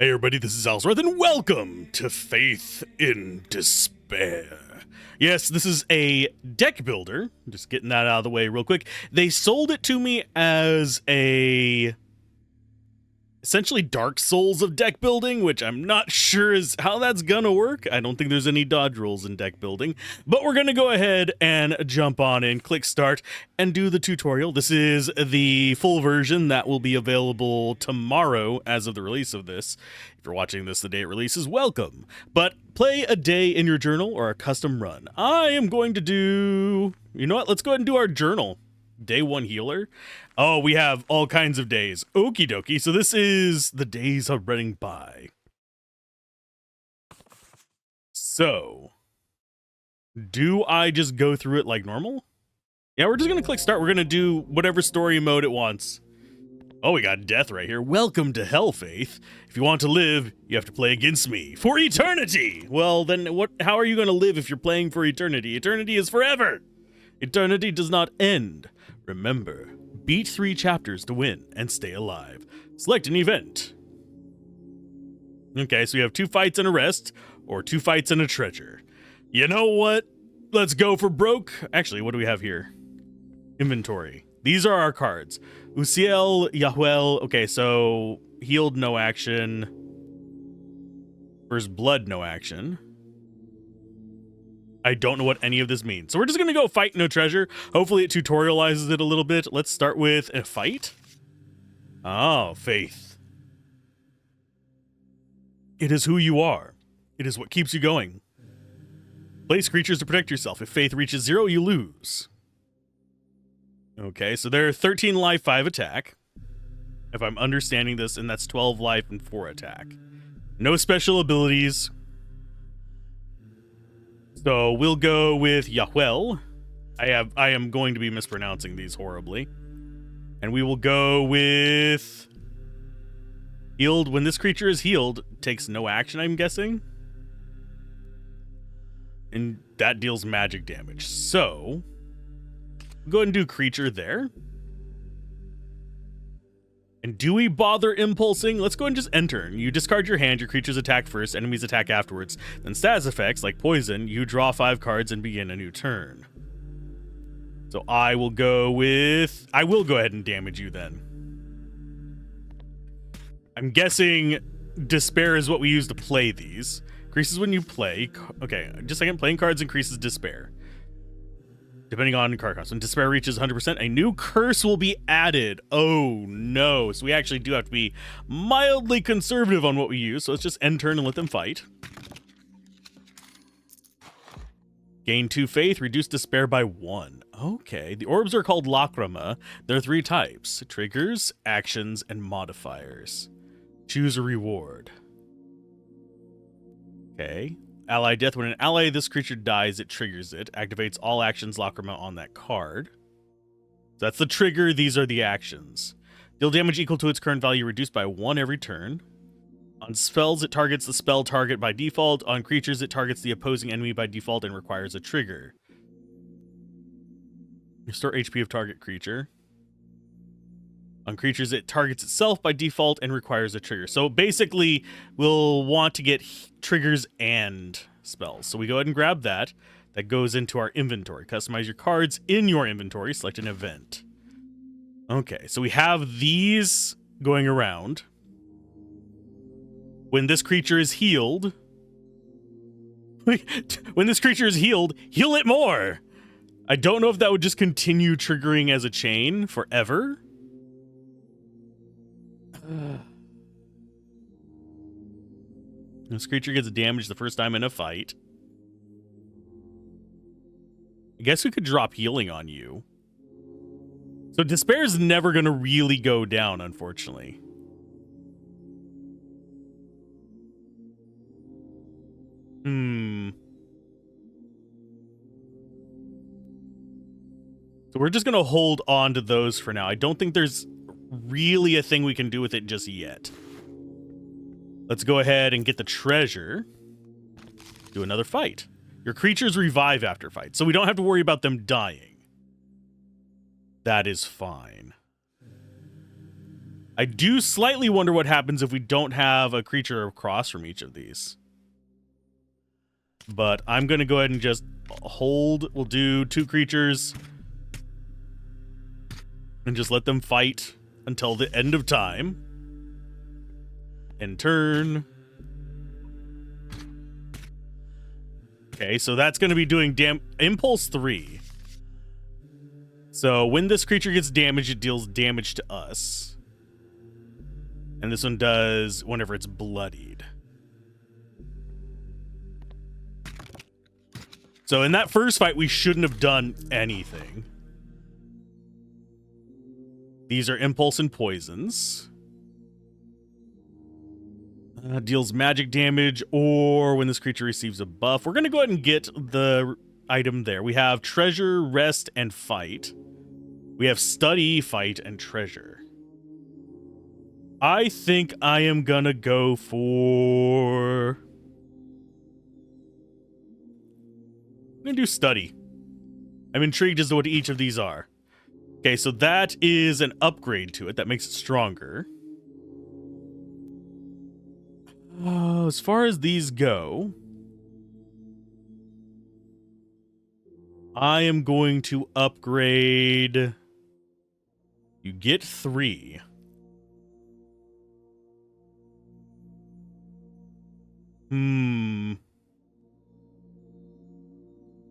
Hey everybody, this is Alzorath, and welcome to Faith in Despair. Yes, this is a deck builder. Just getting that out of the way real quick. They sold it to me as essentially Dark Souls of deck building, which I'm not sure is how that's gonna work. I don't think there's any dodge rules in deck building, but we're gonna go ahead and jump on in, click start, and do the tutorial. This is the full version that will be available tomorrow as of the release of this. If you're watching this the day it releases, welcome. But play a day in your journal or a custom run. I am going to do, you know what, let's go ahead and do our journal. Day one healer. Oh, we have all kinds of days. Okie dokie. So this is the days are running by. So, do I just go through it like normal? Yeah, we're just going to click start. We're going to do whatever story mode it wants. Oh, we got death right here. Welcome to hell, Faith. If you want to live, you have to play against me for eternity. Well, then what? How are you going to live if you're playing for eternity? Eternity is forever. Eternity does not end. Remember, beat 3 chapters to win and stay alive. Select an event. Okay, so we have 2 fights and a rest, or 2 fights and a treasure. You know what? Let's go for broke. Actually, what do we have here? Inventory. These are our cards. Usiel, Yahuel. Okay, so healed, no action. First blood, no action. I don't know what any of this means. So we're just going to go fight no treasure. Hopefully it tutorializes it a little bit. Let's start with a fight. Oh, faith. It is who you are. It is what keeps you going. Place creatures to protect yourself. If faith reaches 0, you lose. Okay, so they're 13 life, 5 attack. If I'm understanding this, and that's 12 life and 4 attack. No special abilities. So we'll go with Yahuel. I am going to be mispronouncing these horribly. And we will go with healed. When this creature is healed, takes no action, I'm guessing. And that deals magic damage. So we'll go ahead and do creature there. And do we bother impulsing? Let's go ahead and just enter. You discard your hand, your creatures attack first, enemies attack afterwards. Then status effects, like poison, you draw 5 cards and begin a new turn. So I will go ahead and damage you then. I'm guessing despair is what we use to play these. Increases when you play. Okay, just a second. Playing cards increases despair. Depending on card cost. When despair reaches 100%, a new curse will be added. Oh, no. So we actually do have to be mildly conservative on what we use. So let's just end turn and let them fight. Gain 2 faith. Reduce despair by 1. Okay. The orbs are called Lacrima. There are 3 types. Triggers, actions, and modifiers. Choose a reward. Okay. Ally death. When an ally of this creature dies, it triggers it. Activates all actions Lacrima on that card. So that's the trigger. These are the actions. Deal damage equal to its current value, reduced by 1 every turn. On spells, it targets the spell target by default. On creatures, it targets the opposing enemy by default and requires a trigger. Restore HP of target creature. On creatures, it targets itself by default and requires a trigger. So basically, we'll want to get triggers and spells. So we go ahead and grab that. That goes into our inventory. Customize your cards in your inventory. Select an event. Okay, so we have these going around. When this creature is healed... when this creature is healed, heal it more! I don't know if that would just continue triggering as a chain forever. This creature gets damaged the first time in a fight. I guess we could drop healing on you. So despair is never going to really go down, unfortunately. So we're just going to hold on to those for now. I don't think there's really a thing we can do with it just yet. Let's go ahead and get the treasure. Do another fight. Your creatures revive after fight, so we don't have to worry about them dying. That is fine. I do slightly wonder what happens if we don't have a creature across from each of these. But I'm going to go ahead and just hold. We'll do 2 creatures. And just let them fight until the end of time. End turn. Okay, so that's going to be doing Impulse 3. So when this creature gets damaged, it deals damage to us. And this one does whenever it's bloodied. So in that first fight, we shouldn't have done anything. These are Impulse and Poisons. Deals magic damage, or when this creature receives a buff. We're going to go ahead and get the item there. We have Treasure, Rest, and Fight. We have Study, Fight, and Treasure. I think I am going to go for... I'm going to do Study. I'm intrigued as to what each of these are. Okay, so that is an upgrade to it. That makes it stronger. As far as these go, I am going to upgrade. You get 3.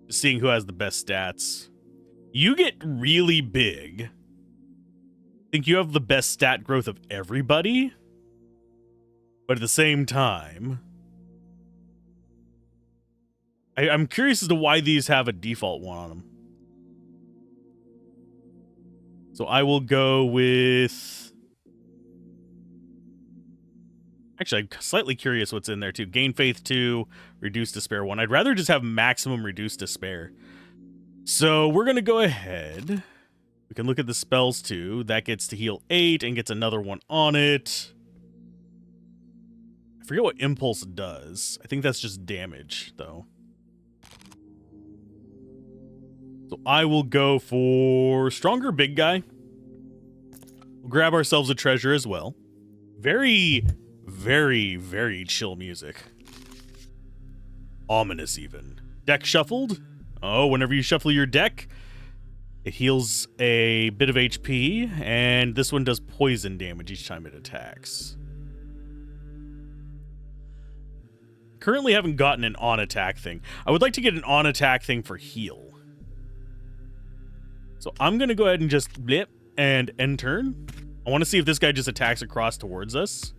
Just seeing who has the best stats. You get really big. I think you have the best stat growth of everybody. But at the same time, I'm curious as to why these have a default one on them. So I will go with... Actually, I'm slightly curious what's in there too. Gain Faith 2, Reduce Despair 1. I'd rather just have maximum Reduce Despair. So we're going to go ahead. We can look at the spells too. That gets to heal 8 and gets another one on it. I forget what Impulse does. I think that's just damage, though. So I will go for Stronger Big Guy. We'll grab ourselves a treasure as well. Very, very, very chill music. Ominous, even. Deck shuffled. Oh, whenever you shuffle your deck, it heals a bit of HP, and this one does poison damage each time it attacks. Currently haven't gotten an on-attack thing. I would like to get an on-attack thing for heal. So I'm going to go ahead and just blip and end turn. I want to see if this guy just attacks across towards us.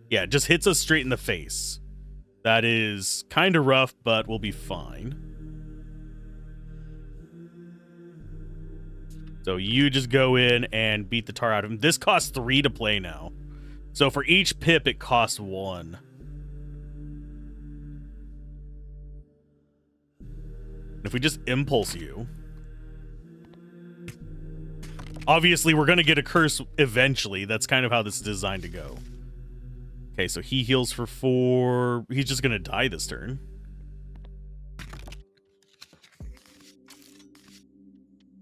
Yeah, it just hits us straight in the face. That is kind of rough, but we'll be fine. So you just go in and beat the tar out of him. This costs 3 to play now. So for each pip, it costs 1. If we just impulse you, obviously we're going to get a curse eventually. That's kind of how this is designed to go. Okay, so he heals for 4. He's just going to die this turn.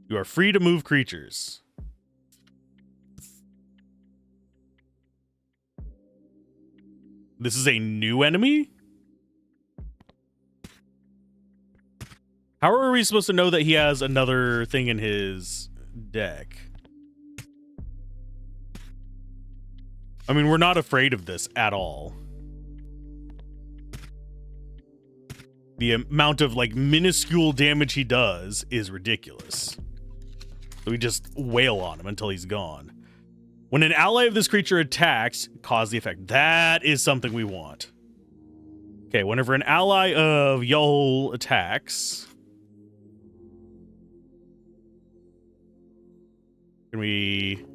You are free to move creatures. This is a new enemy? How are we supposed to know that he has another thing in his deck? I mean, we're not afraid of this at all. The amount of, like, minuscule damage he does is ridiculous. So we just wail on him until he's gone. When an ally of this creature attacks, cause the effect. That is something we want. Okay, whenever an ally of Yahul attacks... Can we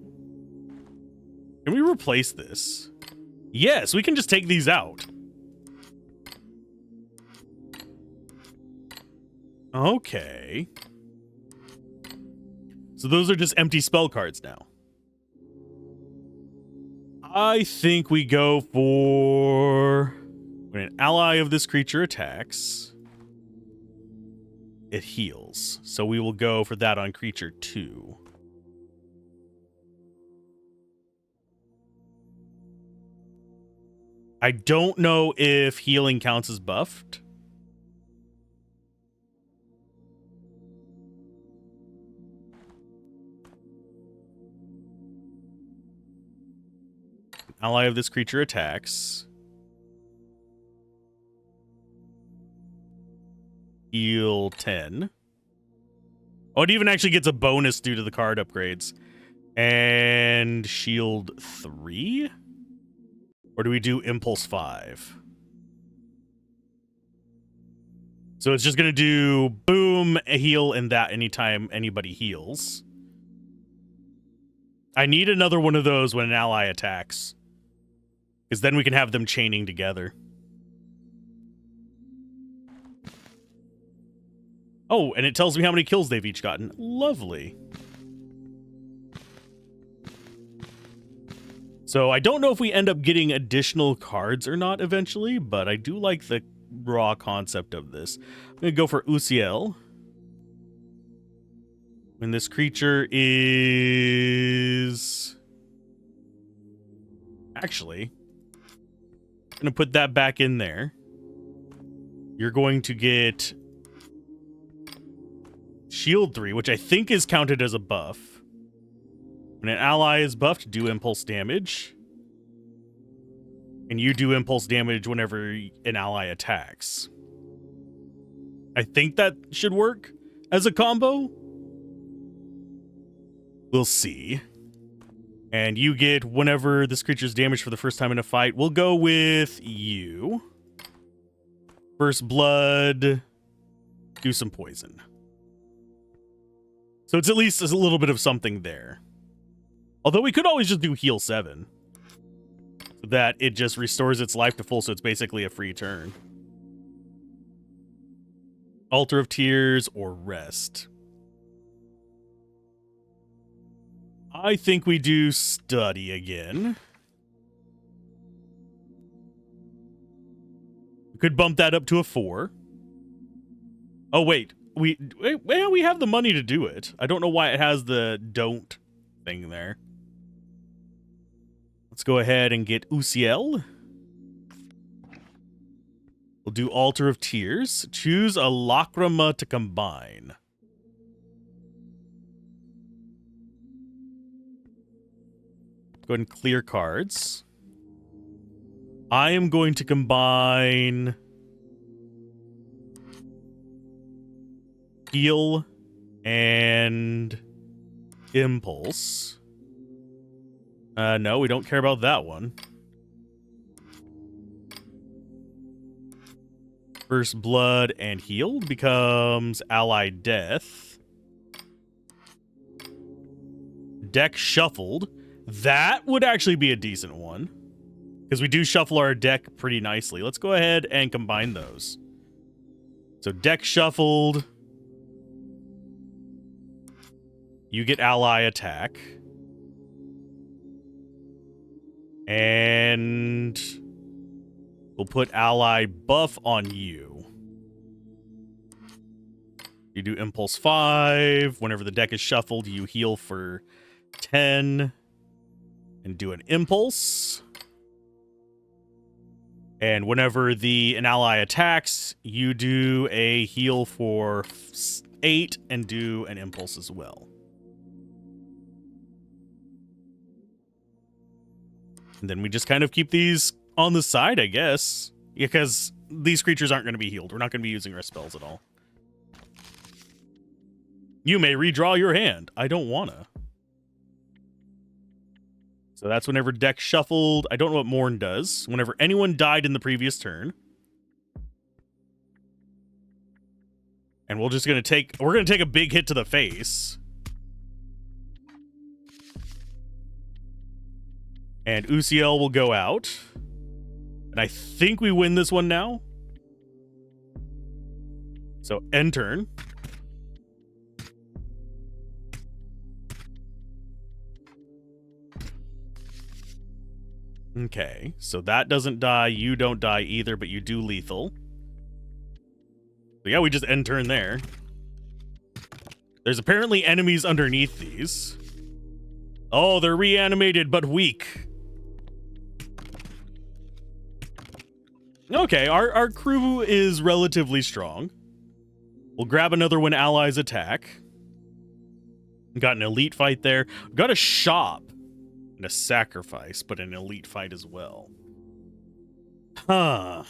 replace this? Yes, we can just take these out. Okay. So those are just empty spell cards now. I think we go for when an ally of this creature attacks, it heals. So we will go for that on creature 2. I don't know if healing counts as buffed. Ally of this creature attacks. Heal 10. Oh, it even actually gets a bonus due to the card upgrades. And shield 3? Or do we do impulse 5? So it's just going to do boom, a heal, and that anytime anybody heals. I need another one of those when an ally attacks. Because then we can have them chaining together. Oh, and it tells me how many kills they've each gotten. Lovely. So I don't know if we end up getting additional cards or not eventually, but I do like the raw concept of this. I'm going to go for Uziel. When this creature is... Actually, I'm going to put that back in there. You're going to get shield 3, which I think is counted as a buff. When an ally is buffed, do impulse damage. And you do impulse damage whenever an ally attacks. I think that should work as a combo. We'll see. And you get whenever this creature's damaged for the first time in a fight. We'll go with you. First blood. Do some poison. So it's at least a little bit of something there. Although we could always just do heal 7. So that it just restores its life to full, so it's basically a free turn. Altar of Tears or Rest. I think we do Study again. We could bump that up to a 4. Oh, wait. We have the money to do it. I don't know why it has the don't thing there. Let's go ahead and get Uziel. We'll do Altar of Tears. Choose a Lacrima to combine. Go ahead and clear cards. I am going to combine Heal and Impulse. No, we don't care about that one. First Blood and Heal becomes Ally Death. Deck Shuffled. That would actually be a decent one. Because we do shuffle our deck pretty nicely. Let's go ahead and combine those. So Deck Shuffled. You get Ally Attack. And we'll put Ally Buff on you. You do Impulse 5. Whenever the deck is shuffled, you heal for 10. And do an Impulse. And whenever an ally attacks, you do a heal for 8 and do an Impulse as well. And then we just kind of keep these on the side, I guess. Because these creatures aren't going to be healed. We're not going to be using our spells at all. You may redraw your hand. I don't want to. So that's whenever deck shuffled. I don't know what Mourn does. Whenever anyone died in the previous turn. And we're going to take a big hit to the face. And Uziel will go out. And I think we win this one now. So end turn. Okay, so that doesn't die. You don't die either, but you do lethal. So yeah, we just end turn there. There's apparently enemies underneath these. Oh, they're reanimated, but weak. Okay, our crew is relatively strong. We'll grab another when allies attack. Got an elite fight there. Got a shop and a sacrifice, but an elite fight as well. Huh.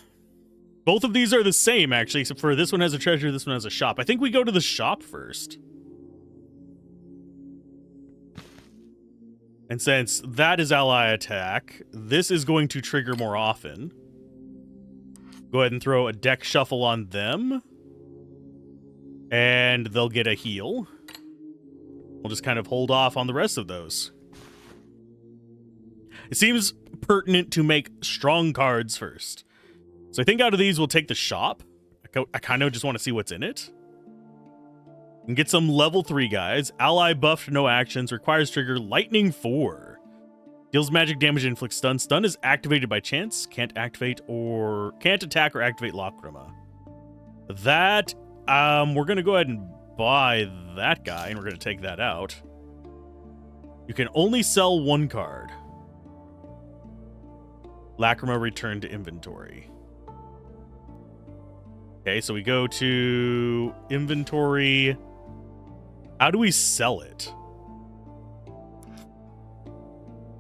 Both of these are the same, actually, except for this one has a treasure, this one has a shop. I think we go to the shop first. And since that is ally attack, this is going to trigger more often. Go ahead and throw a deck shuffle on them. And they'll get a heal. We'll just kind of hold off on the rest of those. It seems pertinent to make strong cards first. So I think out of these, we'll take the shop. I kind of just want to see what's in it. And get some level 3 guys. Ally buffed, no actions. Requires trigger lightning 4. Deals magic damage, inflicts stun. Stun is activated by chance. Can't attack or activate Lacrima. That, we're going to go ahead and buy that guy, and we're going to take that out. You can only sell 1 card. Lacrima return to inventory. Okay, so we go to inventory. How do we sell it?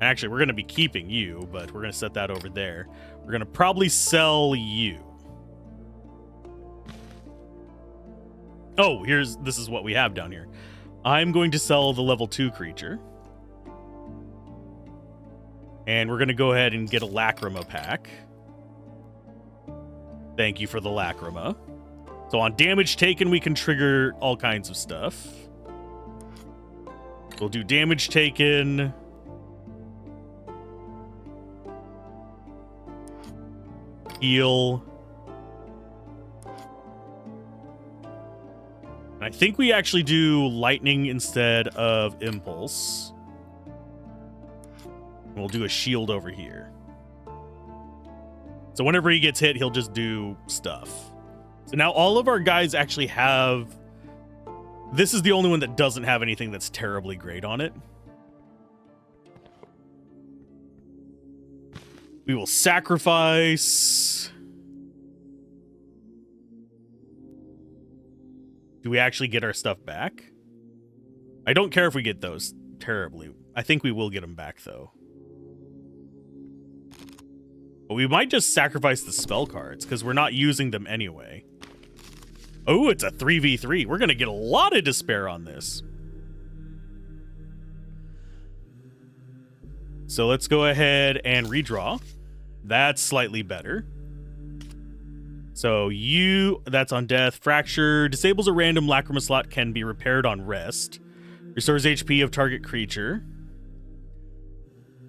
Actually, we're going to be keeping you, but we're going to set that over there. We're going to probably sell you. Oh, this is what we have down here. I'm going to sell the level 2 creature. And we're going to go ahead and get a Lacrima pack. Thank you for the Lacrima. So on damage taken, we can trigger all kinds of stuff. We'll do damage taken. Heal. And I think we actually do lightning instead of impulse. We'll do a shield over here. So whenever he gets hit, he'll just do stuff. So now all of our guys actually have... This is the only one that doesn't have anything that's terribly great on it. We will sacrifice. Do we actually get our stuff back? I don't care if we get those terribly. I think we will get them back, though. But we might just sacrifice the spell cards, because we're not using them anyway. Oh, it's a 3v3. We're going to get a lot of despair on this. So let's go ahead and redraw. That's slightly better. So that's on death. Fracture disables a random Lacrima slot, can be repaired on rest. Restores HP of target creature.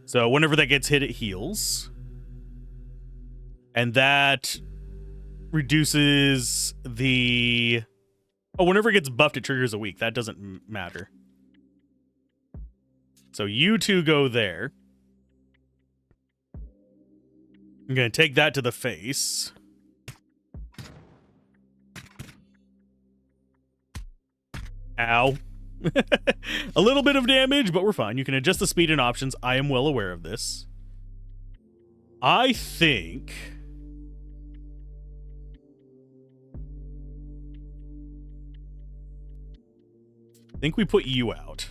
So whenever that gets hit, it heals. And that reduces the... Oh, whenever it gets buffed, it triggers a week. That doesn't matter. So you two go there. I'm going to take that to the face. Ow. A little bit of damage, but we're fine. You can adjust the speed and options. I am well aware of this. I think we put you out.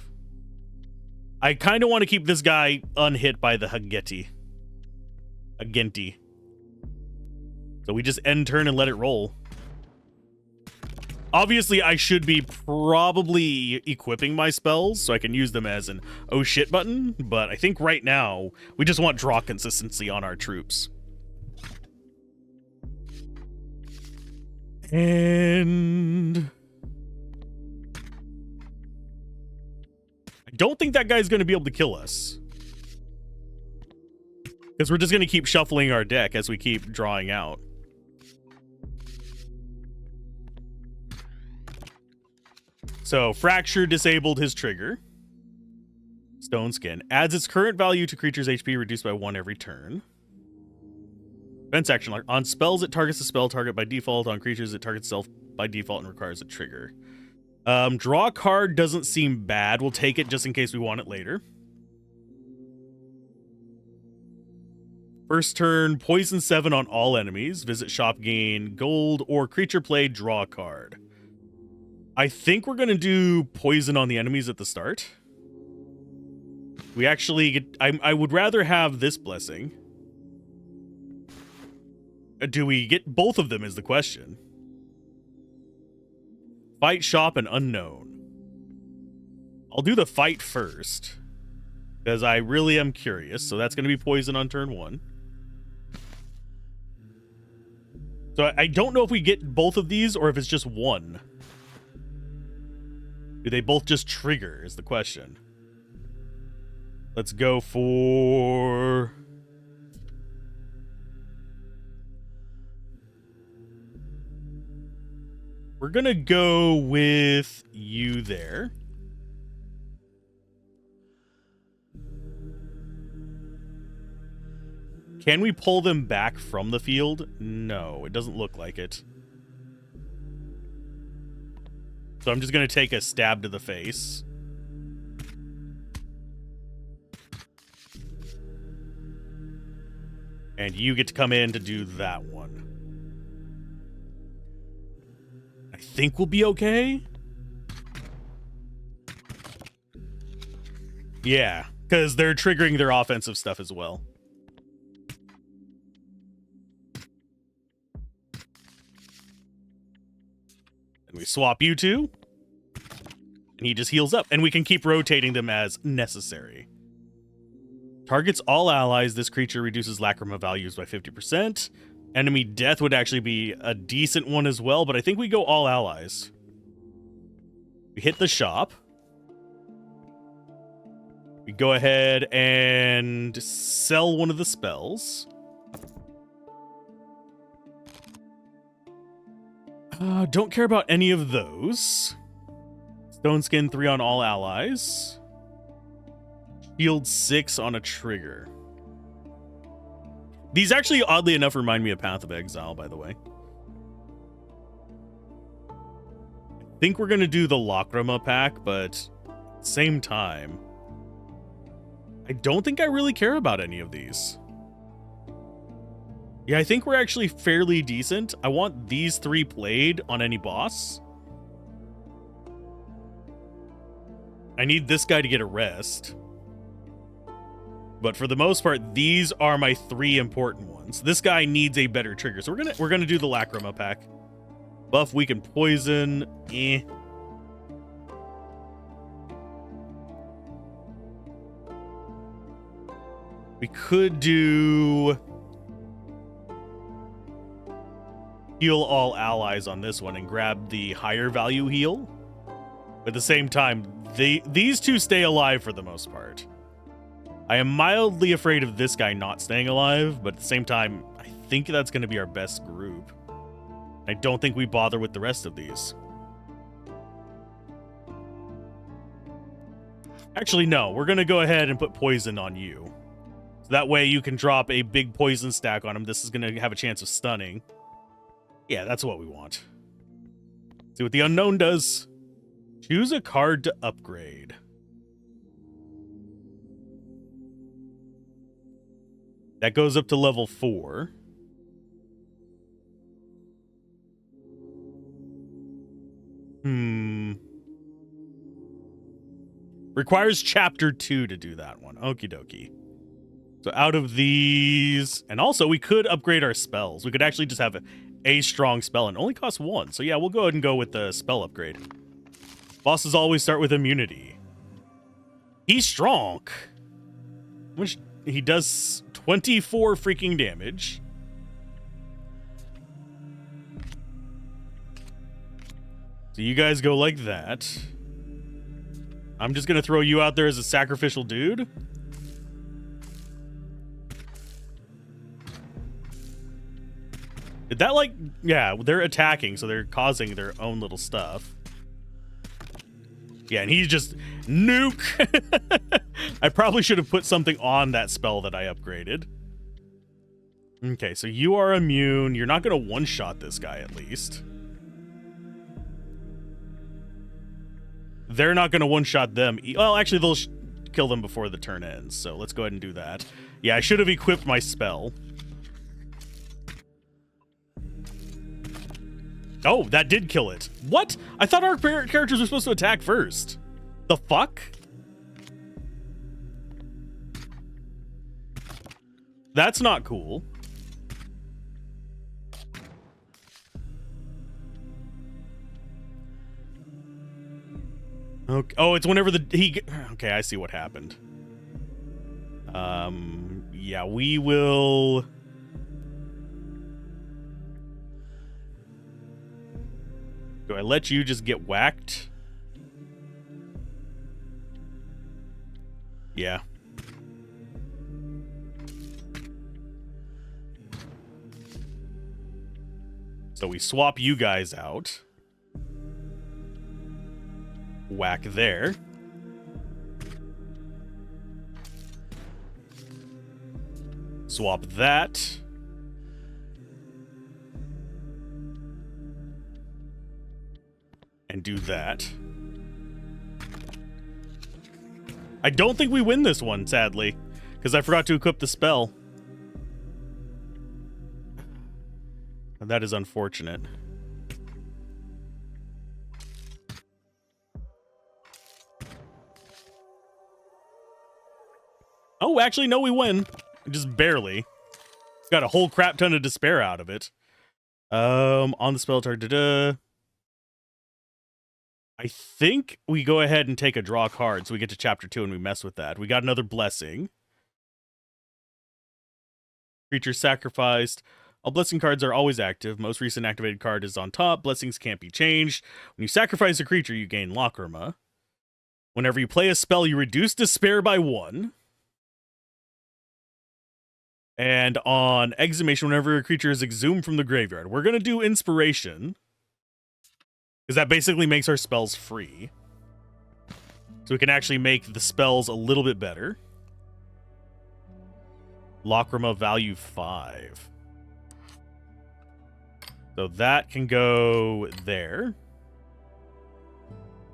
I kind of want to keep this guy unhit by the Hageti. So we just end turn and let it roll. Obviously, I should be probably equipping my spells so I can use them as an oh shit button, but I think right now we just want draw consistency on our troops. And I don't think that guy's going to be able to kill us, because we're just going to keep shuffling our deck as we keep drawing out. So, Fracture disabled his trigger. Stone Skin. Adds its current value to creature's HP, reduced by 1 every turn. Defense action. On spells, it targets the spell target by default. On creatures, it targets itself by default and requires a trigger. Draw a card doesn't seem bad. We'll take it just in case we want it later. First turn, poison 7 on all enemies. Visit shop, gain gold, or creature play, draw a card. I think we're going to do poison on the enemies at the start. We actually get... I would rather have this blessing. Do we get both of them is the question. Fight, shop, and unknown. I'll do the fight first, because I really am curious. So that's going to be poison on turn 1. So I don't know if we get both of these or if it's just one. Do they both just trigger is the question. Let's go for... We're going to go with you there. Can we pull them back from the field? No, it doesn't look like it. So I'm just going to take a stab to the face. And you get to come in to do that one. I think we'll be okay. Yeah, because they're triggering their offensive stuff as well. And we swap you two. And he just heals up. And we can keep rotating them as necessary. Targets all allies. This creature reduces Lacrima values by 50%. Enemy death would actually be a decent one as well, but I think we go all allies. We hit the shop. We go ahead and sell one of the spells. Don't care about any of those. Stone Skin 3 on all allies. Shield 6 on a trigger. These actually, oddly enough, remind me of Path of Exile, by the way. I think we're going to do the Lacrima pack, but same time, I don't think I really care about any of these. Yeah, I think we're actually fairly decent. I want these 3 played on any boss. I need this guy to get a rest. But for the most part, these are my 3 important ones. This guy needs a better trigger. So we're gonna do the Lacrima pack. Buff, weaken, poison. We could do heal all allies on this one and grab the higher value heal. But at the same time, these two stay alive for the most part. I am mildly afraid of this guy not staying alive, but at the same time, I think that's going to be our best group. I don't think we bother with the rest of these. Actually, no. We're going to go ahead and put poison on you. So that way you can drop a big poison stack on him. This is going to have a chance of stunning. Yeah, that's what we want. See what the unknown does. Choose a card to upgrade. That goes up to level 4. Requires chapter 2 to do that one. Okie dokie. So out of these... And also, we could upgrade our spells. We could actually just have a strong spell and only cost 1. So yeah, we'll go ahead and go with the spell upgrade. Bosses always start with immunity. He's strong. Which he does 24 freaking damage. So you guys go like that. I'm just going to throw you out there as a sacrificial dude. Did that like... Yeah, they're attacking, so they're causing their own little stuff. Yeah, and he's just... Nuke! I probably should have put something on that spell that I upgraded. Okay, so you are immune. You're not going to one-shot this guy, at least. They're not going to one-shot them. Well, actually, they'll kill them before the turn ends, so let's go ahead and do that. Yeah, I should have equipped my spell. Oh, that did kill it. What? I thought our characters were supposed to attack first. The fuck? That's not cool. Okay. Oh, it's whenever okay, I see what happened. Yeah, we will. Do I let you just get whacked? Yeah. So we swap you guys out. Whack there. Swap that. And do that. I don't think we win this one, sadly, because I forgot to equip the spell. And that is unfortunate. Oh, actually, no, we win. Just barely. Got a whole crap ton of despair out of it. On the spell target. I think we go ahead and take a draw card, so we get to chapter 2 and we mess with that. We got another blessing. Creature sacrificed. All blessing cards are always active. Most recent activated card is on top. Blessings can't be changed. When you sacrifice a creature, you gain Lacrima. Whenever you play a spell, you reduce despair by 1. And on exhumation, whenever a creature is exhumed from the graveyard, we're going to do inspiration. Because that basically makes our spells free. So we can actually make the spells a little bit better. Lacrima value 5. So that can go there.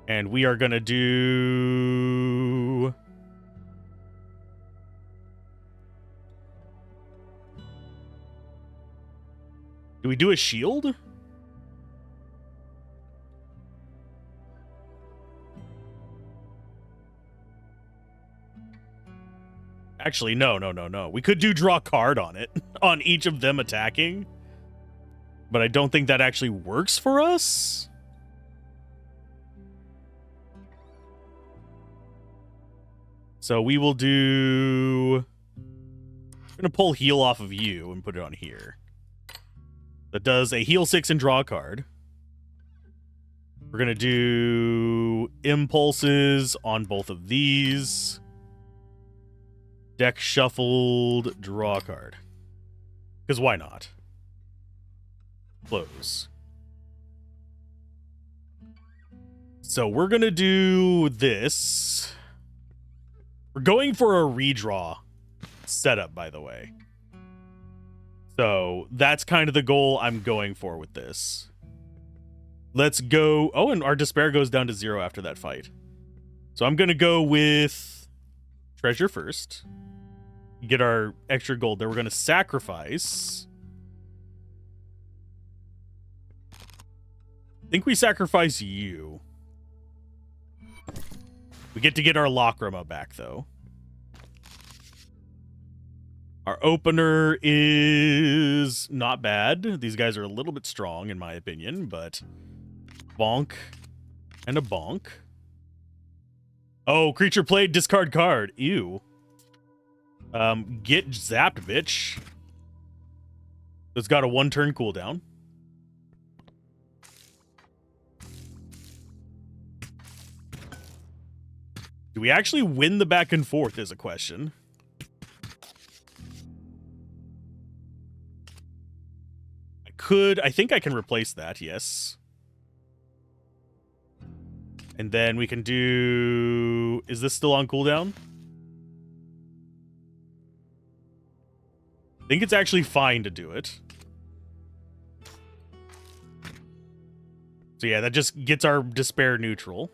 And we are going to do... Do we do a shield? Actually, no. We could do draw card on it, on each of them attacking. But I don't think that actually works for us. So we will do... I'm going to pull heal off of you and put it on here. That does a heal 6 and draw a card. We're going to do impulses on both of these. Deck shuffled, draw a card. Because why not? Close. So we're going to do this. We're going for a redraw setup, by the way. So that's kind of the goal I'm going for with this. Let's go. Oh, and our despair goes down to 0 after that fight. So I'm going to go with treasure first. Get our extra gold there. We're going to sacrifice. I think we sacrifice you. We get to get our Lacrima back, though. Our opener is not bad. These guys are a little bit strong, in my opinion, but bonk and a bonk. Oh, creature played, discard card. Ew. Get zapped, bitch. It's got a 1-turn cooldown. Do we actually win the back and forth is a question. I think I can replace that, yes. And then we can do... Is this still on cooldown? I think it's actually fine to do it. So yeah, that just gets our despair neutral.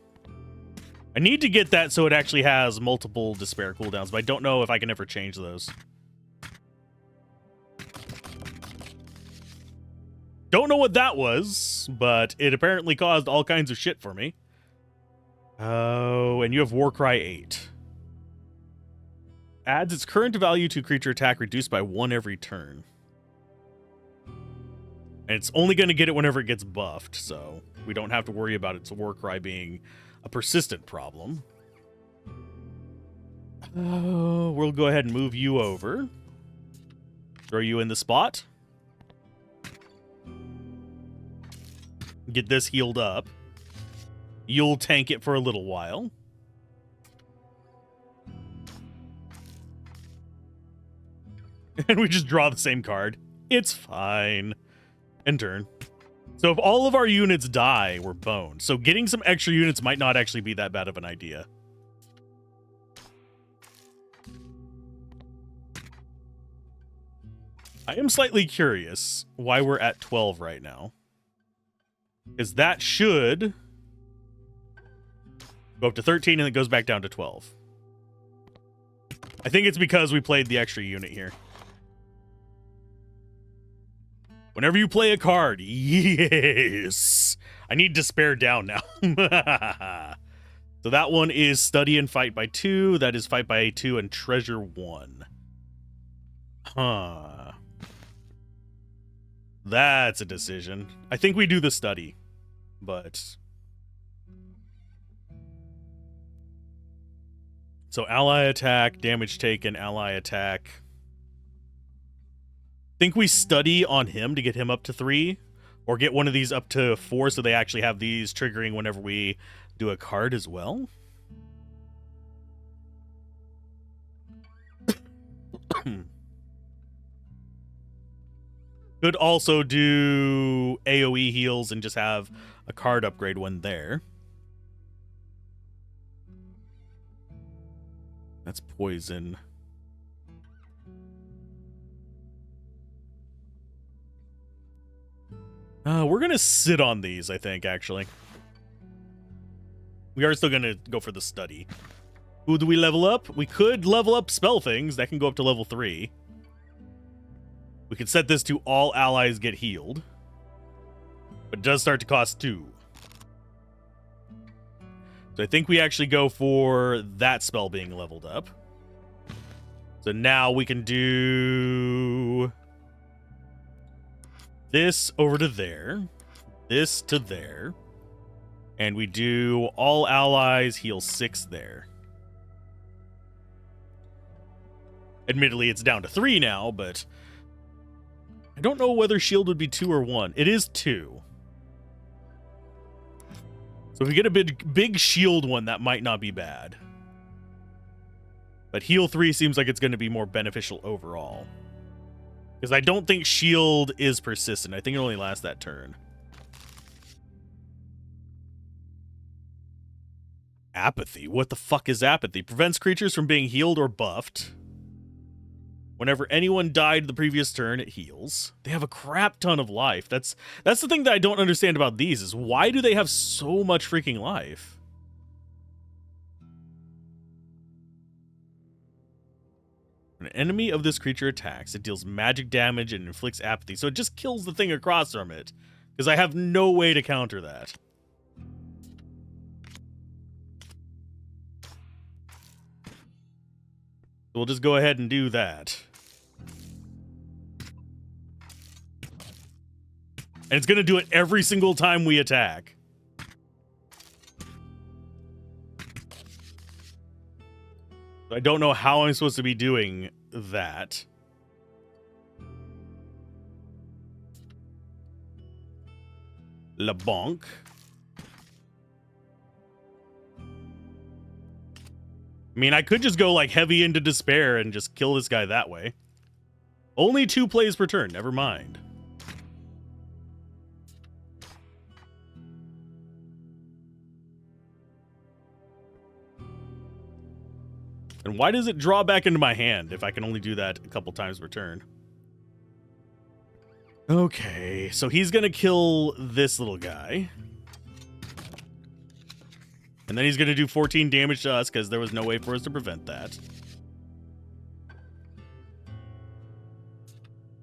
I need to get that so it actually has multiple despair cooldowns, but I don't know if I can ever change those. Don't know what that was, but it apparently caused all kinds of shit for me. Oh, and you have Warcry 8. Adds its current value to creature attack reduced by 1 every turn. And it's only going to get it whenever it gets buffed, so we don't have to worry about its Warcry being a persistent problem. We'll go ahead and move you over. Throw you in the spot. Get this healed up. You'll tank it for a little while. And we just draw the same card. It's fine. End turn. So if all of our units die, we're boned. So getting some extra units might not actually be that bad of an idea. I am slightly curious why we're at 12 right now. Because that should go up to 13 and it goes back down to 12. I think it's because we played the extra unit here. Whenever you play a card, yes! I need Despair down now. So that one is Study and Fight by 2. That is Fight by 2 and Treasure 1. Huh. That's a decision. I think we do the Study, but... So ally attack, damage taken, ally attack... Think we study on him to get him up to 3, or get one of these up to 4 so they actually have these triggering whenever we do a card as well. Could also do AoE heals and just have a card upgrade when there. That's poison. We're going to sit on these, I think, actually. We are still going to go for the study. Who do we level up? We could level up spell things. That can go up to level 3. We could set this to all allies get healed. But it does start to cost 2. So I think we actually go for that spell being leveled up. So now we can do... this over to there, this to there, and we do all allies heal 6 there. Admittedly, it's down to 3 now, but I don't know whether shield would be 2 or 1. It is 2. So if we get a big shield one, that might not be bad. But heal 3 seems like it's going to be more beneficial overall. Because I don't think shield is persistent. I think it only lasts that turn. Apathy. What the fuck is apathy? Prevents creatures from being healed or buffed. Whenever anyone died the previous turn, it heals. They have a crap ton of life. That's the thing that I don't understand about these, is why do they have so much freaking life? When an enemy of this creature attacks, it deals magic damage and inflicts apathy. So it just kills the thing across from it. Because I have no way to counter that. We'll just go ahead and do that. And it's going to do it every single time we attack. I don't know how I'm supposed to be doing that. La Bonk. I mean, I could just go like heavy into despair and just kill this guy that way. Only 2 plays per turn, never mind. And why does it draw back into my hand if I can only do that a couple times per turn? Okay, so he's gonna kill this little guy. And then he's going to do 14 damage to us because there was no way for us to prevent that.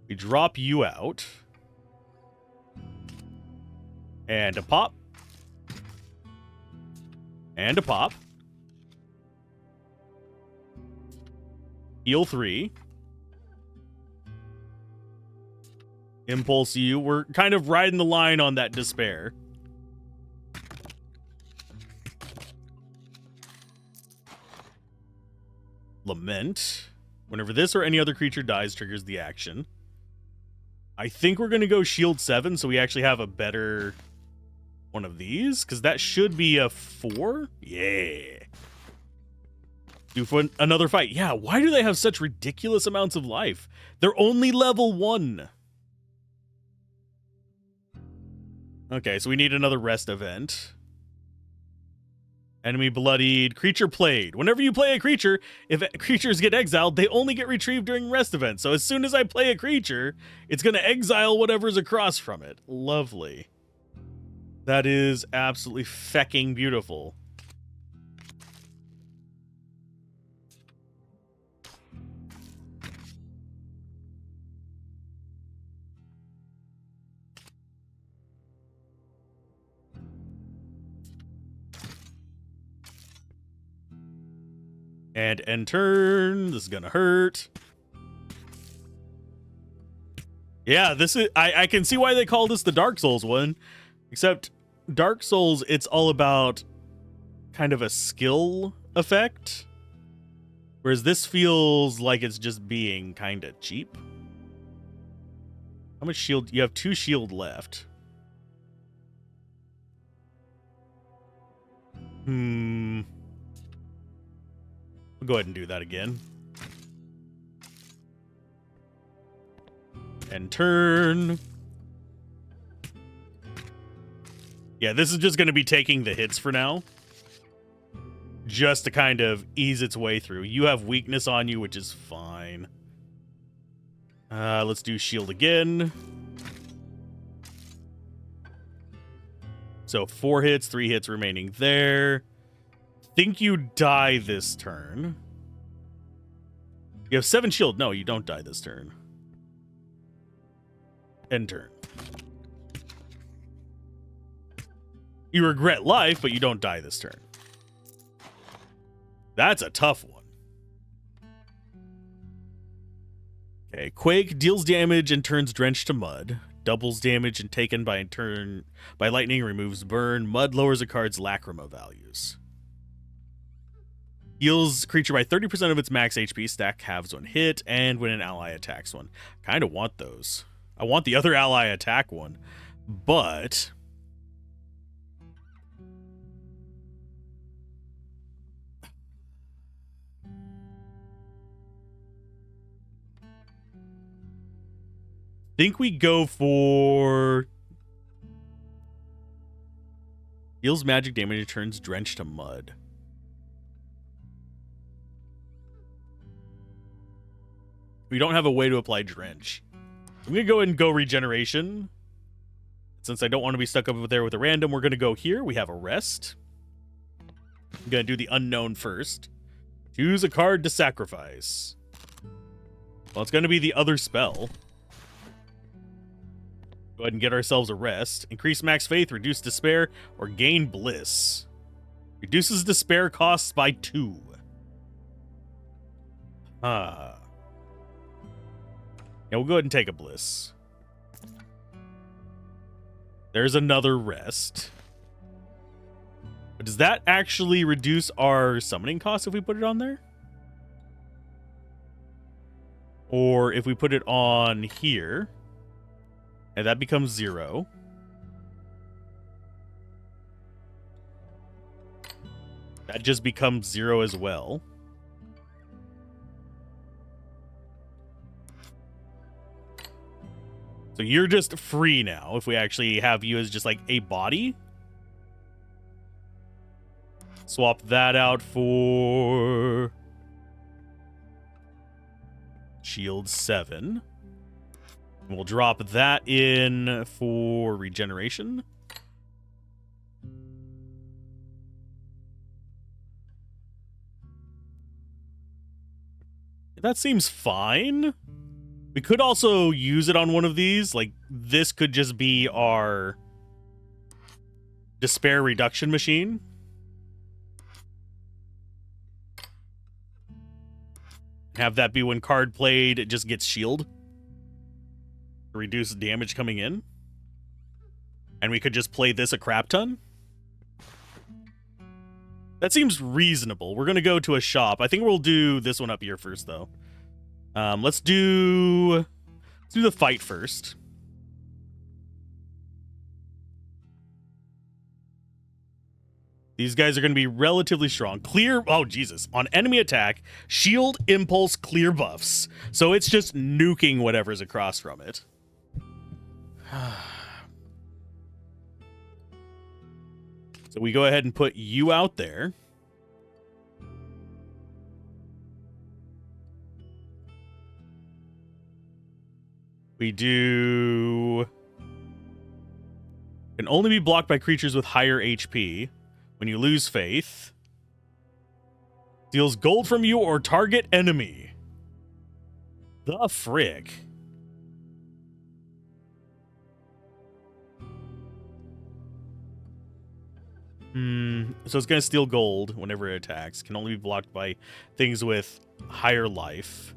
We drop you out. And a pop. And a pop. Heal 3. Impulse you. We're kind of riding the line on that despair. Lament. Whenever this or any other creature dies, triggers the action. I think we're going to go shield 7, so we actually have a better one of these, because that should be a 4. Yeah. Do for another fight. Yeah, why do they have such ridiculous amounts of life? They're only level 1. Okay, so we need another rest event. Enemy bloodied, creature played. Whenever you play a creature, if creatures get exiled, they only get retrieved during rest events. So as soon as I play a creature, it's going to exile whatever's across from it. Lovely. That is absolutely fecking beautiful. And end turn. This is gonna hurt. Yeah, this is. I can see why they call this the Dark Souls one. Except Dark Souls, it's all about kind of a skill effect. Whereas this feels like it's just being kind of cheap. How much shield? You have 2 shield left. We'll go ahead and do that again. And turn. Yeah, this is just going to be taking the hits for now. Just to kind of ease its way through. You have weakness on you, which is fine. Let's do shield again. So 4 hits, 3 hits remaining there. Think you die this turn. You have 7 shield. No, you don't die this turn. End turn. You regret life, but you don't die this turn. That's a tough one. Okay, Quake deals damage and turns drenched to mud. Doubles damage and taken by lightning, removes burn. Mud lowers a card's lacrima values. Heals creature by 30% of its max HP, stack halves when hit, and when an ally attacks one. Kind of want those. I want the other ally attack one, but think we go for deals magic damage and turns drenched to mud. We don't have a way to apply drench. I'm going to go ahead and go regeneration. Since I don't want to be stuck up there with a random, we're going to go here. We have a rest. I'm going to do the unknown first. Choose a card to sacrifice. Well, it's going to be the other spell. Go ahead and get ourselves a rest. Increase max faith, reduce despair, or gain bliss. Reduces despair costs by 2. Yeah, we'll go ahead and take a bliss. There's another rest. But does that actually reduce our summoning cost if we put it on there? Or if we put it on here, and that becomes 0. That just becomes 0 as well. So you're just free now if we actually have you as just like a body. Swap that out for shield 7. And we'll drop that in for regeneration. That seems fine. We could also use it on one of these. Like, this could just be our Despair reduction machine. Have that be when card played, it just gets shield. Reduce damage coming in. And we could just play this a crap ton. That seems reasonable. We're going to go to a shop. I think we'll do this one up here first, though. Let's do the fight first. These guys are going to be relatively strong. Clear, oh Jesus, on enemy attack, shield, impulse, clear buffs. So it's just nuking whatever's across from it. So we go ahead and put you out there. We do... Can only be blocked by creatures with higher HP. When you lose faith. Steals gold from you or target enemy. The frick? So it's going to steal gold whenever it attacks. Can only be blocked by things with higher life.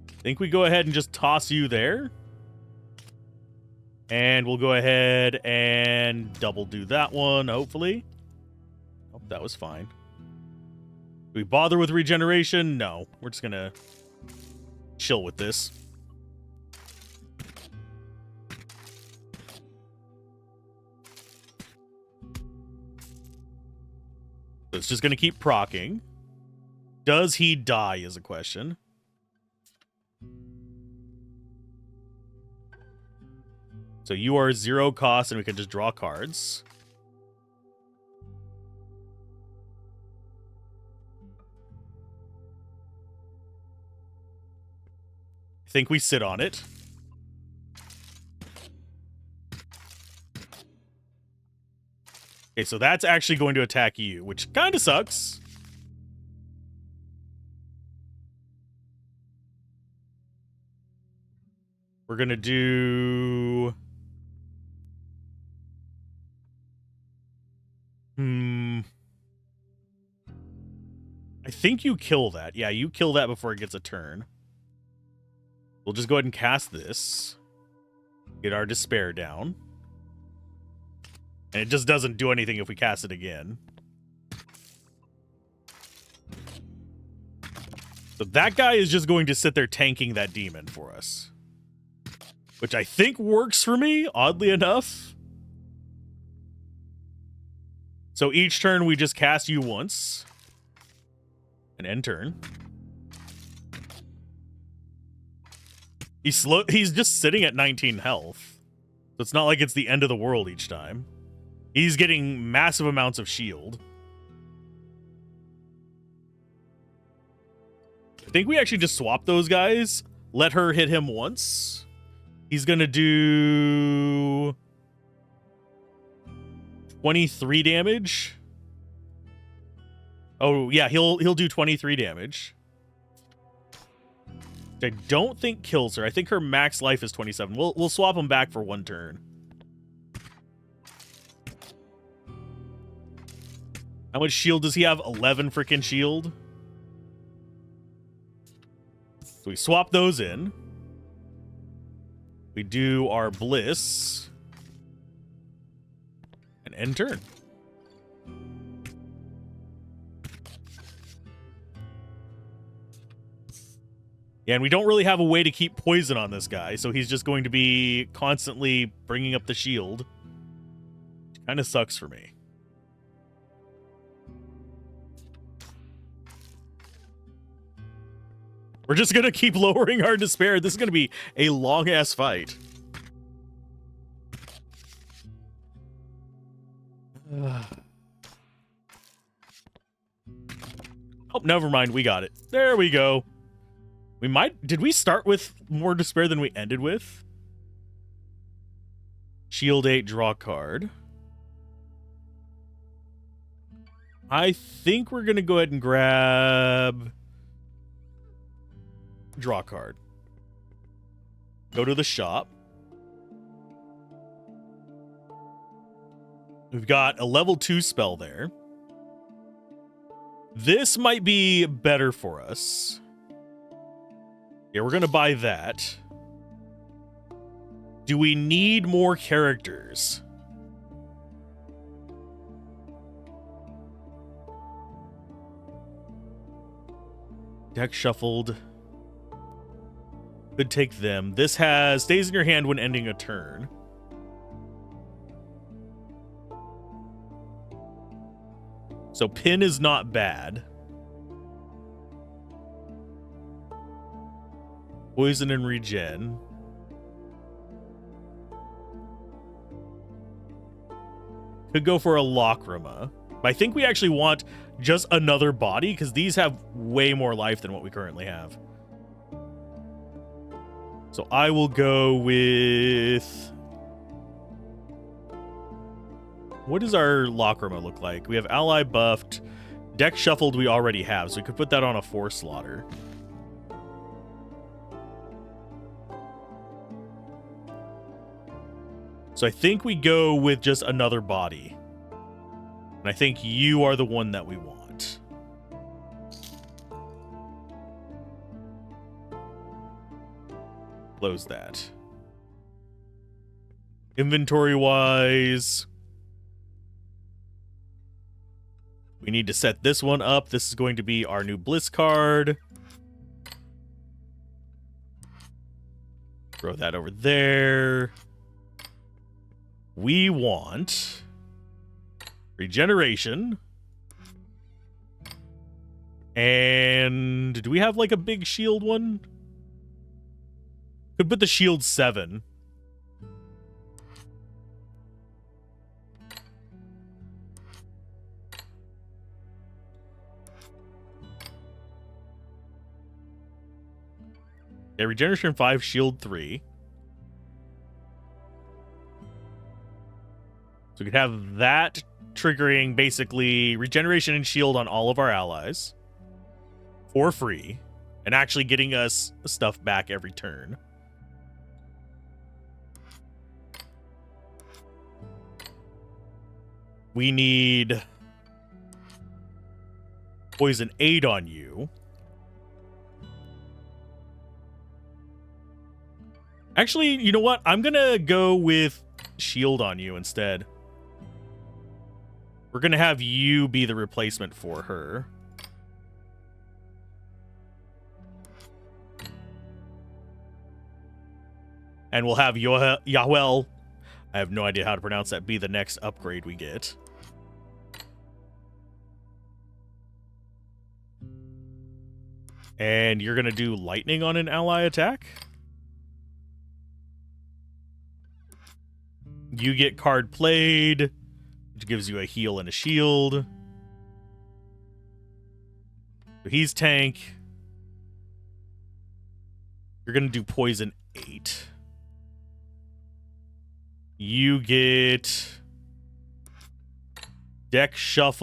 I think we go ahead and just toss you there. And we'll go ahead and double do that one, hopefully. Oh, that was fine. Do we bother with regeneration? No. We're just going to chill with this. So it's just going to keep proccing. Does he die is a question. So you are 0 cost and we can just draw cards. I think we sit on it. Okay, so that's actually going to attack you, which kind of sucks. We're going to do... I think you kill that. Yeah, you kill that before it gets a turn. We'll just go ahead and cast this. Get our despair down. And it just doesn't do anything if we cast it again. So that guy is just going to sit there tanking that demon for us. Which I think works for me, oddly enough. So each turn we just cast you once. An end turn. He's just sitting at 19 health. So it's not like it's the end of the world each time. He's getting massive amounts of shield. I think we actually just swap those guys. Let her hit him once. He's gonna do 23 damage. Oh yeah, he'll do 23 damage. Which I don't think kills her. I think her max life is 27. We'll swap them back for one turn. How much shield does he have? 11 freaking shield. So we swap those in. We do our bliss. And end turn. Yeah, and we don't really have a way to keep poison on this guy, so he's just going to be constantly bringing up the shield. Which kind of sucks for me. We're just going to keep lowering our despair. This is going to be a long-ass fight. Oh, never mind. We got it. There we go. We might... Did we start with more despair than we ended with? Shield 8, draw card. I think we're going to go ahead and grab... Draw a card. Go to the shop. We've got a level 2 spell there. This might be better for us. Yeah, we're going to buy that. Do we need more characters? Deck shuffled. Could take them. This has stays in your hand when ending a turn. So pin is not bad. Poison and regen. Could go for a Lacrima. But I think we actually want just another body because these have way more life than what we currently have. So I will go with... What does our Lacrima look like? We have ally buffed. Deck shuffled we already have, so we could put that on a 4 slaughter. So I think we go with just another body. And I think you are the one that we want. Close that. Inventory-wise... We need to set this one up. This is going to be our new Bliss card. Throw that over there. We want regeneration. And do we have like a big shield one? Could put the shield 7. Yeah, regeneration 5, shield 3. So we could have that triggering basically regeneration and shield on all of our allies for free and actually getting us stuff back every turn. We need poison 8 on you. Actually, you know what? I'm going to go with shield on you instead. We're going to have you be the replacement for her. And we'll have Yahwel, I have no idea how to pronounce that, be the next upgrade we get. And you're going to do lightning on an ally attack? You get card played, which gives you a heal and a shield. So he's tank. You're going to do poison 8. You get deck shuffled.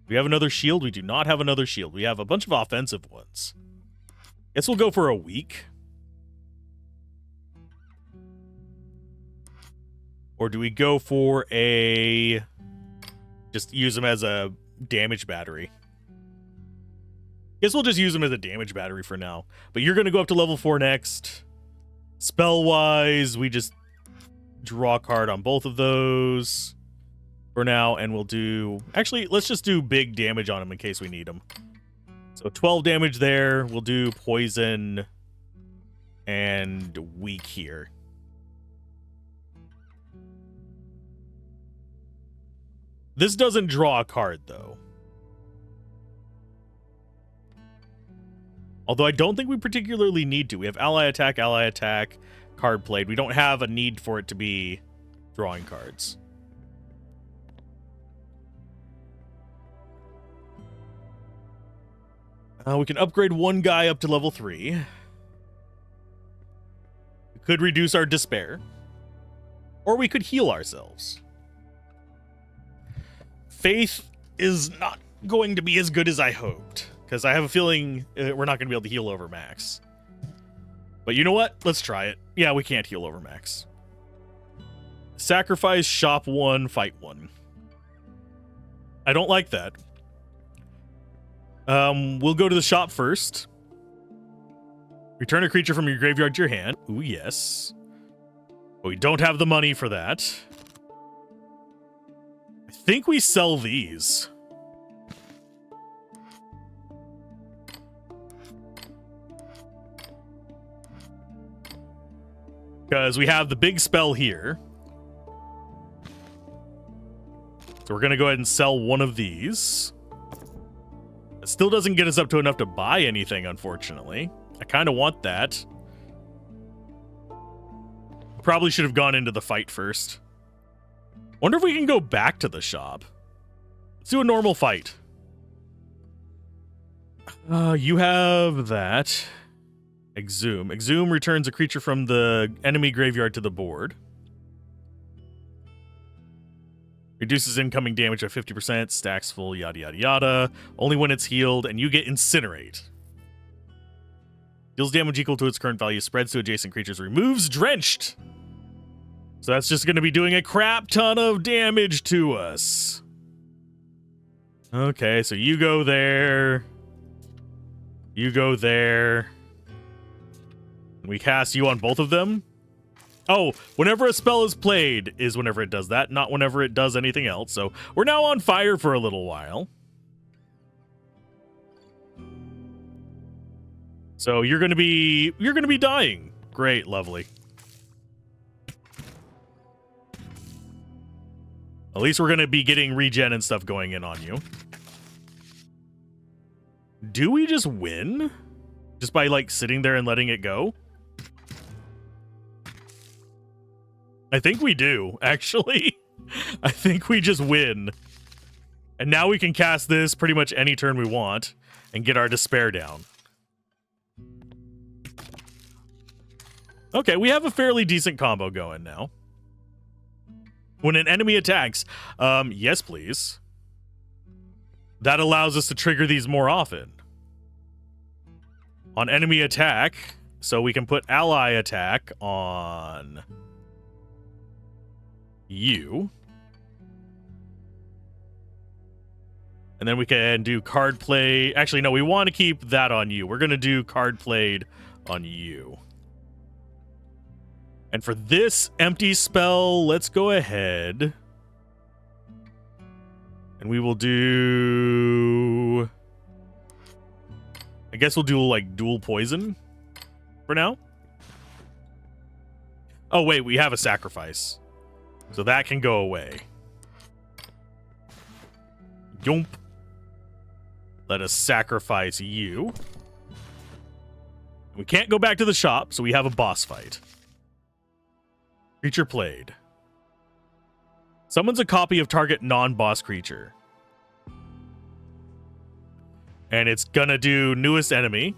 We have another shield. We do not have another shield. We have a bunch of offensive ones. Guess we'll go for a weak. Or do we go for a... just use them as a damage battery? Guess we'll just use them as a damage battery for now. But you're going to go up to level 4 next. Spell-wise, we just draw a card on both of those for now. And we'll do... actually, let's just do big damage on them in case we need them. So 12 damage there. We'll do poison and weak here. This doesn't draw a card, though. Although I don't think we particularly need to. We have ally attack, card played. We don't have a need for it to be drawing cards. We can upgrade one guy up to level 3. We could reduce our despair. Or we could heal ourselves. Faith is not going to be as good as I hoped, because I have a feeling we're not going to be able to heal over max. But you know what? Let's try it. Yeah, we can't heal over max. Sacrifice, shop 1, fight 1. I don't like that. We'll go to the shop first. Return a creature from your graveyard to your hand. Ooh, yes. But we don't have the money for that. I think we sell these. Because we have the big spell here. So we're going to go ahead and sell one of these. It still doesn't get us up to enough to buy anything, unfortunately. I kind of want that. Probably should have gone into the fight first. Wonder if we can go back to the shop. Let's do a normal fight. You have that. Exhume. Exhume returns a creature from the enemy graveyard to the board. Reduces incoming damage by 50%, stacks full, yada yada yada. Only when it's healed, and you get Incinerate. Deals damage equal to its current value, spreads to adjacent creatures, removes Drenched. So that's just going to be doing a crap ton of damage to us. Okay, so you go there. You go there. We cast you on both of them. Oh, whenever a spell is played is whenever it does that, not whenever it does anything else. So we're now on fire for a little while. So you're gonna be dying. Great, lovely. At least we're gonna be getting regen and stuff going in on you. Do we just win? Just by like sitting there and letting it go? I think we do, actually. I think we just win. And now we can cast this pretty much any turn we want and get our despair down. Okay, we have a fairly decent combo going now. When an enemy attacks, yes, please. That allows us to trigger these more often. On enemy attack, so we can put ally attack on you. And then we can do card play. Actually, no, we want to keep that on you. We're going to do card played on you. And for this empty spell, let's go ahead. And we will do... I guess we'll do like dual poison for now. Oh, wait, we have a sacrifice. So that can go away. Yomp. Let us sacrifice you. We can't go back to the shop, so we have a boss fight. Creature played. Summons a copy of target non-boss creature. And it's gonna do newest enemy.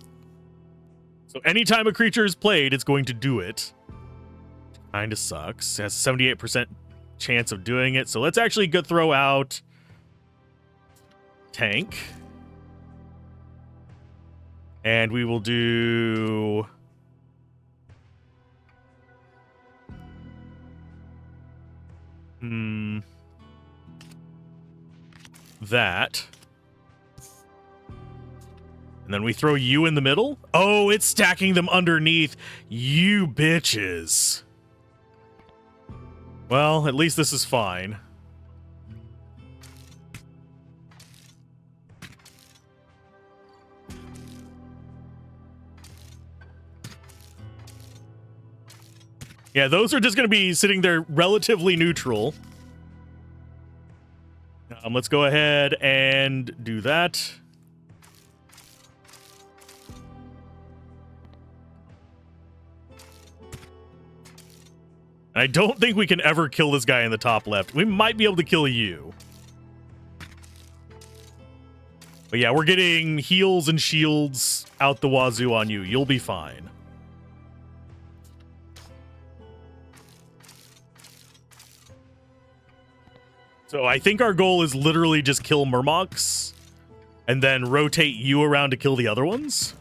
So anytime a creature is played, it's going to do it. Kinda sucks. It has a 78% chance of doing it. So let's actually go throw out tank. And we will do... that. And then we throw you in the middle. Oh, it's stacking them underneath. You bitches. Well, at least this is fine. Yeah, those are just going to be sitting there relatively neutral. Let's go ahead and do that. I don't think we can ever kill this guy in the top left. We might be able to kill you. But yeah, we're getting heals and shields out the wazoo on you. You'll be fine. So I think our goal is literally just kill Murmocs And then rotate you around to kill the other ones?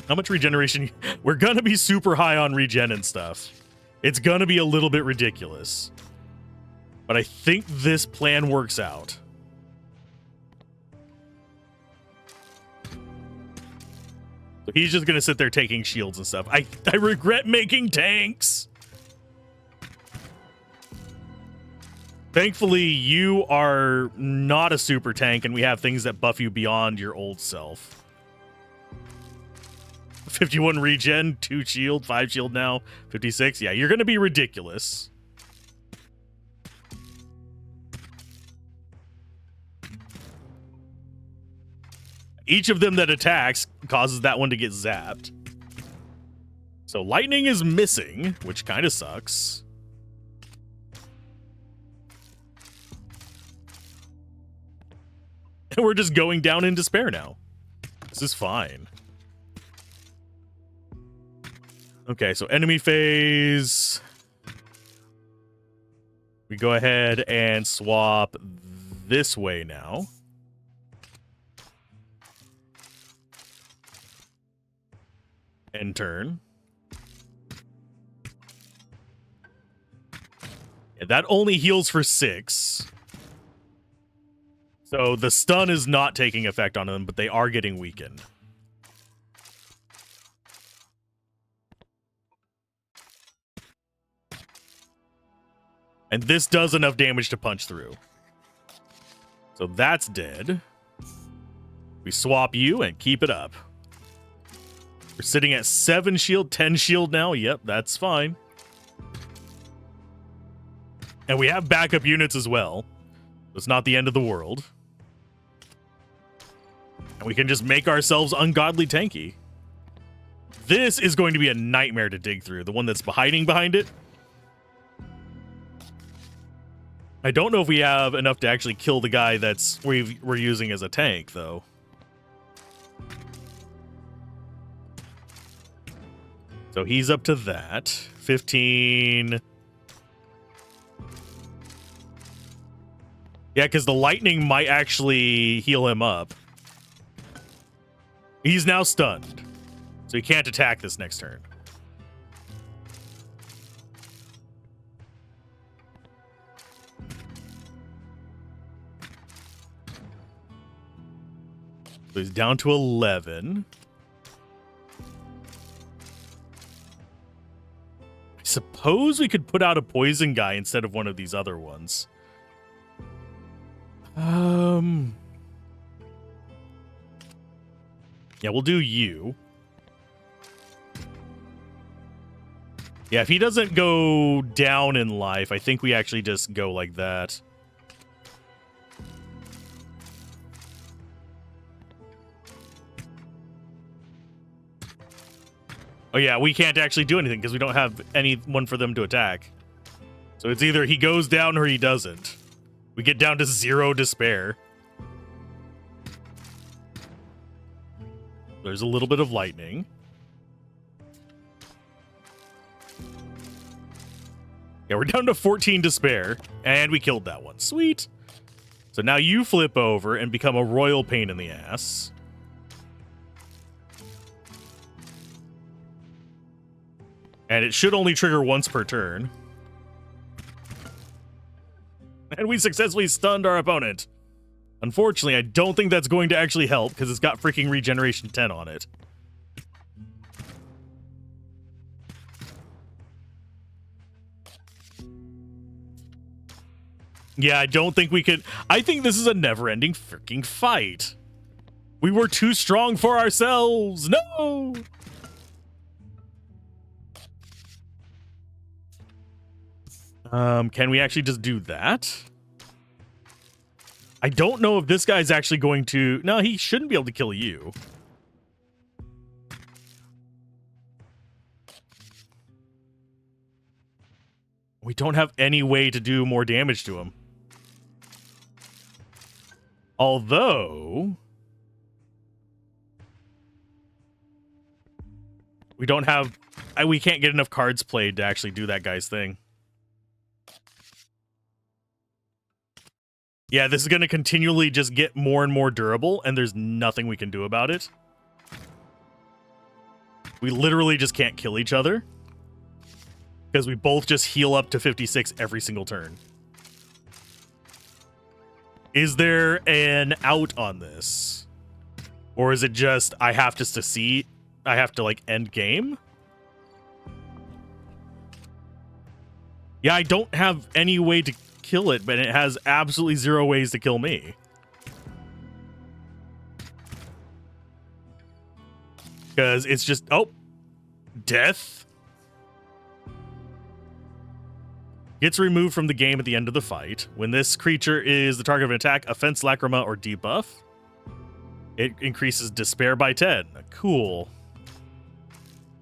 How much regeneration? We're gonna be super high on regen and stuff. It's gonna be a little bit ridiculous. But I think this plan works out. So he's just gonna sit there taking shields and stuff. I regret making tanks. Thankfully, you are not a super tank, and we have things that buff you beyond your old self. 51 regen, 2 shield, 5 shield now, 56. Yeah, you're going to be ridiculous. Each of them that attacks causes that one to get zapped. So lightning is missing, which kind of sucks. And we're just going down in despair now. This is fine. Okay, so enemy phase. We go ahead and swap this way now. End turn. Yeah, that only heals for 6. So the stun is not taking effect on them, but they are getting weakened. And this does enough damage to punch through. So that's dead. We swap you and keep it up. We're sitting at 7 shield, 10 shield now. Yep, that's fine. And we have backup units as well. It's not the end of the world. And we can just make ourselves ungodly tanky. This is going to be a nightmare to dig through. The one that's hiding behind it. I don't know if we have enough to actually kill the guy that's we're using as a tank, though. So he's up to that. 15. Yeah, because the lightning might actually heal him up. He's now stunned. So he can't attack this next turn. So he's down to 11. I suppose we could put out a poison guy instead of one of these other ones. Yeah, we'll do you. Yeah, if he doesn't go down in life, I think we actually just go like that. Oh yeah, we can't actually do anything because we don't have anyone for them to attack. So it's either he goes down or he doesn't. We get down to 0 despair. There's a little bit of lightning. Yeah, we're down to 14 despair, and we killed that one. Sweet. So now you flip over and become a royal pain in the ass. And it should only trigger once per turn. And we successfully stunned our opponent. Unfortunately, I don't think that's going to actually help because it's got freaking regeneration 10 on it. Yeah, I don't think we could. I think this is a never-ending freaking fight. We were too strong for ourselves. No! Can we actually just do that? I don't know if this guy's actually going to... No, he shouldn't be able to kill you. We don't have any way to do more damage to him. Although... we don't have... we can't get enough cards played to actually do that guy's thing. Yeah, this is going to continually just get more and more durable, and there's nothing we can do about it. We literally just can't kill each other because we both just heal up to 56 every single turn. Is there an out on this? Or is it just I have to succeed? I have to, like, end game? Yeah, I don't have any way to kill it, but it has absolutely zero ways to kill me. Because it's just, oh, death. Gets removed from the game at the end of the fight. When this creature is the target of an attack, offense, lacrima, or debuff, it increases despair by 10. Cool.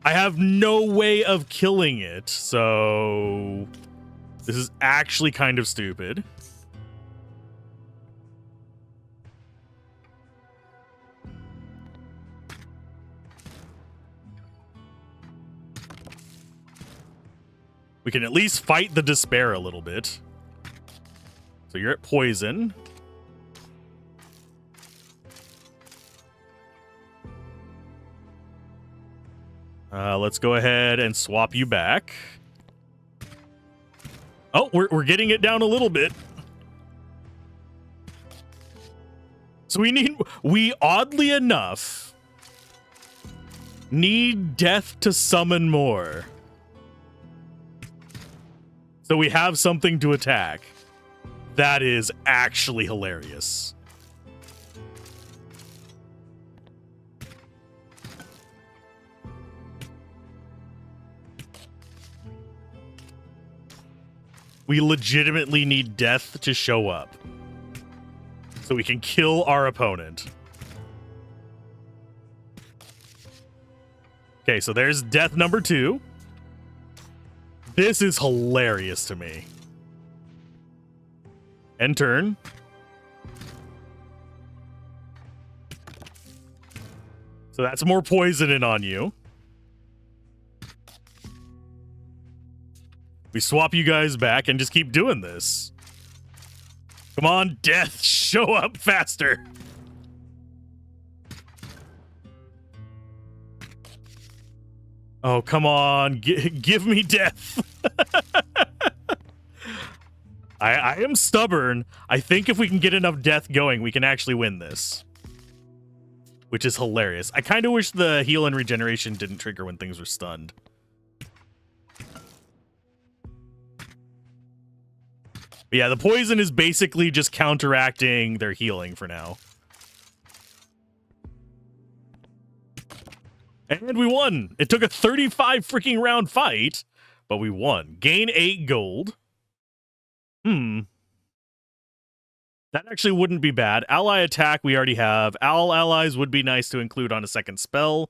I have no way of killing it, so this is actually kind of stupid. We can at least fight the despair a little bit. So you're at poison. Let's go ahead and swap you back. Oh, we're getting it down a little bit. So we oddly enough need death to summon more. So we have something to attack. That is actually hilarious. We legitimately need death to show up so we can kill our opponent. Okay, so there's death number 2. This is hilarious to me. End turn. So that's more poisoning on you. We swap you guys back and just keep doing this. Come on, death, show up faster. Oh, come on, give me death. I am stubborn. I think if we can get enough death going, we can actually win this. Which is hilarious. I kind of wish the heal and regeneration didn't trigger when things were stunned. But yeah, the poison is basically just counteracting their healing for now. And we won. It took a 35 freaking round fight, but we won. Gain 8 gold. That actually wouldn't be bad. Ally attack we already have. All allies would be nice to include on a second spell.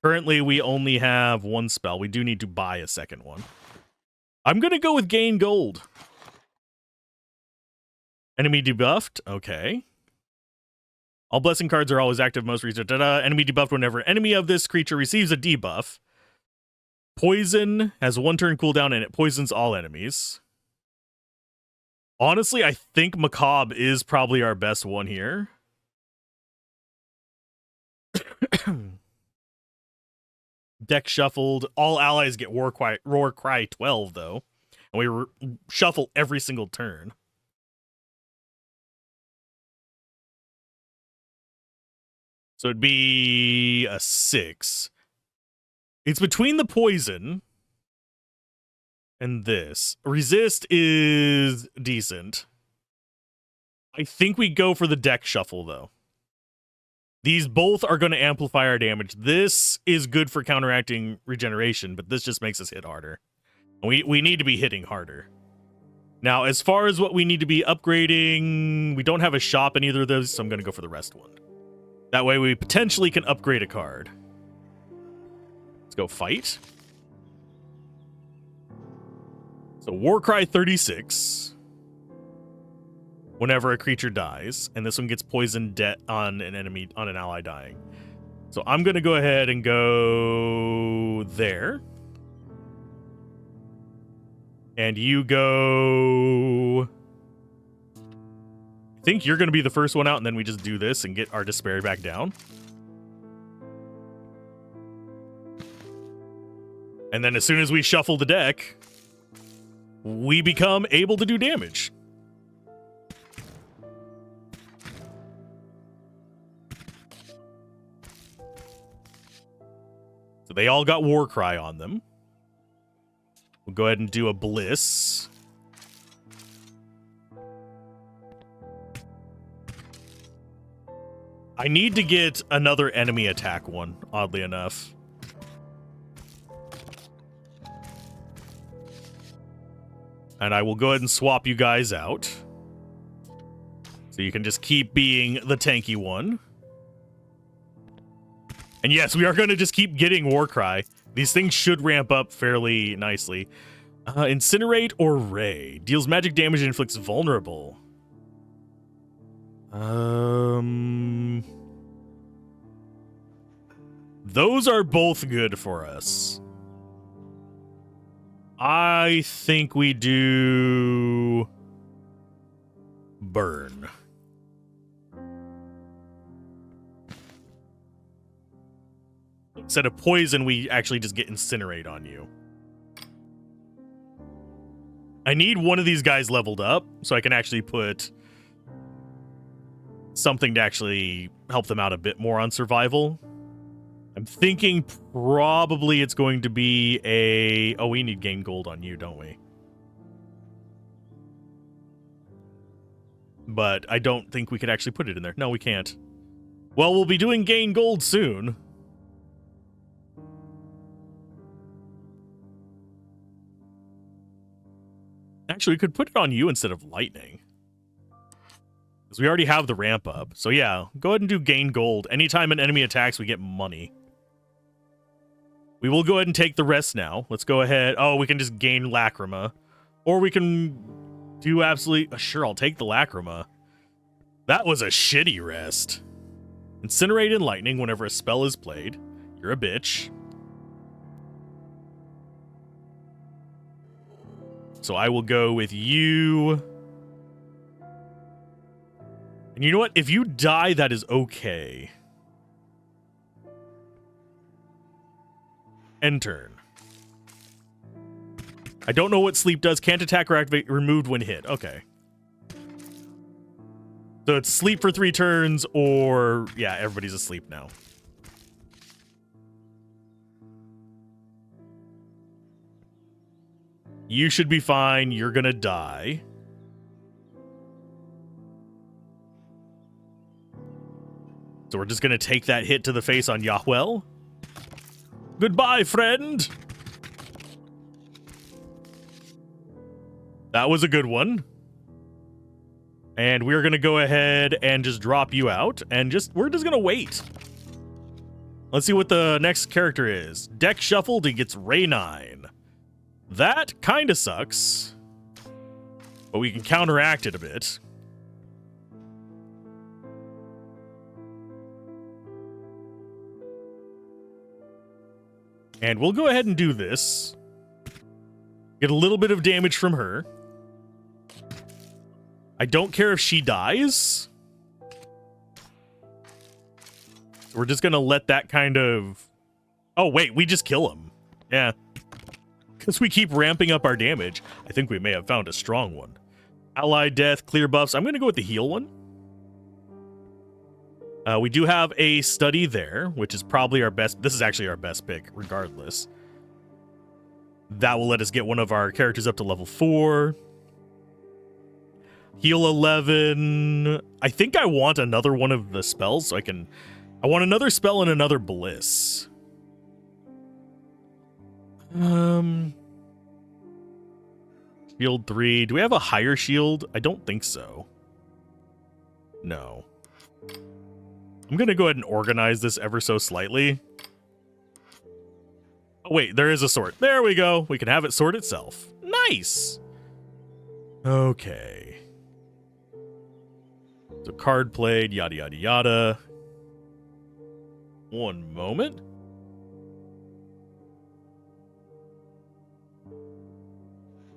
Currently, we only have 1 spell. We do need to buy a second one. I'm going to go with gain gold. Enemy debuffed. Okay. All blessing cards are always active most recent. Enemy debuffed whenever enemy of this creature receives a debuff. Poison has 1 turn cooldown and it poisons all enemies. Honestly, I think Macabre is probably our best one here. Deck shuffled. All allies get Roar Cry 12, though. And we shuffle every single turn. So it'd be a 6. It's between the poison and this. Resist is decent. I think we go for the deck shuffle, though. These both are going to amplify our damage. This is good for counteracting regeneration, but this just makes us hit harder. We need to be hitting harder. Now, as far as what we need to be upgrading, we don't have a shop in either of those, so I'm going to go for the rest one. That way we potentially can upgrade a card. Let's go fight. So Warcry 36. Whenever a creature dies, and this one gets poisoned on an enemy, on an ally dying. So I'm going to go ahead and go there. And you go I think you're going to be the first one out, and then we just do this and get our despair back down. And then as soon as we shuffle the deck, we become able to do damage. So they all got Warcry on them. We'll go ahead and do a Bliss. I need to get another enemy attack one, oddly enough. And I will go ahead and swap you guys out. So you can just keep being the tanky one. And yes, we are going to just keep getting Warcry. These things should ramp up fairly nicely. Incinerate or Ray. Deals magic damage and inflicts vulnerable. Those are both good for us. I think we do burn. Instead of poison, we actually just get incinerate on you. I need one of these guys leveled up so I can actually put something to actually help them out a bit more on survival. I'm thinking probably it's going to be a... Oh, we need gain gold on you, don't we? But I don't think we could actually put it in there. No, we can't. Well, we'll be doing gain gold soon. Actually, we could put it on you instead of lightning. Because we already have the ramp up. So yeah, go ahead and do gain gold. Anytime an enemy attacks, we get money. We will go ahead and take the rest now. Let's go ahead. Oh, we can just gain Lacrima. Or we can do absolutely... Sure, I'll take the Lacrima. That was a shitty rest. Incinerate and lightning whenever a spell is played. You're a bitch. So I will go with you. And you know what? If you die, that is okay. End turn. I don't know what sleep does. Can't attack or activate. Removed when hit. Okay. So it's sleep for 3 turns or... Yeah, everybody's asleep now. You should be fine. You're gonna die. So we're just gonna take that hit to the face on Yahweh. Goodbye, friend. That was a good one. And we're gonna go ahead and just drop you out and we're just gonna wait. Let's see what the next character is. Deck shuffled, he gets Ray 9. That kind of sucks, but we can counteract it a bit. And we'll go ahead and do this. Get a little bit of damage from her. I don't care if she dies. We're just going to let that kind of... Oh, wait, we just kill him. Yeah. Because we keep ramping up our damage. I think we may have found a strong one. Ally death, clear buffs. I'm going to go with the heal one. We do have a study there, which is probably our best. This is actually our best pick, regardless. That will let us get one of our characters up to level 4. Heal 11. I think I want another one of the spells, so I want another spell and another bliss. Shield 3. Do we have a higher shield? I don't think so. No. I'm going to go ahead and organize this ever so slightly. Oh, wait, there is a sort. There we go. We can have it sort itself. Nice. Okay. So card played, yada, yada, yada. One moment.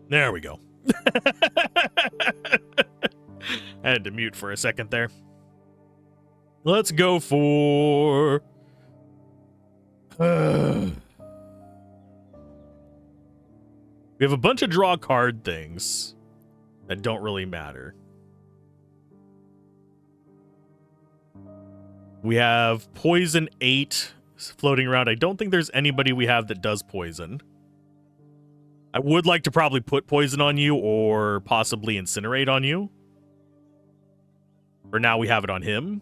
There we go. I had to mute for a second there. Let's go for... We have a bunch of draw card things that don't really matter. We have poison 8 floating around. I don't think there's anybody we have that does poison. I would like to probably put poison on you or possibly incinerate on you. For now, we have it on him.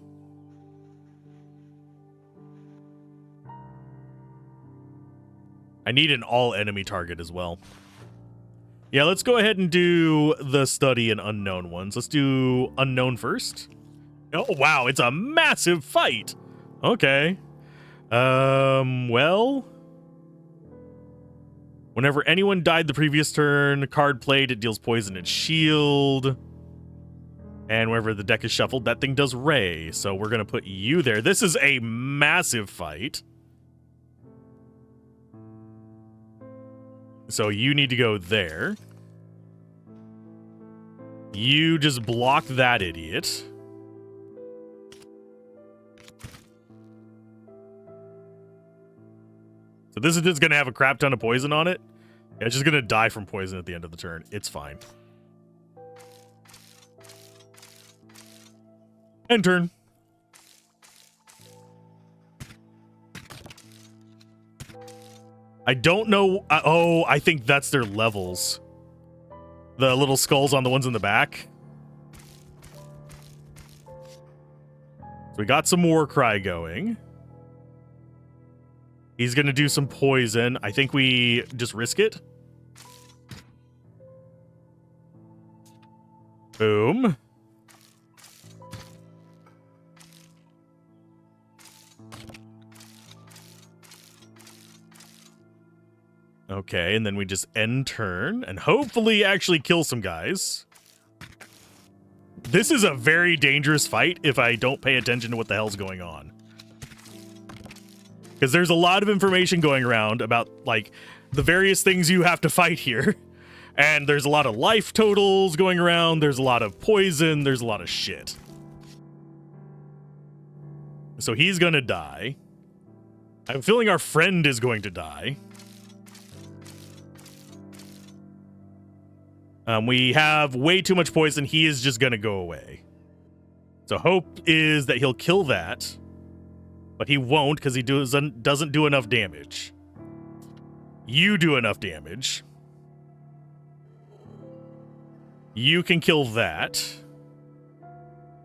I need an all-enemy target as well. Yeah, let's go ahead and do the study and unknown ones. Let's do unknown first. Oh, wow, it's a massive fight. Okay. Well... Whenever anyone died the previous turn, card played, it deals poison and shield. And whenever the deck is shuffled, that thing does ray. So we're going to put you there. This is a massive fight. So you need to go there. You just block that idiot. So this is just going to have a crap ton of poison on it. Yeah, it's just going to die from poison at the end of the turn. It's fine. End turn. I don't know. Oh, I think that's their levels. The little skulls on the ones in the back. So we got some war cry going. He's going to do some poison. I think we just risk it. Boom. Okay, and then we just end turn and hopefully actually kill some guys. This is a very dangerous fight if I don't pay attention to what the hell's going on. Because there's a lot of information going around about, like, the various things you have to fight here. And there's a lot of life totals going around. There's a lot of poison. There's a lot of shit. So he's going to die. I'm feeling our friend is going to die. We have way too much poison. He is just going to go away. So hope is that he'll kill that. But he won't because he doesn't do enough damage. You do enough damage. You can kill that.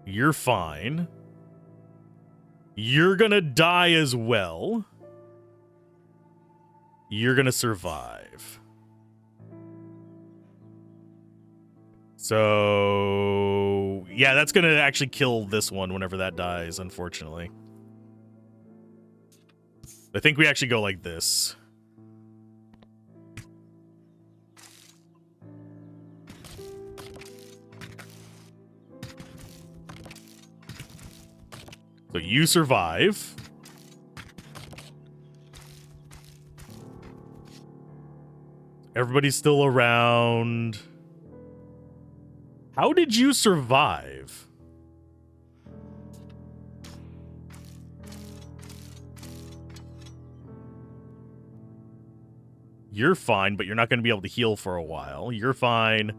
You're fine. You're gonna die as well. You're gonna survive. So, yeah, that's gonna actually kill this one whenever that dies, unfortunately. I think we actually go like this. So you survive. Everybody's still around. How did you survive? You're fine, but you're not going to be able to heal for a while. You're fine.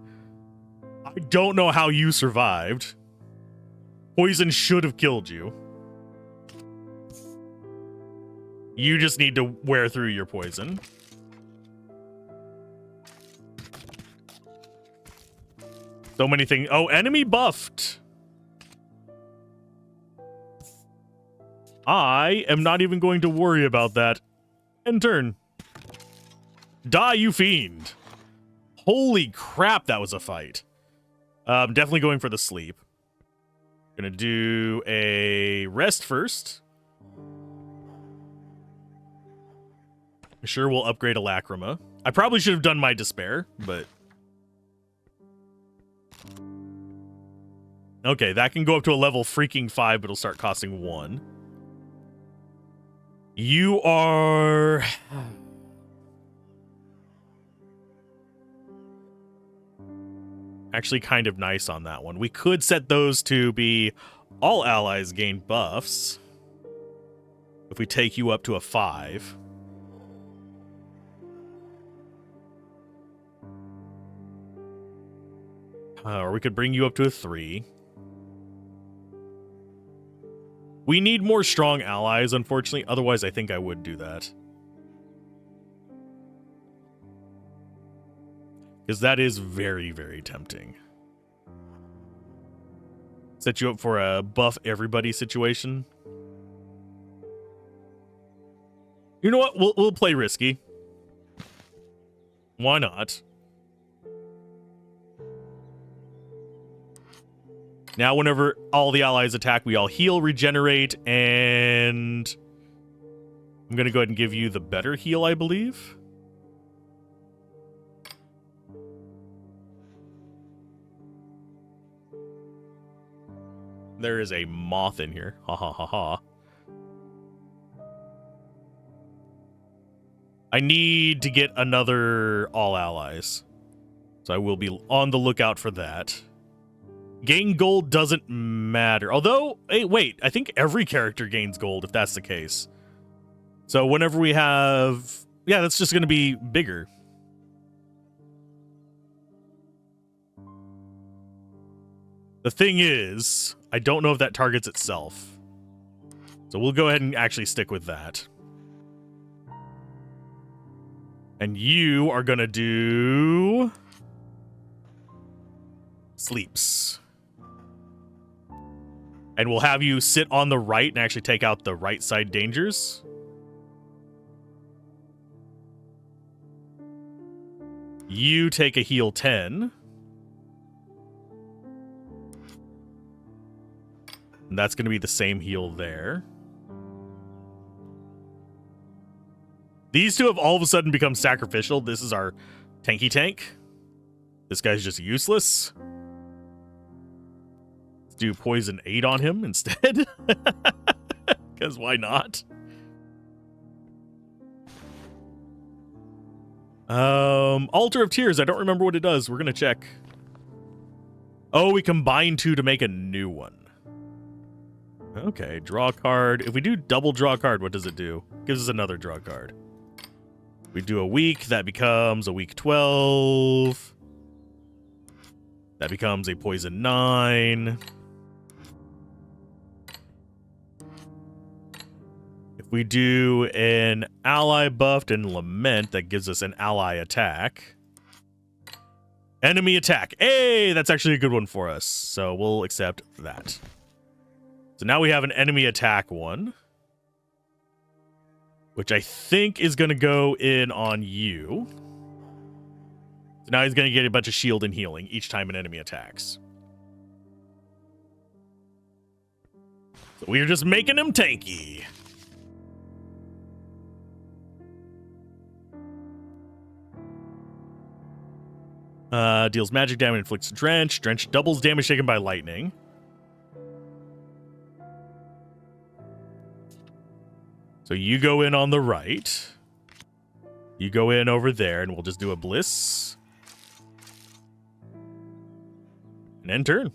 I don't know how you survived. Poison should have killed you. You just need to wear through your poison. So many things. Oh, enemy buffed. I am not even going to worry about that. End turn. Die, you fiend. Holy crap, that was a fight. I'm definitely going for the sleep. Gonna do a rest first. Sure, we'll upgrade a Lacrima. I probably should have done my despair, but... Okay, that can go up to a level freaking 5, but it'll start costing 1. You are... Actually kind of nice on that one. We could set those to be all allies gain buffs. If we take you up to a 5. Or we could bring you up to a 3. We need more strong allies, unfortunately. Otherwise, I think I would do that. Because that is very, very tempting. Set you up for a buff everybody situation. You know what? We'll play risky. Why not? Now, whenever all the allies attack, we all heal, regenerate, and I'm going to go ahead and give you the better heal, I believe. There is a moth in here. Ha ha ha ha. I need to get another all allies. So I will be on the lookout for that. Gain gold doesn't matter. Although, hey, wait, I think every character gains gold if that's the case. So whenever we have... Yeah, that's just going to be bigger. The thing is, I don't know if that targets itself. So we'll go ahead and actually stick with that. And you are going to do... Sleeps. And we'll have you sit on the right and actually take out the right side dangers. You take a heal 10. And that's going to be the same heal there. These two have all of a sudden become sacrificial. This is our tanky tank. This guy's just useless. Let's do poison 8 on him instead. Because why not? Altar of Tears. I don't remember what it does. We're going to check. Oh, we combine 2 to make a new one. Okay, draw a card. If we do double draw a card, what does it do? Gives us another draw card. We do a week, that becomes a week 12. That becomes a poison 9. If we do an ally buffed and lament, that gives us an ally attack. Enemy attack. Hey, that's actually a good one for us. So we'll accept that. So now we have an enemy attack one, which I think is going to go in on you. So now he's going to get a bunch of shield and healing each time an enemy attacks. So we're just making him tanky. Deals magic damage, inflicts drench. Drench doubles damage taken by lightning. So you go in on the right. You go in over there, and we'll just do a bliss. And end turn.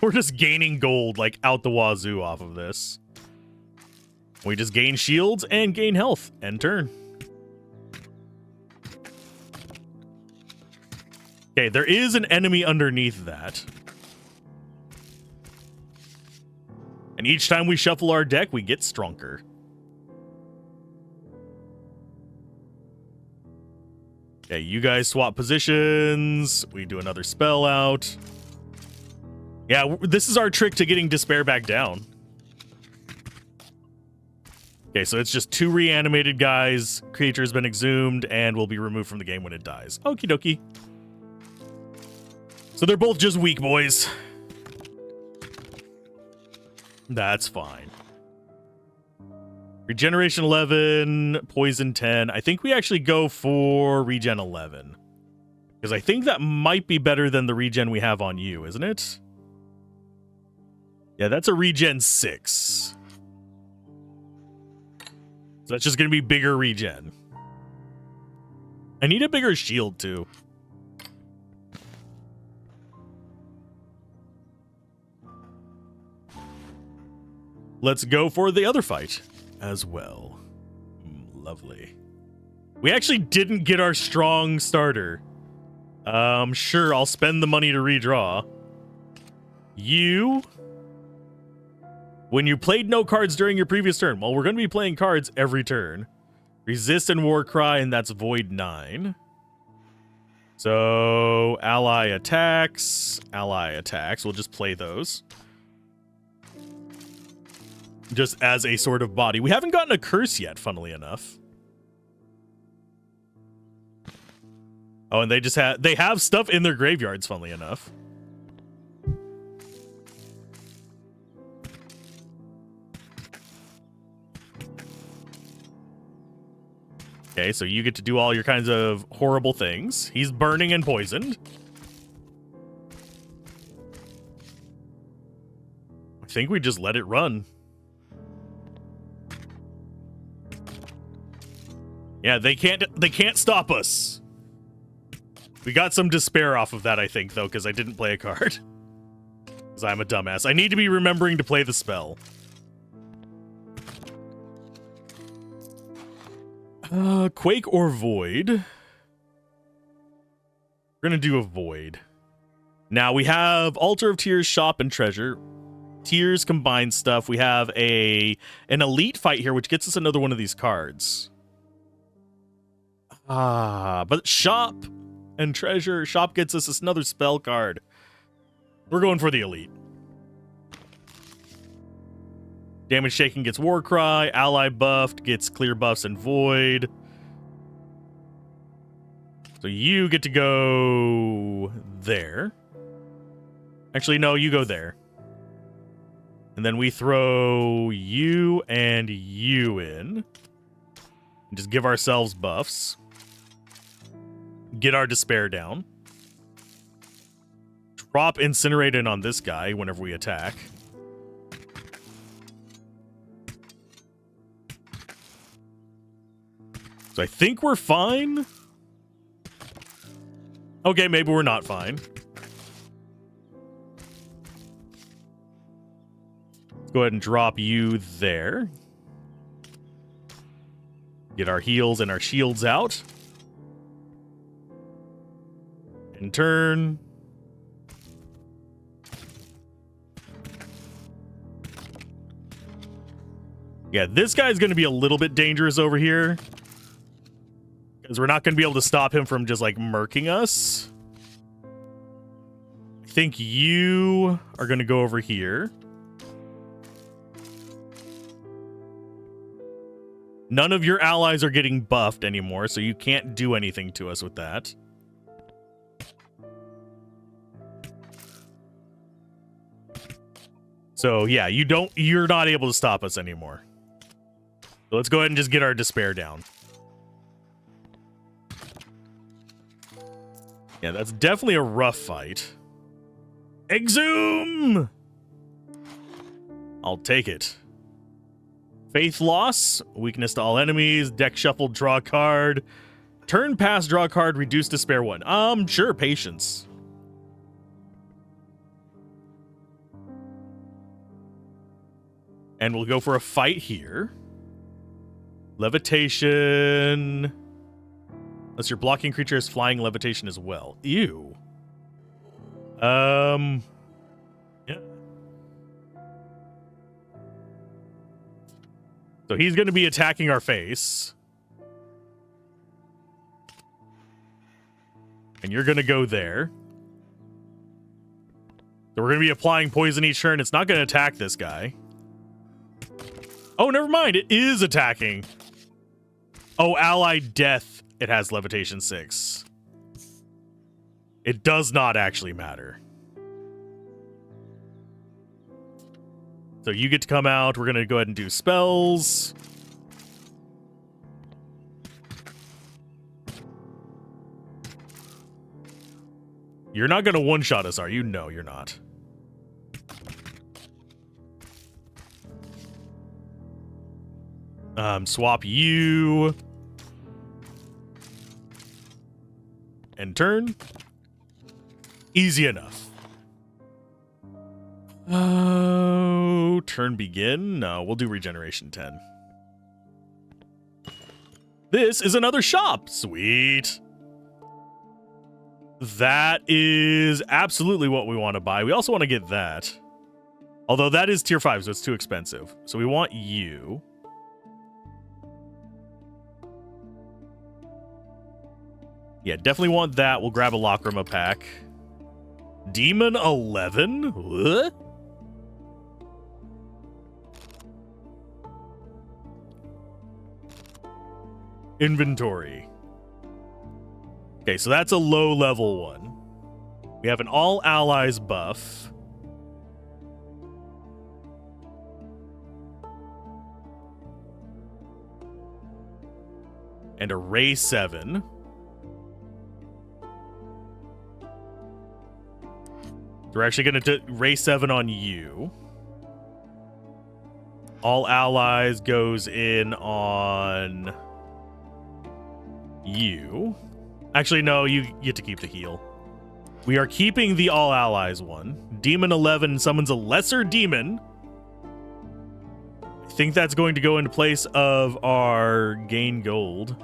We're just gaining gold, like, out the wazoo off of this. We just gain shields and gain health. End turn. Okay, there is an enemy underneath that. And each time we shuffle our deck, we get stronger. Okay, you guys swap positions. We do another spell out. Yeah, this is our trick to getting Despair back down. Okay, so it's just 2 reanimated guys. Creature has been exhumed and will be removed from the game when it dies. Okie dokie. So they're both just weak boys. That's fine. Regeneration 11, poison 10. I think we actually go for regen 11. Because I think that might be better than the regen we have on you, isn't it? Yeah, that's a regen 6. So that's just going to be bigger regen. I need a bigger shield, too. Let's go for the other fight as well. Lovely. We actually didn't get our strong starter. Sure, I'll spend the money to redraw. You... When you played no cards during your previous turn. Well, we're going to be playing cards every turn. Resist and Warcry, and that's Void 9. So, ally attacks. Ally attacks. We'll just play those. Just as a sort of body. We haven't gotten a curse yet, funnily enough. Oh, and they have stuff in their graveyards, funnily enough. Okay, so you get to do all your kinds of horrible things. He's burning and poisoned. I think we just let it run. Yeah, they can't stop us. We got some despair off of that, I think, though, because I didn't play a card. Because I'm a dumbass. I need to be remembering to play the spell. Quake or Void? We're gonna do a Void. Now we have Altar of Tears, Shop, and Treasure. Tears combined stuff. We have an Elite fight here, which gets us another one of these cards. But Shop and Treasure. Shop gets us another spell card. We're going for the Elite. Damage taken gets Warcry. Ally buffed gets clear buffs and Void. So you get to go there. Actually, no, you go there. And then we throw you and you in. And just give ourselves buffs. Get our despair down. Drop Incinerate in on this guy whenever we attack. So I think we're fine. Okay, maybe we're not fine. Let's go ahead and drop you there. Get our heals and our shields out. In turn. Yeah, this guy's going to be a little bit dangerous over here. Because we're not going to be able to stop him from just, like, murking us. I think you are going to go over here. None of your allies are getting buffed anymore, so you can't do anything to us with that. So, yeah, you're not able to stop us anymore. So let's go ahead and just get our despair down. Yeah, that's definitely a rough fight. Exhume! I'll take it. Faith loss, weakness to all enemies, deck shuffle, draw a card. Turn pass, draw a card, reduce despair 1. Sure, patience. And we'll go for a fight here. Levitation. Unless your blocking creature has flying levitation as well. Ew. Yeah. So he's going to be attacking our face. And you're going to go there. So we're going to be applying poison each turn. It's not going to attack this guy. Oh, never mind. It is attacking. Oh, ally death. It has levitation 6. It does not actually matter. So you get to come out. We're going to go ahead and do spells. You're not going to one-shot us, are you? No, you're not. Swap you. And turn. Easy enough. Oh, turn begin? No, we'll do regeneration 10. This is another shop. Sweet. That is absolutely what we want to buy. We also want to get that. Although that is tier 5, so it's too expensive. So we want you. Yeah, definitely want that. We'll grab a Lacrima pack. Demon 11? What? Inventory. Okay, so that's a low level one. We have an all allies buff. And a Ray 7. We're actually going to do Ray 7 on you. All allies goes in on you. Actually, no, you get to keep the heal. We are keeping the all allies one. Demon 11 summons a lesser demon. I think that's going to go into place of our gain gold.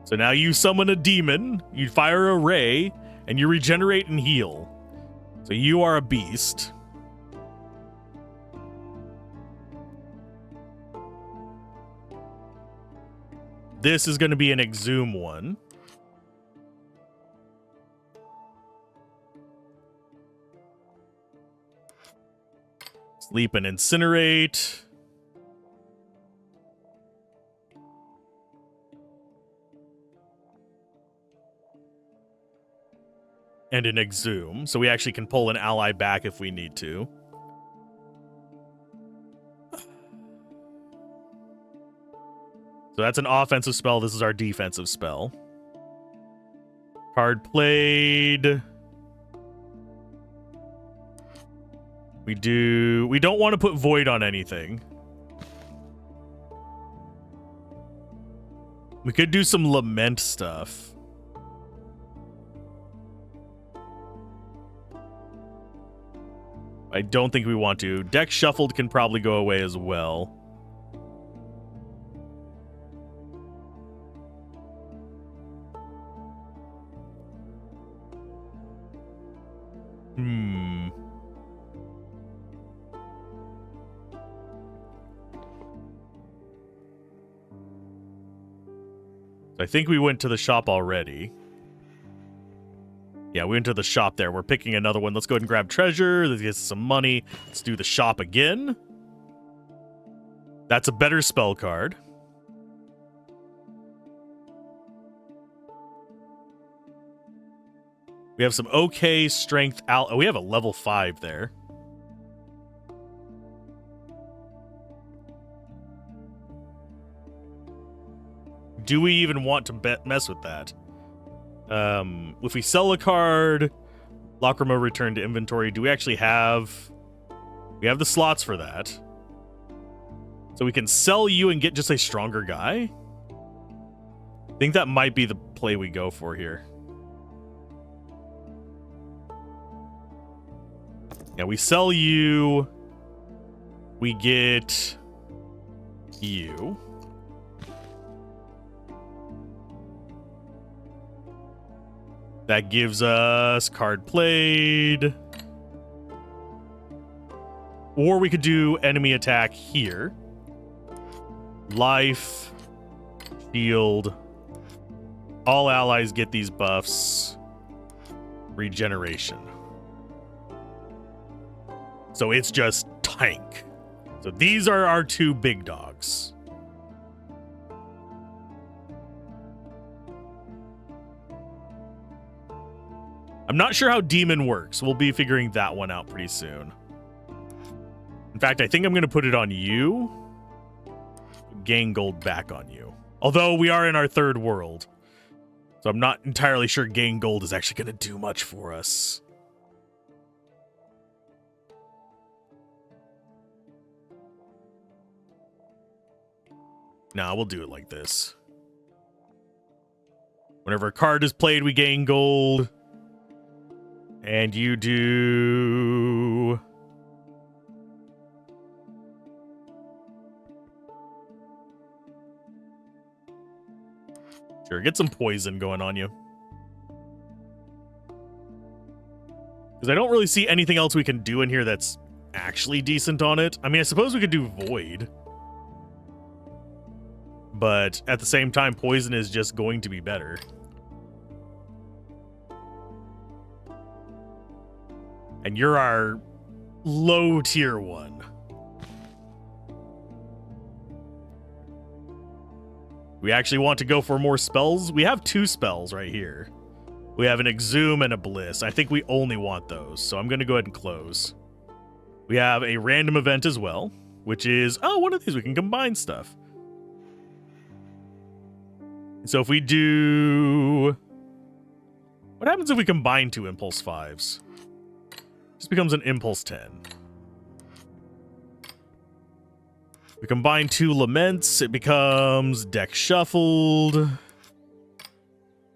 So now you summon a demon, you fire a ray, and you regenerate and heal. So you are a beast. This is going to be an exhume one. Sleep and incinerate. And an exhume, so we actually can pull an ally back if we need to. So that's an offensive spell. This is our defensive spell. Card played. We don't want to put void on anything. We could do some lament stuff. I don't think we want to. Deck shuffled can probably go away as well. So I think we went to the shop already. Yeah, we went to the shop there. We're picking another one. Let's go ahead and grab treasure. Let's get some money. Let's do the shop again. That's a better spell card. We have some okay strength out. Oh, we have a level 5 there. Do we even want to mess with that? If we sell a card, Lacrima return to inventory. Do we actually have... We have the slots for that. So we can sell you and get just a stronger guy? I think that might be the play we go for here. Yeah, we sell you. We get you. That gives us card played. Or we could do enemy attack here. Life. Shield. All allies get these buffs. Regeneration. So it's just tank. So these are our two big dogs. I'm not sure how Demon works. We'll be figuring that one out pretty soon. In fact, I think I'm going to put it on you. Gain gold back on you. Although we are in our third world. So I'm not entirely sure gain gold is actually going to do much for us. Nah, we'll do it like this. Whenever a card is played, we gain gold. And you do... Sure, get some poison going on you. Because I don't really see anything else we can do in here that's actually decent on it. I mean, I suppose we could do Void. But at the same time, poison is just going to be better. And you're our low tier one. We actually want to go for more spells. We have 2 spells right here. We have an Exhume and a Bliss. I think we only want those, so I'm going to go ahead and close. We have a random event as well, which is, oh, one of these we can combine stuff. So if we do... What happens if we combine 2 Impulse 5s? This becomes an Impulse 10. We combine 2 Laments, it becomes Deck Shuffled.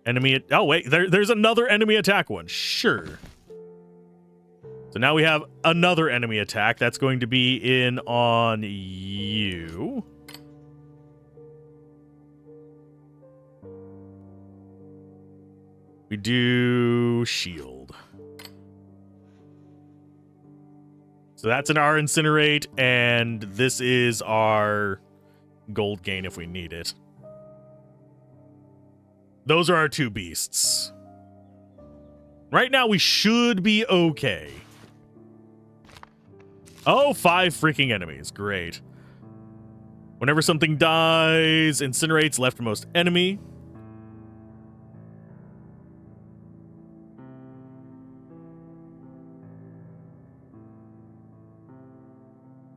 Enemy... Oh, wait, there's another enemy attack one. Sure. So now we have another enemy attack. That's going to be in on you. We do Shield. So that's our Incinerate, and this is our gold gain if we need it. Those are our 2 beasts. Right now, we should be okay. Oh, 5 freaking enemies. Great. Whenever something dies, incinerates leftmost enemy.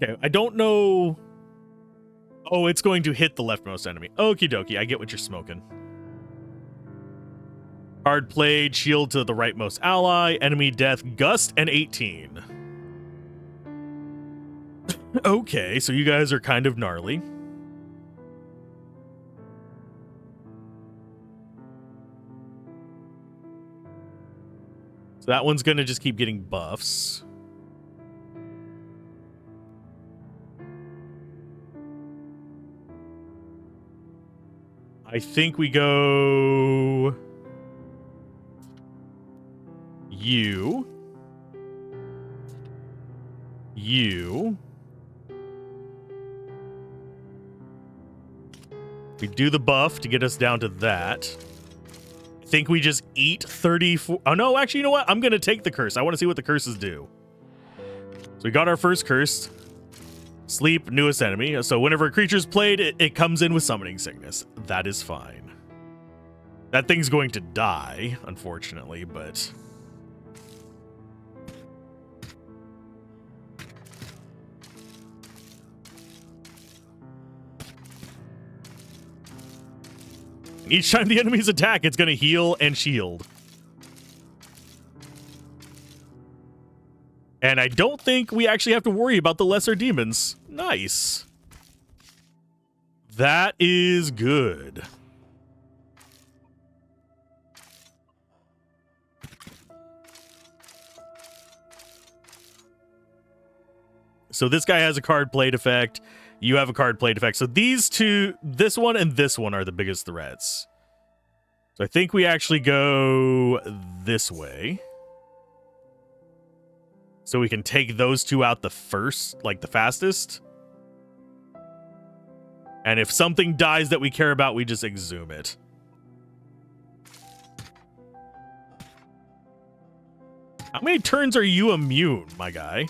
Okay, I don't know. Oh, it's going to hit the leftmost enemy. Okie dokie, I get what you're smoking. Card played, shield to the rightmost ally, enemy death, gust, and 18. Okay, so you guys are kind of gnarly. So that one's going to just keep getting buffs. I think we go... You. We do the buff to get us down to that. I think we just eat 34. Oh, no, actually, you know what? I'm going to take the curse. I want to see what the curses do. So we got our first curse. Sleep, newest enemy. So whenever a creature's played, it comes in with Summoning Sickness. That is fine. That thing's going to die, unfortunately, but... Each time the enemies attack, it's going to heal and shield. And I don't think we actually have to worry about the lesser demons. Nice. That is good. So this guy has a card played effect. You have a card played effect. So these two, this one and this one, are the biggest threats. So I think we actually go this way. So we can take those two out the first, like the fastest. And if something dies that we care about, we just exhume it. How many turns are you immune, my guy?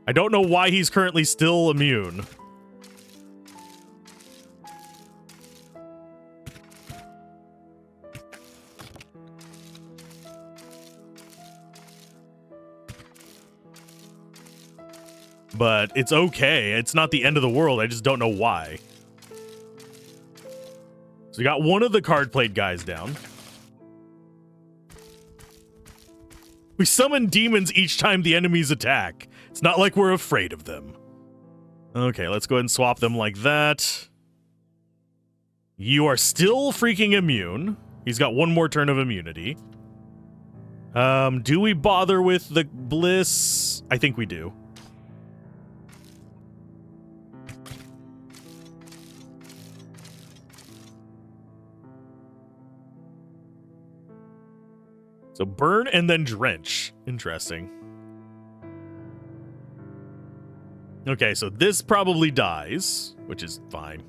I don't know why he's currently still immune. But it's okay. It's not the end of the world. I just don't know why. So we got one of the card played guys down. We summon demons each time the enemies attack. It's not like we're afraid of them. Okay, let's go ahead and swap them like that. You are still freaking immune. He's got one more turn of immunity. Do we bother with the bliss? I think we do. So burn and then drench. Interesting. Okay, so this probably dies, which is fine.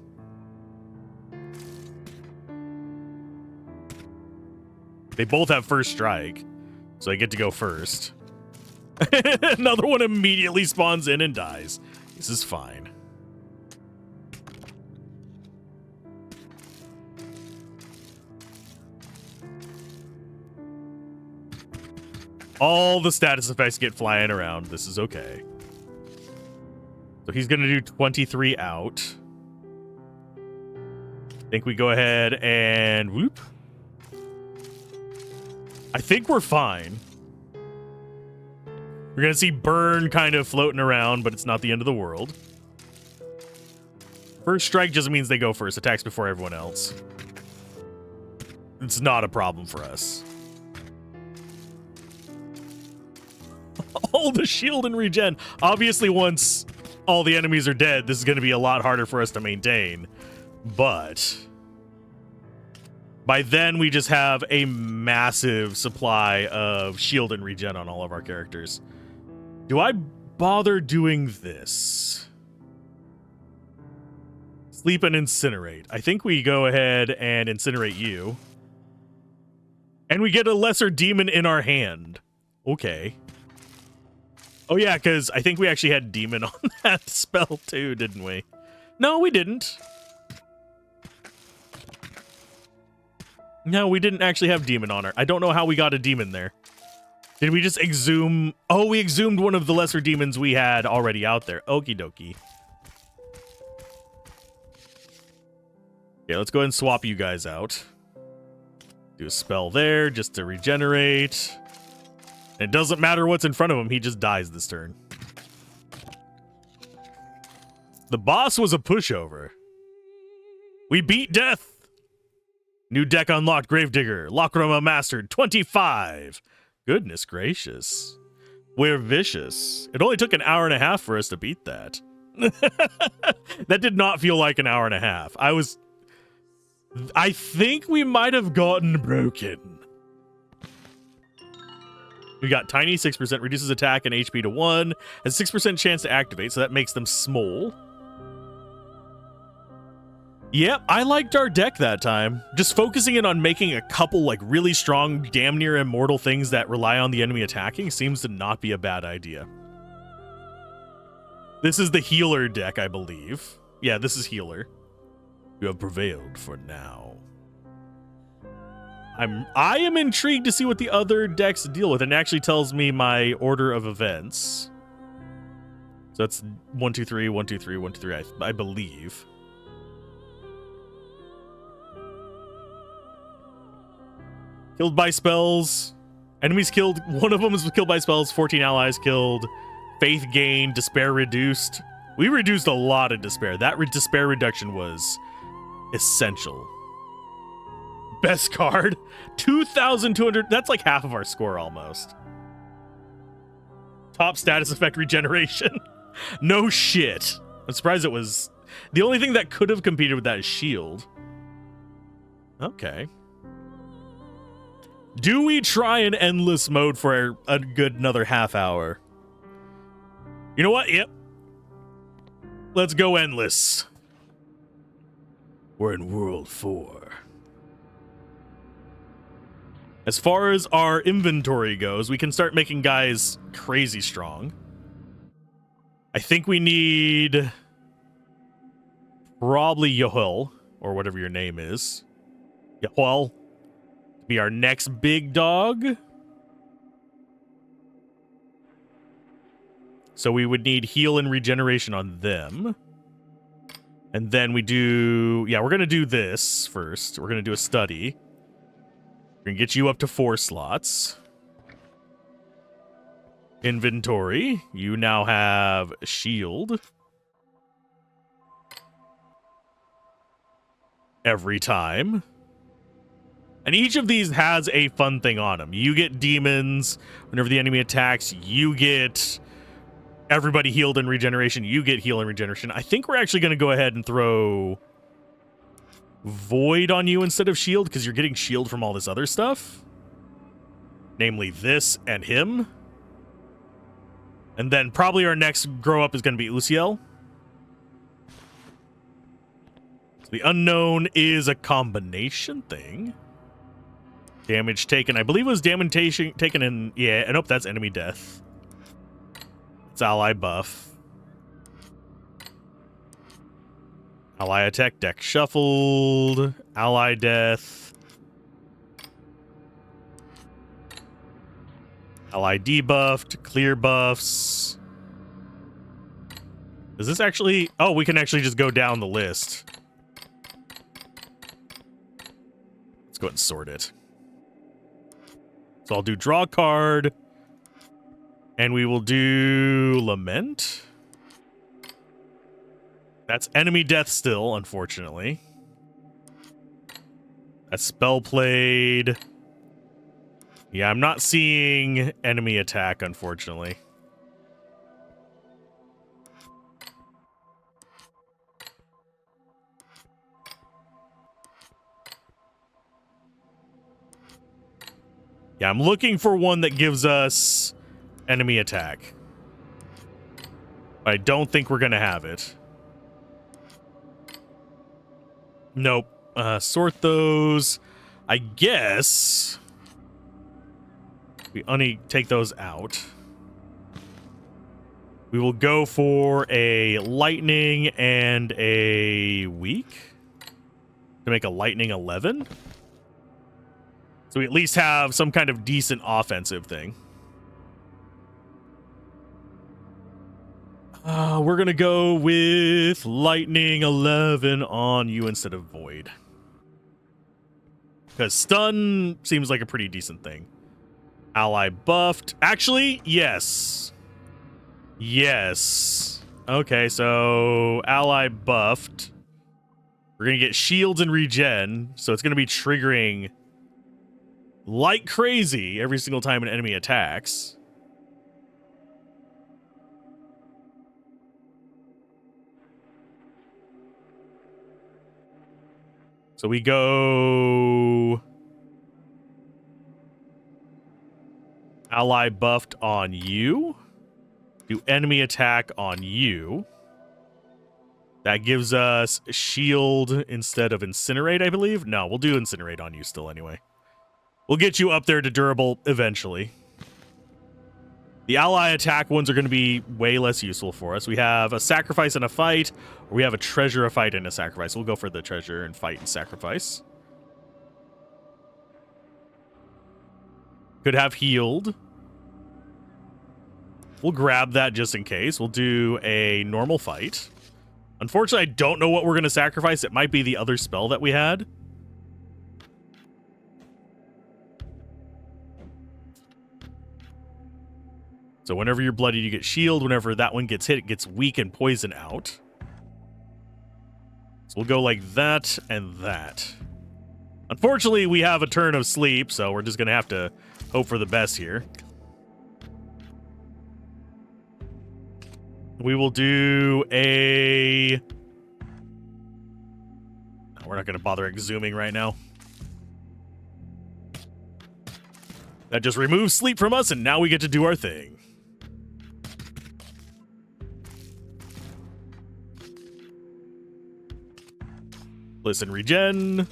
They both have first strike, so I get to go first. Another one immediately spawns in and dies. This is fine. All the status effects get flying around. This is okay. So he's going to do 23 out. I think we go ahead and whoop. I think we're fine. We're going to see burn kind of floating around, but it's not the end of the world. First strike just means they go first. Attacks before everyone else. It's not a problem for us. Oh, the shield and regen. Obviously, once all the enemies are dead, this is going to be a lot harder for us to maintain. But by then, we just have a massive supply of shield and regen on all of our characters. Do I bother doing this? Sleep and incinerate. I think we go ahead and incinerate you. And we get a lesser demon in our hand. Okay. Oh, yeah, because I think we actually had demon on that spell, too, didn't we? No, we didn't. No, we didn't actually have demon on her. I don't know how we got a demon there. Did we just exhume? Oh, we exhumed one of the lesser demons we had already out there. Okie dokie. Okay, let's go ahead and swap you guys out. Do a spell there just to regenerate. It doesn't matter what's in front of him. He just dies this turn. The boss was a pushover. We beat death. New deck unlocked. Gravedigger. Lacrima mastered. 25. Goodness gracious. We're vicious. It only took an hour and a half for us to beat that. That did not feel like an hour and a half. I think we might have gotten broken. We got tiny, 6%, reduces attack and HP to 1, has 6% chance to activate, so that makes them small. Yep, I liked our deck that time. Just focusing in on making a couple like really strong, damn near immortal things that rely on the enemy attacking seems to not be a bad idea. This is the healer deck, I believe. Yeah, this is healer. You have prevailed for now. I am intrigued to see what the other decks deal with, and it actually tells me my order of events. So that's 1, 2, 3, 1, 2, 3, 1, 2, 3, I believe. Killed by spells. Enemies killed. One of them was killed by spells. 14 allies killed. Faith gained. Despair reduced. We reduced a lot of despair. That despair reduction was essential. Best card. 2,200. That's like half of our score almost. Top status effect regeneration. No shit. I'm surprised it was. The only thing that could have competed with that is shield. Okay. Do we try an endless mode for a good another half hour? You know what? Yep. Let's go endless. We're in World 4. As far as our inventory goes, we can start making guys crazy strong. I think we need probably Yoel, or whatever your name is. Yoel. Be our next big dog. So we would need heal and regeneration on them. And then we do... Yeah, we're going to do this first. We're going to do a study. We're going to get you up to 4 slots. Inventory. You now have shield. every time. And each of these has a fun thing on them. You get demons whenever the enemy attacks. You get everybody healed in regeneration. You get heal and regeneration. I think we're actually going to go ahead and throw void on you instead of shield, because you're getting shield from all this other stuff. Namely this and him. And then probably our next grow up is going to be Uziel. So the unknown is a combination thing. Damage taken. I believe it was damage taken in... Yeah, nope, that's enemy death. It's ally buff. Ally attack, deck shuffled. Ally death. Ally debuffed. Clear buffs. Is this actually... Oh, we can actually just go down the list. Let's go ahead and sort it. So I'll do draw card. And we will do Lament. That's enemy death still, unfortunately. That's spell played. Yeah, I'm not seeing enemy attack, unfortunately. Yeah, I'm looking for one that gives us enemy attack. But I don't think we're going to have it. Nope. Sort those. I guess we only take those out. We will go for a lightning and a weak to make a lightning 11. So we at least have some kind of decent offensive thing. We're going to go with lightning 11 on you instead of void. Because stun seems like a pretty decent thing. Ally buffed. Actually, yes. Yes. Okay, so ally buffed. We're going to get shields and regen. So it's going to be triggering like crazy every single time an enemy attacks. So we go ally buffed on you. Do enemy attack on you. That gives us shield instead of incinerate, I believe. No, we'll do incinerate on you still anyway. We'll get you up there to durable eventually. The ally attack ones are going to be way less useful for us. We have a sacrifice and a fight, or we have a treasure, a fight, and a sacrifice. We'll go for the treasure and fight and sacrifice. Could have healed. We'll grab that just in case. We'll do a normal fight. Unfortunately, I don't know what we're going to sacrifice. It might be the other spell that we had. So whenever you're bloodied, you get shield. Whenever that one gets hit, it gets weak and poison out. So we'll go like that and that. Unfortunately, we have a turn of sleep, so we're just going to have to hope for the best here. We will do a... We're not going to bother exhuming right now. That just removes sleep from us, and now we get to do our thing. Listen, regen.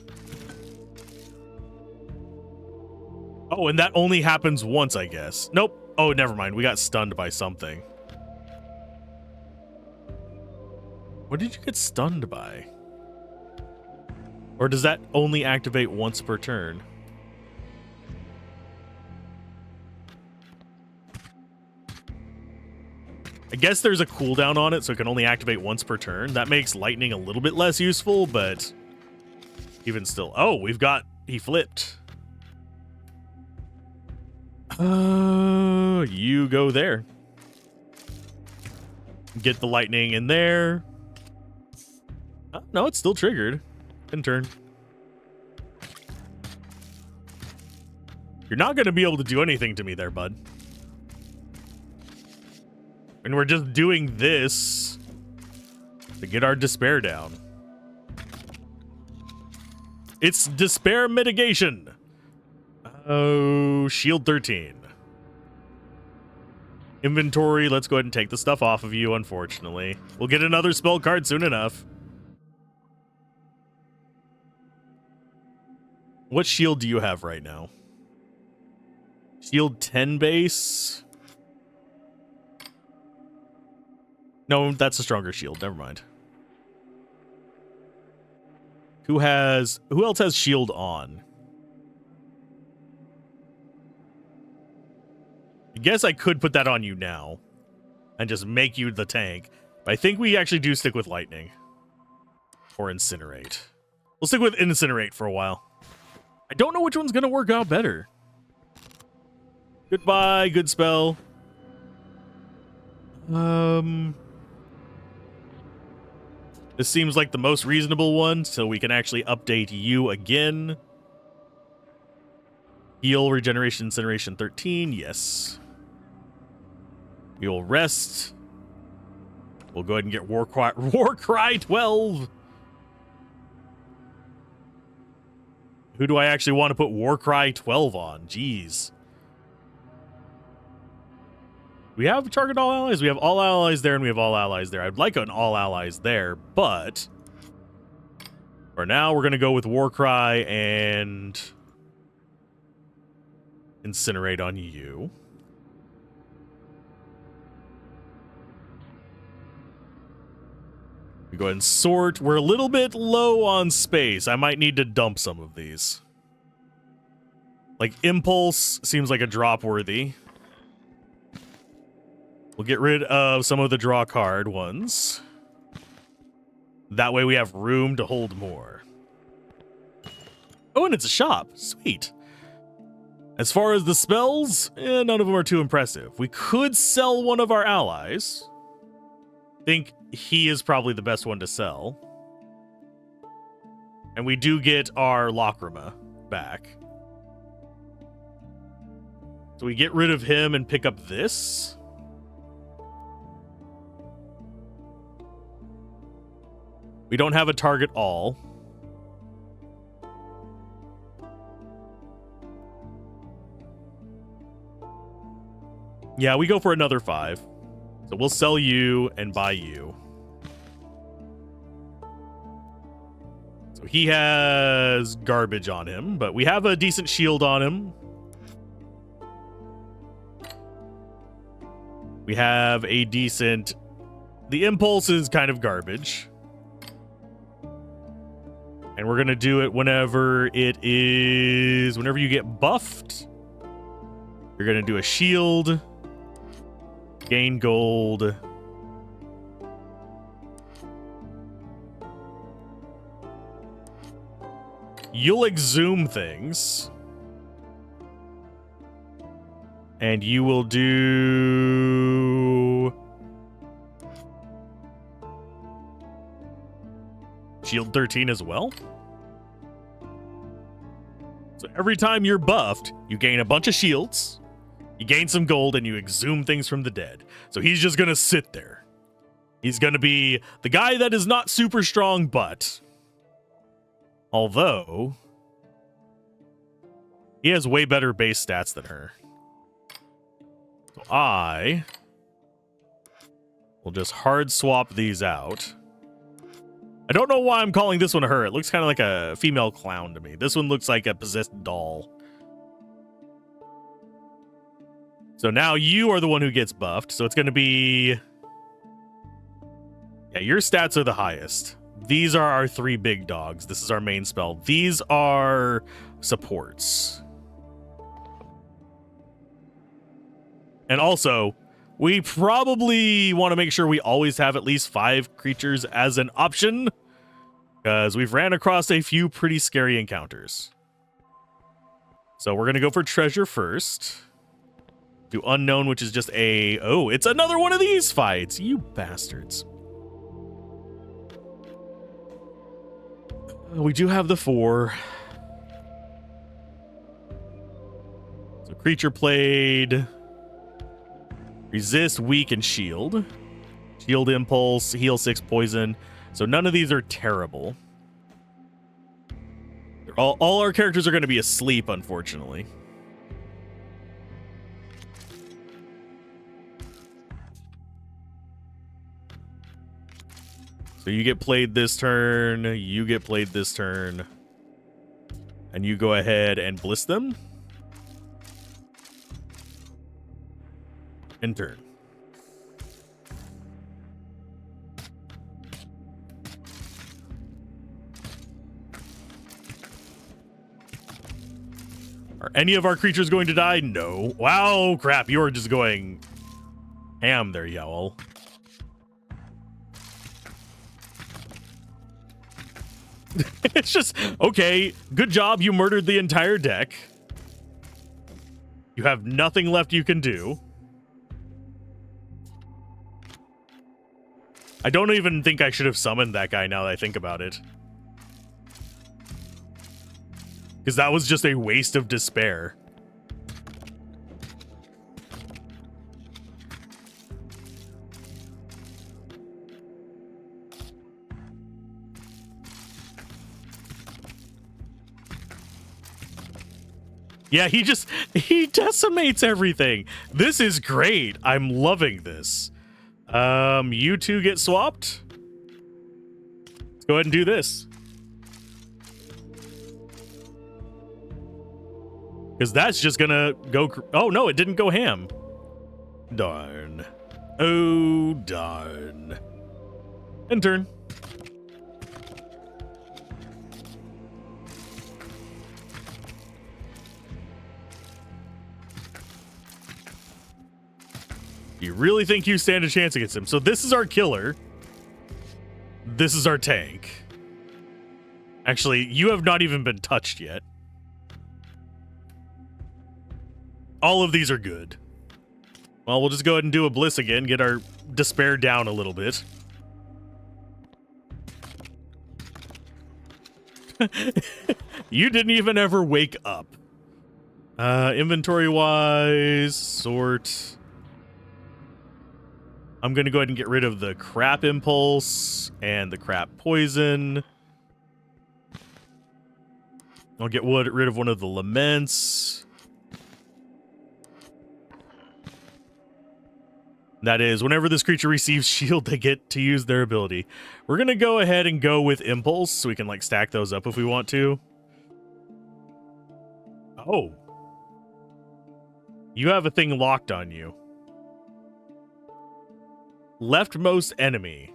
Oh, and that only happens once, I guess. Nope. Oh, never mind. We got stunned by something. What did you get stunned by? Or does that only activate once per turn? I guess there's a cooldown on it, so it can only activate once per turn. That makes lightning a little bit less useful, but even still. Oh, we've got... He flipped. You go there. Get the lightning in there. Oh, no, it's still triggered. In turn. You're not going to be able to do anything to me there, bud. And we're just doing this to get our despair down. It's despair mitigation. Oh, shield 13. Inventory, let's go ahead and take the stuff off of you, unfortunately. We'll get another spell card soon enough. What shield do you have right now? Shield 10 base? No, that's a stronger shield. Never mind. Who else has shield on? I guess I could put that on you now and just make you the tank. But I think we actually do stick with lightning or incinerate. We'll stick with incinerate for a while. I don't know which one's going to work out better. Goodbye, good spell. This seems like the most reasonable one, so we can actually update you again. Heal, regeneration, incineration 13, yes. We will rest. We'll go ahead and get Warcry 12. Who do I actually want to put Warcry 12 on? Jeez. We have target all allies. We have all allies there, and we have all allies there. I'd like an all allies there, but for now, we're going to go with Warcry and incinerate on you. We go ahead and sort. We're a little bit low on space. I might need to dump some of these. Like Impulse seems like a drop worthy. We'll get rid of some of the draw card ones. That way we have room to hold more. Oh, and it's a shop. Sweet. As far as the spells, none of them are too impressive. We could sell one of our allies. I think he is probably the best one to sell. And we do get our Lacrima back. So we get rid of him and pick up this. We don't have a target all. Yeah, we go for another 5. So we'll sell you and buy you. So he has garbage on him, but we have a decent shield on him. We have a decent... The impulse is kind of garbage. And we're going to do it whenever you get buffed. You're going to do a shield. Gain gold. You'll exhume things. And you will do... Shield 13 as well. So every time you're buffed, you gain a bunch of shields, you gain some gold, and you exhume things from the dead. So he's just going to sit there. He's going to be the guy that is not super strong, but... Although... He has way better base stats than her. So I... will just hard swap these out. I don't know why I'm calling this one her. It looks kind of like a female clown to me. This one looks like a possessed doll. So now you are the one who gets buffed. So it's going to be... Yeah, your stats are the highest. These are our 3 big dogs. This is our main spell. These are supports. And also, we probably want to make sure we always have at least 5 creatures as an option, because we've ran across a few pretty scary encounters. So we're going to go for treasure first. Do unknown, which is just a... Oh, it's another one of these fights. You bastards. We do have the 4. So creature played resist, weak, and shield. Shield impulse, heal 6 poison. So none of these are terrible. All our characters are going to be asleep, unfortunately. So you get played this turn, you get played this turn, and you go ahead and bliss them. End turn. Are any of our creatures going to die? No. Wow, crap, you are just going ham there, Yowl. It's just, okay, good job, you murdered the entire deck. You have nothing left you can do. I don't even think I should have summoned that guy now that I think about it. Because that was just a waste of despair. Yeah, he decimates everything. This is great. I'm loving this. You two get swapped. Let's go ahead and do this. Because that's just gonna go... Oh, no, it didn't go ham. Darn. Oh, darn. End turn. You really think you stand a chance against him? So this is our killer. This is our tank. Actually, you have not even been touched yet. All of these are good. Well, we'll just go ahead and do a bliss again, get our despair down a little bit. You didn't even ever wake up. Inventory-wise, sort... I'm going to go ahead and get rid of the crap impulse and the crap poison. I'll get rid of one of the laments. That is, whenever this creature receives shield, they get to use their ability. We're going to go ahead and go with impulse so we can like stack those up if we want to. Oh. You have a thing locked on you. Leftmost enemy.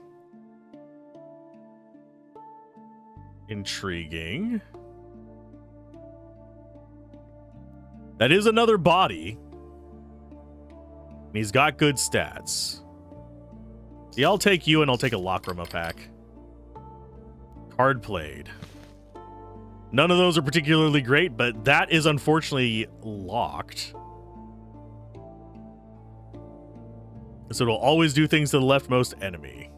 Intriguing. That is another body. And he's got good stats. Yeah, I'll take you and I'll take a Lacrima pack. Card played. None of those are particularly great, but that is unfortunately locked. So it'll always do things to the leftmost enemy.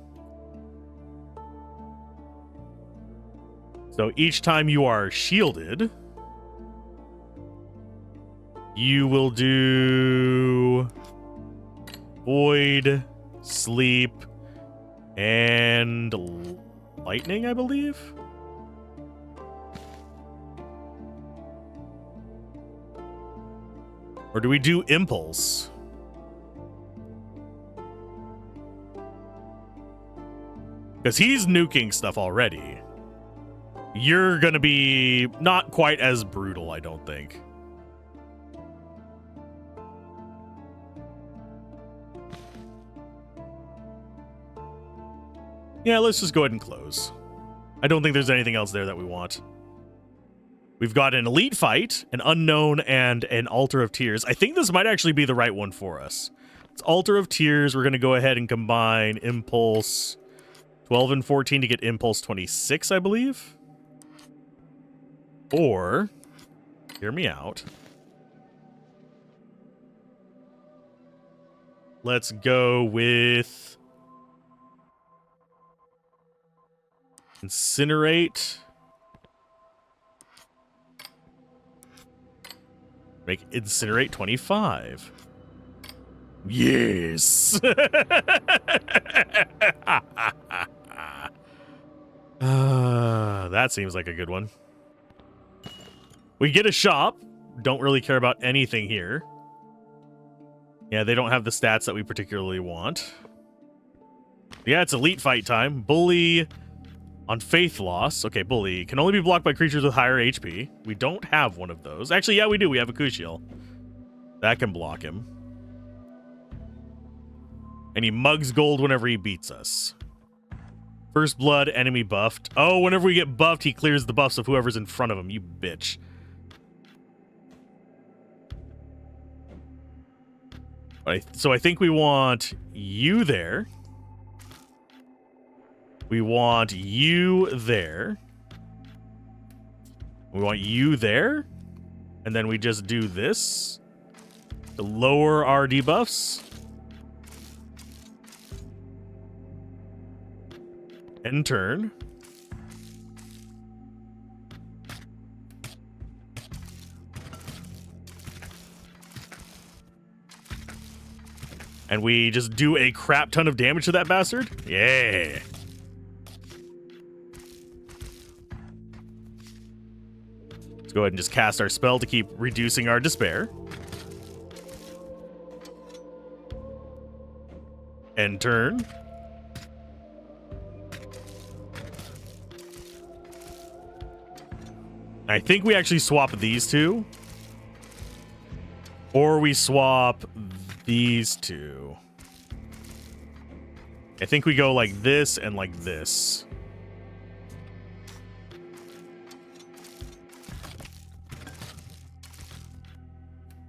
So each time you are shielded, you will do void, sleep, and lightning, I believe. Or do we do impulse? Because he's nuking stuff already. You're going to be not quite as brutal, I don't think. Yeah, let's just go ahead and close. I don't think there's anything else there that we want. We've got an elite fight, an unknown, and an altar of tears. I think this might actually be the right one for us. It's altar of tears. We're going to go ahead and combine impulse 12 and 14 to get impulse 26, I believe. Or, hear me out. Let's go with incinerate. Make incinerate 25. Yes. That seems like a good one. We get a shop. Don't really care about anything here. Yeah, they don't have the stats that we particularly want. Yeah, it's elite fight time. Bully on faith loss. Okay, bully can only be blocked by creatures with higher HP. We don't have one of those. Actually, yeah, we do. We have a Kushiel. That can block him. And he mugs gold whenever he beats us. First blood, enemy buffed. Oh, whenever we get buffed, he clears the buffs of whoever's in front of him. You bitch. So I think we want you there. We want you there. We want you there. And then we just do this to lower our debuffs. End turn. And we just do a crap ton of damage to that bastard? Yeah. Let's go ahead and just cast our spell to keep reducing our despair. End turn. I think we actually swap these two. Or we swap these two. I think we go like this and like this.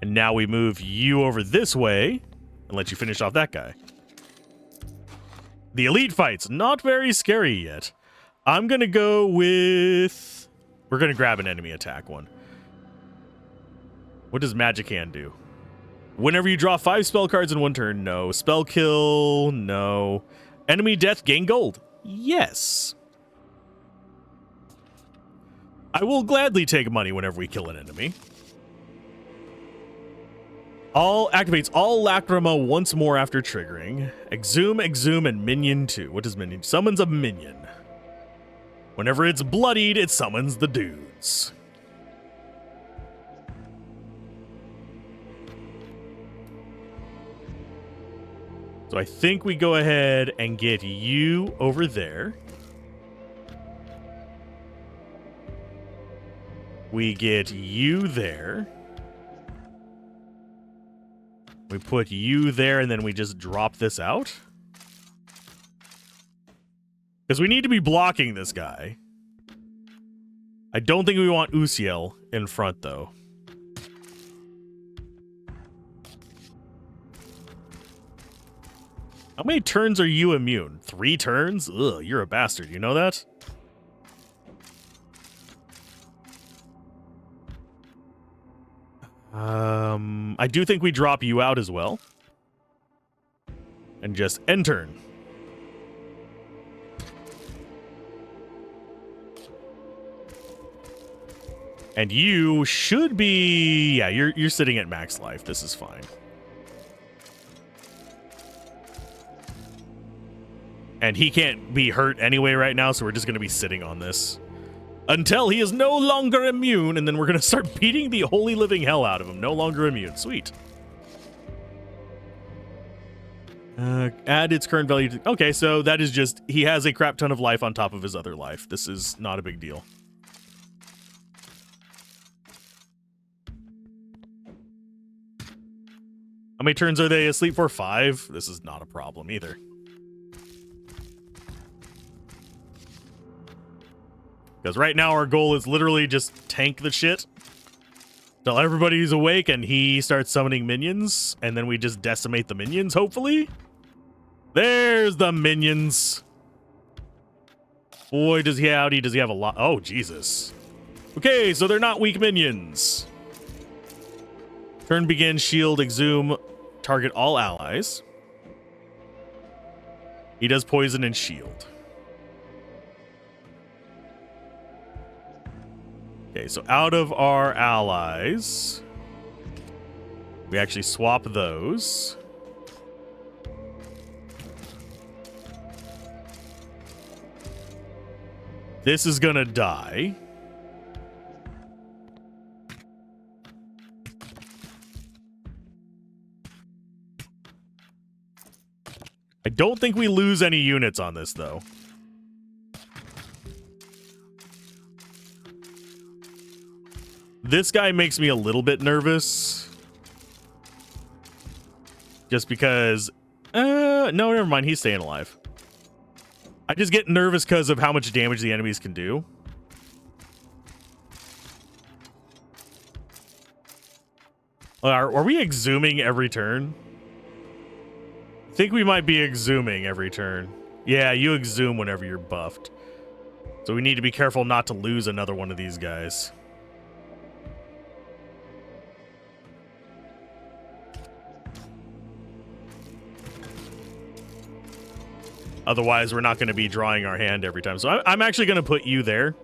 And now we move you over this way and let you finish off that guy. The elite fight's not very scary yet. I'm going to go with... We're going to grab an enemy attack one. What does Magic Hand do? Whenever you draw 5 spell cards in one turn, no. Spell kill, no. Enemy death, gain gold. Yes. I will gladly take money whenever we kill an enemy. Activates all Lacrima once more after triggering. Exhume, Exhume, and Minion 2. What does Minion? Summons a minion. Whenever it's bloodied, it summons the dudes. So I think we go ahead and get you over there. We get you there. We put you there, and then we just drop this out. Because we need to be blocking this guy. I don't think we want Usiel in front, though. How many turns are you immune? 3 turns? Ugh, you're a bastard. You know that? I do think we drop you out as well. And just end turn. And you should be... Yeah, you're sitting at max life. This is fine. And he can't be hurt anyway right now, so we're just going to be sitting on this. Until he is no longer immune, and then we're going to start beating the holy living hell out of him. No longer immune. Sweet. Add its current value to... Okay, so that is just... He has a crap ton of life on top of his other life. This is not a big deal. How many turns are they asleep for? 5? This is not a problem either. Because right now our goal is literally just tank the shit till everybody's awake and he starts summoning minions, and then we just decimate the minions, hopefully. There's the minions. Boy, does he have a lot. Oh, Jesus. Okay, so they're not weak minions. Turn begins, shield, exhume, target all allies. He does poison and shield. Okay, so out of our allies, We actually swap those. This is gonna die. I don't think we lose any units on this, though. This guy makes me a little bit nervous. Just because... no, never mind. He's staying alive. I just get nervous because of how much damage the enemies can do. Are we exhuming every turn? I think we might be exhuming every turn. Yeah, you exhume whenever you're buffed. So we need to be careful not to lose another one of these guys. Otherwise, we're not going to be drawing our hand every time. So I'm actually going to put you there.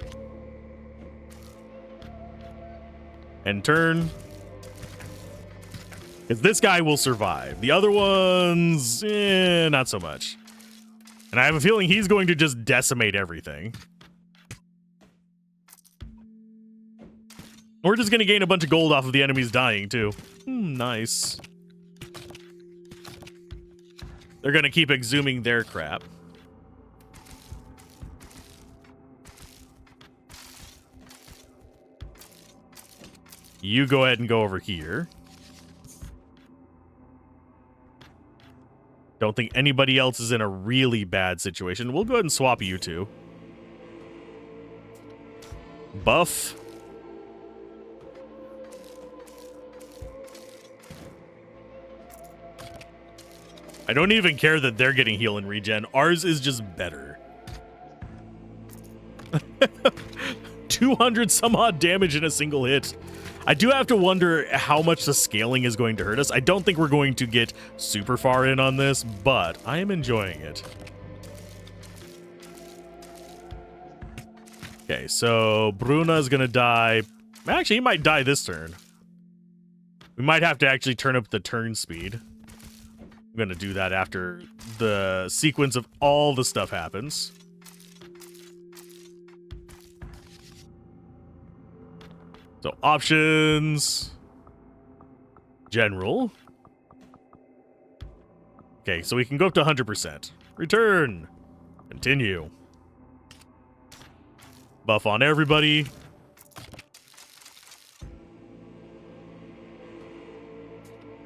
And turn. Because this guy will survive. The other ones, not so much. And I have a feeling he's going to just decimate everything. We're just going to gain a bunch of gold off of the enemies dying, too. Nice. They're going to keep exhuming their crap. You go ahead and go over here. Don't think anybody else is in a really bad situation. We'll go ahead and swap you two. Buff. I don't even care that they're getting heal and regen. Ours is just better. 200 some odd damage in a single hit. I do have to wonder how much the scaling is going to hurt us. I don't think we're going to get super far in on this, but I am enjoying it. Okay, so Bruna's going to die. Actually, he might die this turn. We might have to actually turn up the turn speed. I'm going to do that after the sequence of all the stuff happens. So options, general. Okay, so we can go up to 100%. Return. Continue. Buff on everybody.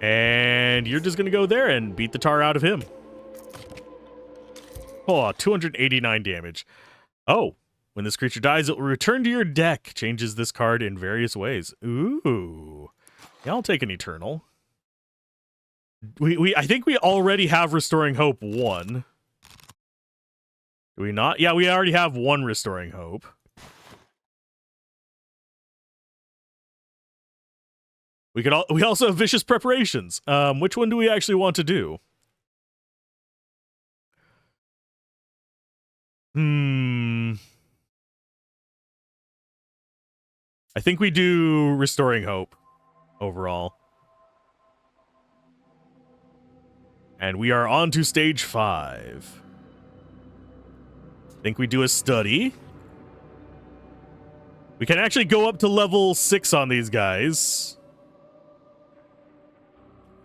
And you're just going to go there and beat the tar out of him. Oh, 289 damage. Oh. When this creature dies, it will return to your deck. Changes this card in various ways. Ooh. Yeah, I'll take an Eternal. I think we already have Restoring Hope 1. Do we not? Yeah, we already have 1 Restoring Hope. We also have Vicious Preparations. Which one do we actually want to do? I think we do Restoring Hope overall. And we are on to stage 5. I think we do a study. We can actually go up to level 6 on these guys,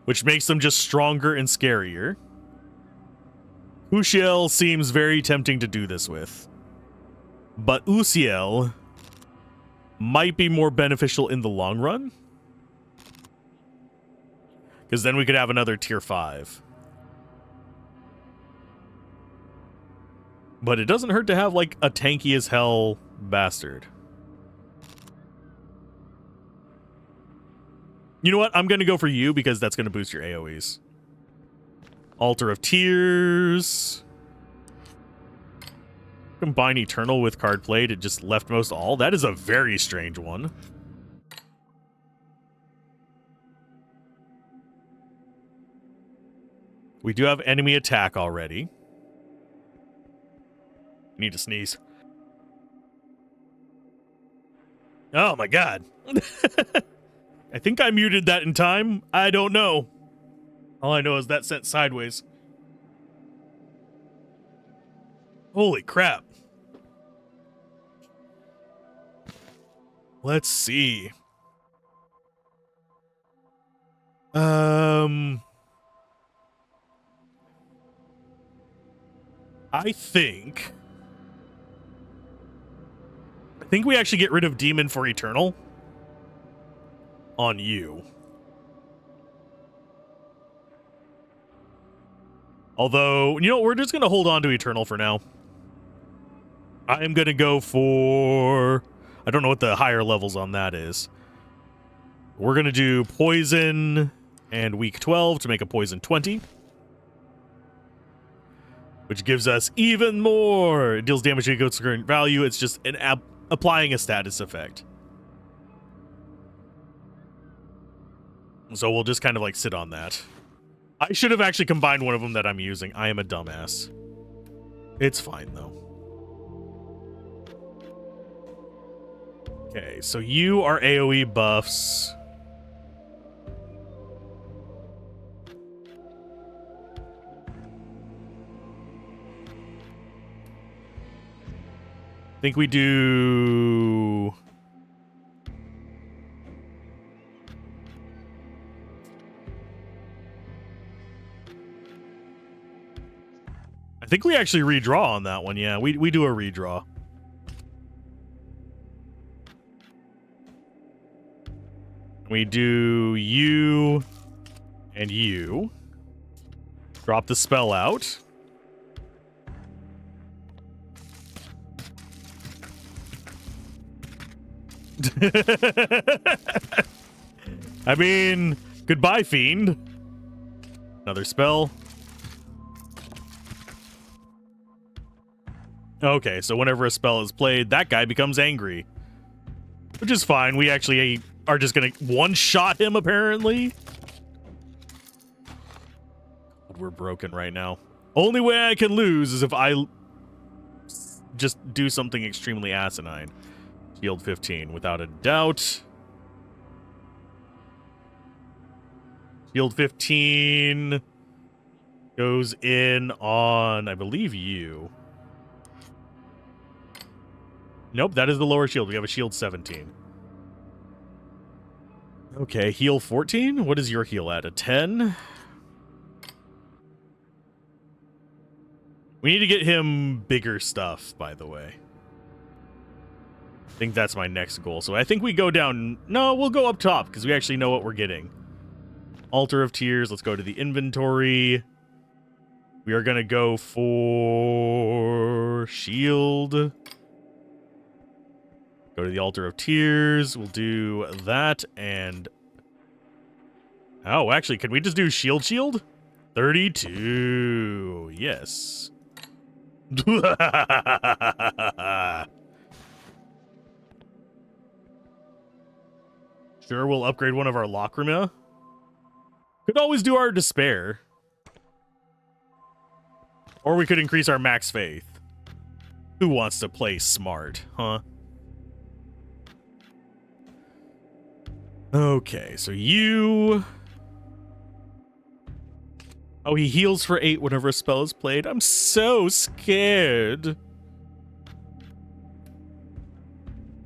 which makes them just stronger and scarier. Uziel seems very tempting to do this with. But Uziel might be more beneficial in the long run. Because then we could have another tier 5. But it doesn't hurt to have, like, a tanky as hell bastard. You know what? I'm going to go for you because that's going to boost your AoEs. Altar of Tears. Combine Eternal with card played. It just leftmost all. That is a very strange one. We do have enemy attack already. Need to sneeze. Oh my god. I think I muted that in time. I don't know. All I know is that sent sideways. Holy crap. Let's see. I think we actually get rid of Demon for Eternal on you. Although, you know, we're just going to hold on to Eternal for now. I am going to go for... I don't know what the higher levels on that is. We're going to do Poison and Weak 12 to make a Poison 20. Which gives us even more. It deals damage to its current value. It's just an applying a status effect. So we'll just kind of like sit on that. I should have actually combined one of them that I'm using. I am a dumbass. It's fine though. Okay, so you are AoE buffs. I think we do... I think we actually redraw on that one. Yeah, we do a redraw. We do you and you. Drop the spell out. I mean, goodbye, fiend. Another spell. Okay, so whenever a spell is played, that guy becomes angry. Which is fine. We actually are just gonna one-shot him, apparently. We're broken right now. Only way I can lose is if I just do something extremely asinine. Shield 15, without a doubt. Shield 15 goes in on, I believe, you. Nope, that is the lower shield. We have a shield 17. Okay, heal 14? What is your heal at? A 10? We need to get him bigger stuff, by the way. I think that's my next goal. So I think we go down... No, we'll go up top, because we actually know what we're getting. Altar of Tears. Let's go to the inventory. We are going to go for... Shield. Go to the Altar of Tears. We'll do that and... Oh, actually, can we just do shield? 32. Yes. Sure, we'll upgrade one of our Lacrima. Could always do our Despair. Or we could increase our Max Faith. Who wants to play smart, huh? Okay, so you... Oh, he heals for 8 whenever a spell is played. I'm so scared.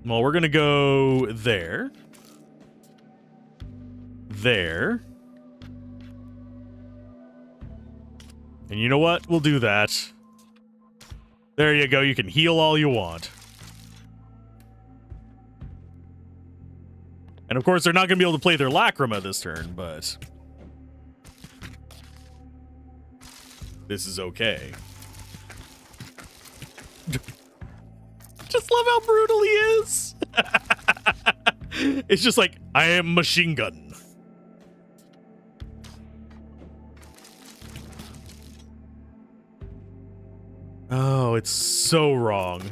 Well, we're gonna go there. There. And you know what? We'll do that. There you go. You can heal all you want. And of course, they're not going to be able to play their Lacrima this turn, but... This is okay. Just love how brutal he is. It's just like, I am machine gun. Oh, it's so wrong.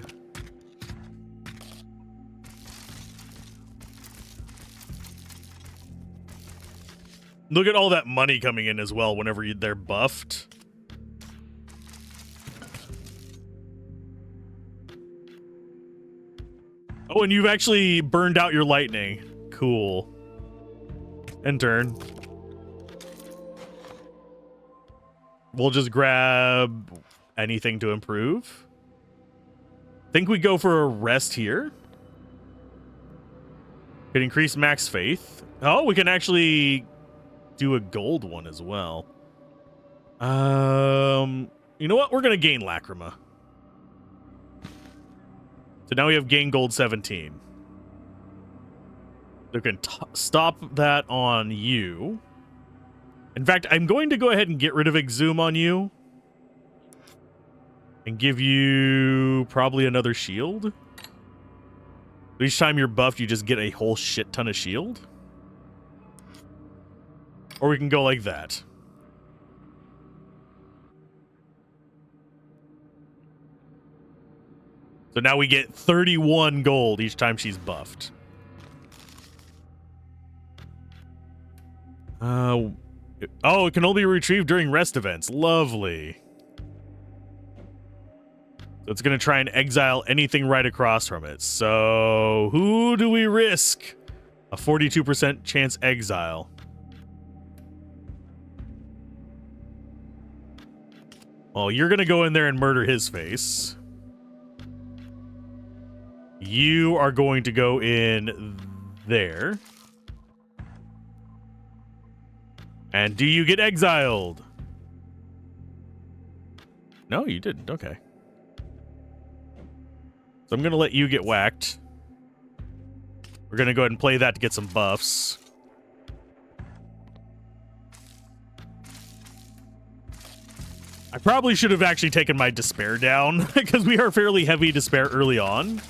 Look at all that money coming in as well whenever they're buffed. Oh, and you've actually burned out your lightning. Cool. End turn. We'll just grab anything to improve. Think we go for a rest here. Could increase max faith. Oh, we can actually do a gold one as well. You know what? We're gonna gain Lacrima. So now we have gain gold 17. We can stop that on you. In fact, I'm going to go ahead and get rid of Exhume on you. And give you probably another shield. Each time you're buffed, you just get a whole shit ton of shield. Or we can go like that. So now we get 31 gold each time she's buffed. Oh, it can only be retrieved during rest events. Lovely. So it's going to try and exile anything right across from it. So who do we risk? A 42% chance exile. Well, you're going to go in there and murder his face. You are going to go in there. And do you get exiled? No, you didn't. Okay. So I'm going to let you get whacked. We're going to go ahead and play that to get some buffs. I probably should have actually taken my despair down because we are fairly heavy despair early on.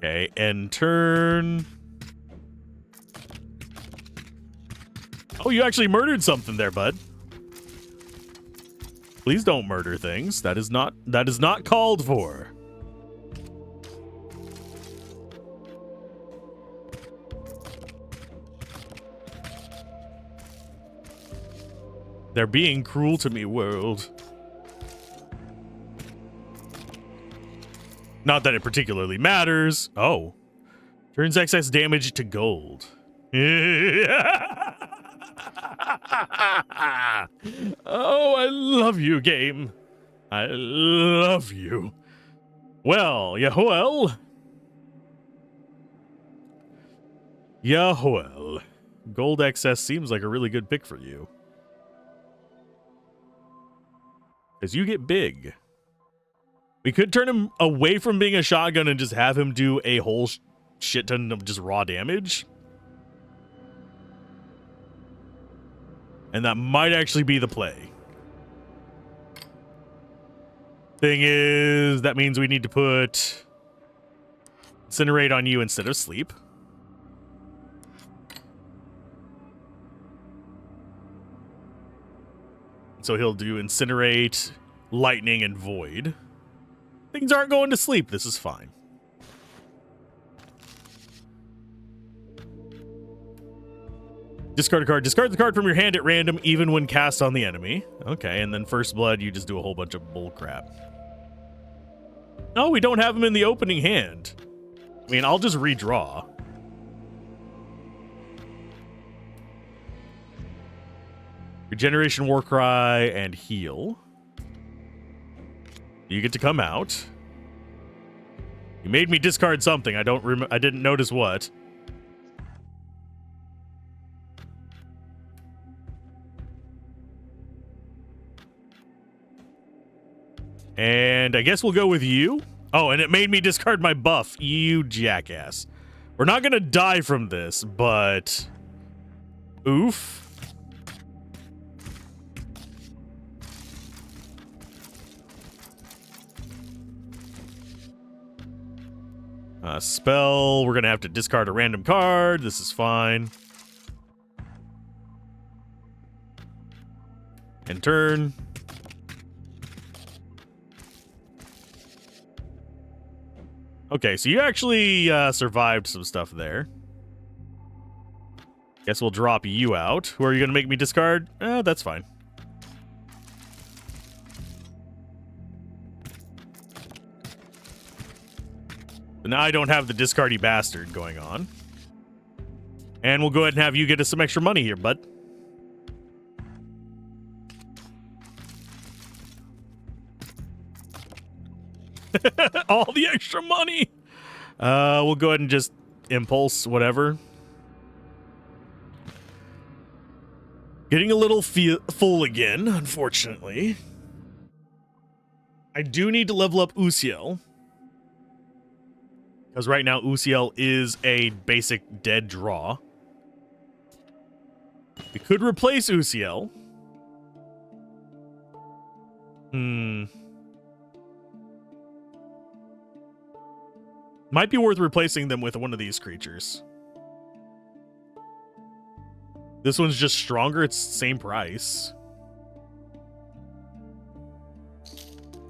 Okay, end turn. Oh, you actually murdered something there, bud. Please don't murder things. That is not called for. They're being cruel to me, world. Not that it particularly matters. Oh. Turns excess damage to gold. Oh, I love you, game. I love you. Well, Yahuel. Yahuel. Gold excess seems like a really good pick for you. Because you get big. We could turn him away from being a shotgun and just have him do a whole shit ton of just raw damage. And that might actually be the play. Thing is, that means we need to put Incinerate on you instead of Sleep. So he'll do Incinerate, Lightning, and Void. Things aren't going to sleep. This is fine. Discard a card. Discard the card from your hand at random, even when cast on the enemy. Okay, and then First Blood, you just do a whole bunch of bull crap. No, we don't have him in the opening hand. I mean, I'll just redraw. Regeneration, Warcry, and Heal. You get to come out. You made me discard something. I didn't notice what. And I guess we'll go with you. Oh, and it made me discard my buff. You jackass. We're not going to die from this, but... Oof. Spell, we're going to have to discard a random card. This is fine. End turn. Okay, so you actually survived some stuff there. Guess we'll drop you out. Who are you going to make me discard? That's fine. Now I don't have the discardy bastard going on. And we'll go ahead and have you get us some extra money here, bud. All the extra money. We'll go ahead and just impulse whatever. Getting a little full again, unfortunately. I do need to level up Usiel. Because right now Usiel is a basic dead draw. We could replace Usiel. Might be worth replacing them with one of these creatures. This one's just stronger. It's the same price.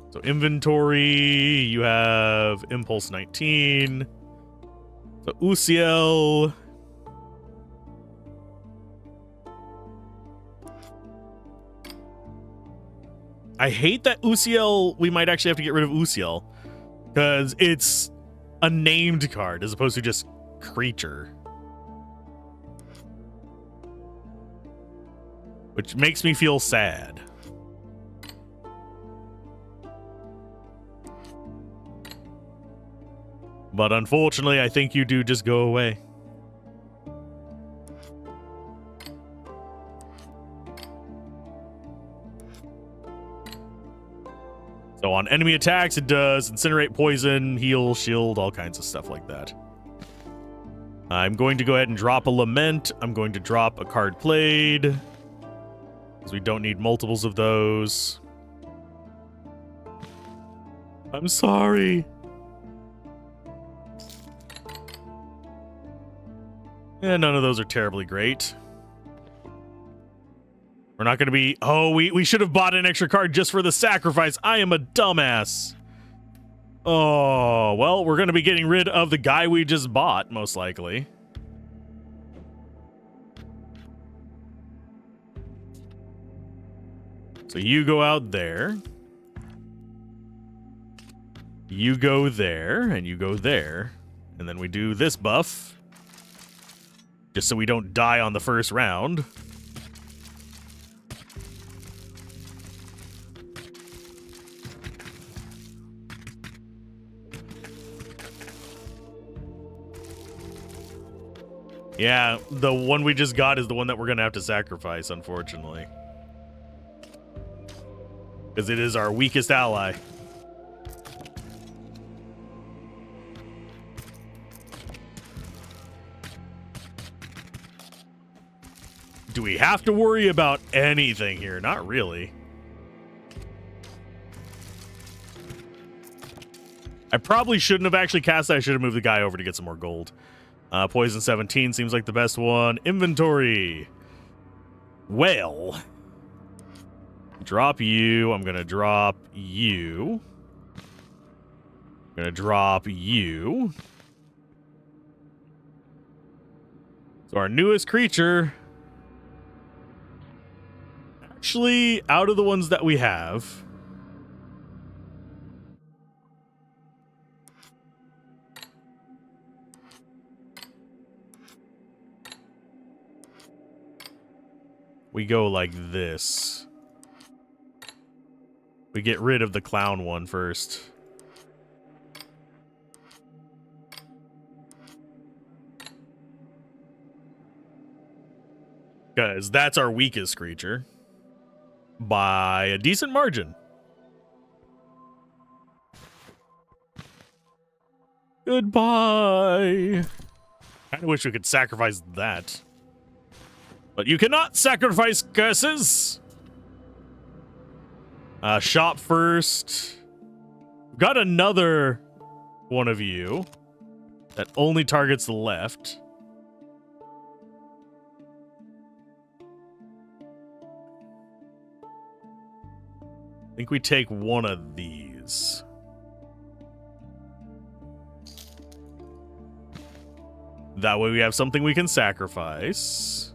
So inventory, you have Impulse 19. So Usiel. I hate that Usiel, we might actually have to get rid of Usiel. Because it's a named card as opposed to just creature. Which makes me feel sad. But unfortunately, I think you do just go away. So on enemy attacks, it does incinerate, poison, heal, shield, all kinds of stuff like that. I'm going to go ahead and drop a Lament. I'm going to drop a card played, because we don't need multiples of those. I'm sorry. Yeah, none of those are terribly great. We're not going to be... Oh, we should have bought an extra card just for the sacrifice. I am a dumbass. Oh, well, we're going to be getting rid of the guy we just bought, most likely. So you go out there. You go there, and you go there. And then we do this buff. Just so we don't die on the first round. Yeah, the one we just got is the one that we're going to have to sacrifice, unfortunately. Because it is our weakest ally. Do we have to worry about anything here? Not really. I probably shouldn't have actually cast that. I should have moved the guy over to get some more gold. Poison 17 seems like the best one. Inventory. Well. Drop you. I'm going to drop you. I'm going to drop you. So our newest creature... Actually, out of the ones that we have... We go like this. We get rid of the clown one first. Because that's our weakest creature. By a decent margin. Goodbye. Kinda wish we could sacrifice that. But you cannot sacrifice curses. Shop first. Got another one of you that only targets the left. I think we take one of these. That way we have something we can sacrifice.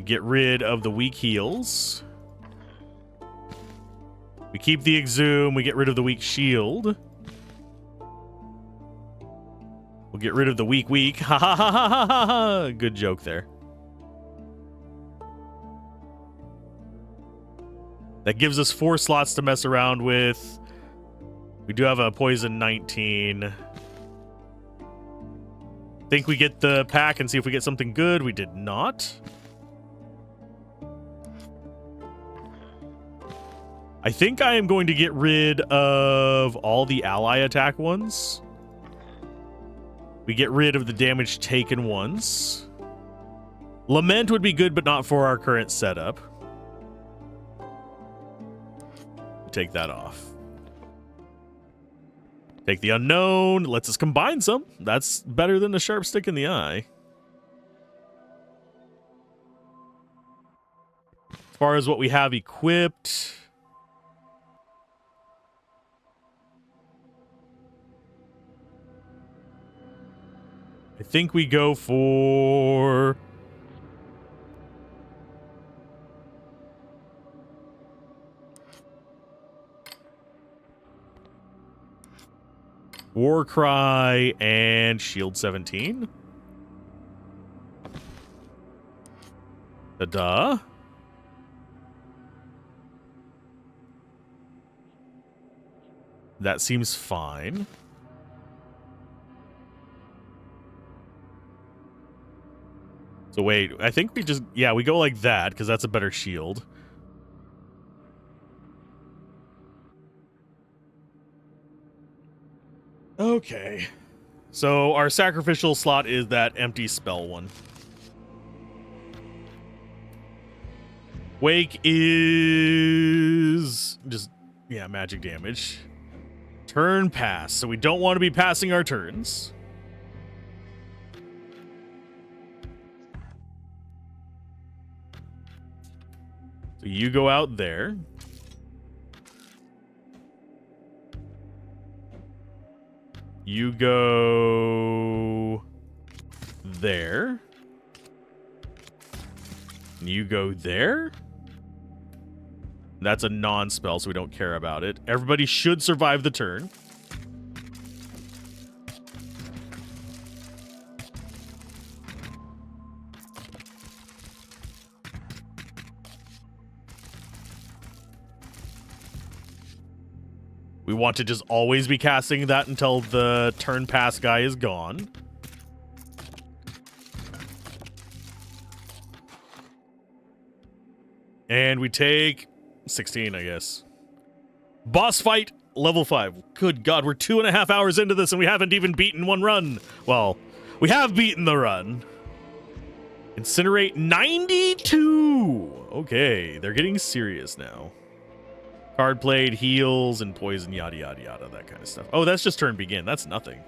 We get rid of the weak heals. We keep the exhume. We get rid of the weak shield. We'll get rid of the weak. Ha ha ha ha ha ha ha. Good joke there. That gives us 4 slots to mess around with. We do have a poison 19. Think we get the pack and see if we get something good. We did not. I think I am going to get rid of all the ally attack ones. We get rid of the damage taken ones. Lament would be good, but not for our current setup. Take that off. Take the unknown. Lets us combine some. That's better than a sharp stick in the eye. As far as what we have equipped, I think we go for Warcry and Shield 17. Ta-da. That seems fine. So wait, I think we just, yeah, we go like that because that's a better shield. Okay. So our sacrificial slot is that empty spell one. Wake is just, yeah, magic damage. Turn pass. So we don't want to be passing our turns. So you go out there. You go there. You go there. That's a non-spell, so we don't care about it. Everybody should survive the turn. We want to just always be casting that until the turn pass guy is gone. And we take 16, I guess. Boss fight, level 5. Good God, we're 2.5 hours into this and we haven't even beaten one run. Well, we have beaten the run. Incinerate 92. Okay, they're getting serious now. Card played, heals, and poison, yada, yada, yada, that kind of stuff. Oh, that's just turn begin. That's nothing.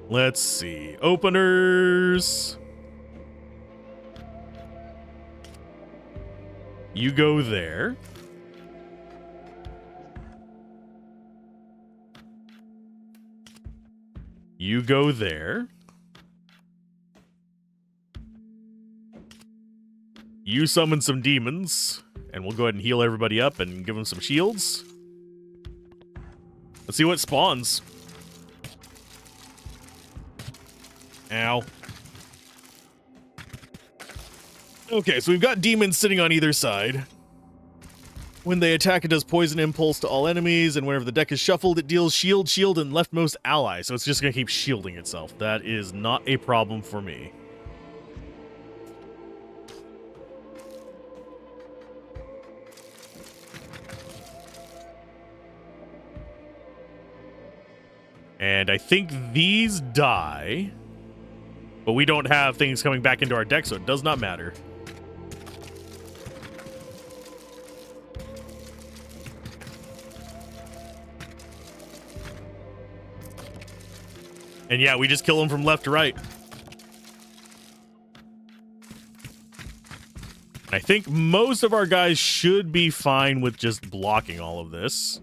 Let's see. Openers. You go there. You go there. You summon some demons, and we'll go ahead and heal everybody up and give them some shields. Let's see what spawns. Ow. Okay, so we've got demons sitting on either side. When they attack, it does poison impulse to all enemies, and whenever the deck is shuffled, it deals shield, shield, and leftmost ally. So it's just going to keep shielding itself. That is not a problem for me. And I think these die, but we don't have things coming back into our deck, so it does not matter. And yeah, we just kill them from left to right. I think most of our guys should be fine with just blocking all of this.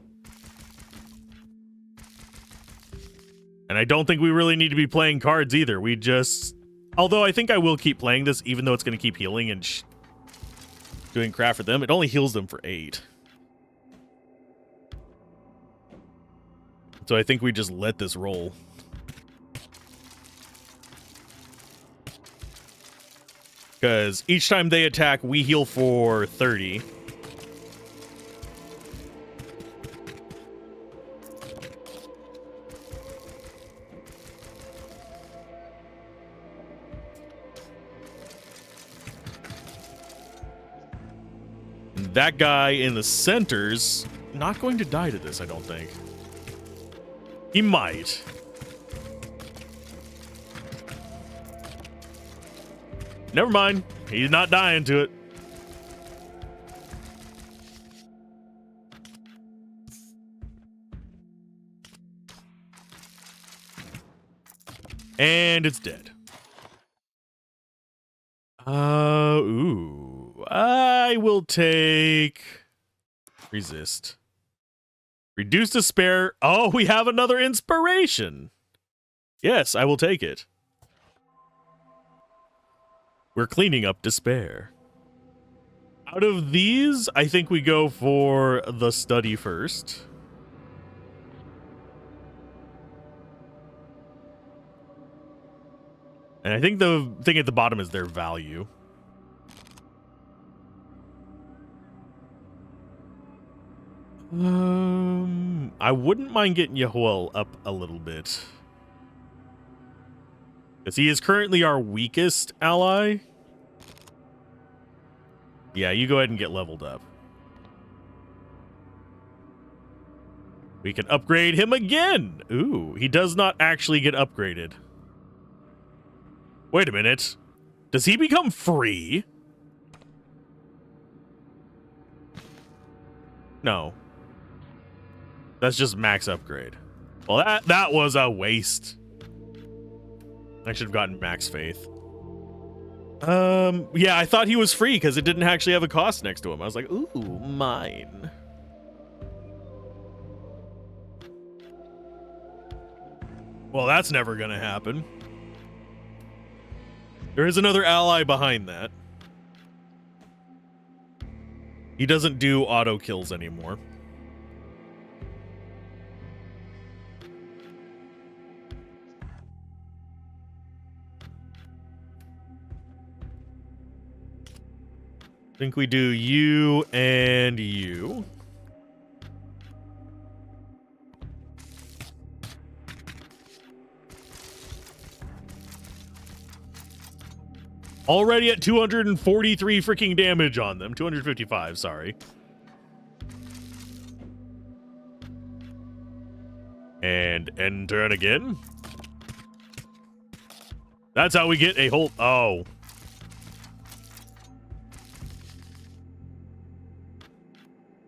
And I don't think we really need to be playing cards either. We just... Although I think I will keep playing this, even though it's going to keep healing and doing crap for them. It only heals them for 8. So I think we just let this roll. Because each time they attack, we heal for 30. And that guy in the center's not going to die to this, I don't think. He might. Never mind. He's not dying to it. And it's dead. Ooh. I will take... Resist. Reduce despair. Oh, we have another inspiration. Yes, I will take it. We're cleaning up despair. Out of these, I think we go for the study first. And I think the thing at the bottom is their value. I wouldn't mind getting Yahuel up a little bit. Because he is currently our weakest ally. Yeah, you go ahead and get leveled up. We can upgrade him again. Ooh, he does not actually get upgraded. Wait a minute. Does he become free? No. That's just max upgrade. Well, that was a waste. I should have gotten max faith. Yeah, I thought he was free because it didn't actually have a cost next to him. I was like, ooh, mine. Well, that's never gonna happen. There is another ally behind that. He doesn't do auto kills anymore. I think we do you and you. Already at 243 freaking damage on them. 255, sorry. And end turn again. That's how we get a whole... Oh.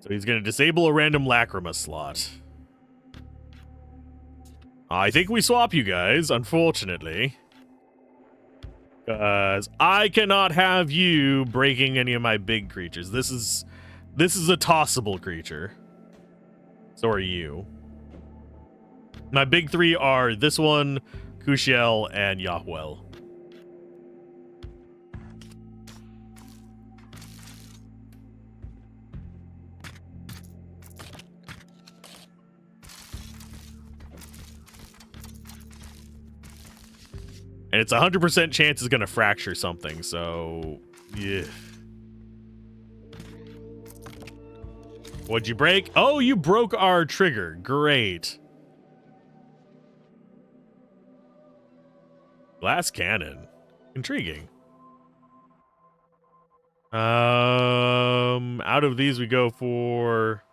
So he's going to disable a random Lacrima slot. I think we swap you guys, unfortunately. Because I cannot have you breaking any of my big creatures. This is a tossable creature. So are you. My big 3 are this one, Kushiel, and Yahuel. And it's 100% chance it's going to fracture something, so... Yeah. What'd you break? Oh, you broke our trigger. Great. Glass cannon. Intriguing. Out of these, we go for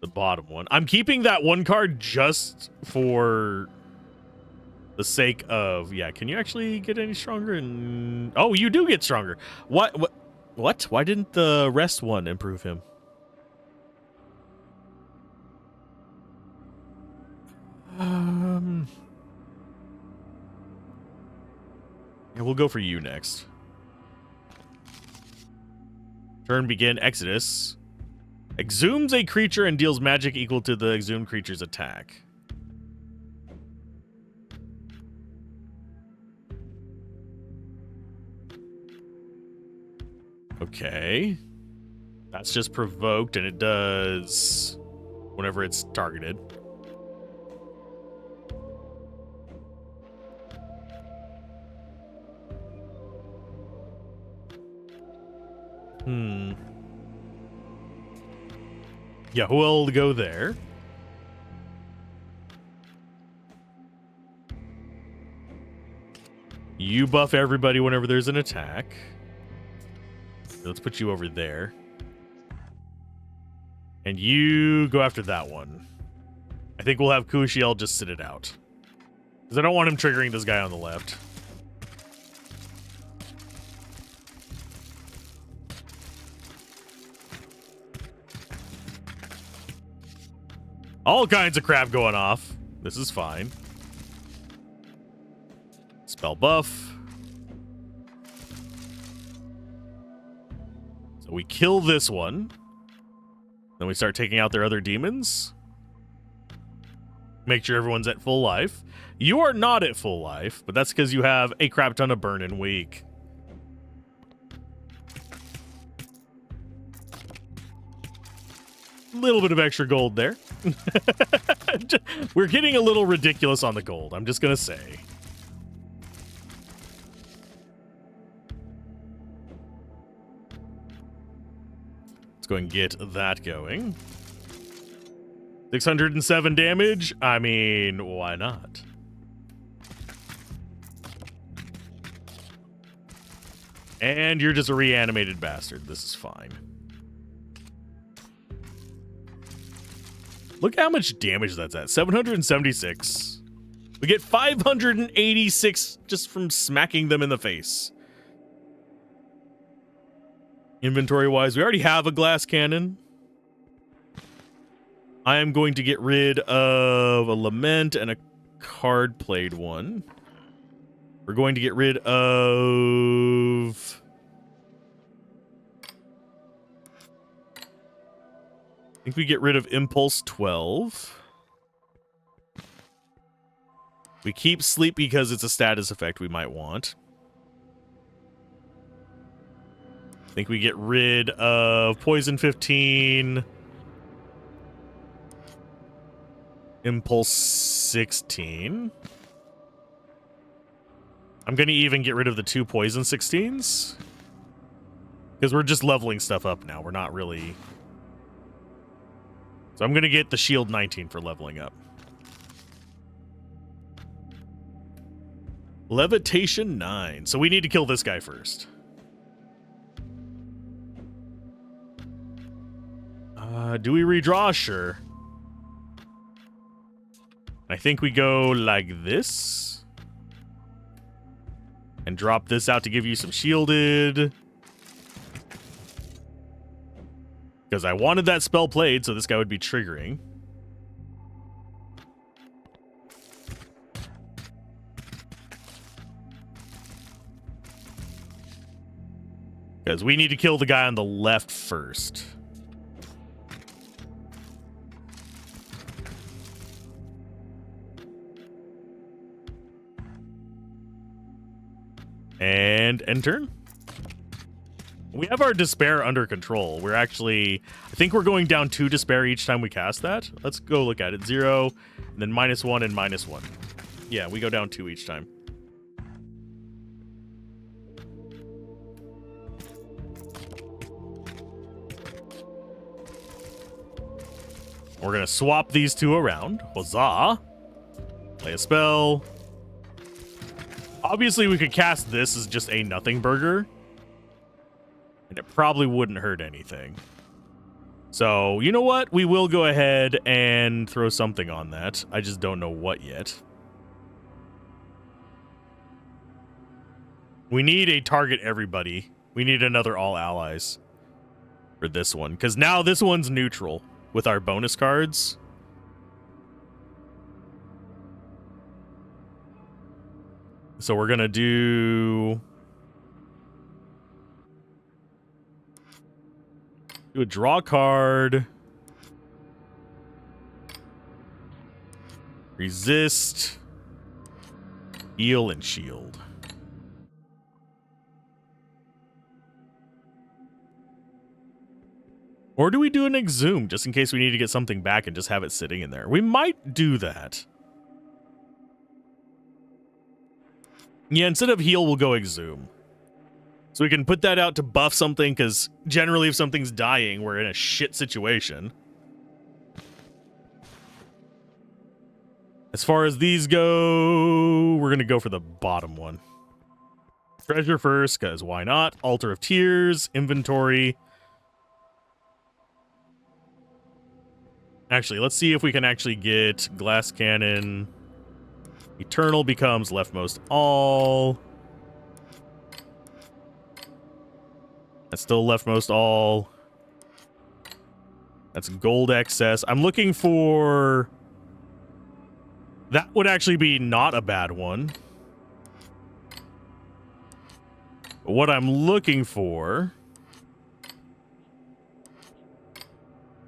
the bottom one. I'm keeping that one card just for... the sake of, yeah, can you actually get any stronger? And oh, you do get stronger. What? Why didn't the rest one improve him? Yeah, we'll go for you next. Turn begin. Exodus. Exhumes a creature and deals magic equal to the exhumed creature's attack. Okay. That's just provoked, and it does whenever it's targeted. Yeah, who will go there? You buff everybody whenever there's an attack. Let's put you over there. And you go after that one. I think we'll have Kushiel just sit it out. Because I don't want him triggering this guy on the left. All kinds of crap going off. This is fine. Spell buff. So we kill this one. Then we start taking out their other demons. Make sure everyone's at full life. You are not at full life, but that's because you have a crap ton of burn and weak. Little bit of extra gold there. We're getting a little ridiculous on the gold, I'm just gonna say. Let's go and get that going. 607 damage? I mean, why not? And you're just a reanimated bastard. This is fine. Look how much damage that's at. 776. We get 586 just from smacking them in the face. Inventory-wise, we already have a glass cannon. I am going to get rid of a Lament and a card-played one. We're going to get rid of... I think we get rid of Impulse 12. We keep Sleep because it's a status effect we might want. I think we get rid of Poison 15. Impulse 16. I'm going to even get rid of the 2 Poison 16s. Because we're just leveling stuff up now. We're not really... So I'm going to get the Shield 19 for leveling up. Levitation 9. So we need to kill this guy first. Do we redraw? Sure. I think we go like this. And drop this out to give you some shielded. Because I wanted that spell played, so this guy would be triggering. Because we need to kill the guy on the left first. And end turn. We have our despair under control. We're actually... I think we're going down 2 despair each time we cast that. Let's go look at it. 0, and then -1 and -1. Yeah, we go down 2 each time. We're going to swap these 2 around. Huzzah. Play a spell. Obviously, we could cast this as just a nothing burger. And it probably wouldn't hurt anything. So, you know what? We will go ahead and throw something on that. I just don't know what yet. We need a target everybody. We need another all allies for this one. Because now this one's neutral with our bonus cards. So we're going to do a draw card. Resist. Heal and shield. Or do we do an exhume just in case we need to get something back and just have it sitting in there? We might do that. Yeah, instead of heal, we'll go exhume. So we can put that out to buff something, because generally if something's dying, we're in a shit situation. As far as these go, we're going to go for the bottom one. Treasure first, because why not? Altar of Tears, inventory. Actually, let's see if we can actually get glass cannon. Eternal becomes leftmost all. That's still leftmost all. That's gold excess. I'm looking for... That would actually be not a bad one. But what I'm looking for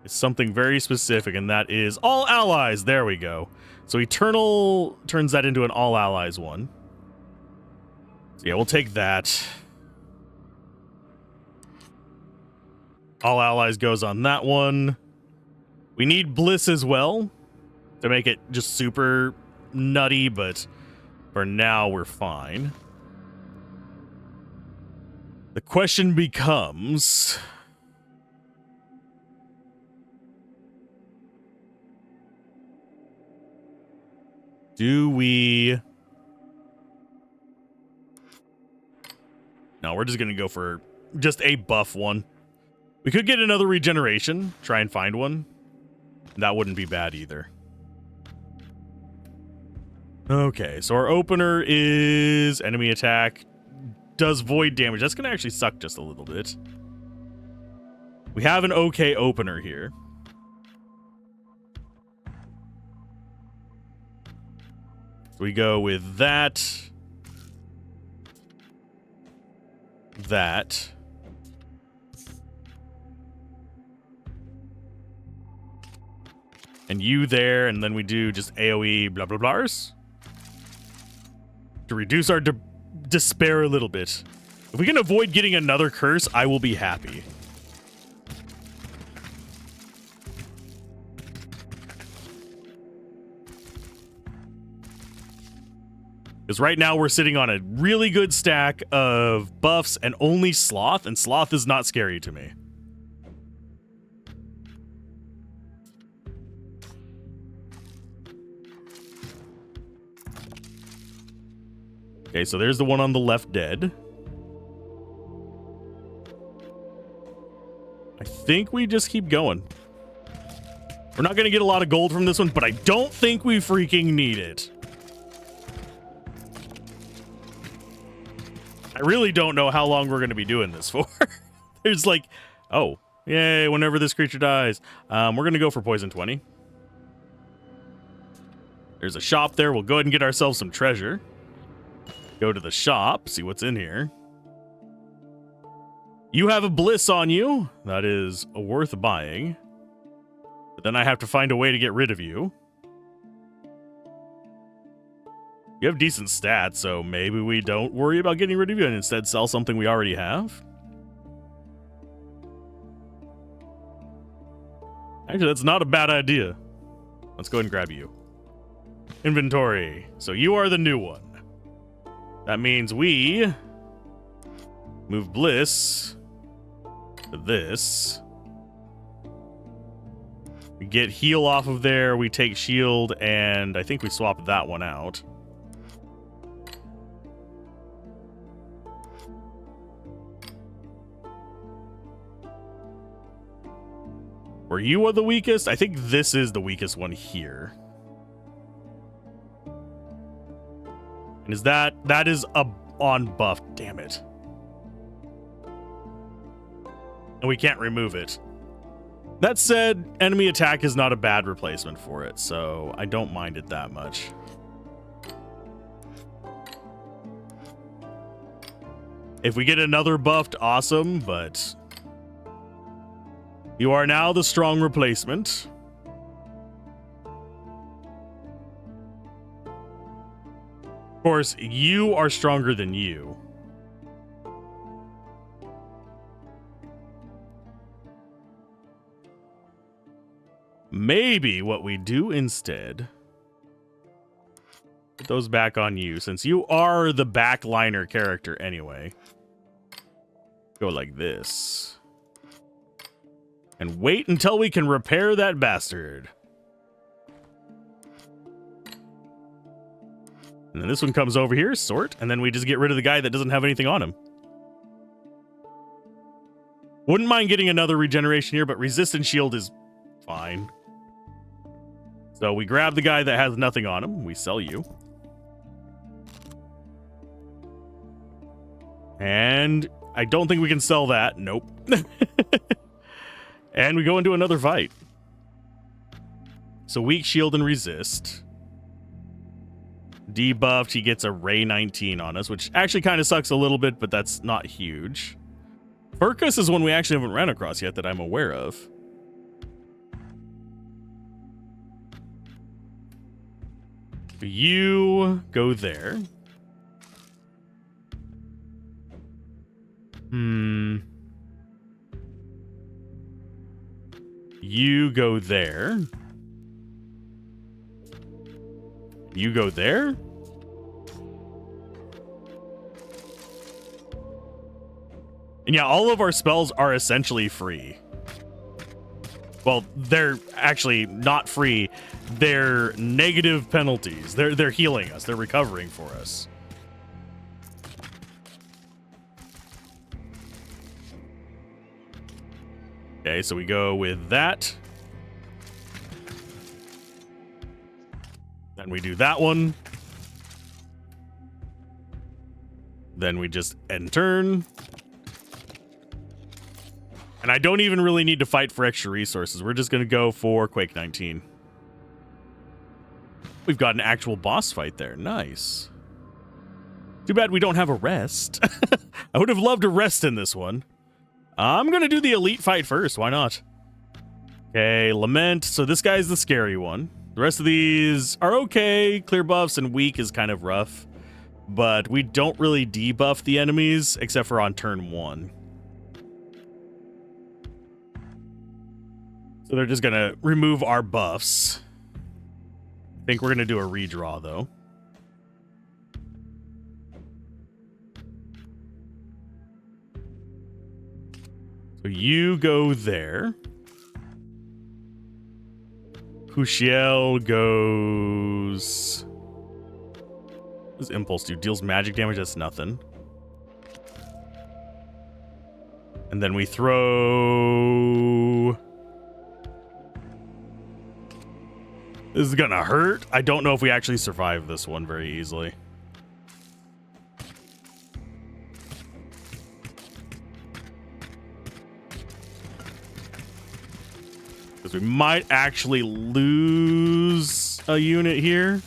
is something very specific, and that is all allies. There we go. So Eternal turns that into an all allies one. So yeah, we'll take that. All allies goes on that one. We need Bliss as well to make it just super nutty, but for now we're fine. The question becomes... do we... No, we're just going to go for just a buff one. We could get another regeneration, try and find one. That wouldn't be bad either. Okay, so our opener is enemy attack. Does void damage. That's going to actually suck just a little bit. We have an okay opener here. We go with that. That. And you there, and then we do just AoE blah blah blahs. To reduce our despair a little bit. If we can avoid getting another curse, I will be happy. Because right now we're sitting on a really good stack of buffs and only Sloth, and Sloth is not scary to me. Okay, so there's the one on the left dead. I think we just keep going. We're not going to get a lot of gold from this one, but I don't think we freaking need it. I really don't know how long we're going to be doing this for. There's like, oh, yay, whenever this creature dies. We're going to go for poison 20. There's a shop there. We'll go ahead and get ourselves some treasure. Go to the shop, see what's in here. You have a bliss on you. That is worth buying. But then I have to find a way to get rid of you. You have decent stats, so maybe we don't worry about getting rid of you and instead sell something we already have. Actually, that's not a bad idea. Let's go ahead and grab you. Inventory. So you are the new one. That means we move Bliss to this. We get heal off of there. We take shield, and I think we swap that one out. Were you the weakest? I think this is the weakest one here. And is that is a on buff, damn it. And we can't remove it. That said, enemy attack is not a bad replacement for it, so I don't mind it that much. If we get another buffed, awesome, but you are now the strong replacement. Of course, you are stronger than you. maybe what we do instead, put those back on you, since you are the backliner character anyway. Go like this. And wait until we can repair that bastard. And then this one comes over here, sort, and then we just get rid of the guy that doesn't have anything on him. Wouldn't mind getting another regeneration here, but resistance shield is fine. So we grab the guy that has nothing on him. We sell you. And I don't think we can sell that. Nope. And we go into another fight. So weak shield and resist. Debuffed, he gets a Ray 19 on us, which actually kind of sucks a little bit, but that's not huge. Furcus is one we actually haven't ran across yet that I'm aware of. You go there. You go there. You go there. And yeah, all of our spells are essentially free. Well, they're actually not free. They're negative penalties. They're healing us. They're recovering for us. Okay, so we go with that. Then we do that one. Then we just end turn. And I don't even really need to fight for extra resources. We're just going to go for Quake 19. We've got an actual boss fight there. Nice. Too bad we don't have a rest. I would have loved a rest in this one. I'm going to do the elite fight first. Why not? Okay, Lament. So this guy's the scary one. The rest of these are okay. Clear buffs and weak is kind of rough. But we don't really debuff the enemies except for on turn 1. So they're just going to remove our buffs. I think we're going to do a redraw, though. So you go there. Kushiel goes... What does Impulse do? Deals magic damage? That's nothing. And then we throw... This is gonna hurt. I don't know if we actually survive this one very easily. Because we might actually lose a unit here.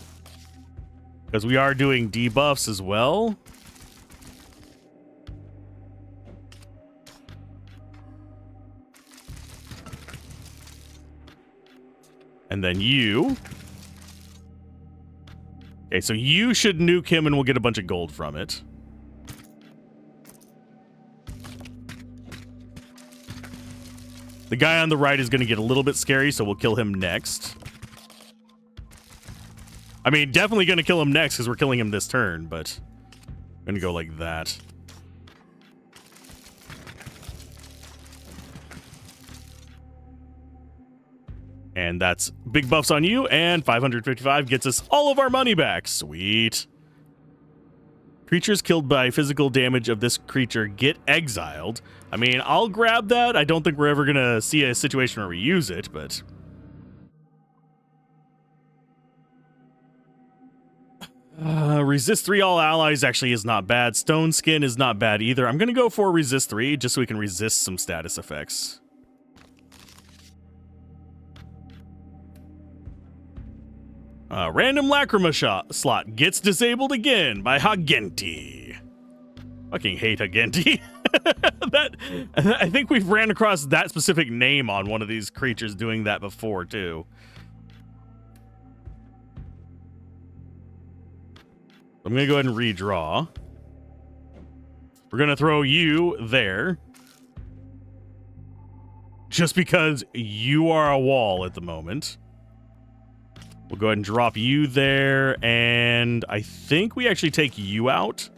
Because we are doing debuffs as well. And then you. Okay, so you should nuke him and we'll get a bunch of gold from it. The guy on the right is going to get a little bit scary, so we'll kill him next. I mean, definitely going to kill him next because we're killing him this turn, but I'm going to go like that. And that's big buffs on you, and 555 gets us all of our money back. Sweet. Creatures killed by physical damage of this creature get exiled. I mean, I'll grab that. I don't think we're ever going to see a situation where we use it, but... resist 3 all allies actually is not bad. Stone Skin is not bad either. I'm going to go for resist 3 just so we can resist some status effects. Random Lacrima slot gets disabled again by Hagenti. Fucking hate Hagenti. I think we've ran across that specific name on one of these creatures doing that before, too. I'm going to go ahead and redraw. We're going to throw you there. just because you are a wall at the moment. We'll go ahead and drop you there, and I think we actually take you out.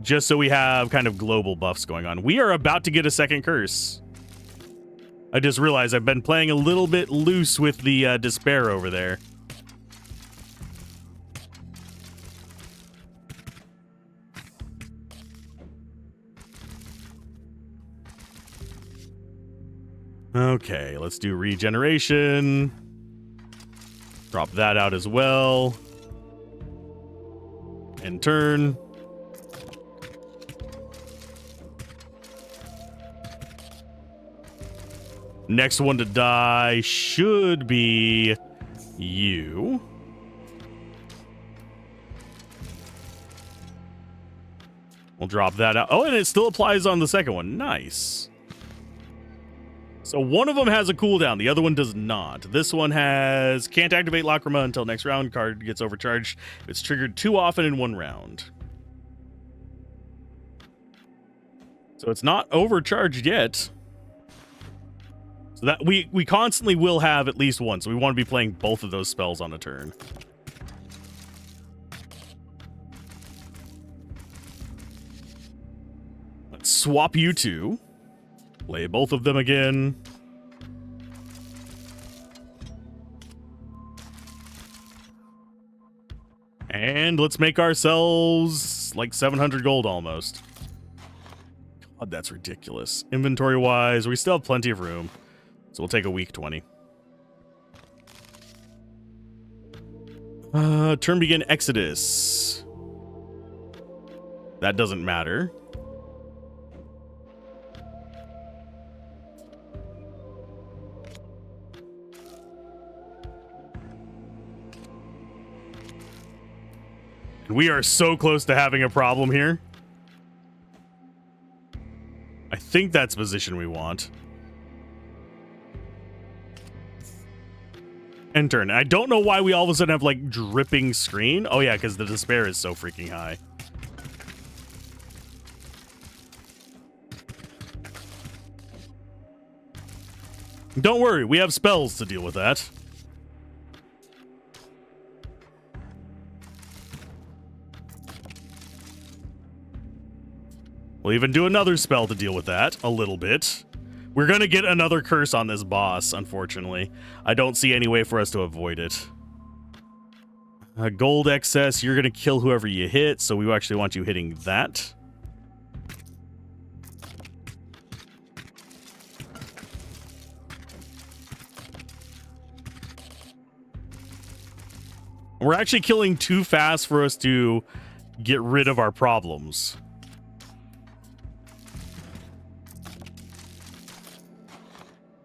Just so we have kind of global buffs going on. We are about to get a second curse. I just realized I've been playing a little bit loose with the despair over there. Okay, let's do regeneration. Drop that out as well. And turn. Next one to die should be you. We'll drop that out. Oh, and it still applies on the second one. Nice. So one of them has a cooldown. The other one does not. This one has can't activate Lacrima until next round. Card gets overcharged. It's triggered too often in one round. So it's not overcharged yet. So that we constantly will have at least one. So we want to be playing both of those spells on a turn. Let's swap you two. Play both of them again. And let's make ourselves like 700 gold almost. God, that's ridiculous. Inventory-wise, we still have plenty of room. So we'll take a week 20. Turn begin Exodus. That doesn't matter. We are so close to having a problem here. I think that's the position we want. End turn. I don't know why we all of a sudden have like dripping screen. Oh yeah, because the despair is so freaking high. Don't worry, we have spells to deal with that. We'll even do another spell to deal with that a little bit. We're going to get another curse on this boss, unfortunately. I don't see any way for us to avoid it. Gold excess, you're going to kill whoever you hit, so we actually want you hitting that. We're actually killing too fast for us to get rid of our problems.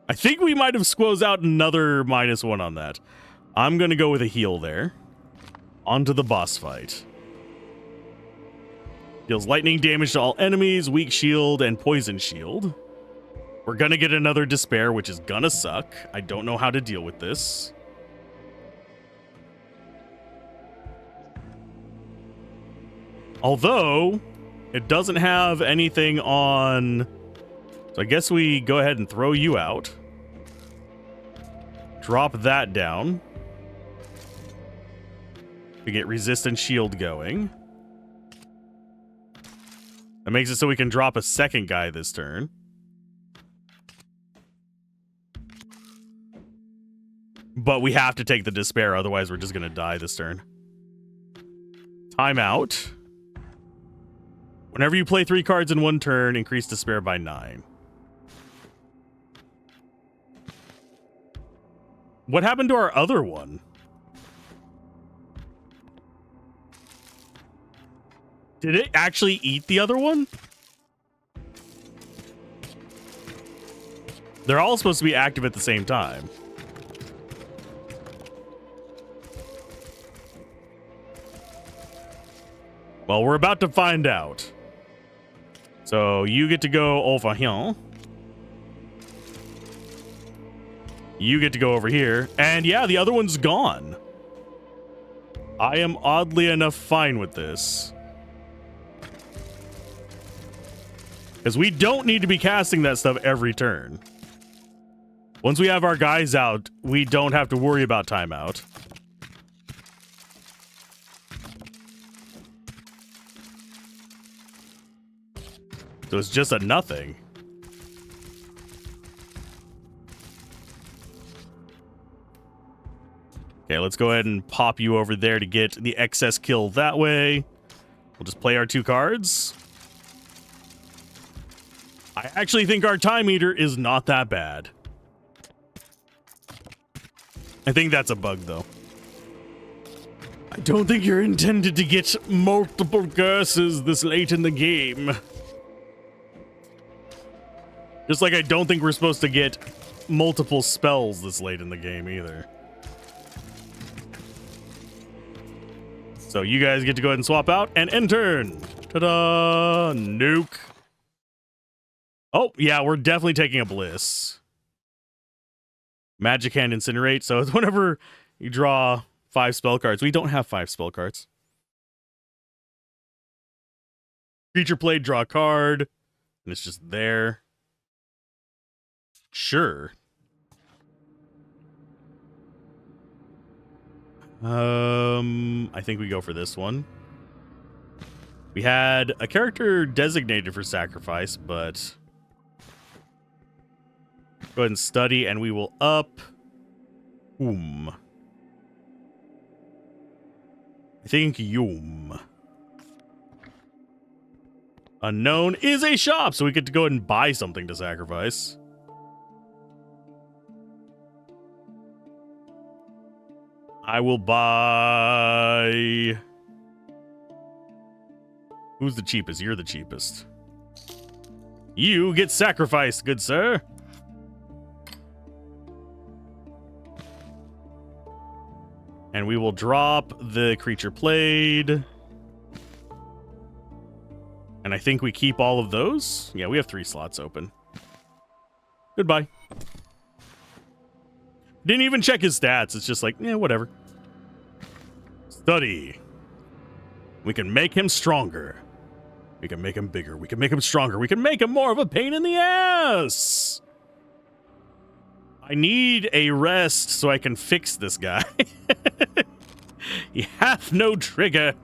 I think we might have squoze out another -1 on that. I'm going to go with a heal there. On to the boss fight. Deals lightning damage to all enemies, weak shield, and poison shield. We're going to get another despair, which is going to suck. I don't know how to deal with this. Although, it doesn't have anything on... So I guess we go ahead and throw you out. Drop that down. We get resistant shield going. That makes it so we can drop a second guy this turn. But we have to take the despair, otherwise we're just going to die this turn. Timeout. Whenever you play 3 cards in one turn, increase despair by 9. What happened to our other one? Did it actually eat the other one? They're all supposed to be active at the same time. Well, we're about to find out. So you get to go over here. You get to go over here. And yeah, the other one's gone. I am oddly enough fine with this. Because we don't need to be casting that stuff every turn. Once we have our guys out, we don't have to worry about timeout. So it's just a nothing. Okay, let's go ahead and pop you over there to get the excess kill that way. We'll just play our 2 cards. I actually think our time meter is not that bad. I think that's a bug, though. I don't think you're intended to get multiple curses this late in the game. Just like I don't think we're supposed to get multiple spells this late in the game either. So you guys get to go ahead and swap out and end turn. Ta-da! Nuke. Oh, yeah, we're definitely taking a Bliss. Magic Hand Incinerate. So it's whenever you draw 5 spell cards. We don't have 5 spell cards. Creature played, draw a card. And it's just there. Sure. I think we go for this one. We had a character designated for sacrifice, but go ahead and study, and we will up. I think Yum. Unknown is a shop, so we get to go ahead and buy something to sacrifice. I will buy... Who's the cheapest? You're the cheapest. You get sacrificed, good sir. And we will drop the creature played. And I think we keep all of those. Yeah, we have 3 slots open. Goodbye. Didn't even check his stats. It's just like, yeah, whatever. Study. We can make him stronger. We can make him bigger. We can make him stronger. We can make him more of a pain in the ass. I need a rest so I can fix this guy. He hath no trigger.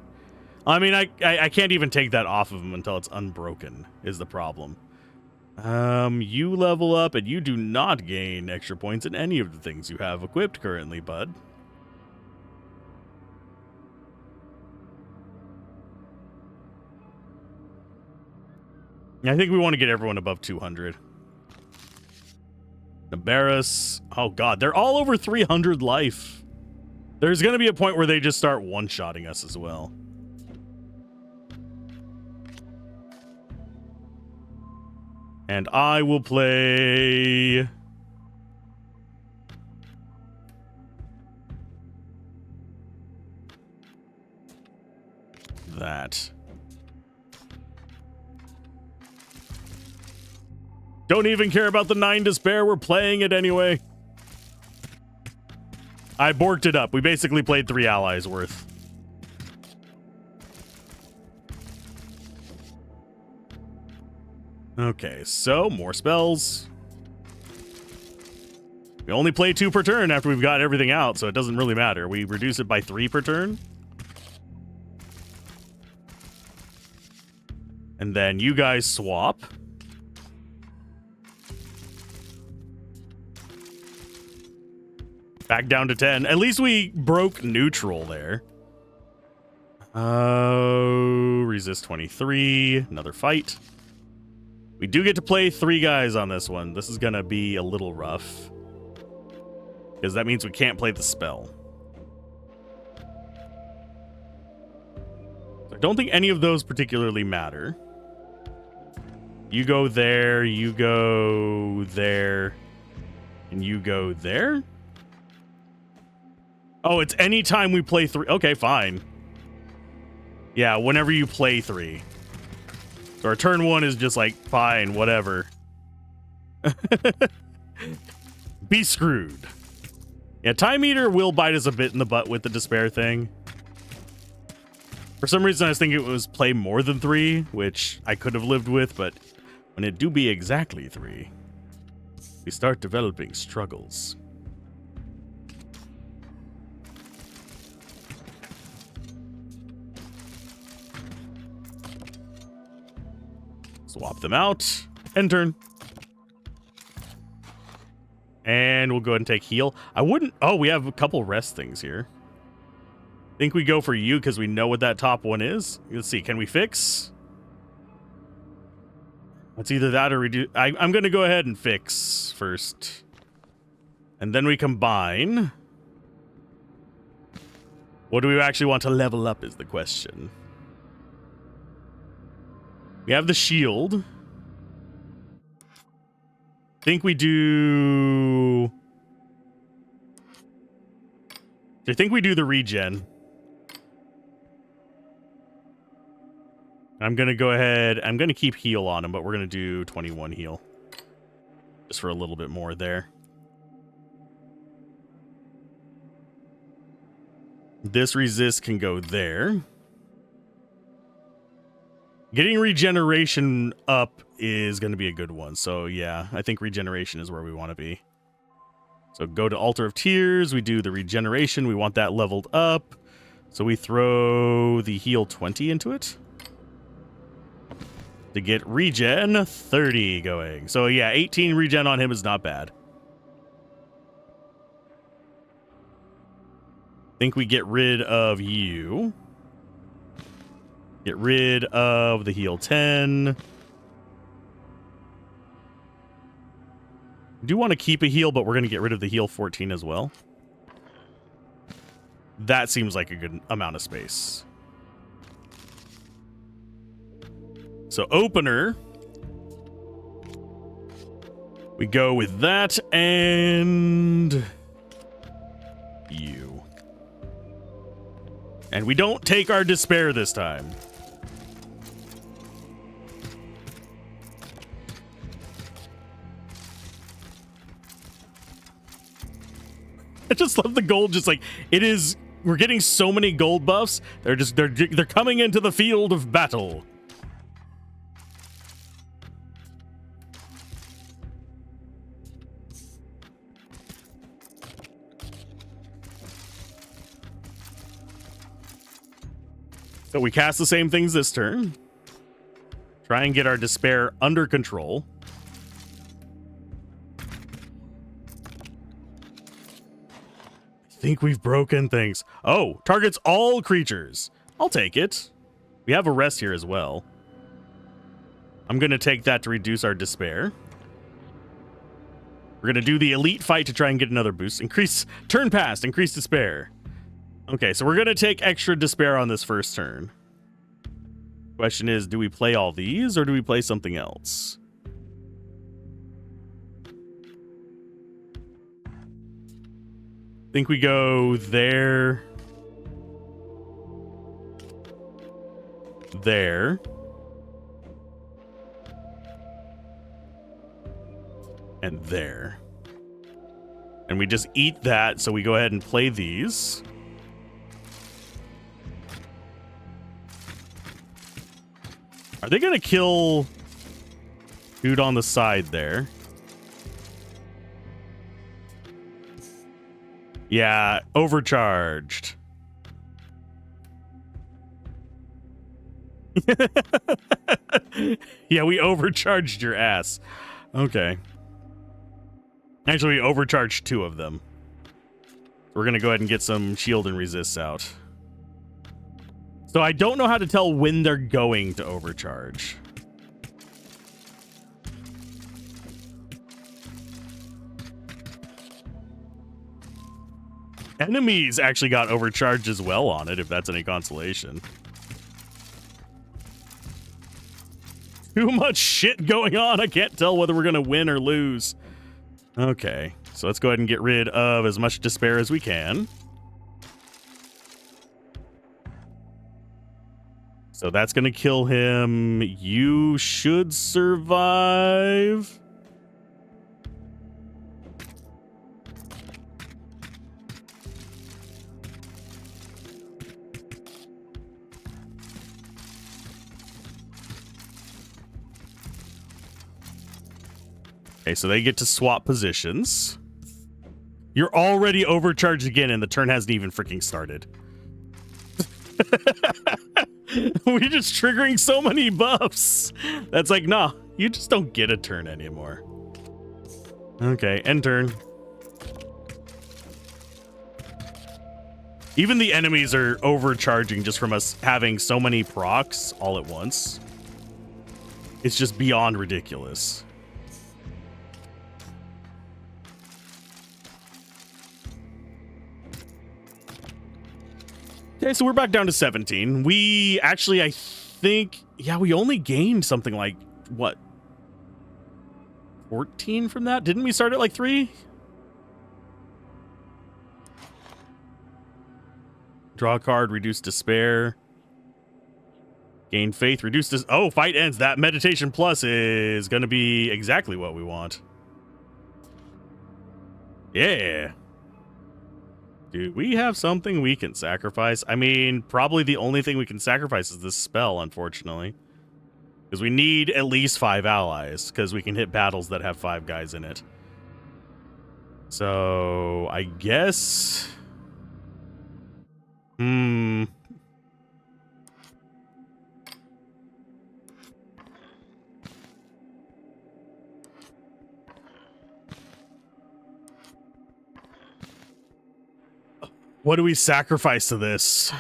I mean, I can't even take that off of him until it's unbroken, is the problem. You level up, and you do not gain extra points in any of the things you have equipped currently, bud. I think we want to get everyone above 200. Nabarus. Oh, God. They're all over 300 life. There's going to be a point where they just start one-shotting us as well. And I will play... that. Don't even care about the 9 despair. We're playing it anyway. I borked it up. We basically played 3 allies worth. Okay, so more spells. We only play 2 per turn after we've got everything out, so it doesn't really matter. We reduce it by 3 per turn. And then you guys swap. Back down to 10. At least we broke neutral there. Resist 23. Another fight. We do get to play 3 guys on this one. This is going to be a little rough. Because that means we can't play the spell. I don't think any of those particularly matter. You go there, you go there, and you go there? Oh, it's any time we play 3. Okay, fine. Yeah, whenever you play 3. So our turn 1 is just like, fine, whatever. Be screwed. Yeah, Time Eater will bite us a bit in the butt with the despair thing. For some reason, I was thinking it was play more than 3, which I could have lived with, but When it do be exactly 3, we start developing struggles. Swap them out. End turn. And we'll go ahead and take heal. I wouldn't... Oh, we have a couple rest things here. Think we go for you because we know what that top one is. Let's see. Can we fix? It's either that or reduce. I'm going to go ahead and fix first. And then we combine. What do we actually want to level up is the question. We have the shield. Think we do... I think we do the regen. I'm going to go ahead. I'm going to keep heal on him, but we're going to do 21 heal. Just for a little bit more there. This resist can go there. Getting regeneration up is going to be a good one. So, yeah, I think regeneration is where we want to be. So, go to Altar of Tears. We do the regeneration. We want that leveled up. So, we throw the heal 20 into it to get regen 30 going. So, yeah, 18 regen on him is not bad. Think we get rid of you. Get rid of the heal 10. Do want to keep a heal, but we're going to get rid of the heal 14 as well. That seems like a good amount of space. So opener. We go with that and you. And we don't take our despair this time. I just love the gold. Just like it is, we're getting so many gold buffs. They're coming into the field of battle. So we cast the same things this turn. Try and get our despair under control. I think we've broken things. Oh, targets all creatures. I'll take it. We have a rest here as well. I'm going to take that to reduce our despair. We're going to do the elite fight to try and get another boost. Increase turn past, increase despair. Okay, so we're going to take extra despair on this first turn. Question is, do we play all these or do we play something else? Think we go there. There. And there. And we just eat that, so we go ahead and play these. Are they going to kill dude on the side there? Yeah, overcharged. Yeah, we overcharged your ass. Okay. Actually, we overcharged 2 of them. We're going to go ahead and get some shield and resists out. So I don't know how to tell when they're going to overcharge. Enemies actually got overcharged as well on it, if that's any consolation. Too much shit going on. I can't tell whether we're going to win or lose. Okay, so let's go ahead and get rid of as much despair as we can. So that's going to kill him. You should survive. Okay, so they get to swap positions. You're already overcharged again, and the turn hasn't even freaking started. We're just triggering so many buffs. That's like, nah, you just don't get a turn anymore. Okay, end turn. Even the enemies are overcharging just from us having so many procs all at once. It's just beyond ridiculous. Okay, so we're back down to 17. We actually, I think, yeah, we only gained something like, what, 14 from that? Didn't we start at like 3? Draw a card, reduce despair. Gain faith, reduce this. Oh, fight ends. That meditation plus is going to be exactly what we want. Yeah. Do we have something we can sacrifice? I mean, probably the only thing we can sacrifice is this spell, unfortunately. Because we need at least 5 allies, because we can hit battles that have 5 guys in it. So, I guess... What do we sacrifice to this?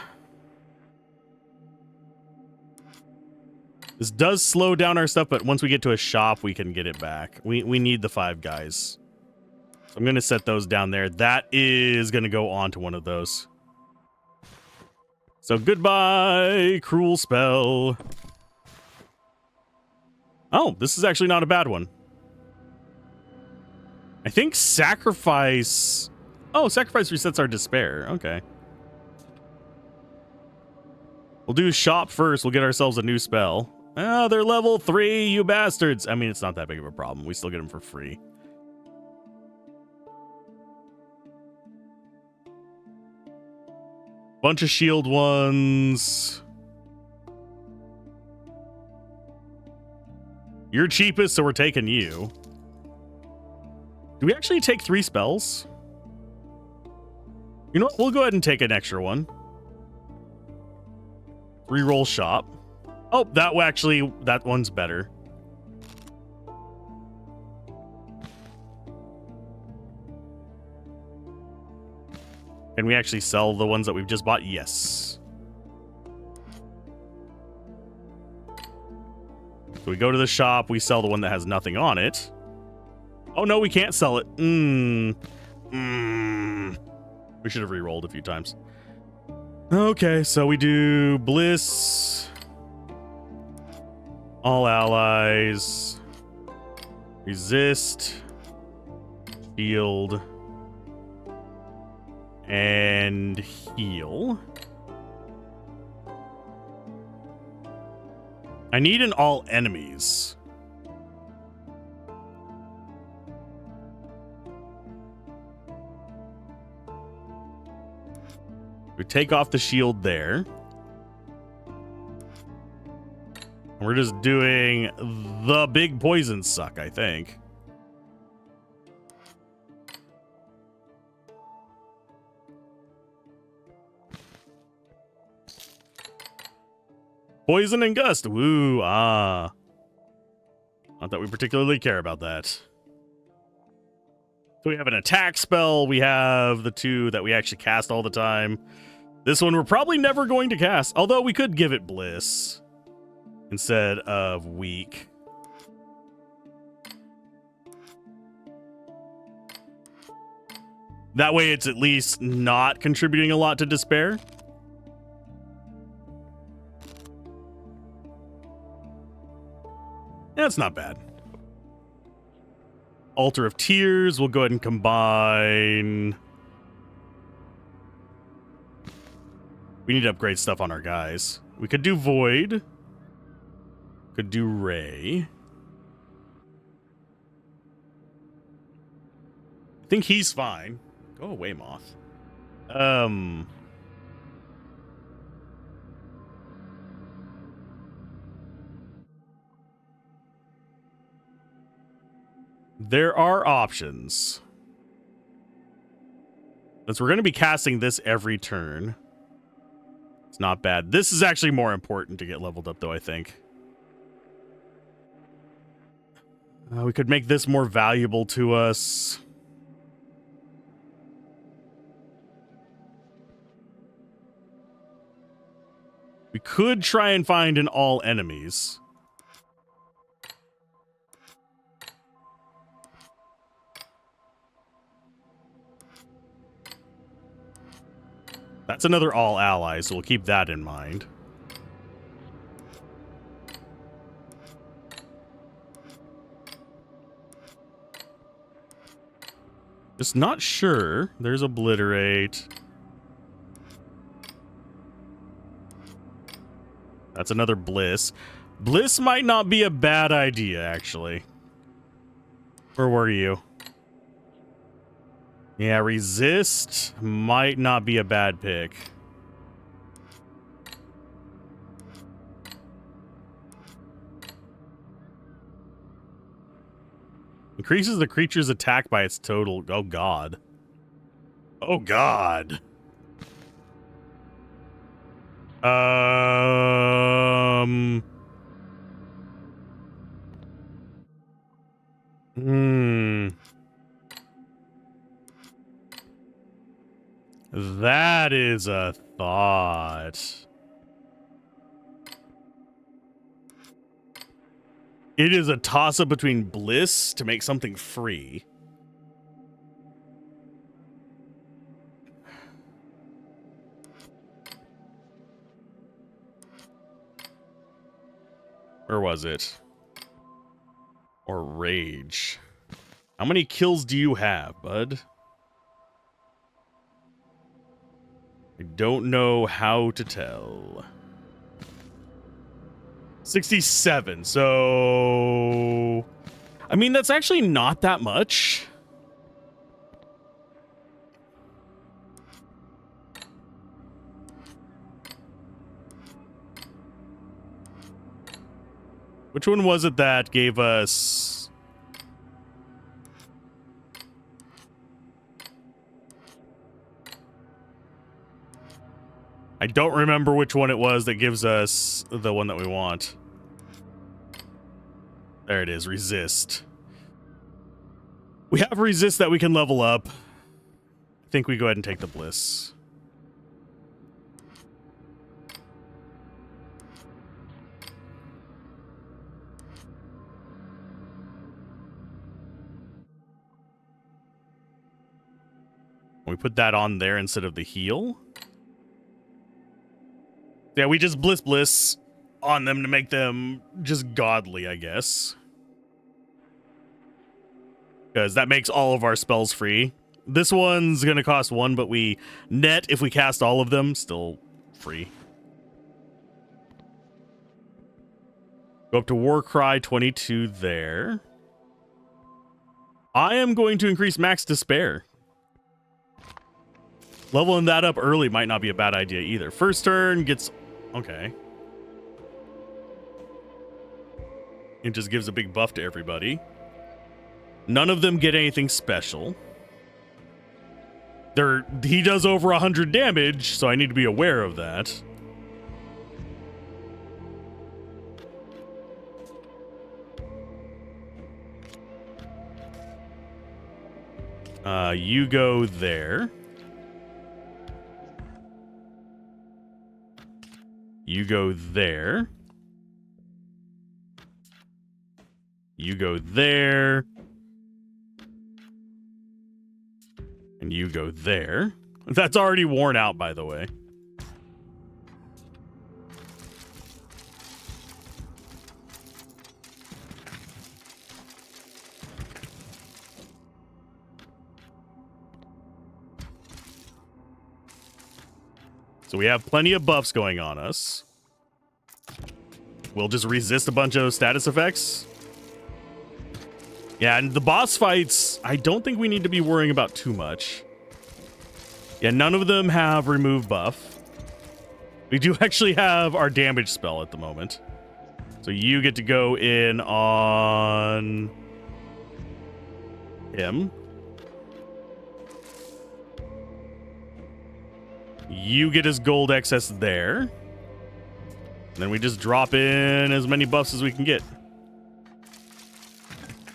This does slow down our stuff, but once we get to a shop, we can get it back. We need the 5 guys. So I'm going to set those down there. That is going to go on to one of those. So goodbye, cruel spell. Oh, this is actually not a bad one. I think sacrifice... Oh, sacrifice resets our despair. Okay. We'll do shop first. We'll get ourselves a new spell. Oh, they're level 3, you bastards. I mean, it's not that big of a problem. We still get them for free. Bunch of shield ones. You're cheapest, so we're taking you. Do we actually take 3 spells? You know what? We'll go ahead and take an extra one. Reroll shop. Oh, that one's better. Can we actually sell the ones that we've just bought? Yes. So we go to the shop, we sell the one that has nothing on it. Oh no, we can't sell it. We should have re-rolled a few times. Okay, so we do Bliss. All allies. Resist. Shield. And heal. I need an all enemies. We take off the shield there. We're just doing the big poison suck, I think. Poison and gust. Woo, ah. Not that we particularly care about that. So we have an attack spell. We have the 2 that we actually cast all the time. This one we're probably never going to cast. Although we could give it Bliss instead of Weak. That way it's at least not contributing a lot to despair. That's not bad. Altar of Tears, we'll go ahead and combine. We need to upgrade stuff on our guys. We could do Void. Could do Ray. I think he's fine. Go away, Moth. There are options. Since we're going to be casting this every turn. It's not bad. This is actually more important to get leveled up, though, I think. We could make this more valuable to us. We could try and find an all enemies. That's another all allies, so we'll keep that in mind. Just not sure. There's obliterate. That's another bliss. Bliss might not be a bad idea, actually. Where were you? Yeah, resist might not be a bad pick. Increases the creature's attack by its total. Oh, God. Oh, God. That is a thought. It is a toss-up between bliss to make something free. Where was it? Or rage. How many kills do you have, bud? I don't know how to tell. 67, so... I mean, that's actually not that much. Which one was it that gave us... I don't remember which one it was that gives us the one that we want. There it is, resist. We have resist that we can level up. I think we go ahead and take the bliss. We put that on there instead of the heal. Yeah, we just bliss on them to make them just godly, I guess. Because that makes all of our spells free. This one's going to cost 1, but we net, if we cast all of them, still free. Go up to Warcry 22 there. I am going to increase Max Despair. Leveling that up early might not be a bad idea either. First turn gets... Okay. It just gives a big buff to everybody. None of them get anything special. He does over 100 damage, so I need to be aware of that. You go there. You go there. You go there. And you go there. That's already worn out, by the way. So we have plenty of buffs going on us. We'll just resist a bunch of status effects. Yeah, and the boss fights, I don't think we need to be worrying about too much. Yeah, none of them have remove buff. We do actually have our damage spell at the moment. So you get to go in on... him. You get his gold excess there. And then we just drop in as many buffs as we can get.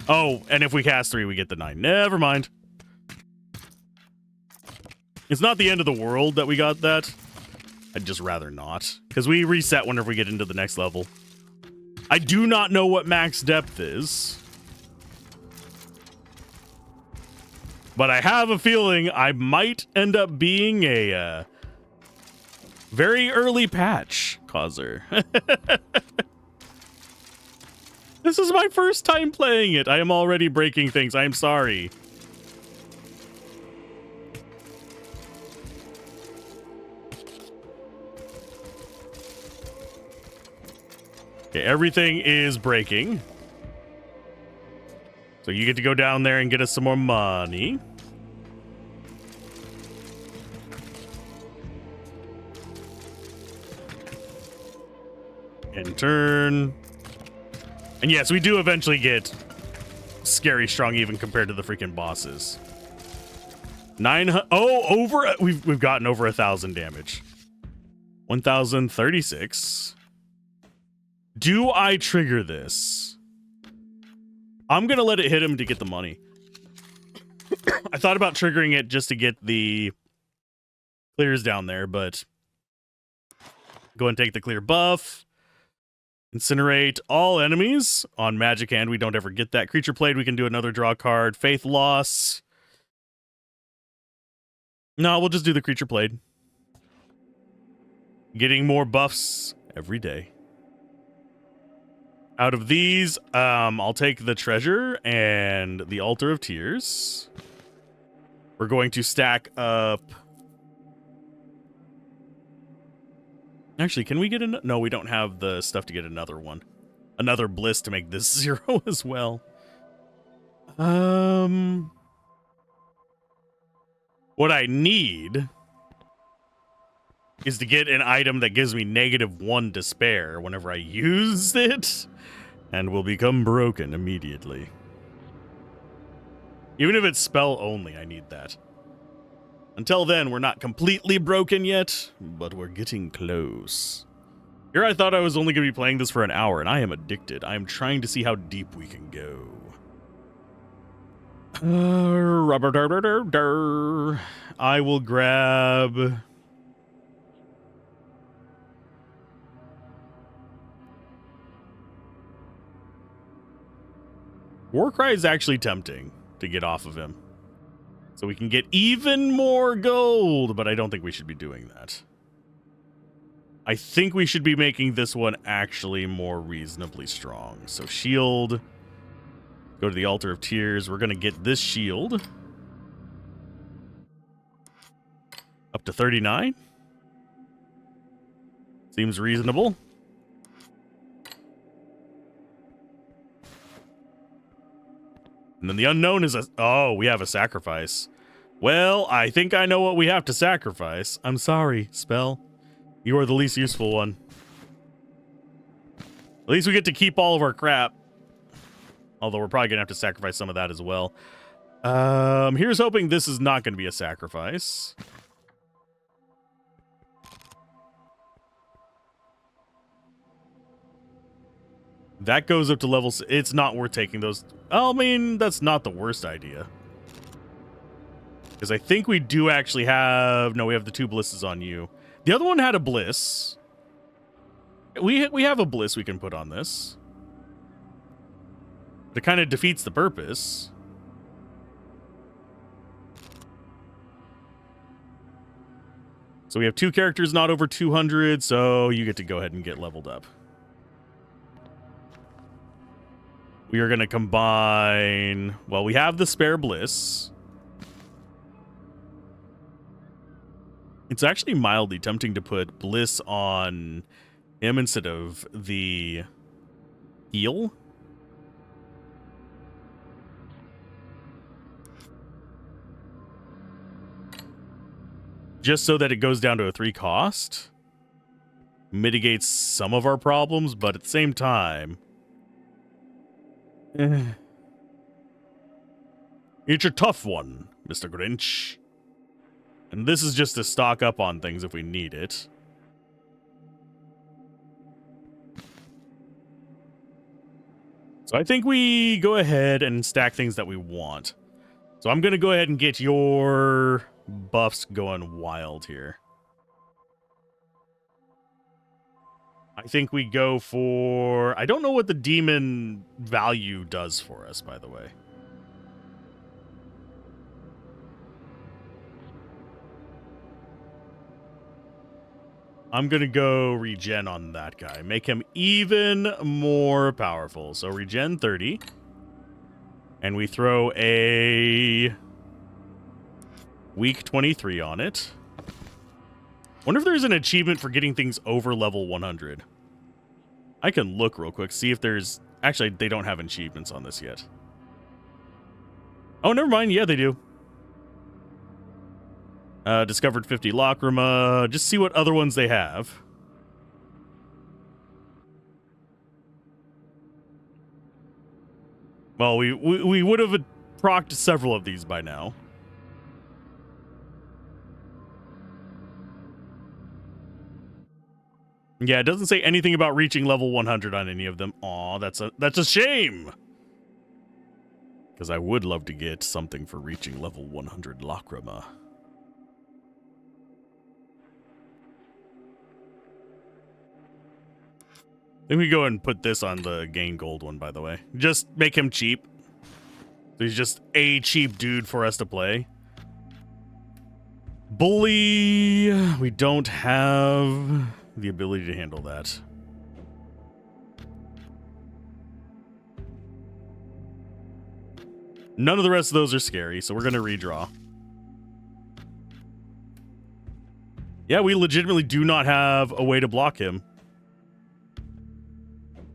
Oh, and if we cast 3, we get the 9. Never mind. It's not the end of the world that we got that. I'd just rather not. Because we reset whenever we get into the next level. I do not know what max depth is. But I have a feeling I might end up being a very early patch causer. This is my first time playing it. I am already breaking things. I am sorry. Okay, everything is breaking. So you get to go down there and get us some more money. And turn. And yes, we do eventually get scary strong even compared to the freaking bosses. 900. Oh, over. We've gotten over 1,000 damage. 1,036. Do I trigger this? I'm gonna let it hit him to get the money. I thought about triggering it just to get the clears down there, but go and take the clear buff. Incinerate all enemies on Magic Hand. We don't ever get that. Creature played, we can do another draw card. Faith loss. No, we'll just do the creature played. Getting more buffs every day. Out of these, I'll take the treasure and the Altar of Tears. We're going to stack up. Actually, can we get an? No, we don't have the stuff to get another one. Another bliss to make this 0 as well. What I need is to get an item that gives me -1 despair whenever I use it, and will become broken immediately. Even if it's spell only, I need that. Until then, we're not completely broken yet, but we're getting close. Here I thought I was only going to be playing this for an hour, and I am addicted. I am trying to see how deep we can go. I will grab... Warcry is actually tempting to get off of him. So we can get even more gold, but I don't think we should be doing that. I think we should be making this one actually more reasonably strong. So shield. Go to the Altar of Tears. We're going to get this shield. Up to 39. Seems reasonable. And then the unknown is a... Oh, we have a sacrifice. Well, I think I know what we have to sacrifice. I'm sorry, Spell. You are the least useful one. At least we get to keep all of our crap. Although we're probably going to have to sacrifice some of that as well. Here's hoping this is not going to be a sacrifice. That goes up to level... It's not worth taking those... I mean, that's not the worst idea. Because I think we do actually have... No, we have the 2 blisses on you. The other one had a bliss. We have a bliss we can put on this. But it kind of defeats the purpose. So we have 2 characters not over 200, so you get to go ahead and get leveled up. We are going to combine... Well, we have the spare bliss. It's actually mildly tempting to put bliss on him instead of the heal. Just so that it goes down to a 3 cost. Mitigates some of our problems, but at the same time... It's a tough one, Mr. Grinch. And this is just to stock up on things if we need it. So I think we go ahead and stack things that we want. So I'm going to go ahead and get your buffs going wild here. I think we go for... I don't know what the demon value does for us, by the way. I'm going to go regen on that guy. Make him even more powerful. So regen 30. And we throw a weak 23 on it. Wonder if there's an achievement for getting things over level 100. I can look real quick, see if there's... Actually, they don't have achievements on this yet. Oh, never mind. Yeah, they do. Discovered 50 Lacrima. Just see what other ones they have. Well, we would have procced several of these by now. Yeah, it doesn't say anything about reaching level 100 on any of them. Aw, that's a shame. Because I would love to get something for reaching level 100 Lacrima. Then we go and put this on the gain gold one, by the way. Just make him cheap. So he's just a cheap dude for us to play. Bully. We don't have the ability to handle that. None of the rest of those are scary, so we're going to redraw. Yeah, we legitimately do not have a way to block him.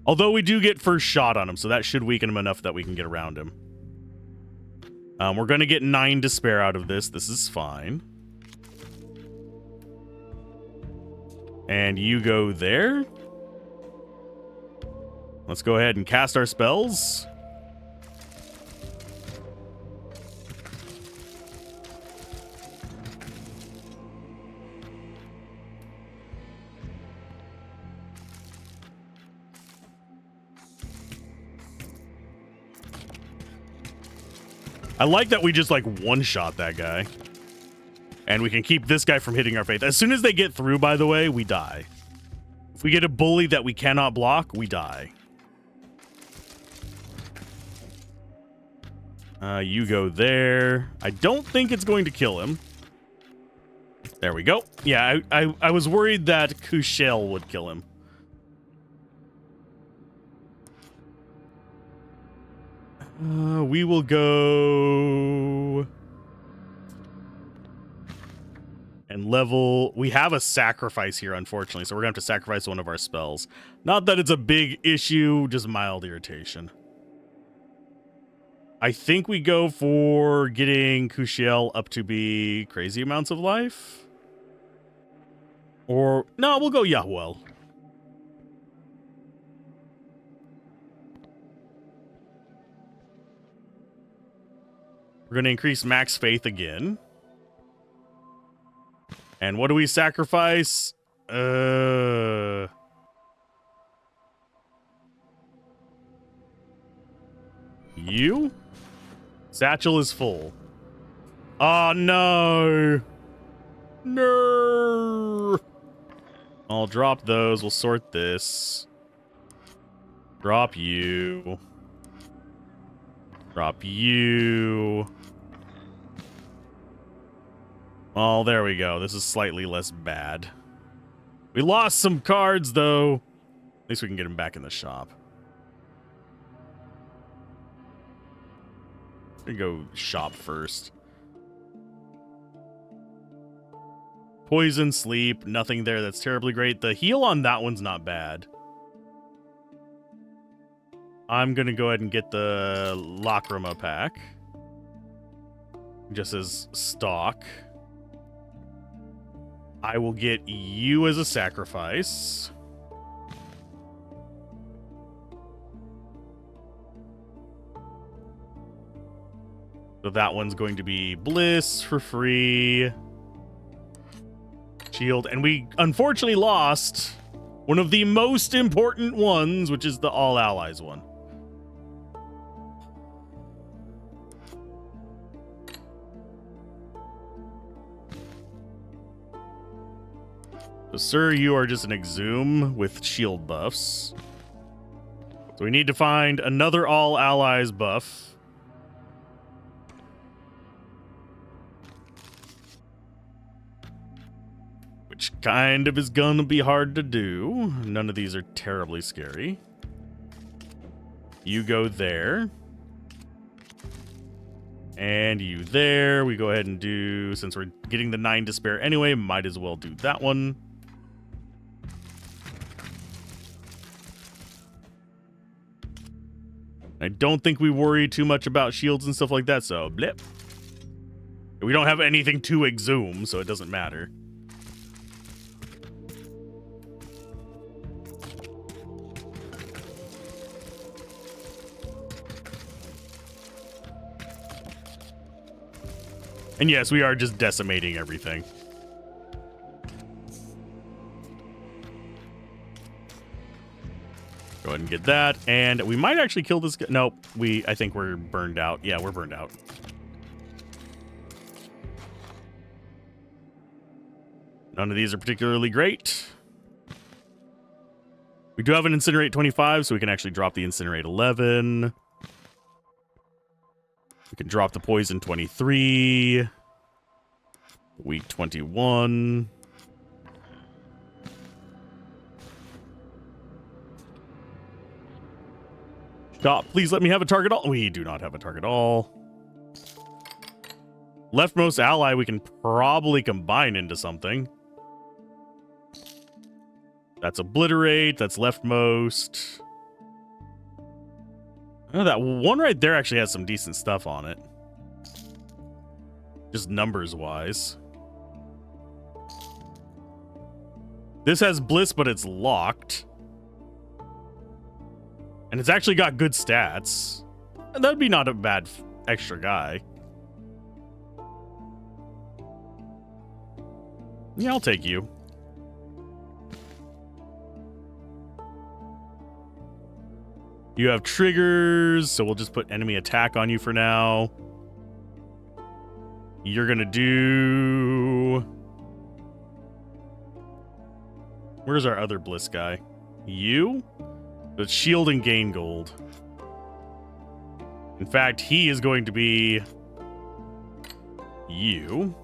Although we do get first shot on him, so that should weaken him enough that we can get around him. We're going to get 9 despair out of this. This is fine. And you go there. Let's go ahead and cast our spells. I like that we just like one-shot that guy. And we can keep this guy from hitting our faith. As soon as they get through, by the way, we die. If we get a bully that we cannot block, we die. You go there. I don't think it's going to kill him. There we go. Yeah, I was worried that Kushel would kill him. We will go... And level... We have a sacrifice here, unfortunately, so we're going to have to sacrifice one of our spells. Not that it's a big issue, just mild irritation. I think we go for getting Kushiel up to be crazy amounts of life. Or... No, we'll go Yahuel. We're going to increase max faith again. And what do we sacrifice? You? Satchel is full. Oh, no. No. I'll drop those. We'll sort this. Drop you. Drop you. Oh, there we go. This is slightly less bad. We lost some cards, though. At least we can get them back in the shop. We go shop first. Poison, sleep, nothing there that's terribly great. The heal on that one's not bad. I'm going to go ahead and get the Lacrima pack. Just as stock. I will get you as a sacrifice. So that one's going to be Bliss for free. Shield. And we unfortunately lost one of the most important ones, which is the All Allies one. So, sir, you are just an Exhume with shield buffs. So we need to find another All Allies buff. Which kind of is gonna be hard to do. None of these are terribly scary. You go there. And you there. We go ahead and do, since we're getting the 9 Despair anyway, might as well do that one. I don't think we worry too much about shields and stuff like that, so blip. We don't have anything to exhume, so it doesn't matter. And yes, we are just decimating everything. Go ahead and get that. And we might actually kill this guy. Nope. I think we're burned out. Yeah, we're burned out. None of these are particularly great. We do have an Incinerate 25, so we can actually drop the Incinerate 11. We can drop the Poison 23. Weak 21. Stop. Please let me have a target all. We do not have a target all. Leftmost ally we can probably combine into something. That's Obliterate. That's leftmost. Oh, that one right there actually has some decent stuff on it. Just numbers-wise. This has Bliss, but it's locked. And it's actually got good stats. And that'd be not a bad extra guy. Yeah, I'll take you. You have triggers, so we'll just put enemy attack on you for now. You're gonna do... Where's our other Bliss guy? You? It's shield and gain gold. In fact, he is going to be... you.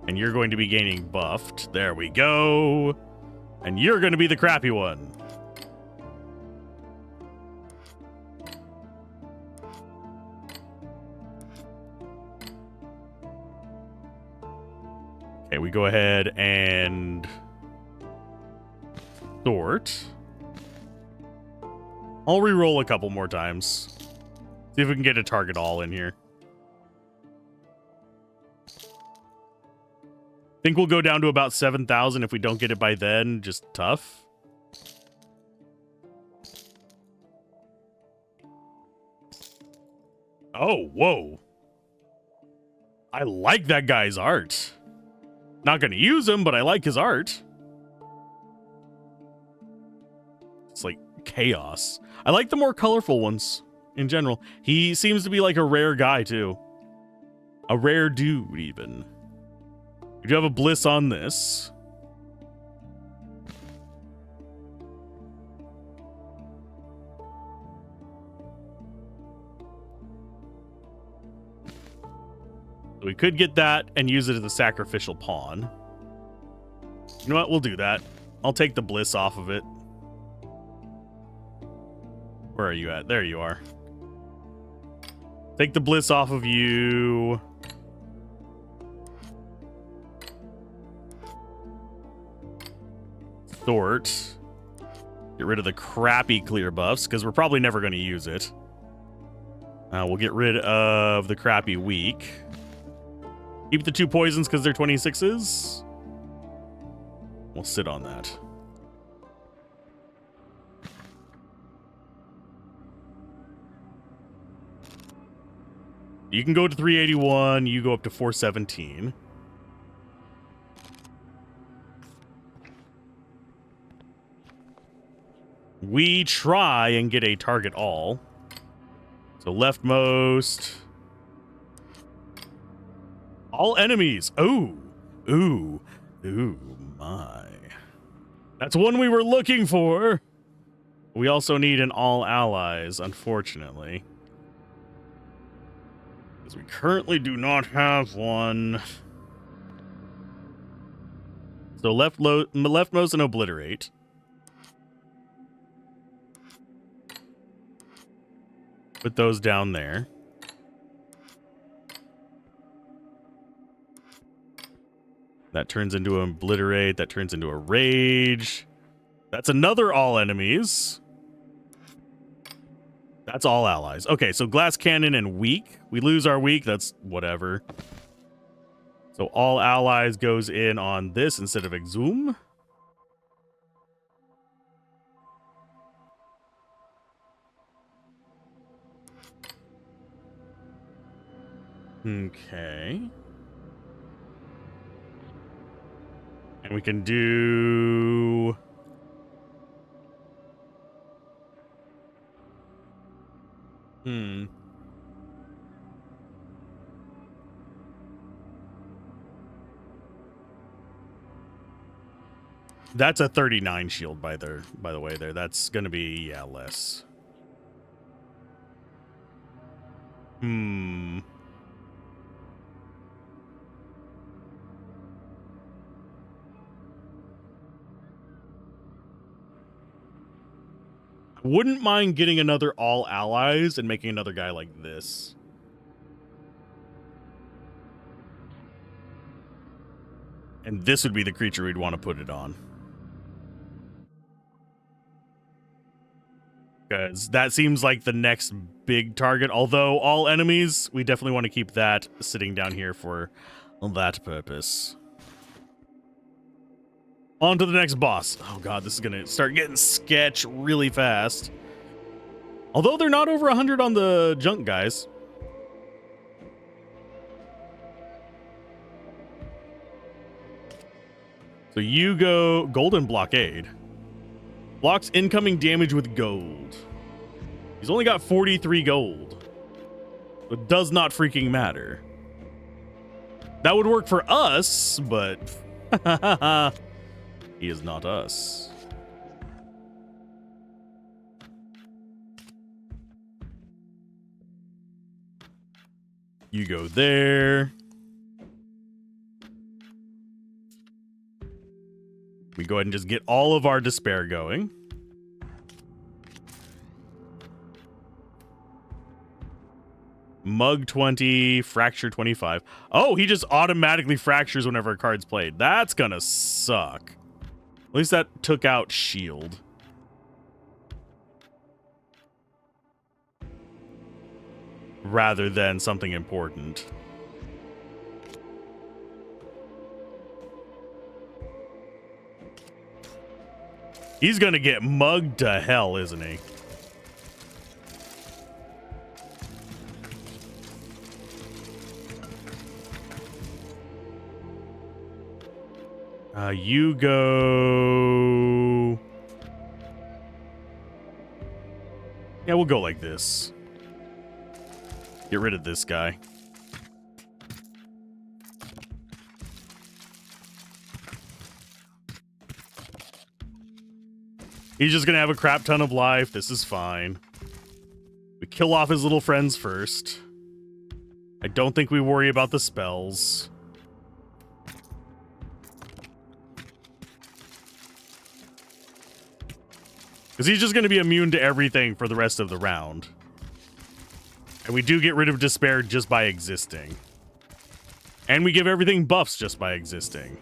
And you're going to be gaining buffed. There we go. And you're going to be the crappy one. Okay, we go ahead and sort. I'll re-roll a couple more times. See if we can get a target all in here. Think we'll go down to about 7,000 if we don't get it by then. Just tough. Oh, whoa. I like that guy's art. Not going to use him, but I like his art. It's like chaos. I like the more colorful ones in general. He seems to be like a rare guy, too. A rare dude, even. We do have a Bliss on this. So we could get that and use it as a sacrificial pawn. You know what? We'll do that. I'll take the Bliss off of it. Where are you at? There you are. Take the Bliss off of you. Sort. Get rid of the crappy clear buffs, because we're probably never going to use it. We'll get rid of the crappy weak. Keep the 2 poisons because they're 26s. We'll sit on that. You can go to 381. You go up to 417. We try and get a target all. So leftmost. All enemies. Ooh. Ooh. Ooh, my. That's one we were looking for. We also need an all allies, unfortunately. Because we currently do not have one. So leftmost and obliterate. Put those down there. That turns into an obliterate. That turns into a rage. That's another all enemies. That's all allies. Okay, so glass cannon and weak. We lose our weak. That's whatever. So all allies goes in on this instead of exhume. Okay. And we can do... That's a 39 shield by the way there. That's going to be, yeah, less. Wouldn't mind getting another all allies and making another guy like this. And this would be the creature we'd want to put it on. Because that seems like the next big target. Although all enemies, we definitely want to keep that sitting down here for that purpose. On to the next boss. Oh god, this is going to start getting sketch really fast. Although they're not over 100 on the junk guys. So you go golden blockade. Blocks incoming damage with gold. He's only got 43 gold. It does not freaking matter. That would work for us, but he is not us. You go there. We go ahead and just get all of our despair going. Mug 20, fracture 25. Oh, he just automatically fractures whenever a card's played. That's gonna suck. At least that took out shield. Rather than something important. He's gonna get mugged to hell, isn't he? You go... Yeah, we'll go like this. Get rid of this guy. He's just gonna have a crap ton of life. This is fine. We kill off his little friends first. I don't think we worry about the spells. Because he's just going to be immune to everything for the rest of the round. And we do get rid of despair just by existing. And we give everything buffs just by existing.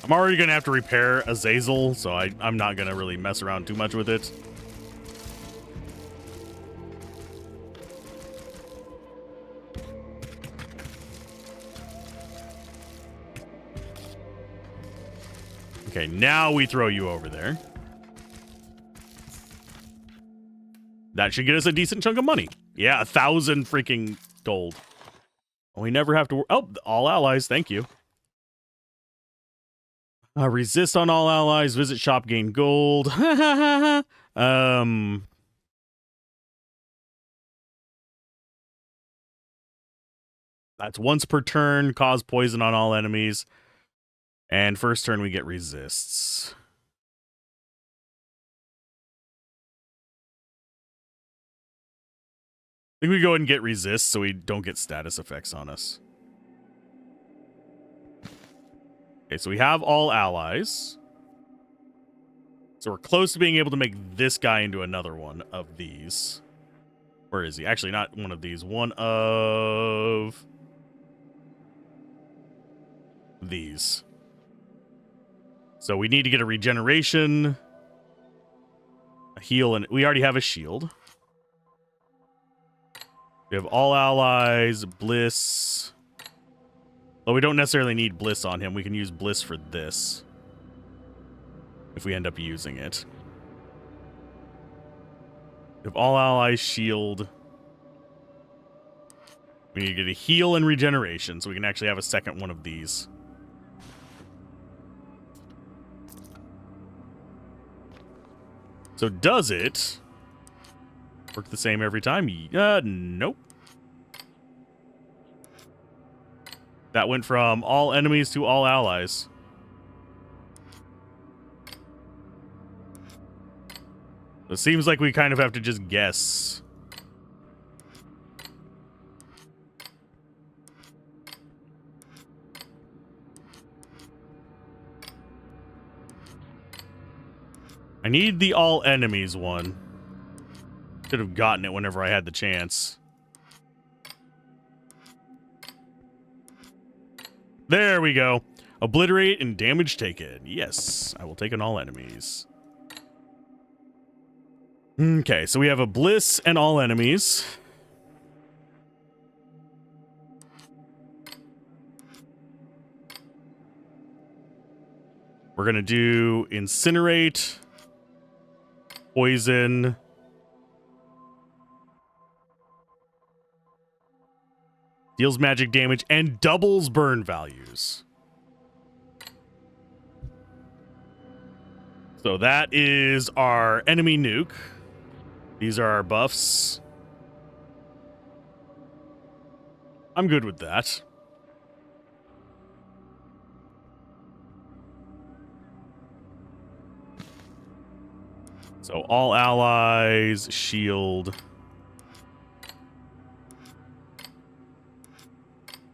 I'm already going to have to repair Azazel, so I'm not going to really mess around too much with it. Okay, now we throw you over there. That should get us a decent chunk of money. Yeah, 1,000 freaking gold. We never have to... Oh, all allies, thank you. Resist on all allies, visit shop, gain gold. That's once per turn, cause poison on all enemies. And first turn we get resists. I think we go ahead and get resist so we don't get status effects on us. Okay, so we have all allies. So we're close to being able to make this guy into another one of these. Where is he? Actually, not one of these. One of these. So we need to get a regeneration, a heal, and we already have a shield. We have all allies, bliss. Though we don't necessarily need bliss on him. We can use bliss for this if we end up using it. We have all allies, shield. We need to get a heal and regeneration so we can actually have a second one of these. So does it work the same every time? Nope. That went from all enemies to all allies. It seems like we kind of have to just guess. I need the all enemies one. Should have gotten it whenever I had the chance. There we go. Obliterate and damage taken. Yes, I will take on all enemies. Okay, so we have a bliss and all enemies. We're going to do incinerate, poison, deals magic damage, and doubles burn values. So that is our enemy nuke. These are our buffs. I'm good with that. So all allies, shield.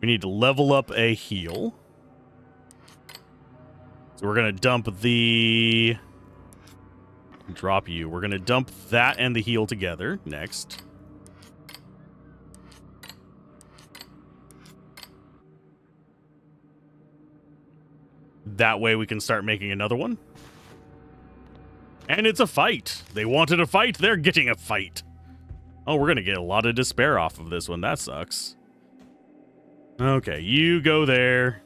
We need to level up a heal. So we're going to dump the... Drop you. We're going to dump that and the heal together next. That way we can start making another one. And it's a fight. They wanted a fight. They're getting a fight. Oh, we're going to get a lot of despair off of this one. That sucks. Okay, you go there.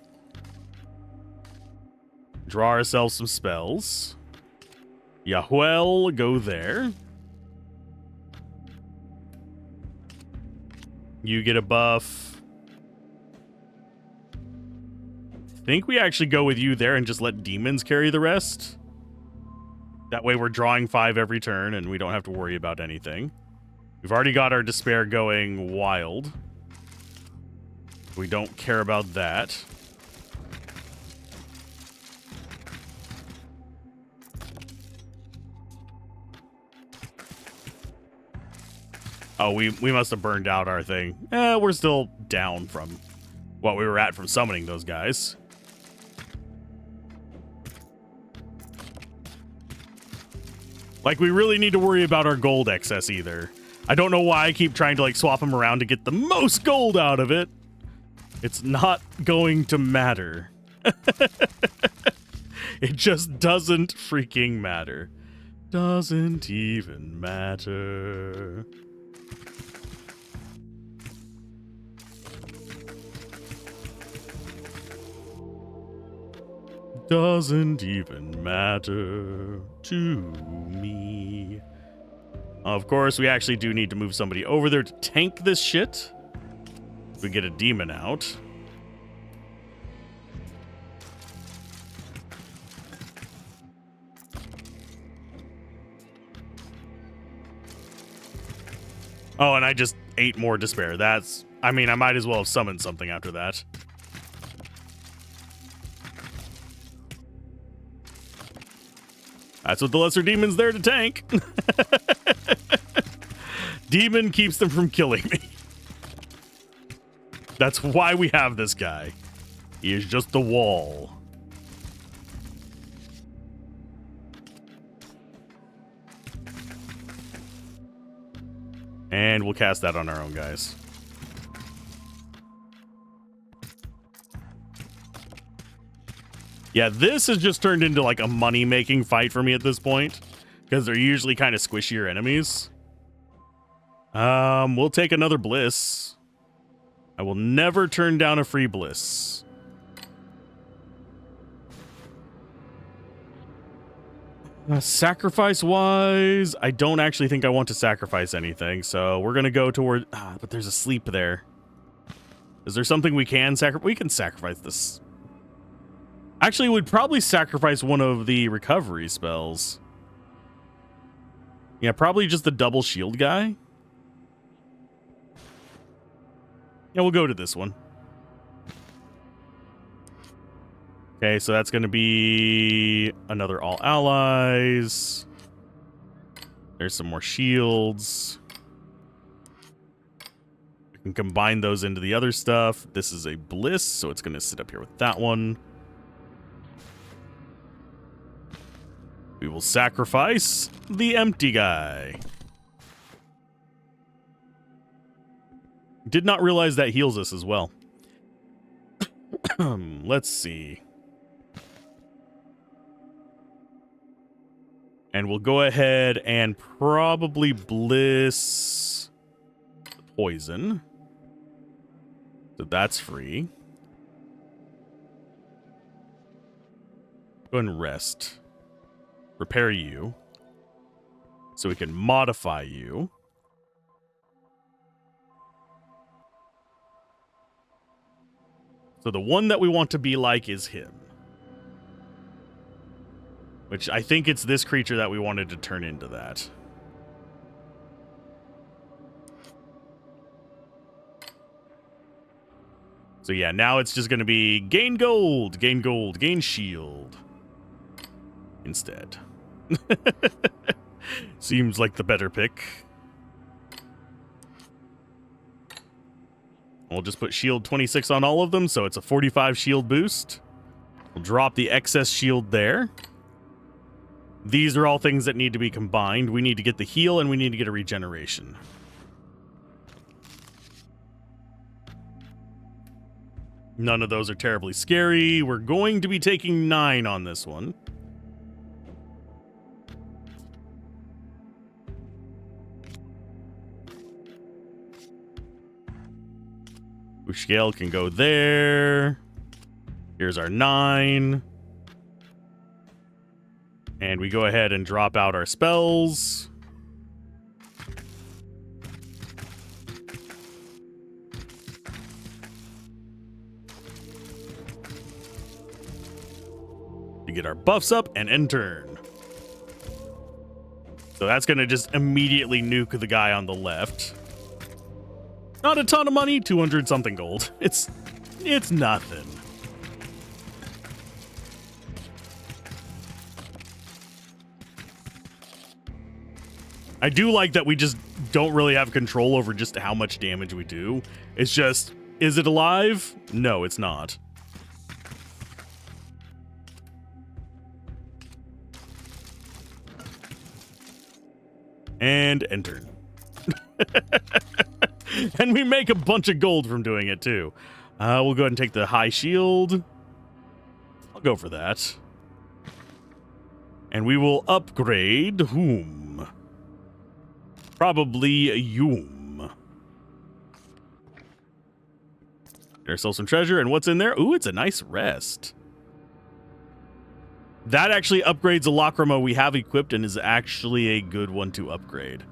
Draw ourselves some spells. Yahuel, go there. You get a buff. I think we actually go with you there and just let demons carry the rest. That way we're drawing 5 every turn and we don't have to worry about anything. We've already got our despair going wild. We don't care about that. Oh, we must have burned out our thing. We're still down from what we were at from summoning those guys. Like, we really need to worry about our gold excess either. I don't know why I keep trying to, like, swap them around to get the most gold out of it. It's not going to matter. It just doesn't freaking matter. Doesn't even matter. doesn't even matter to me. Of course, we actually do need to move somebody over there to tank this shit. We get a demon out. Oh, and I just ate more despair. That's... I mean, I might as well have summoned something after that. That's what the lesser demon's there to tank. Demon keeps them from killing me. That's why we have this guy. He is just the wall. And we'll cast that on our own guys. Yeah, this has just turned into like a money-making fight for me at this point, because they're usually kind of squishier enemies. We'll take another bliss. I will never turn down a free bliss. Sacrifice-wise, I don't actually think I want to sacrifice anything, so we're going to go toward... but there's a sleep there. Is there something we can sacrifice? We can sacrifice this. Actually, we'd probably sacrifice one of the recovery spells. Yeah, probably just the double shield guy. Yeah, we'll go to this one. Okay, so that's going to be another all allies. There's some more shields. We can combine those into the other stuff. This is a bliss, so it's going to sit up here with that one. We will sacrifice the empty guy. Did not realize that heals us as well. Let's see. And we'll go ahead and probably bliss the poison. So that's free. Go and rest. Repair you. So we can modify you. So the one that we want to be like is him. Which I think it's this creature that we wanted to turn into that. So yeah, now it's just going to be gain gold, gain shield. Instead. Seems like the better pick. We'll just put shield 26 on all of them, so it's a 45 shield boost. We'll drop the excess shield there. These are all things that need to be combined. We need to get the heal and we need to get a regeneration. None of those are terribly scary. We're going to be taking 9 on this one. Scale can go there. Here's our 9. And we go ahead and drop out our spells. To get our buffs up and end turn. So that's going to just immediately nuke the guy on the left. Not a ton of money, 200 something gold. It's nothing. I do like that we just don't really have control over just how much damage we do. It's just, is it alive? No, it's not. And enter. And we make a bunch of gold from doing it, too. We'll go ahead and take the high shield. I'll go for that. And we will upgrade whom? Probably Yum. Get ourselves some treasure, and what's in there? Ooh, it's a nice rest. That actually upgrades a Lacrima we have equipped and is actually a good one to upgrade.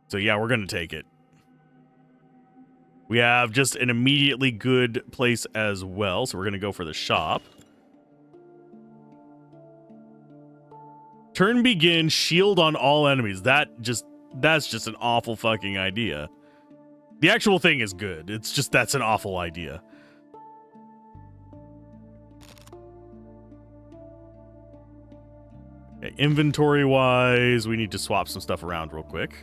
So yeah, we're going to take it. We have just an immediately good place as well, so we're going to go for the shop. Turn begin, shield on all enemies. That's just an awful fucking idea. The actual thing is good. It's just that's an awful idea. Okay, inventory-wise, we need to swap some stuff around real quick.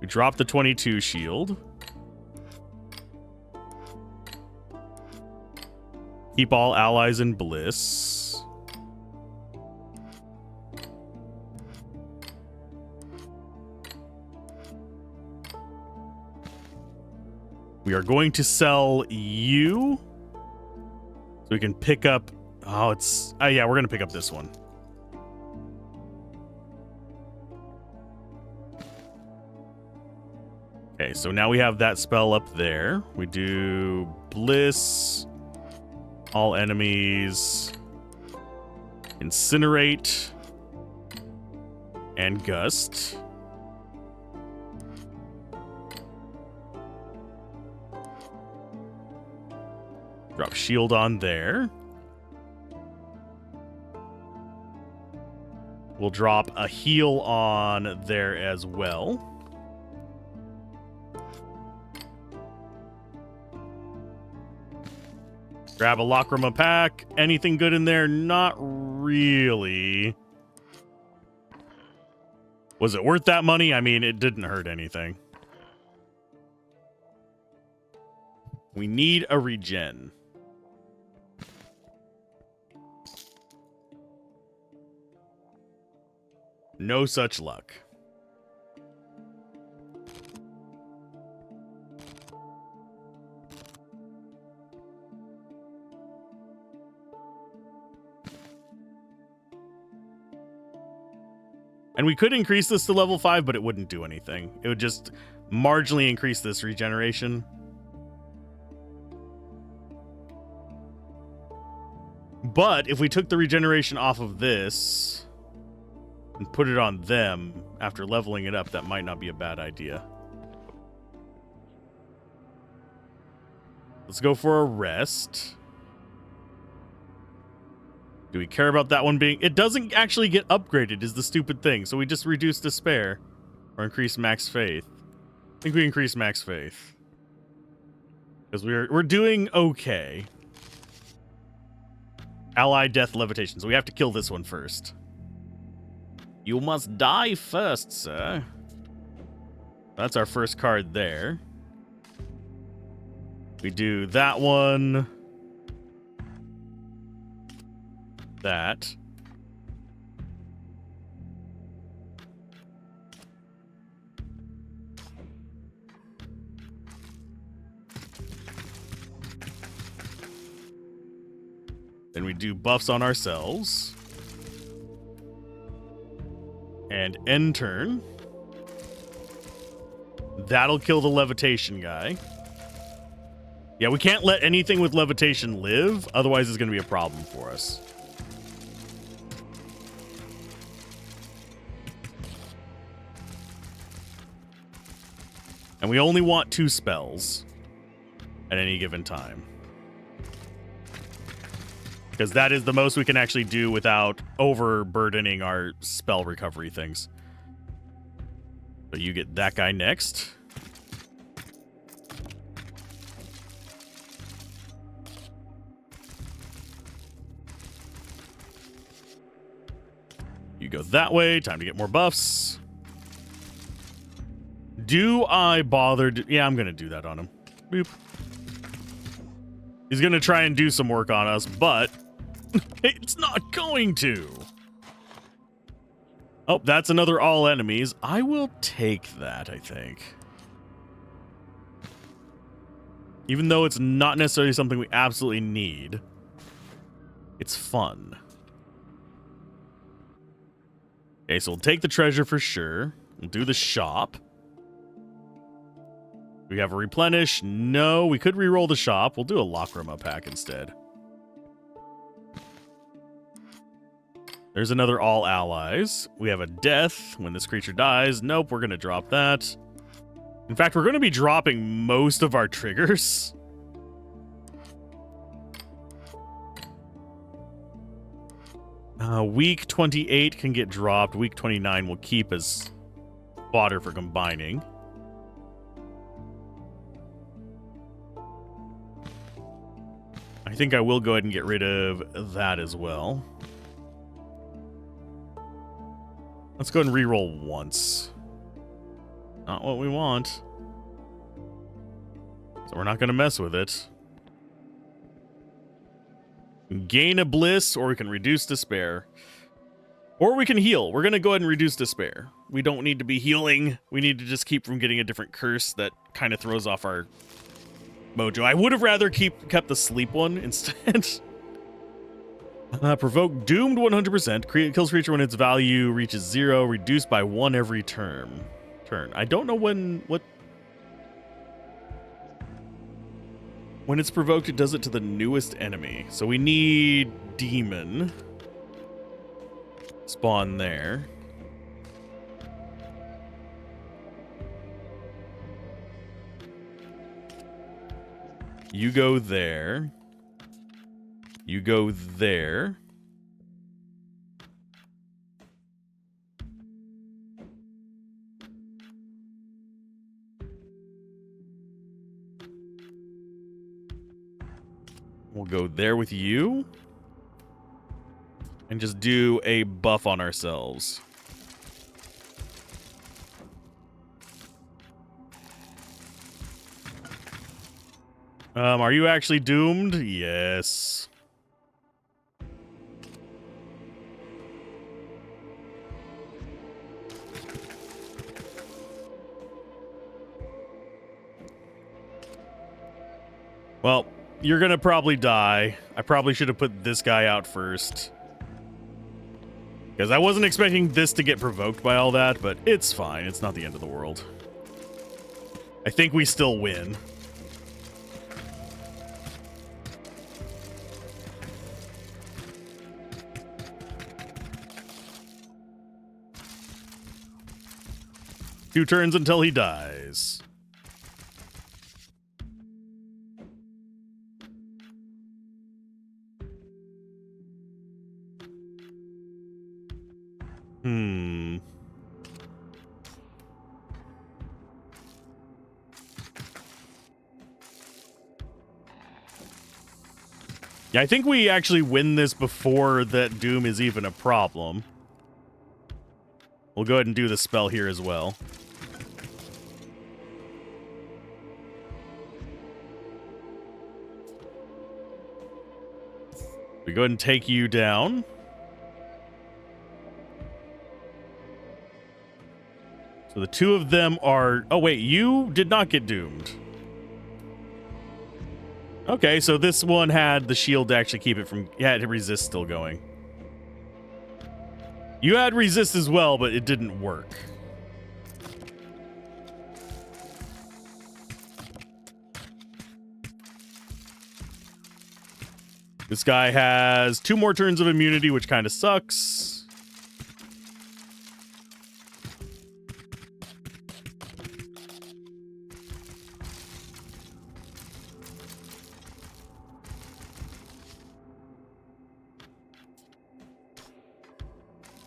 We drop the 22 shield. Keep all allies in bliss. We are going to sell you. So we can pick up... Oh, it's... Oh, yeah, we're going to pick up this one. Okay, so now we have that spell up there. We do Bliss, all enemies, Incinerate, and Gust. Drop shield on there. We'll drop a heal on there as well. Grab a Lacrima pack. Anything good in there? Not really. Was it worth that money? I mean, it didn't hurt anything. We need a regen. No such luck. And we could increase this to level 5, but it wouldn't do anything. It would just marginally increase this regeneration. But if we took the regeneration off of this and put it on them after leveling it up, that might not be a bad idea. Let's go for a rest. Do we care about that one being... It doesn't actually get upgraded is the stupid thing. So we just reduce despair or increase max faith. I think we increase max faith. Because we're doing okay. Ally death levitation. So we have to kill this one first. You must die first, sir. That's our first card there. We do that one. That. Then we do buffs on ourselves. And end turn. That'll kill the levitation guy. Yeah, we can't let anything with levitation live, otherwise it's going to be a problem for us. And we only want 2 spells at any given time. Because that is the most we can actually do without overburdening our spell recovery things. So you get that guy next. You go that way. Time to get more buffs. Do I bother? Yeah, I'm going to do that on him. Boop. He's going to try and do some work on us, but it's not going to. Oh, that's another all enemies. I will take that, I think. Even though it's not necessarily something we absolutely need, it's fun. Okay, so we'll take the treasure for sure. We'll do the shop. We have a replenish. No, we could re-roll the shop. We'll do a Lacrima pack instead. There's another all allies. We have a death when this creature dies. Nope, we're going to drop that. In fact, we're going to be dropping most of our triggers. Week 28 can get dropped. Week 29 will keep as fodder for combining. I think I will go ahead and get rid of that as well. Let's go ahead and reroll once. Not what we want. So we're not going to mess with it. Gain a bliss, or we can reduce despair. Or we can heal. We're going to go ahead and reduce despair. We don't need to be healing. We need to just keep from getting a different curse that kind of throws off our mojo. I would have rather kept the sleep one instead. Provoke doomed 100%. Kills creature when its value reaches 0. Reduced by 1 every turn. I don't know when it's provoked, it does it to the newest enemy. So we need demon. Spawn there. You go there. You go there. We'll go there with you. And just do a buff on ourselves. Are you actually doomed? Yes. Well, you're gonna probably die. I probably should have put this guy out first. Because I wasn't expecting this to get provoked by all that, but it's fine. It's not the end of the world. I think we still win. Two turns until he dies. Yeah, I think we actually win this before that Doom is even a problem. We'll go ahead and do the spell here as well. We go ahead and take you down. So the two of them are... Oh, wait, you did not get doomed. Okay, so this one had the shield to actually keep it from... Yeah, it had resist still going. You had resist as well, but it didn't work. This guy has 2 more turns of immunity, which kind of sucks.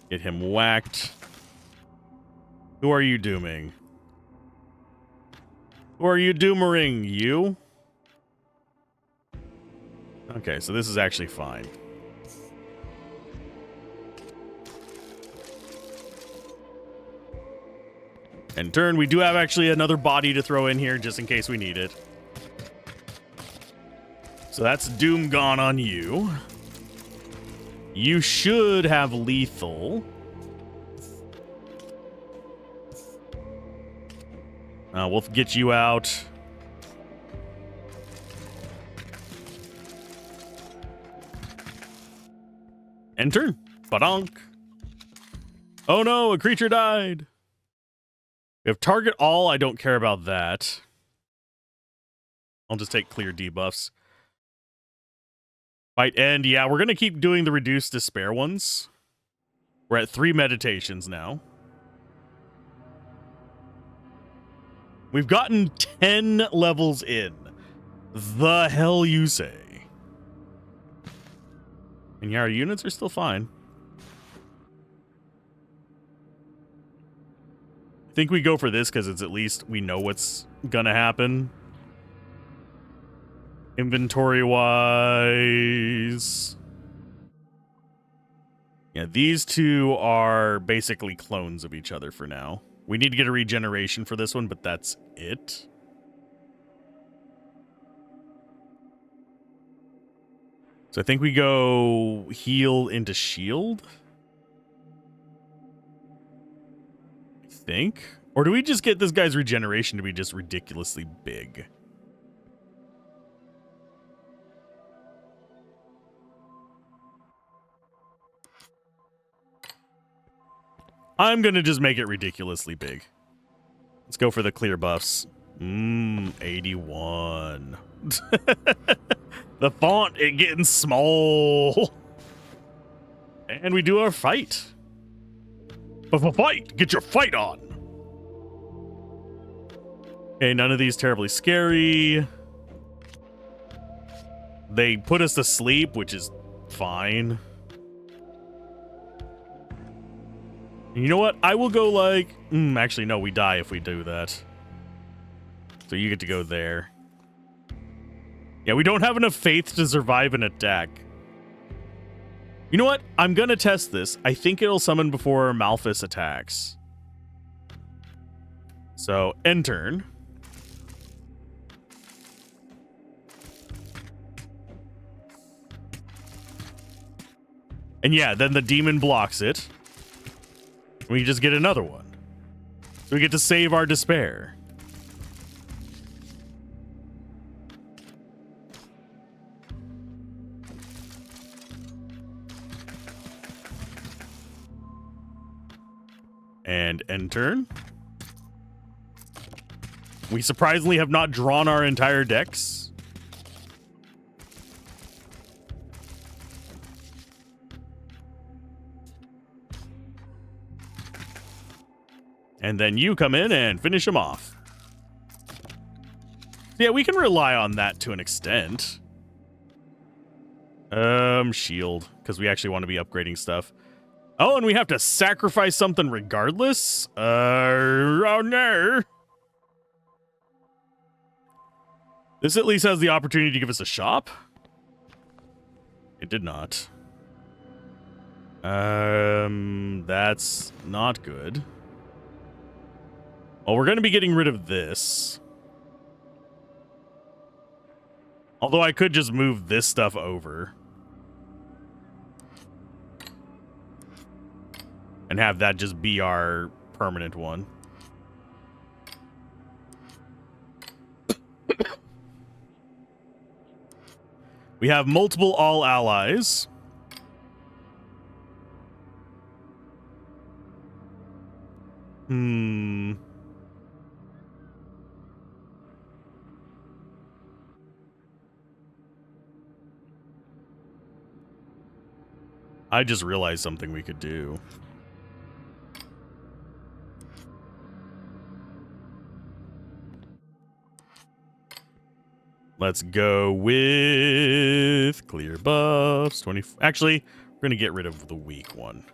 Get him whacked. Who are you dooming? Who are you doomering? You? Okay, so this is actually fine. And turn, we do have actually another body to throw in here just in case we need it. So that's Doom gone on you. You should have lethal. We'll get you out. Enter. Badonk. Oh no, a creature died. We have target all. I don't care about that. I'll just take clear debuffs. Might end. Yeah, we're going to keep doing the reduced despair ones. We're at 3 meditations now. We've gotten 10 levels in. The hell you say? And yeah, our units are still fine. I think we go for this because it's at least we know what's gonna happen. Inventory wise. Yeah, these two are basically clones of each other for now. We need to get a regeneration for this one, but that's it. So I think we go heal into shield. I think. Or do we just get this guy's regeneration to be just ridiculously big? I'm going to just make it ridiculously big. Let's go for the clear buffs. 81. The font, it getting small. And we do our fight. Fight! Get your fight on! Okay, none of these terribly scary. They put us to sleep, which is fine. You know what? I will go like... actually, no, we die if we do that. So you get to go there. Yeah, we don't have enough faith to survive an attack. You know what? I'm gonna test this. I think it'll summon before Malphus attacks. So, end turn. And yeah, then the demon blocks it. We just get another one. So we get to save our despair. And end turn. We surprisingly have not drawn our entire decks. And then you come in and finish them off. Yeah, we can rely on that to an extent. Shield, because we actually want to be upgrading stuff. Oh, and we have to sacrifice something regardless? Oh no. This at least has the opportunity to give us a shop. It did not. That's not good. Well, we're going to be getting rid of this. Although I could just move this stuff over. And have that just be our permanent one. We have multiple all allies. I just realized something we could do. Let's go with clear buffs. 20. Actually, we're going to get rid of the weak one.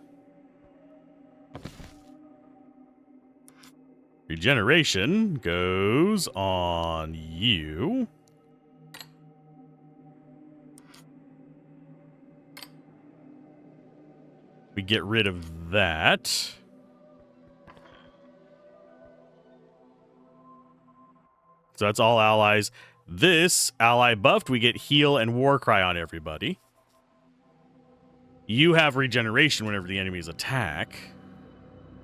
Regeneration goes on you. We get rid of that. So that's all allies. This ally buffed, we get heal and war cry on everybody. You have regeneration whenever the enemies attack.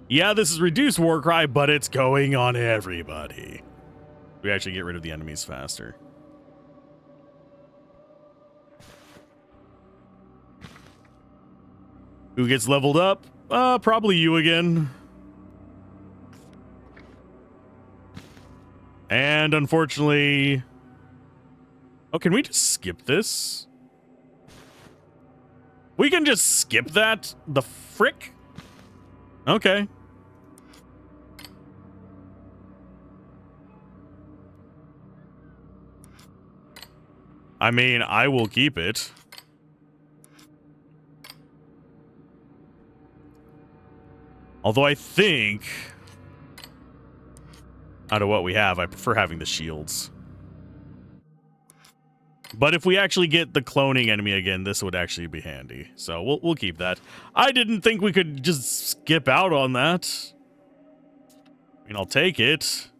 Yeah, this is reduced war cry, but it's going on everybody. We actually get rid of the enemies faster. Who gets leveled up? Probably you again. And unfortunately, Oh, can we just skip this? We can just skip that? The frick? Okay. I mean, I will keep it. Although I think, out of what we have, I prefer having the shields. But if we actually get the cloning enemy again, this would actually be handy. So we'll keep that. I didn't think we could just skip out on that. I mean, I'll take it.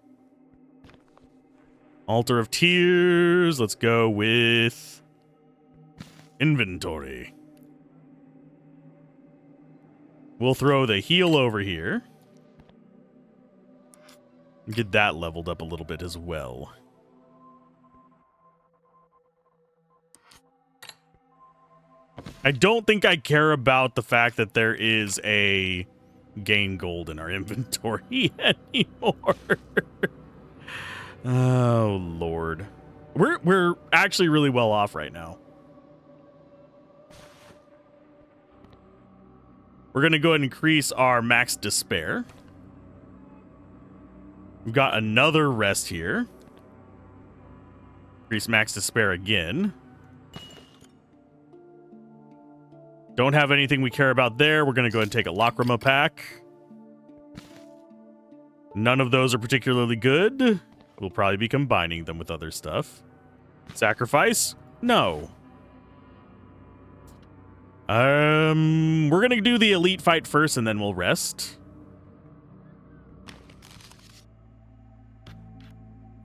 Altar of Tears. Let's go with inventory. We'll throw the heal over here. Get that leveled up a little bit as well. I don't think I care about the fact that there is a gain gold in our inventory anymore. Oh, Lord. We're actually really well off right now. We're going to go ahead and increase our max despair. We've got another rest here. Increase max despair again. Don't have anything we care about there. We're going to go ahead and take a Lacrima pack. None of those are particularly good. We'll probably be combining them with other stuff. Sacrifice? No. We're going to do the elite fight first and then we'll rest.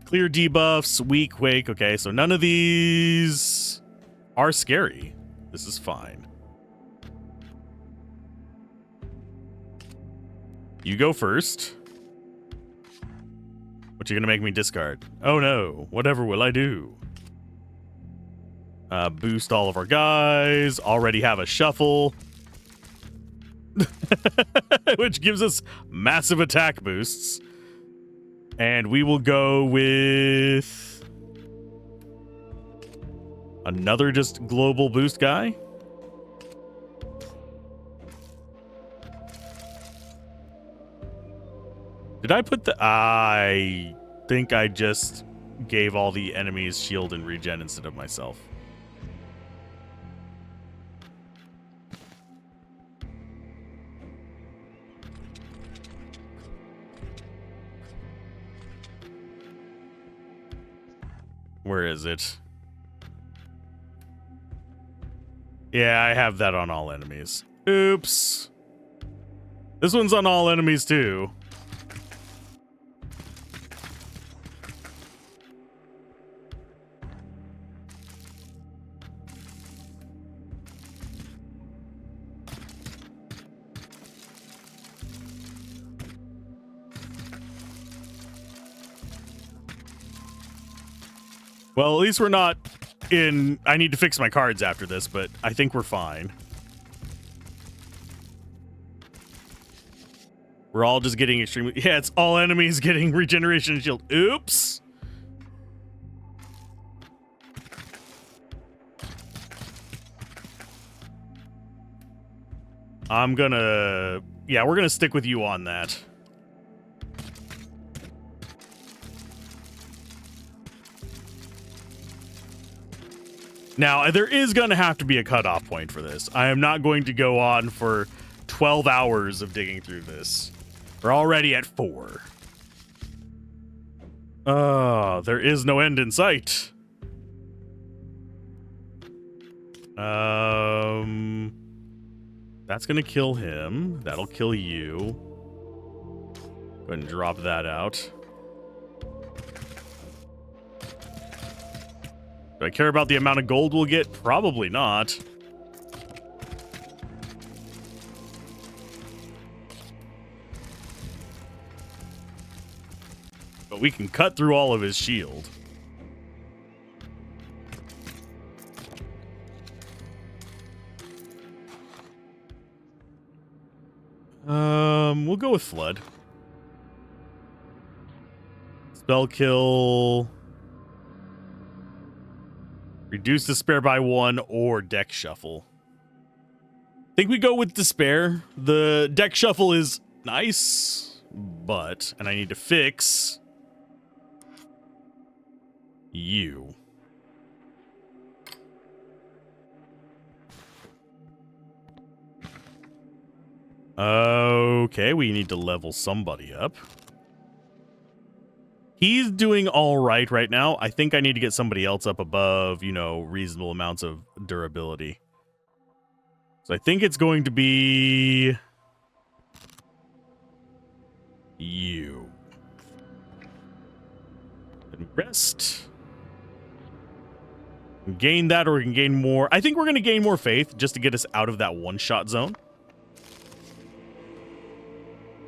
Clear debuffs, weak, wake. Okay, so none of these are scary. This is fine. You go first. What you gonna make me discard? Oh no, whatever will I do? Boost all of our guys. Already have a shuffle. Which gives us massive attack boosts. And we will go with another just global boost guy. Did I put the... I think I just gave all the enemies shield and regen instead of myself. Where is it? Yeah, I have that on all enemies. Oops. This one's on all enemies too. Well, at least we're not in... I need to fix my cards after this, but I think we're fine. We're all just getting extremely... Yeah, it's all enemies getting regeneration and shield. Oops. I'm gonna... Yeah, we're gonna stick with you on that. Now, there is going to have to be a cutoff point for this. I am not going to go on for 12 hours of digging through this. We're already at 4. There is no end in sight. That's going to kill him. That'll kill you. Go ahead and drop that out. Do I care about the amount of gold we'll get? Probably not. But we can cut through all of his shield. We'll go with Flood. Spell kill... Reduce despair by 1 or deck shuffle. I think we go with despair. The deck shuffle is nice, but, and I need to fix you. Okay, we need to level somebody up. He's doing all right now. I think I need to get somebody else up above, you know, reasonable amounts of durability. So I think it's going to be you. And rest. Gain that, or we can gain more. I think we're going to gain more faith just to get us out of that one-shot zone.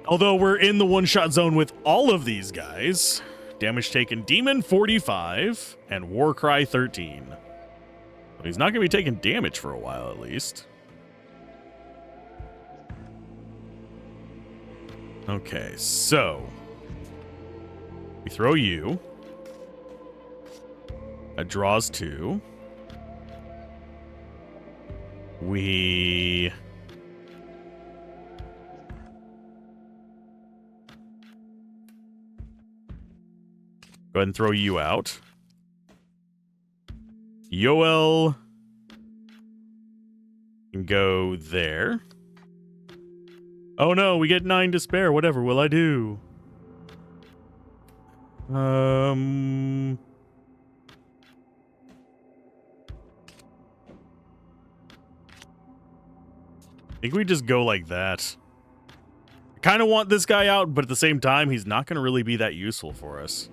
Although we're in the one-shot zone with all of these guys. Damage taken, Demon 45 and Warcry 13. But he's not going to be taking damage for a while, at least. Okay, so we throw you. That draws 2. We go ahead and throw you out. Yoel can go there. Oh no, we get 9 despair. Whatever will I do? I think we just go like that. I kind of want this guy out, but at the same time, he's not going to really be that useful for us.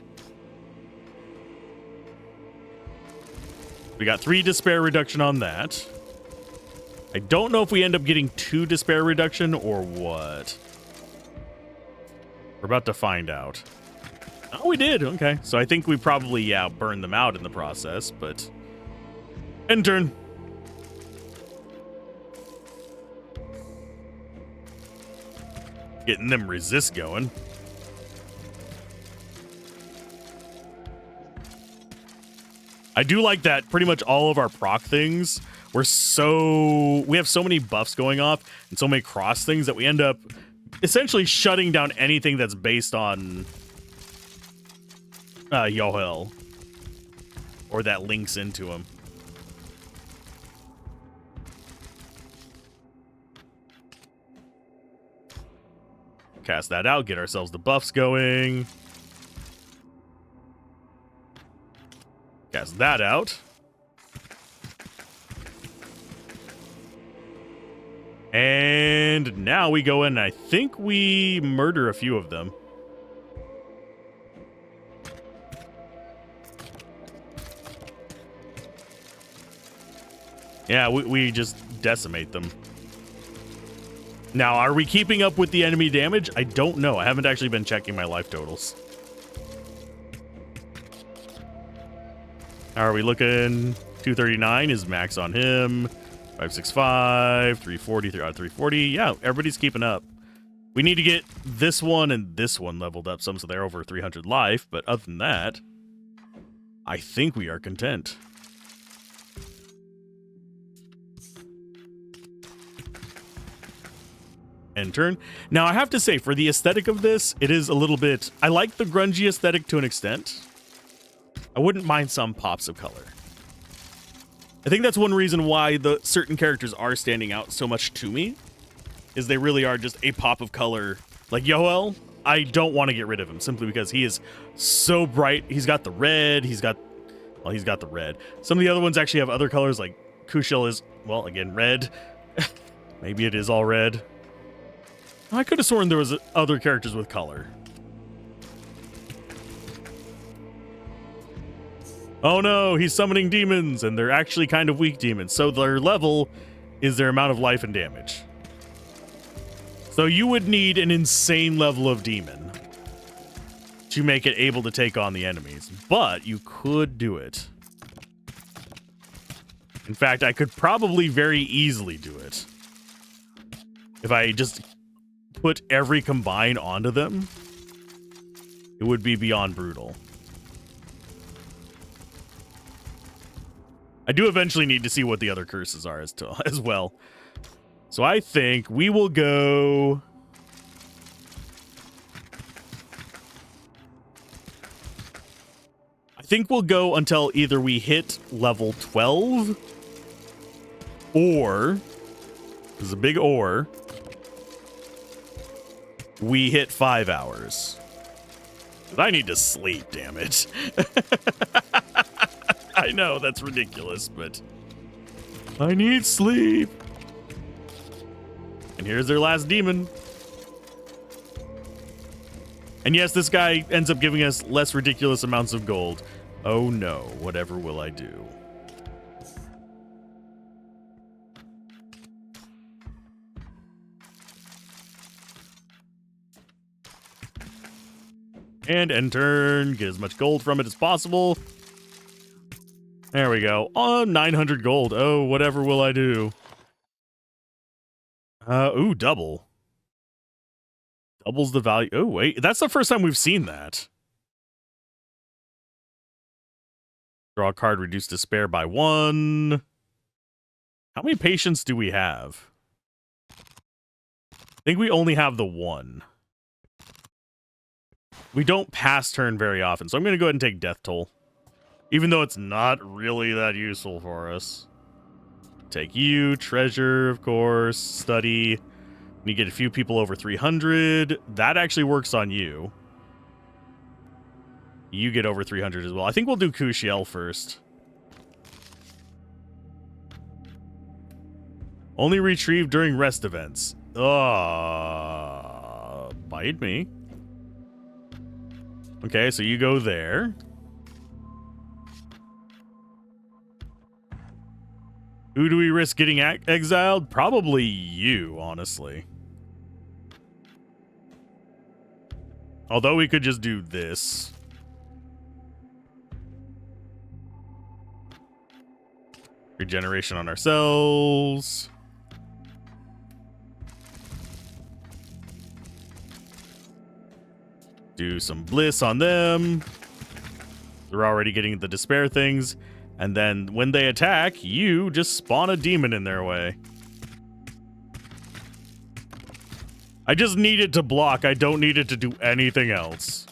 We got 3 despair reduction on that. I don't know if we end up getting 2 despair reduction or what. We're about to find out. Oh, we did. Okay. So I think we probably, yeah, burned them out in the process, but end turn. Getting them resist going. I do like that pretty much all of our proc things we have so many buffs going off and so many cross things that we end up essentially shutting down anything that's based on Yoel or that links into him. Cast that out, get ourselves the buffs going. Cast that out. And now we go in and I think we murder a few of them. Yeah, we just decimate them. Now, are we keeping up with the enemy damage? I don't know. I haven't actually been checking my life totals. How are we looking? 239 is max on him. 565, 340, 340. Yeah, everybody's keeping up. We need to get this one and this one leveled up some so they're over 300 life. But other than that, I think we are content. End turn. Now, I have to say, for the aesthetic of this, it is a little bit... I like the grungy aesthetic to an extent. I wouldn't mind some pops of color. I think that's one reason why the certain characters are standing out so much to me, is they really are just a pop of color. Like Yoel, I don't want to get rid of him simply because he is so bright. He's got the red. He's got the red. Some of the other ones actually have other colors, like Kushel is, well, again, red. Maybe it is all red. I could have sworn there was other characters with color. Oh no, he's summoning demons, and they're actually kind of weak demons. So their level is their amount of life and damage. So you would need an insane level of demon to make it able to take on the enemies. But you could do it. In fact, I could probably very easily do it. If I just put every combine onto them, it would be beyond brutal. I do eventually need to see what the other curses are as well. So I think we will go... I think we'll go until either we hit level 12 or... This is a big or. We hit 5 hours. I need to sleep, damn it. I know, that's ridiculous, but... I need sleep. And here's their last demon. And yes, this guy ends up giving us less ridiculous amounts of gold. Oh no, whatever will I do? And end turn, get as much gold from it as possible. There we go. Oh, 900 gold. Oh, whatever will I do? Ooh, double. Doubles the value. Oh, wait. That's the first time we've seen that. Draw a card, reduce despair by 1. How many patience do we have? I think we only have the 1. We don't pass turn very often, so I'm going to go ahead and take Death Toll. Even though it's not really that useful for us. Take you, treasure, of course, study. You get a few people over 300. That actually works on you. You get over 300 as well. I think we'll do Kushiel first. Only retrieved during rest events. Bite me. Okay, so you go there. Who do we risk getting exiled? Probably you, honestly. Although we could just do this. Regeneration on ourselves. Do some bliss on them. They're already getting the despair things. And then when they attack, you just spawn a demon in their way. I just need it to block. I don't need it to do anything else.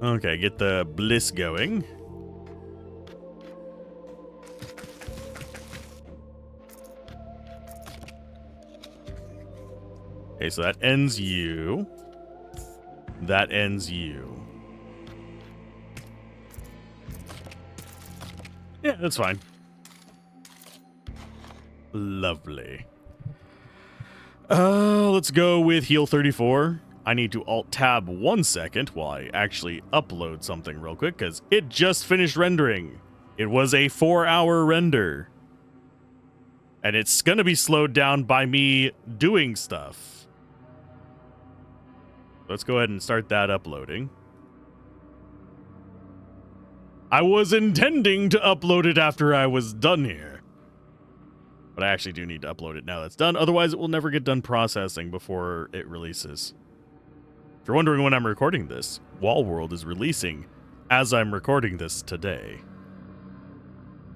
Okay, get the bliss going. Okay, so that ends you. That ends you. Yeah, that's fine. Lovely. Let's go with heal 34. I need to alt-tab 1 second while I actually upload something real quick, because it just finished rendering. It was a 4-hour render. And it's going to be slowed down by me doing stuff. Let's go ahead and start that uploading. I was intending to upload it after I was done here. But I actually do need to upload it now that's done. Otherwise, it will never get done processing before it releases. If you're wondering when I'm recording this, Wallworld is releasing as I'm recording this today.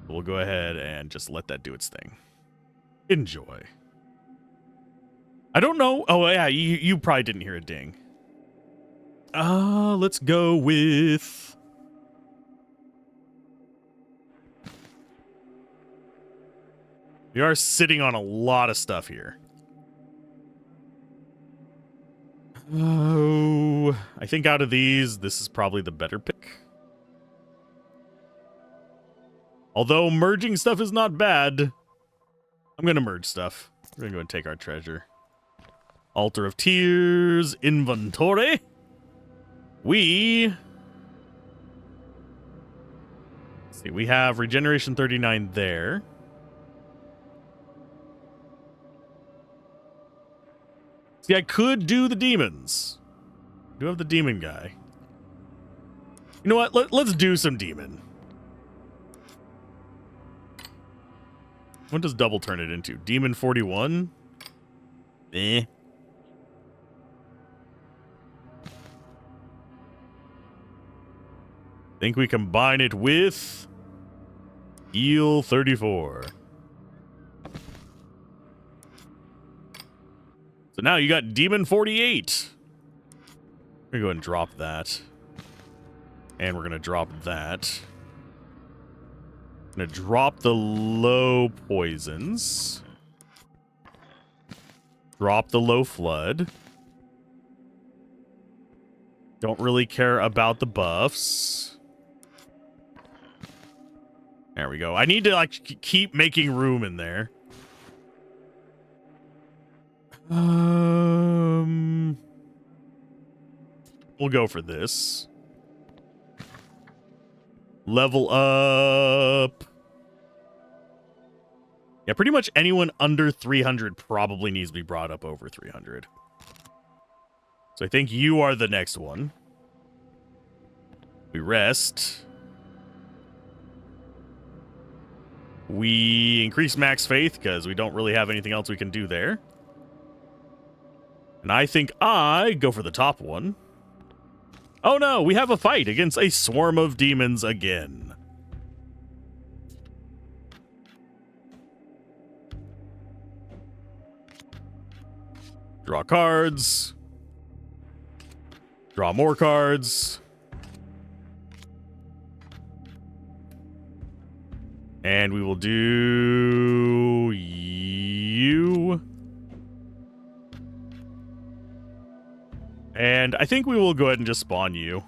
We'll go ahead and just let that do its thing. Enjoy. I don't know. Oh, yeah, you probably didn't hear a ding. Let's go with... We are sitting on a lot of stuff here. Oh, I think out of these, this is probably the better pick. Although merging stuff is not bad. I'm going to merge stuff. We're going to go and take our treasure. Altar of Tears, inventory. Let's see, we have regeneration 39 there. See, I could do the demons. I do have the demon guy. You know what? Let's do some demon. What does double turn it into? Demon 41? Eh. Think we combine it with Heal 34. So now you got Demon 48. We're gonna go ahead and drop that. And we're gonna drop that. Gonna drop the low poisons. Drop the low flood. Don't really care about the buffs. There we go. I need to like keep making room in there. We'll go for this. Level up. Yeah, pretty much anyone under 300 probably needs to be brought up over 300. So I think you are the next one. We rest. We increase max faith because we don't really have anything else we can do there. And I think I go for the top one. Oh no, we have a fight against a swarm of demons again. Draw cards. Draw more cards. And we will do you. And I think we will go ahead and just spawn you.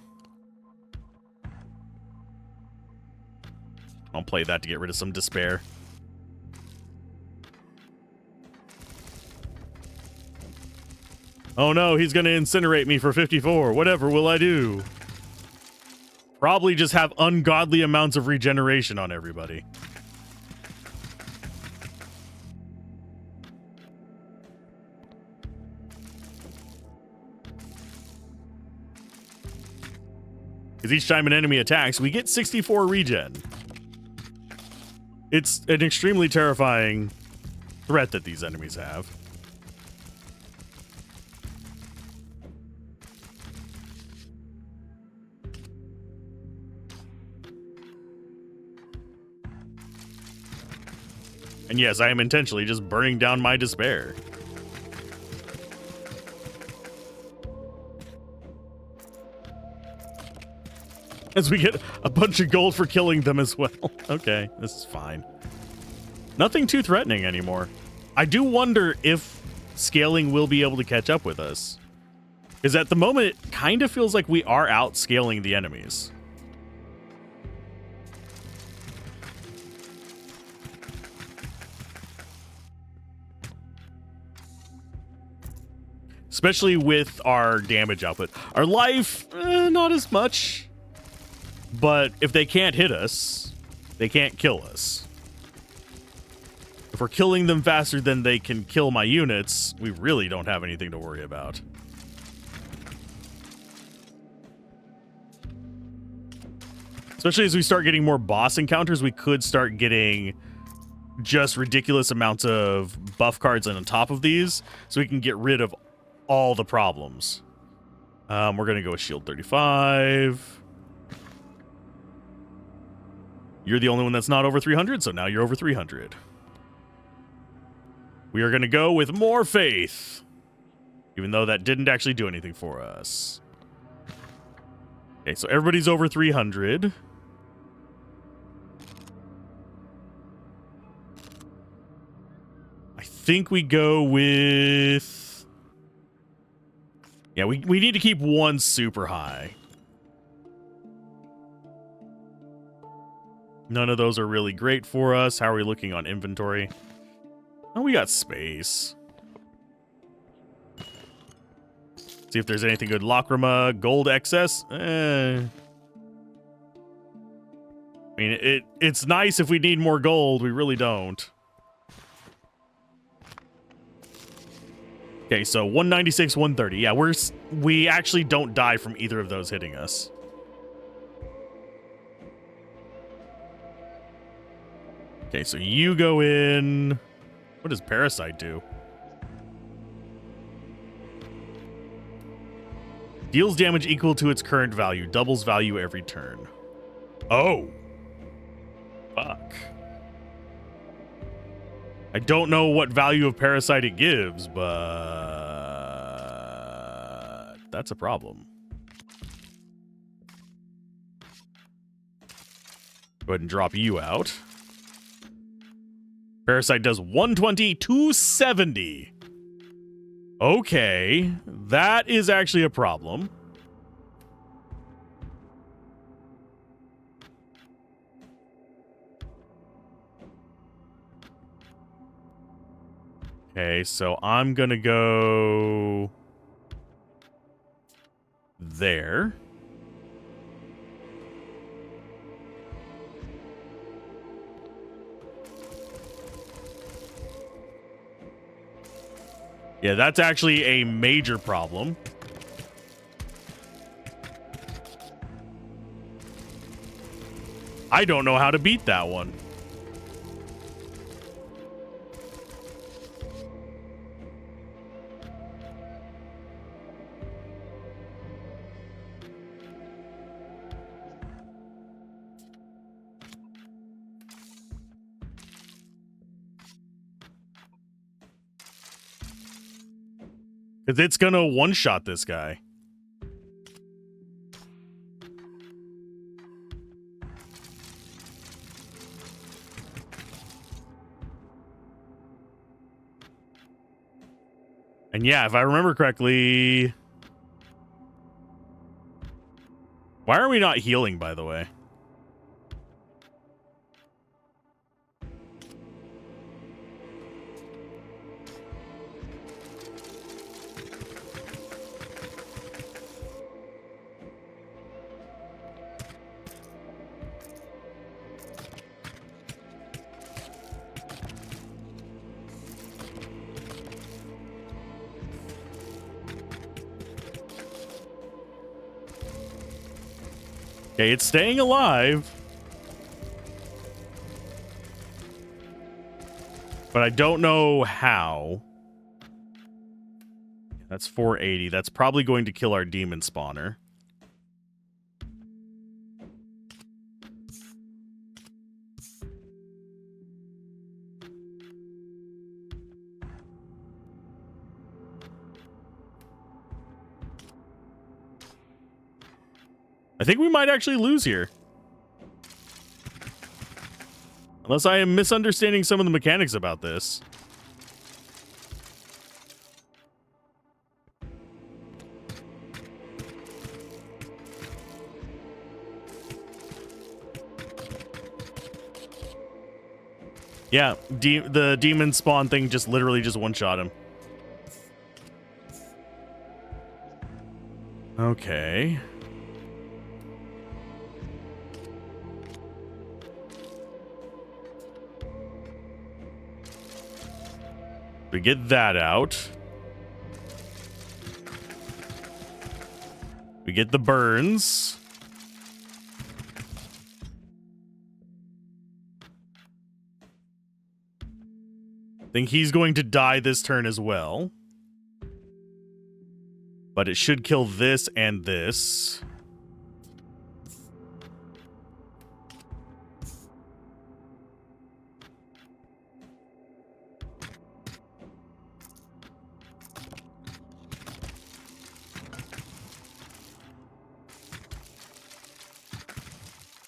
I'll play that to get rid of some despair. Oh no, he's going to incinerate me for 54. Whatever will I do? Probably just have ungodly amounts of regeneration on everybody. Because each time an enemy attacks, we get 64 regen. It's an extremely terrifying threat that these enemies have. And yes, I am intentionally just burning down my despair. As we get a bunch of gold for killing them as well. Okay, this is fine. Nothing too threatening anymore. I do wonder if scaling will be able to catch up with us. Because at the moment, it kind of feels like we are outscaling the enemies. Especially with our damage output. Our life, not as much. But if they can't hit us, they can't kill us. If we're killing them faster than they can kill my units, we really don't have anything to worry about. Especially as we start getting more boss encounters, we could start getting just ridiculous amounts of buff cards on top of these, so we can get rid of all the problems. We're going to go with Shield 35. You're the only one that's not over 300, so now you're over 300. We are going to go with more faith, even though that didn't actually do anything for us. Okay, so everybody's over 300. I think we go with... Yeah, we need to keep one super high. None of those are really great for us. How are we looking on inventory? Oh, we got space. See if there's anything good. Lacrima, gold excess. I mean, it's nice if we need more gold. We really don't. Okay, so 196, 130. Yeah, we actually don't die from either of those hitting us. Okay, so you go in. What does Parasite do? Deals damage equal to its current value. Doubles value every turn. Oh. Fuck. I don't know what value of Parasite it gives, but that's a problem. Go ahead and drop you out. Parasite does 120, 270. Okay, that is actually a problem. Okay, so I'm gonna go there. Yeah, that's actually a major problem. I don't know how to beat that one. Because it's going to one-shot this guy. And yeah, if I remember correctly... Why are we not healing, by the way? Okay, it's staying alive. But I don't know how. That's 480. That's probably going to kill our demon spawner. I think we might actually lose here. Unless I am misunderstanding some of the mechanics about this. Yeah, the demon spawn thing just literally just one-shot him. Okay. We get that out. We get the burns. Think he's going to die this turn as well. But it should kill this and this.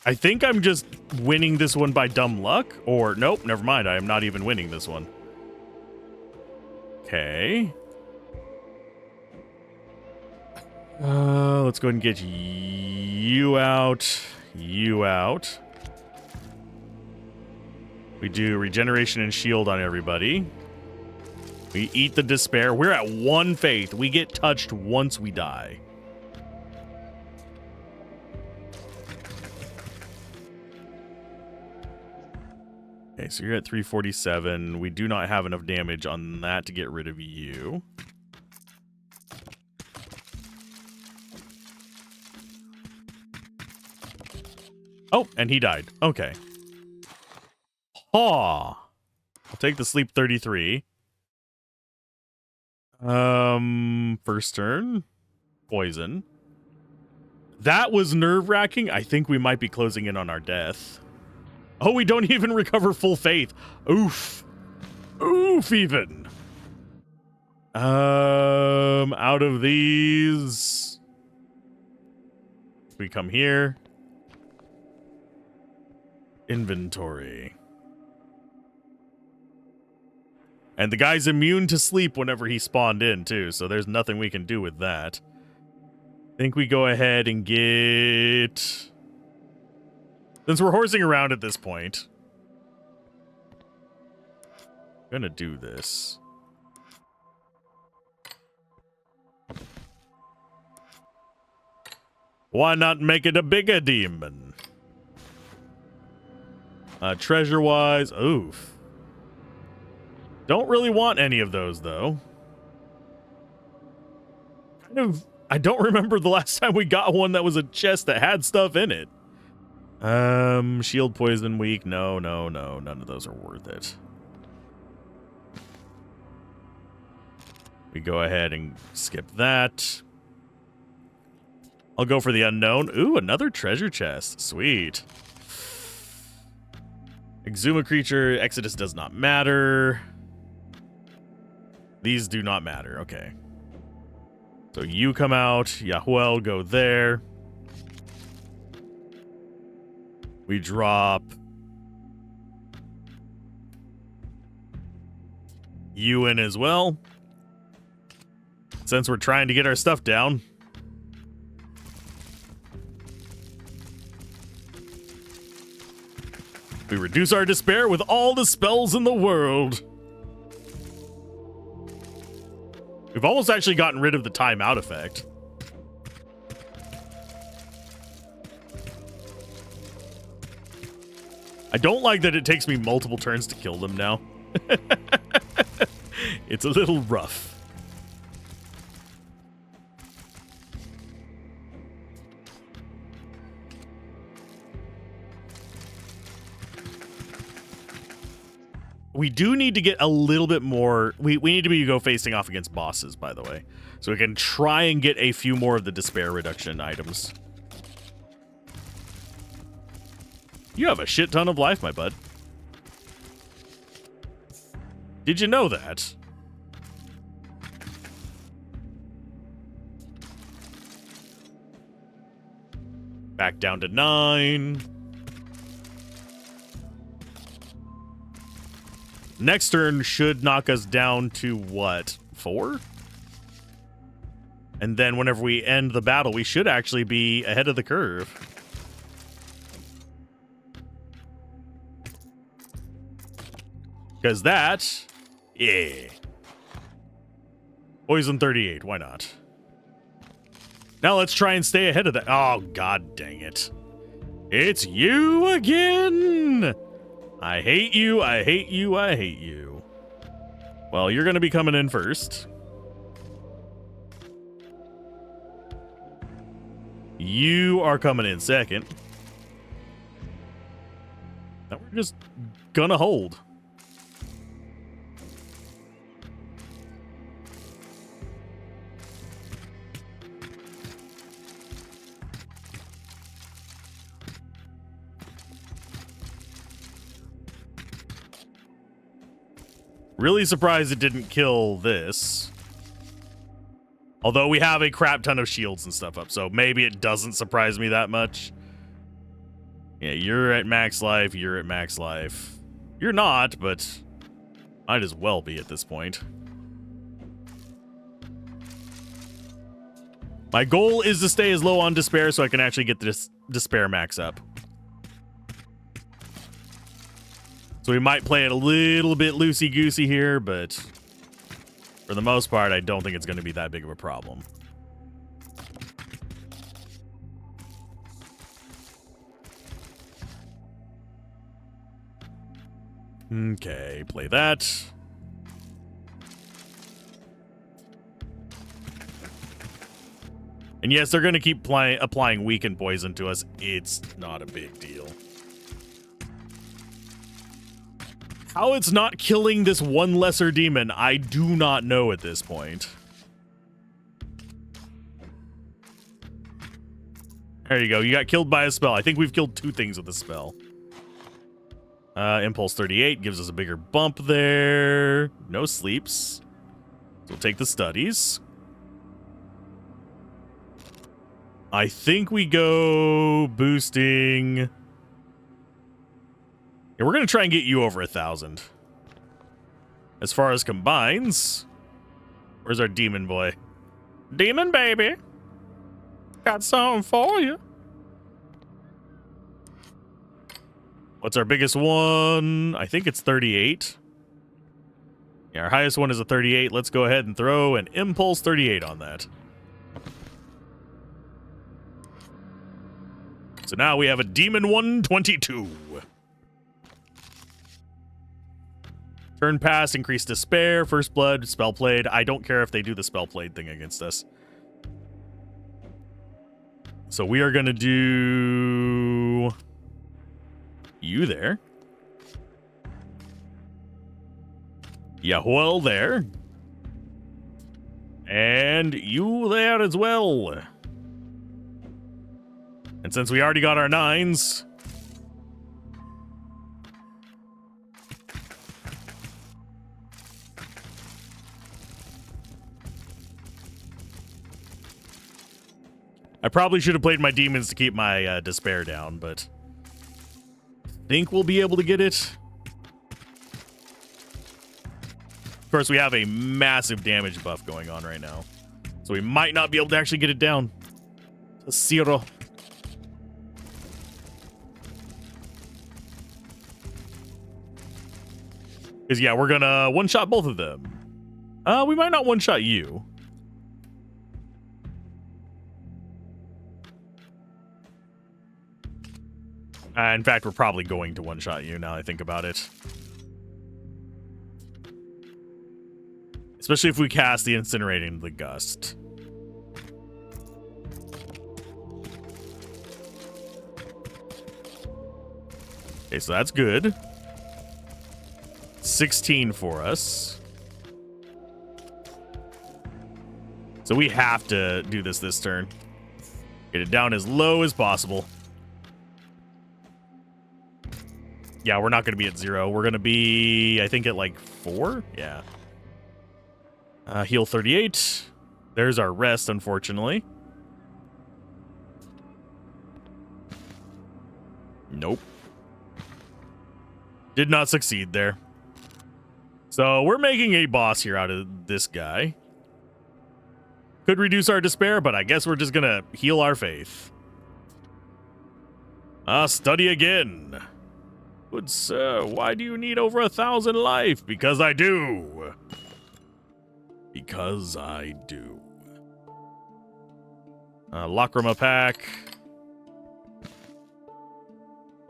I think I'm just winning this one by dumb luck. Or, nope, never mind. I am not even winning this one. Okay. Let's go ahead and get you out. You out. We do regeneration and shield on everybody. We eat the despair. We're at 1 faith. We get touched once we die. Okay, so you're at 347. We do not have enough damage on that to get rid of you. Oh, and he died. Okay. I'll take the sleep 33. First turn. Poison. That was nerve-wracking. I think we might be closing in on our death. Oh, we don't even recover full faith. Oof. Oof, even. Out of these, we come here. Inventory. And the guy's immune to sleep whenever he spawned in, too, so there's nothing we can do with that. I think we go ahead and get... Since we're horsing around at this point, I'm gonna do this. Why not make it a bigger demon? Treasure-wise, oof. Don't really want any of those, though. I don't remember the last time we got one that was a chest that had stuff in it. Shield, poison, weak. No. None of those are worth it. We go ahead and skip that. I'll go for the unknown. Ooh, another treasure chest. Sweet. Exuma creature. Exodus does not matter. These do not matter. Okay. So you come out. Yahuel, go there. We drop you in as well. Since we're trying to get our stuff down. We reduce our despair with all the spells in the world. We've almost actually gotten rid of the timeout effect. I don't like that it takes me multiple turns to kill them now. It's a little rough. We do need to get a little bit more. We need to go facing off against bosses, by the way. So we can try and get a few more of the despair reduction items. You have a shit ton of life, my bud. Did you know that? Back down to 9. Next turn should knock us down to what? 4? And then whenever we end the battle, we should actually be ahead of the curve. Because that, yeah. Poison 38, why not? Now let's try and stay ahead of that. Oh, god dang it. It's you again! I hate you, I hate you, I hate you. Well, you're going to be coming in first. You are coming in second. Now we're just gonna hold. Really surprised it didn't kill this. Although we have a crap ton of shields and stuff up, so maybe it doesn't surprise me that much. Yeah, you're at max life, you're at max life. You're not, but might as well be at this point. My goal is to stay as low on despair so I can actually get the despair max up. So we might play it a little bit loosey-goosey here, but for the most part, I don't think it's going to be that big of a problem. Okay, play that. And yes, they're going to keep applying weaken poison to us. It's not a big deal. How it's not killing this one lesser demon, I do not know at this point. There you go. You got killed by a spell. I think we've killed 2 things with the spell. Impulse 38 gives us a bigger bump there. No sleeps. So we'll take the studies. I think we go boosting. Yeah, we're going to try and get you over 1,000. As far as combines, where's our demon boy? Demon baby. Got something for you. What's our biggest one? I think it's 38. Yeah, our highest one is a 38. Let's go ahead and throw an Impulse 38 on that. So now we have a Demon 122. Turn pass, increase despair, first blood, spell played. I don't care if they do the spell played thing against us. So we are going to do you there. Yahuel there. And you there as well. And since we already got our 9s, I probably should have played my demons to keep my despair down, but I think we'll be able to get it. Of course, we have a massive damage buff going on right now, so we might not be able to actually get it down to 0. Because, yeah, we're gonna one-shot both of them. We might not one-shot you. In fact, we're probably going to one-shot you now I think about it. Especially if we cast the Incinerating the Gust. Okay, so that's good. 16 for us. So we have to do this turn. Get it down as low as possible. Yeah, we're not going to be at 0. We're going to be, I think, at like 4? Yeah. Heal 38. There's our rest, unfortunately. Nope. Did not succeed there. So we're making a boss here out of this guy. Could reduce our despair, but I guess we're just going to heal our faith. Study again. Good sir, why do you need over 1,000 life? Because I do. Because I do. Lacrima pack.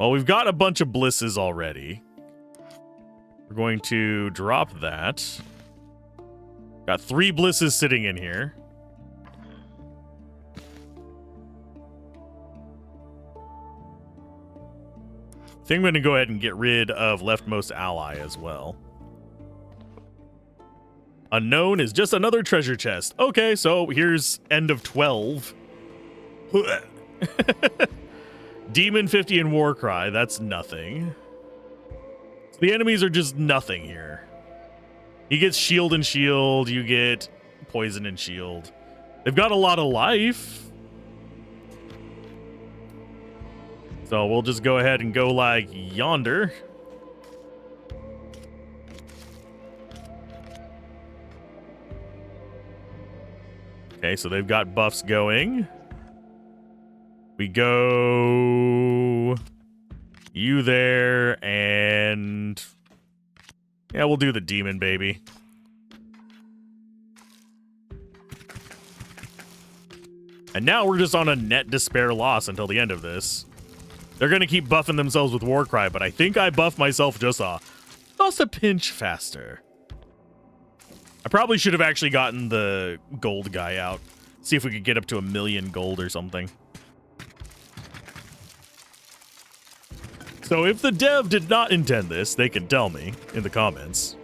Well, we've got a bunch of blisses already. We're going to drop that. Got 3 blisses sitting in here. I think I'm going to go ahead and get rid of leftmost ally as well. Unknown is just another treasure chest. Okay, so here's end of 12. Demon 50 and Warcry, that's nothing. So the enemies are just nothing here. He gets shield and shield, you get poison and shield. They've got a lot of life. So we'll just go ahead and go like yonder. Okay, so they've got buffs going. We go you there, and yeah, we'll do the demon baby. And now we're just on a net despair loss until the end of this. They're going to keep buffing themselves with Warcry, but I think I buffed myself just a pinch faster. I probably should have actually gotten the gold guy out. See if we could get up to 1,000,000 gold or something. So if the dev did not intend this, they can tell me in the comments.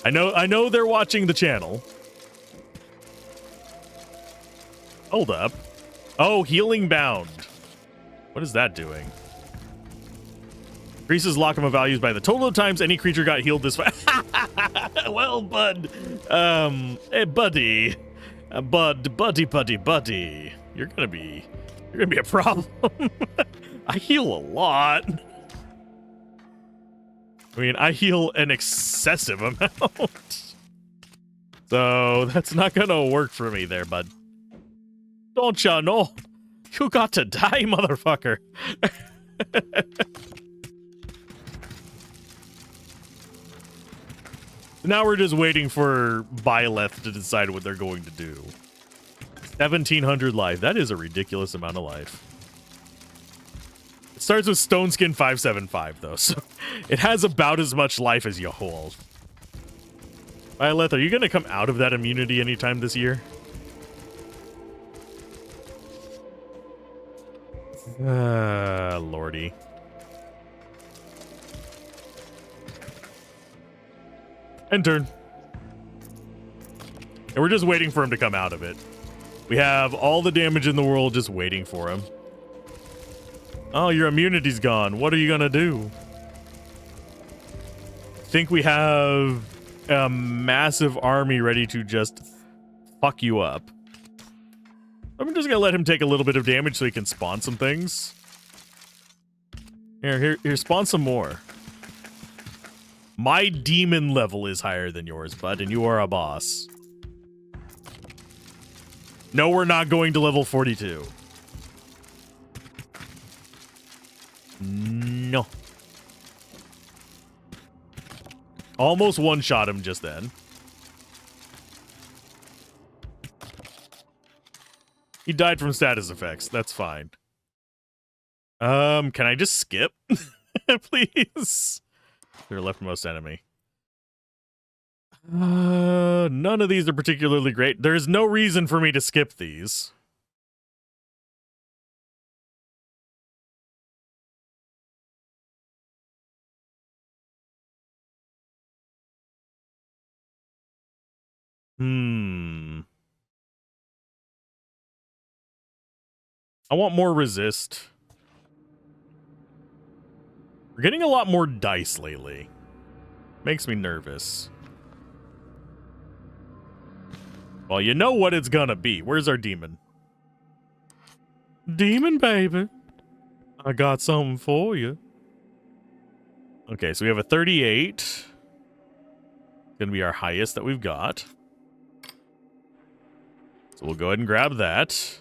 I know they're watching the channel. Hold up. Oh, healing bound. What is that doing? Increases lock'em values by the total of times any creature got healed this fight. Well, bud. Hey, buddy. Buddy. You're gonna be a problem. I heal a lot. I mean, I heal an excessive amount. So that's not gonna work for me there, bud. Don't ya know? You got to die, motherfucker. Now we're just waiting for Byleth to decide what they're going to do. 1,700 life. That is a ridiculous amount of life. It starts with Stone Skin 575, though, so it has about as much life as you hold. Byleth, are you going to come out of that immunity anytime this year? Lordy. End turn. And we're just waiting for him to come out of it. We have all the damage in the world just waiting for him. Oh, your immunity's gone. What are you gonna do? Think we have a massive army ready to just fuck you up. I'm just gonna let him take a little bit of damage so he can spawn some things. Here, spawn some more. My demon level is higher than yours, bud, and you are a boss. No, we're not going to level 42. No. Almost one-shot him just then. He died from status effects. That's fine. Can I just skip? Please? Your leftmost enemy. None of these are particularly great. There's no reason for me to skip these. I want more resist. We're getting a lot more dice lately. Makes me nervous. Well, you know what it's gonna be. Where's our demon? Demon, baby. I got something for you. Okay, so we have a 38. Gonna be our highest that we've got. So we'll go ahead and grab that.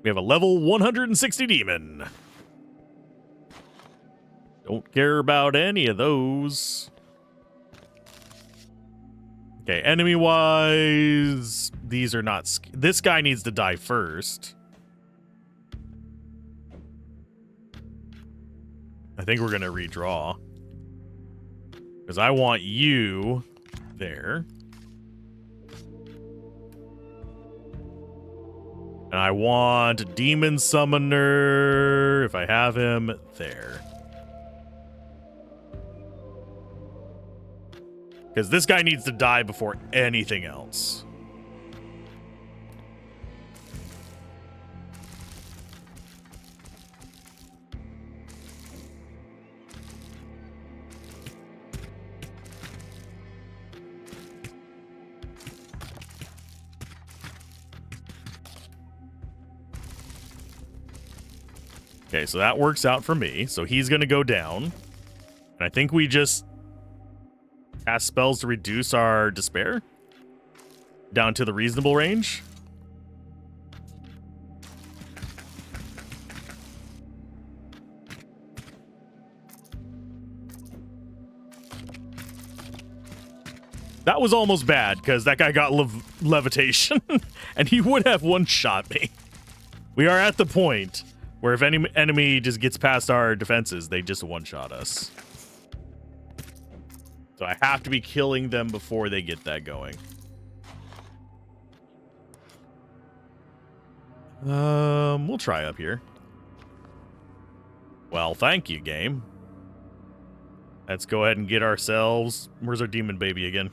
We have a level 160 demon. Don't care about any of those. Okay, enemy-wise, these are not... This guy needs to die first. I think we're going to redraw. Because I want you there. And I want Demon Summoner, if I have him, there. Because this guy needs to die before anything else. Okay, so that works out for me. So he's going to go down. And I think we just cast spells to reduce our despair down to the reasonable range. That was almost bad because that guy got levitation and he would have one-shot me. We are at the point where if any enemy just gets past our defenses, they just one-shot us. So I have to be killing them before they get that going. We'll try up here. Well, thank you, game. Let's go ahead and get ourselves... Where's our demon baby again?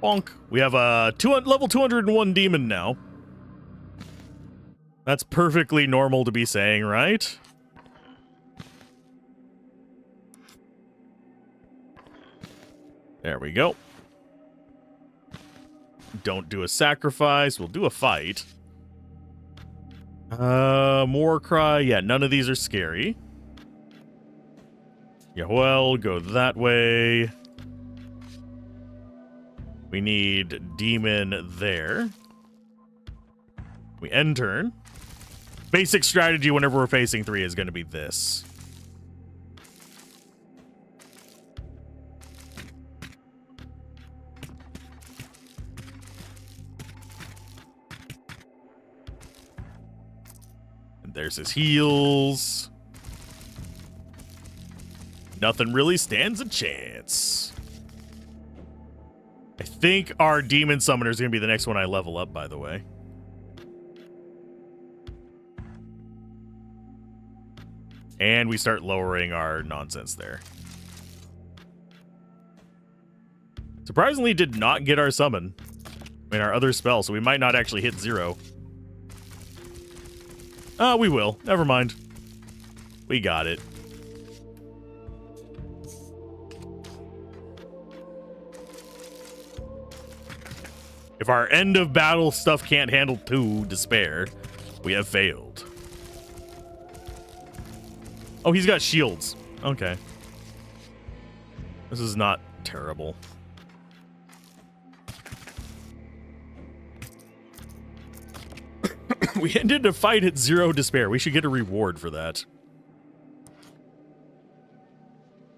Bonk. We have a level 201 demon now. That's perfectly normal to be saying, right? There we go. Don't do a sacrifice. We'll do a fight. More cry. Yeah, none of these are scary. Yeah, well, go that way. We need demon there. We end turn. Basic strategy whenever we're facing 3 is going to be this. And there's his heals. Nothing really stands a chance. I think our demon summoner is going to be the next one I level up, by the way. And we start lowering our nonsense there. Surprisingly, did not get our summon. I mean, our other spell, so we might not actually hit 0. We will. Never mind. We got it. If our end of battle stuff can't handle 2 despair, we have failed. Oh, he's got shields. Okay. This is not terrible. We ended a fight at 0 despair. We should get a reward for that.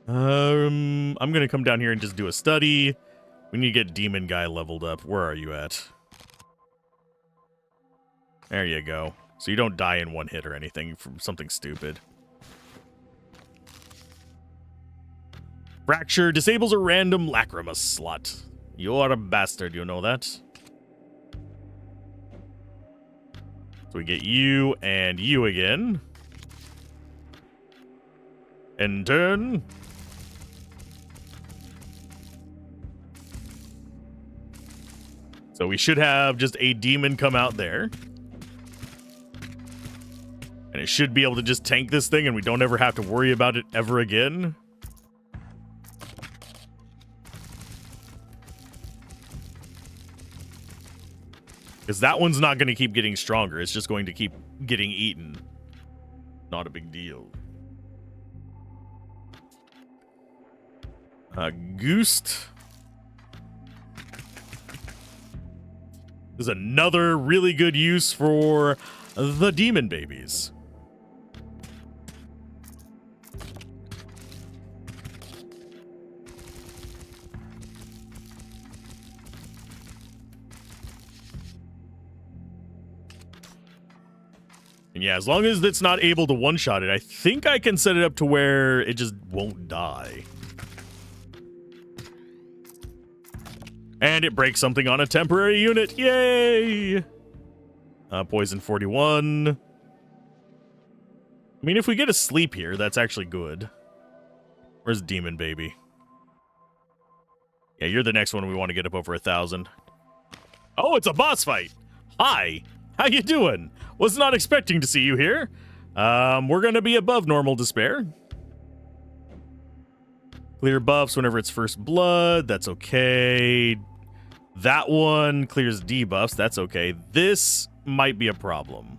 I'm going to come down here and just do a study. We need to get demon guy leveled up. Where are you at? There you go. So you don't die in 1 hit or anything from something stupid. Fracture disables a random lacrima slot. You're a bastard, you know that? So we get you and you again. End turn. So we should have just a demon come out there. And it should be able to just tank this thing and we don't ever have to worry about it ever again. Because that one's not going to keep getting stronger. It's just going to keep getting eaten. Not a big deal. Goost. There's another really good use for the demon babies. And yeah, as long as it's not able to one-shot it, I think I can set it up to where it just won't die. And it breaks something on a temporary unit. Yay! Poison 41. I mean, if we get a sleep here, that's actually good. Where's Demon Baby? Yeah, you're the next one we want to get up over 1,000. Oh, it's a boss fight! Hi! How you doing? Was not expecting to see you here. We're gonna be above normal despair. Clear buffs whenever it's first blood. That's okay. That one clears debuffs. That's okay. This might be a problem.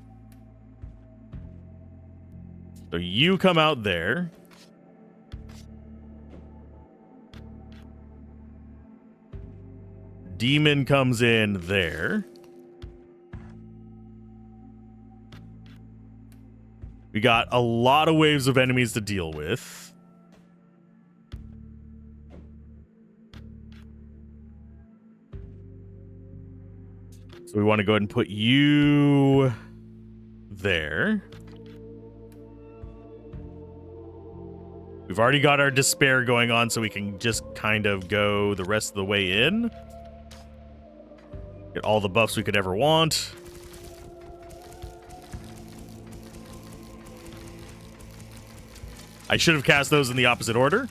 So you come out there. Demon comes in there. We got a lot of waves of enemies to deal with. So we want to go ahead and put you there. We've already got our despair going on, so we can just kind of go the rest of the way in. Get all the buffs we could ever want. I should have cast those in the opposite order.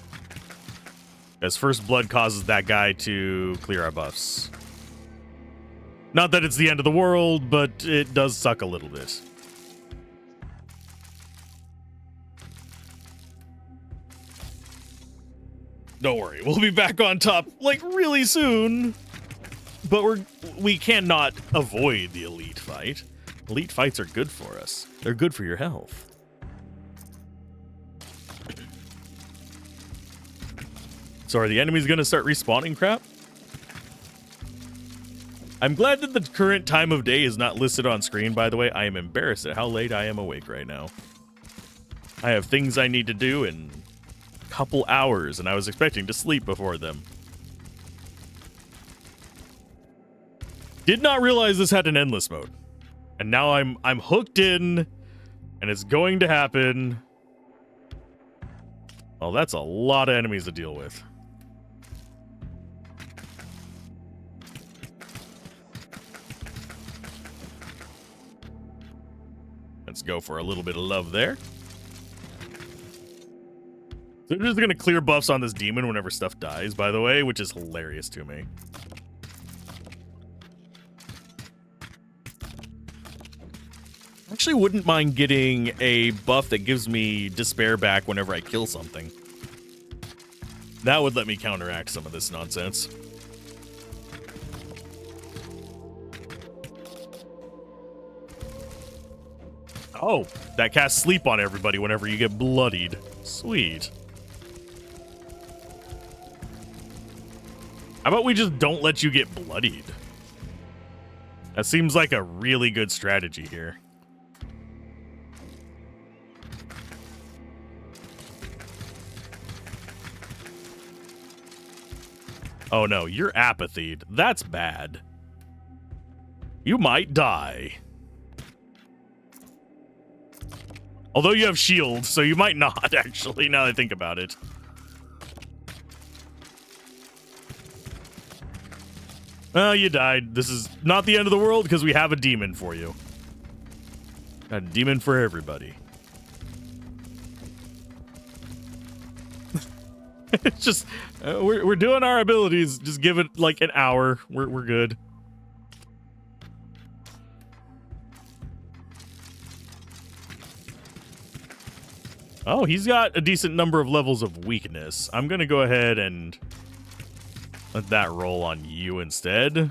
As First Blood causes that guy to clear our buffs. Not that it's the end of the world, but it does suck a little bit. Don't worry, we'll be back on top, like, really soon. But we cannot avoid the elite fight. Elite fights are good for us. They're good for your health. So are the enemies going to start respawning crap? I'm glad that the current time of day is not listed on screen, by the way. I am embarrassed at how late I am awake right now. I have things I need to do in a couple hours, and I was expecting to sleep before them. Did not realize this had an endless mode. And now I'm hooked in, and it's going to happen. Well, that's a lot of enemies to deal with. Let's go for a little bit of love there. So they're just going to clear buffs on this demon whenever stuff dies, by the way, which is hilarious to me. Actually wouldn't mind getting a buff that gives me despair back whenever I kill something. That would let me counteract some of this nonsense. Oh, that casts sleep on everybody whenever you get bloodied. Sweet. How about we just don't let you get bloodied? That seems like a really good strategy here. Oh no, you're apathied. That's bad. You might die. Although you have shield, so you might not, actually, now that I think about it. Well, you died. This is not the end of the world because we have a demon for you. Got a demon for everybody. It's just, we're doing our abilities. Just give it like an hour. We're good. Oh, he's got a decent number of levels of weakness. I'm going to go ahead and let that roll on you instead.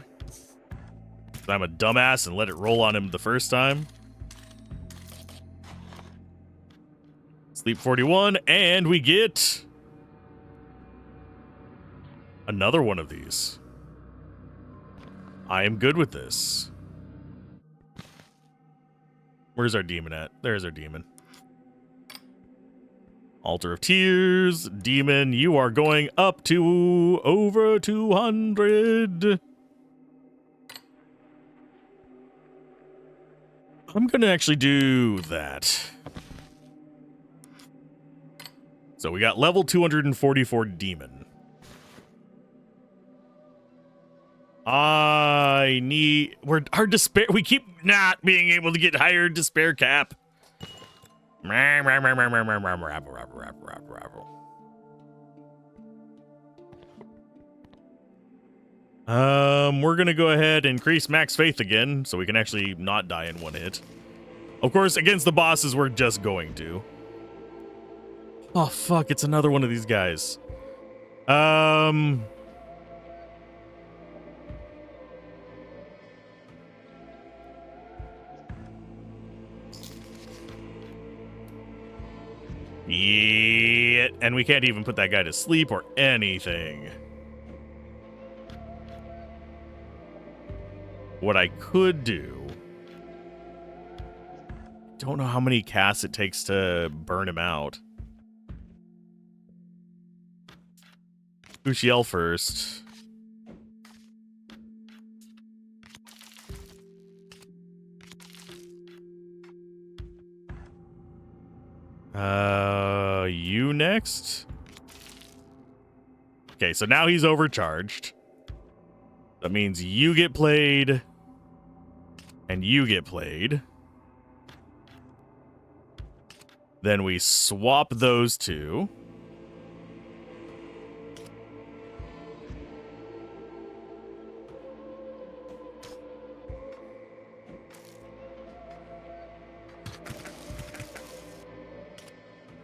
I'm a dumbass and let it roll on him the first time. Sleep 41, and we get another one of these. I am good with this. Where's our demon at? There's our demon. Altar of Tears. Demon, you are going up to over 200. I'm going to actually do that. So we got level 244 demon. I need... Our despair... We keep not being able to get higher despair cap. We're gonna go ahead and increase max faith again, so we can actually not die in one hit. Of course, against the bosses, we're just going to. Oh, fuck, it's another one of these guys. Yeah, and we can't even put that guy to sleep or anything. What I could do... Don't know how many casts it takes to burn him out. Ushiel first. You next? Okay, so now he's overcharged. That means you get played. And you get played. Then we swap those two.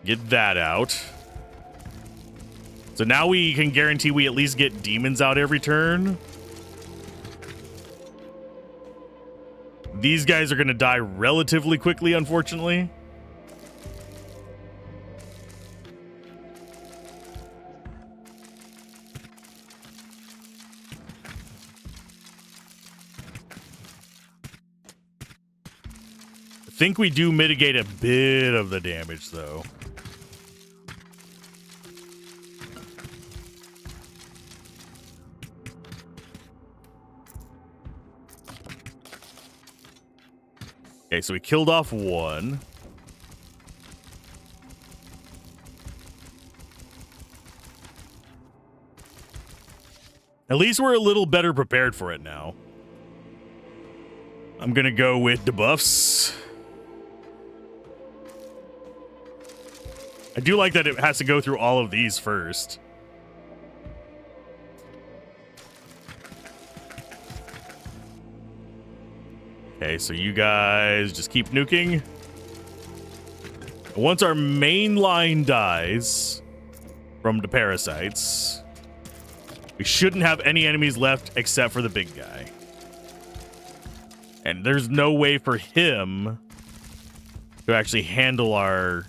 Get that out. So now we can guarantee we at least get demons out every turn. These guys are going to die relatively quickly, unfortunately. I think we do mitigate a bit of the damage, though. Okay, so we killed off one. At least we're a little better prepared for it now. I'm gonna go with debuffs. I do like that it has to go through all of these first. Okay, so you guys just keep nuking. Once our main line dies from the parasites, we shouldn't have any enemies left except for the big guy. And there's no way for him to actually handle our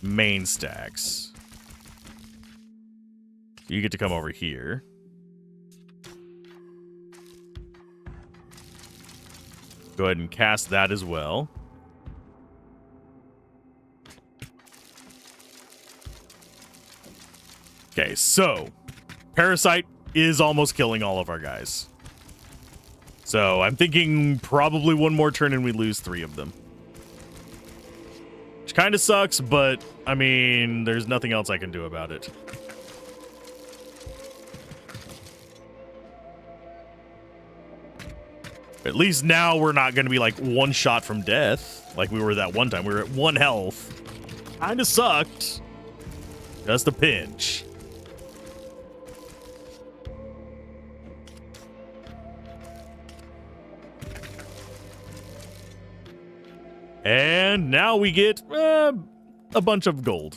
main stacks. You get to come over here. Go ahead and cast that as well. Okay, so Parasite is almost killing all of our guys. So I'm thinking probably one more turn and we lose 3 of them. Which kind of sucks, but I mean, there's nothing else I can do about it. At least now we're not going to be like one shot from death like we were that one time. We were at 1 health. Kind of sucked. Just a pinch. And now we get a bunch of gold.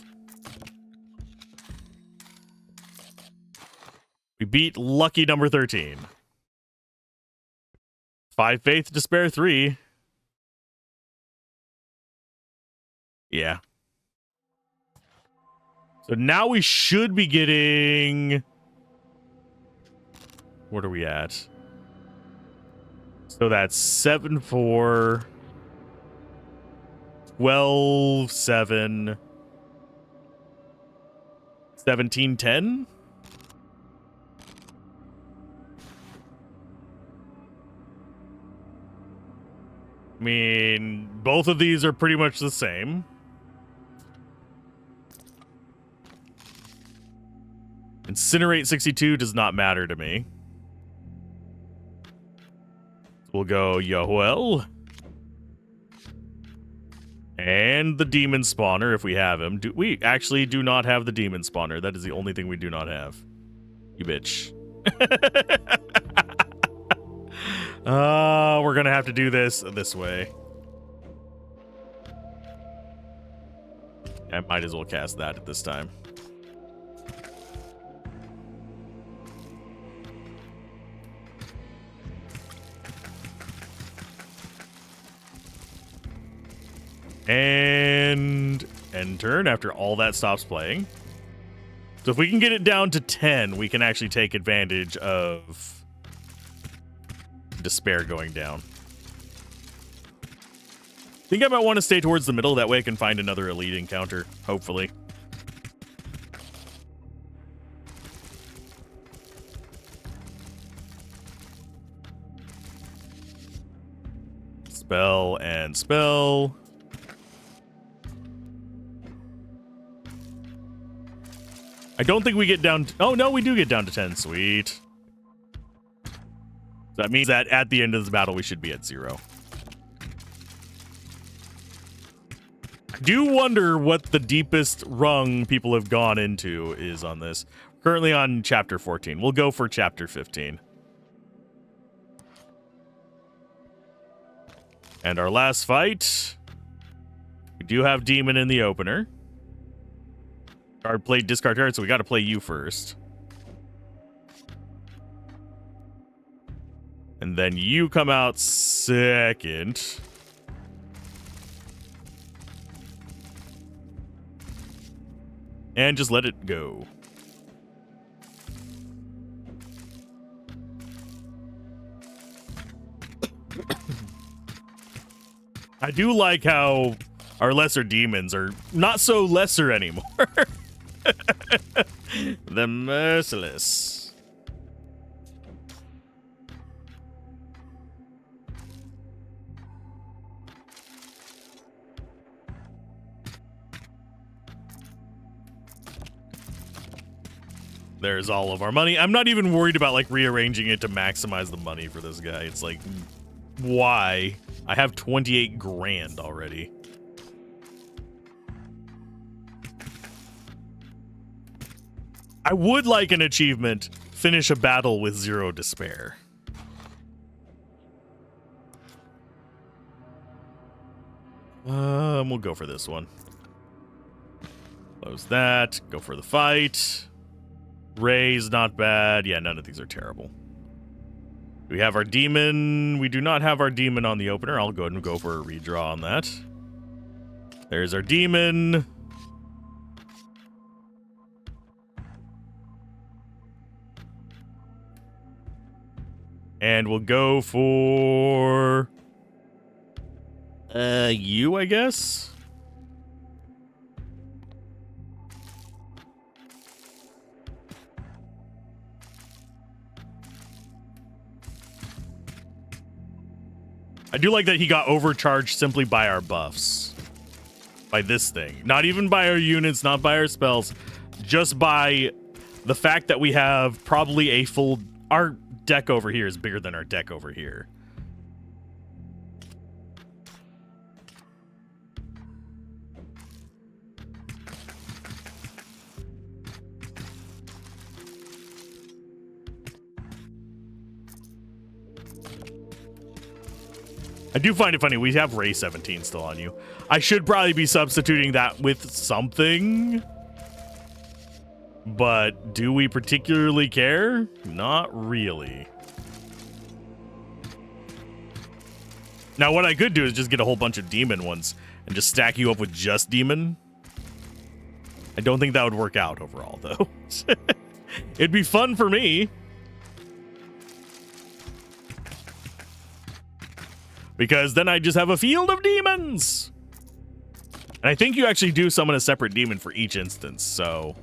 We beat lucky number 13. 5 faith to spare 3. Yeah. So now we should be getting... What are we at? So that's 7, 4, 12, 7, 17, 10? I mean, both of these are pretty much the same. Incinerate 62 does not matter to me. We'll go Yoel. And the demon spawner if we have him. We actually do not have the demon spawner. That is the only thing we do not have. You bitch. We're gonna have to do this way. I might as well cast that at this time. And end turn after all that stops playing. So if we can get it down to 10, we can actually take advantage of despair going down. I think I might want to stay towards the middle. That way I can find another elite encounter, hopefully. Spell and spell. I don't think we get down to, oh no, we do get down to 10. Sweet. That means that at the end of the battle, we should be at 0. I do wonder what the deepest rung people have gone into is on this. Currently on chapter 14. We'll go for chapter 15. And our last fight, we do have demon in the opener. Card played, discard card, so we got to play you first. And then you come out second. And just let it go. I do like how our lesser demons are not so lesser anymore. The Merciless. There's all of our money. I'm not even worried about like rearranging it to maximize the money for this guy. It's like, why? I have 28 grand already. I would like an achievement, finish a battle with 0 despair. We'll go for this one. Close that, go for the fight. Raise, not bad. Yeah, none of these are terrible. We have our demon. We do not have our demon on the opener. I'll go ahead and go for a redraw on that. There's our demon. And we'll go for you, I guess. I do like that he got overcharged simply by our buffs. By this thing. Not even by our units, not by our spells. Just by the fact that we have probably a full... Our deck over here is bigger than our deck over here. I do find it funny, we have Ray 17 still on you. I should probably be substituting that with something. But do we particularly care? Not really. Now what I could do is just get a whole bunch of demon ones and just stack you up with just demon. I don't think that would work out overall though. It'd be fun for me. Because then I just have a field of demons. And I think you actually do summon a separate demon for each instance, so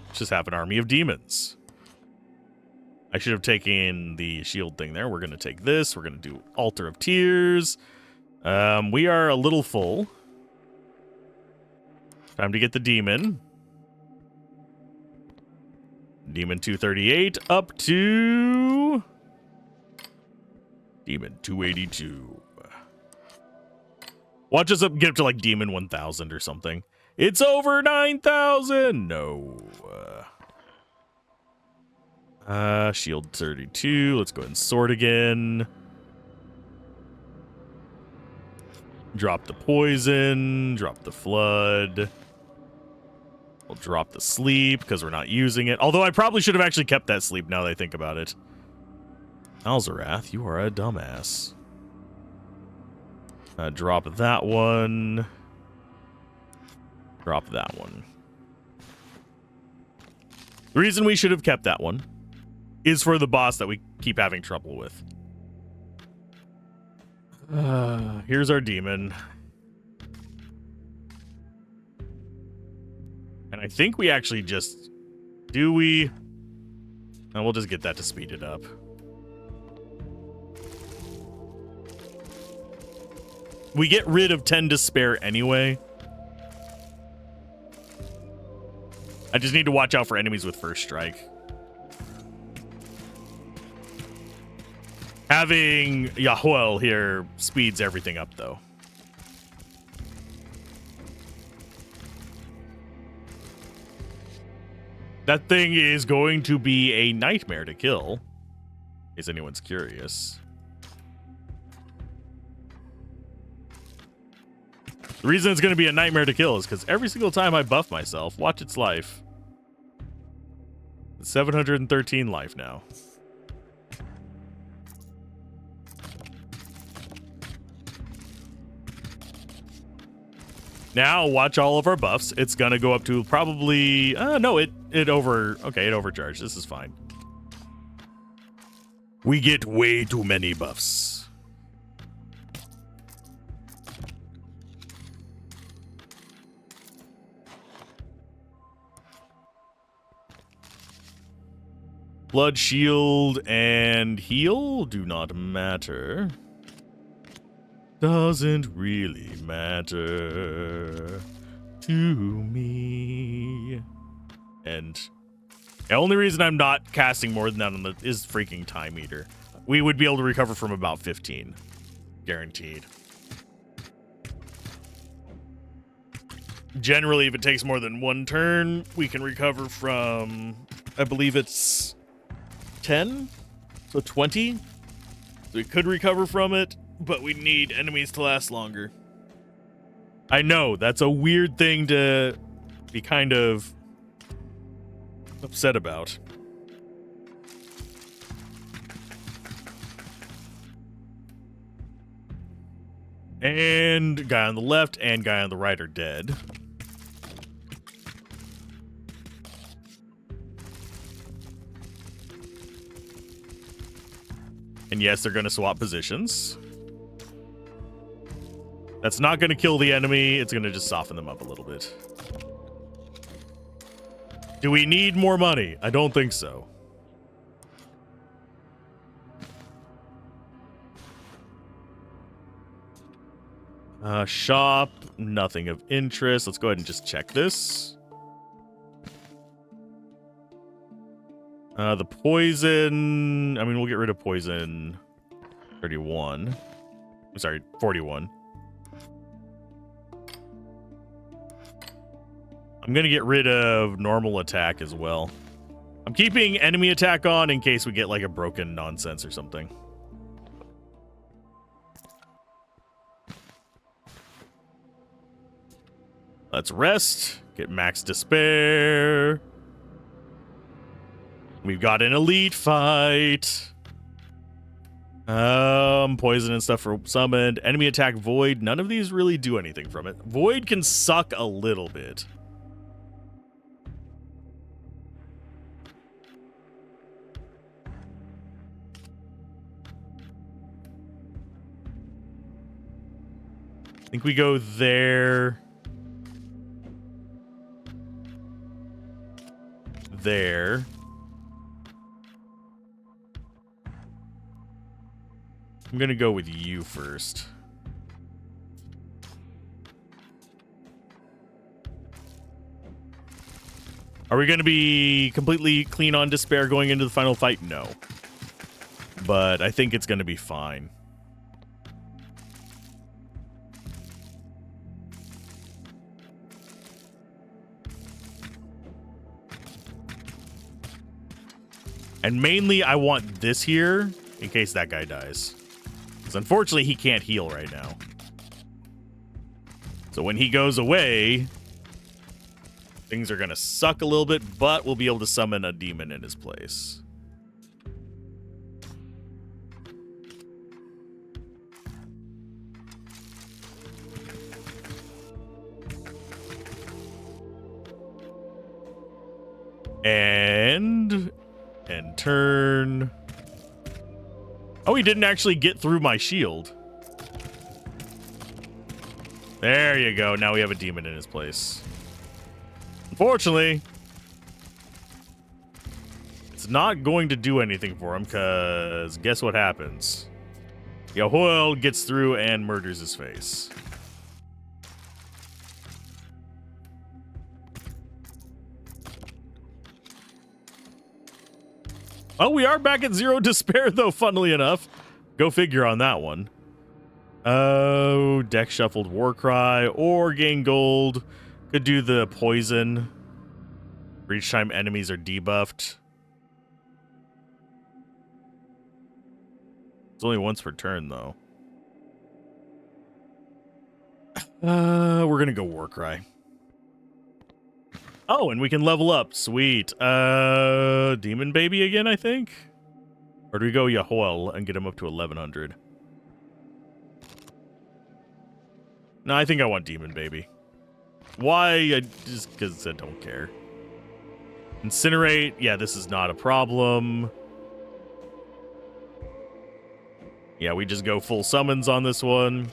let's just have an army of demons. I should have taken the shield thing there. We're going to take this. We're going to do Altar of Tears. We are a little full. Time to get the demon. Demon 238 up to... Demon 282. Watch us up, get up to like Demon 1000 or something. It's over 9,000. No. Shield 32. Let's go ahead and sort again. Drop the poison. Drop the flood. We'll drop the sleep because we're not using it. Although I probably should have actually kept that sleep now that I think about it. Alzorath, you are a dumbass. Drop that one. Drop that one. The reason we should have kept that one is for the boss that we keep having trouble with. Here's our demon. And I think we actually just... Do we? And we'll just get that to speed it up. We get rid of 10 despair anyway. I just need to watch out for enemies with first strike. Having Yahuel here speeds everything up, though. That thing is going to be a nightmare to kill, in case anyone's curious. The reason it's going to be a nightmare to kill is because every single time I buff myself, watch its life. It's 713 life now. Now watch all of our buffs. It's gonna go up to probably no, it overcharged. This is fine. We get way too many buffs. Blood, shield, and heal do not matter. Doesn't really matter to me. And the only reason I'm not casting more than that on the is freaking Time Eater. We would be able to recover from about 15. Guaranteed. Generally, if it takes more than one turn, we can recover from, I believe it's 10? So 20? So we could recover from it, but we need enemies to last longer. I know, that's a weird thing to be kind of upset about. And guy on the left and guy on the right are dead. And yes, they're going to swap positions. That's not going to kill the enemy. It's going to just soften them up a little bit. Do we need more money? I don't think so. Shop, nothing of interest. Let's go ahead and just check this. The poison, I mean, we'll get rid of poison 31. I'm sorry, 41. I'm going to get rid of normal attack as well. I'm keeping enemy attack on in case we get like a broken nonsense or something. Let's rest. Get max despair. We've got an elite fight. Poison and stuff for summoned. Enemy attack void. None of these really do anything from it. Void can suck a little bit. I think we go there. There. I'm gonna go with you first. Are we gonna be completely clean on despair going into the final fight? No. But I think it's gonna be fine. And mainly, I want this here in case that guy dies. Because unfortunately, he can't heal right now. So when he goes away, things are going to suck a little bit, but we'll be able to summon a demon in his place. And turn. Oh, he didn't actually get through my shield. There you go. Now we have a demon in his place. Unfortunately, it's not going to do anything for him because guess what happens? Yahuel gets through and murders his face. Oh, we are back at 0 despair, though, funnily enough. Go figure on that one. Oh, deck shuffled Warcry or gain gold. Could do the poison. For each time enemies are debuffed. It's only once per turn, though. We're gonna go Warcry. Oh, and we can level up. Sweet. Demon Baby again, I think? Or do we go Yahoel and get him up to 1100? No, I think I want Demon Baby. Why? Just because I don't care. Incinerate. Yeah, this is not a problem. Yeah, we just go full summons on this one.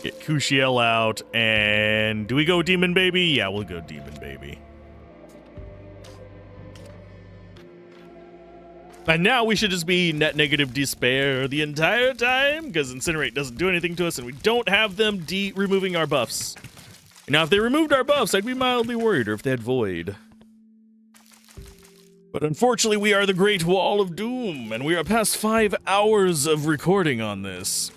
Get Kushiel out, and do we go Demon Baby? Yeah, we'll go Demon Baby. And now we should just be net negative despair the entire time, because Incinerate doesn't do anything to us, and we don't have them removing our buffs. Now, if they removed our buffs, I'd be mildly worried, or if they had Void. But unfortunately, we are the Great Wall of Doom, and we are past 5 hours of recording on this.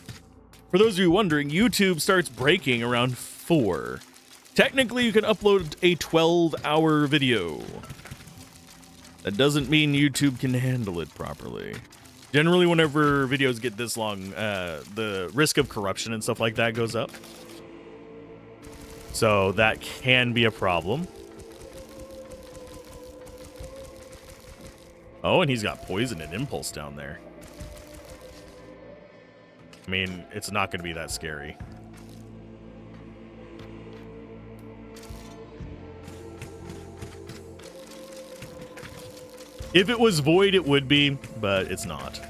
For those of you wondering, YouTube starts breaking around 4. Technically, you can upload a 12-hour video. That doesn't mean YouTube can handle it properly. Generally, whenever videos get this long, the risk of corruption and stuff like that goes up. So that can be a problem. Oh, and he's got Poison and Impulse down there. I mean, it's not going to be that scary. If it was Void, it would be, but it's not.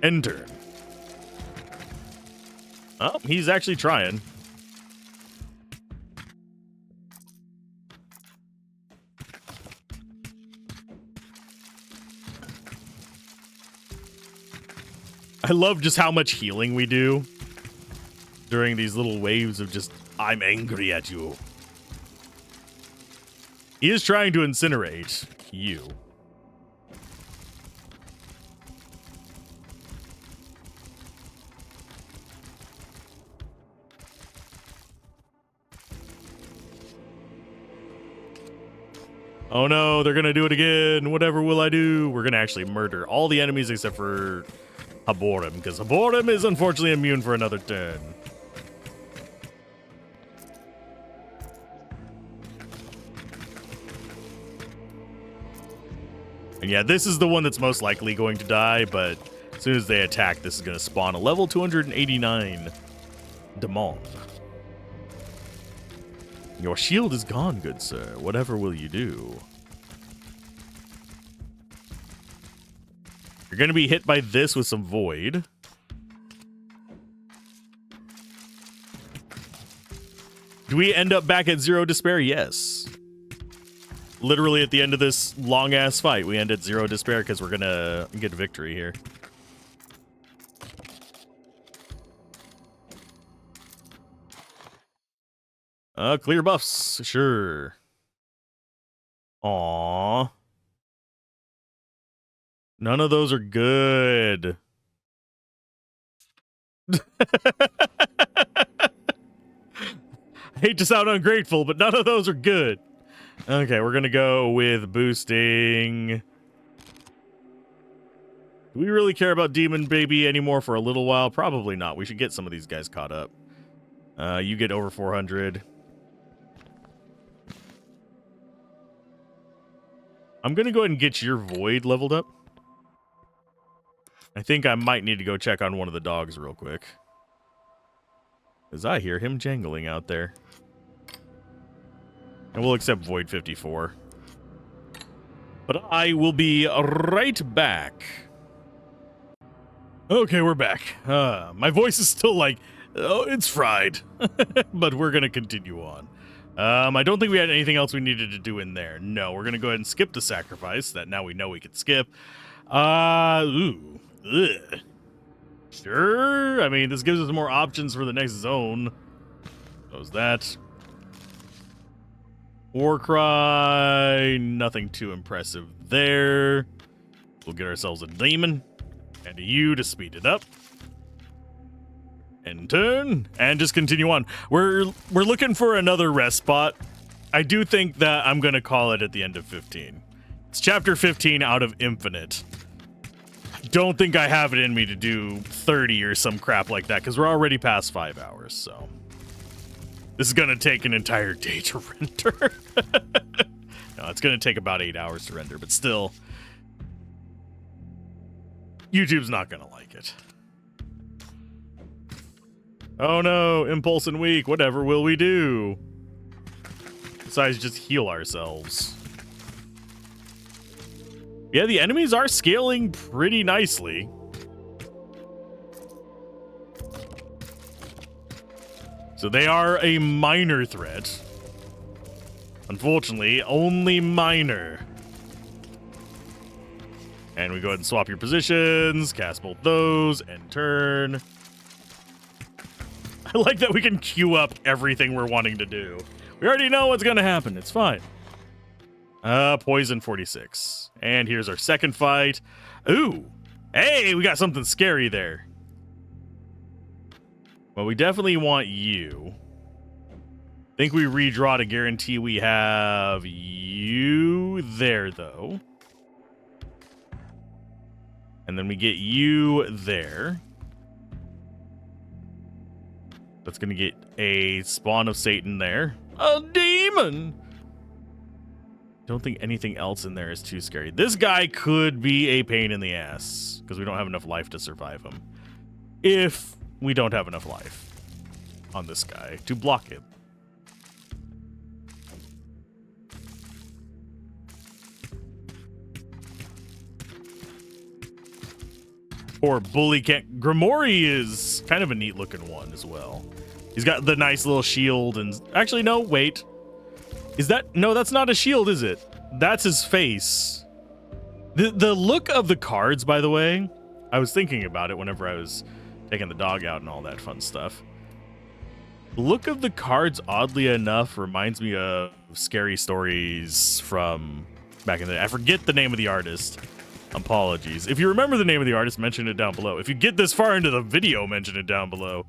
Enter. Oh, he's actually trying. I love just how much healing we do during these little waves of just, I'm angry at you. He is trying to incinerate you. Oh no, they're gonna do it again. Whatever will I do? We're gonna actually murder all the enemies except for Haborim, because Haborim is unfortunately immune for another turn. And yeah, this is the one that's most likely going to die, but as soon as they attack, this is going to spawn a level 289 Demon. Your shield is gone, good sir. Whatever will you do? You're going to be hit by this with some Void. Do we end up back at 0 despair? Yes. Literally at the end of this long-ass fight, we end at 0 despair because we're going to get victory here. Clear buffs. Sure. Aww. None of those are good. I hate to sound ungrateful, but none of those are good. Okay, we're going to go with boosting. Do we really care about Demon Baby anymore for a little while? Probably not. We should get some of these guys caught up. You get over 400. I'm going to go ahead and get your Void leveled up. I think I might need to go check on one of the dogs real quick. Because I hear him jangling out there. And we'll accept Void 54. But I will be right back. Okay, we're back. My voice is still like, oh, it's fried. But we're going to continue on. I don't think we had anything else we needed to do in there. No, we're going to go ahead and skip the sacrifice that now we know we could skip. Ooh. Ugh. Sure. I mean, this gives us more options for the next zone. Close that. Warcry. Nothing too impressive there. We'll get ourselves a demon. And a U to speed it up. And turn. And just continue on. We're looking for another rest spot. I do think that I'm going to call it at the end of 15. It's chapter 15 out of infinite. Don't think I have it in me to do 30 or some crap like that, because we're already past 5 hours, so. This is going to take an entire day to render. No, it's going to take about 8 hours to render, but still. YouTube's not going to like it. Oh no, impulse and weak. Whatever will we do? Besides just heal ourselves. Yeah, the enemies are scaling pretty nicely. So they are a minor threat. Unfortunately, only minor. And we go ahead and swap your positions, cast both those, and turn. I like that we can queue up everything we're wanting to do. We already know what's going to happen. It's fine. Poison 46. And here's our second fight. Ooh. Hey, we got something scary there. Well, we definitely want you. I think we redraw to guarantee we have you there, though. And then we get you there. That's going to get a spawn of Satan there. A demon! Don't think anything else in there is too scary. This guy could be a pain in the ass because we don't have enough life to survive him. If we don't have enough life on this guy to block him. Or Bully can't. Grimory is kind of a neat looking one as well. He's got the nice little shield and actually, no, wait. Is that, no, that's not a shield, is it? That's his face. The look of the cards, by the way, I was thinking about it whenever I was taking the dog out and all that fun stuff. The look of the cards, oddly enough, reminds me of scary stories from back in the day. I forget the name of the artist. Apologies. If you remember the name of the artist, mention it down below. If you get this far into the video, mention it down below.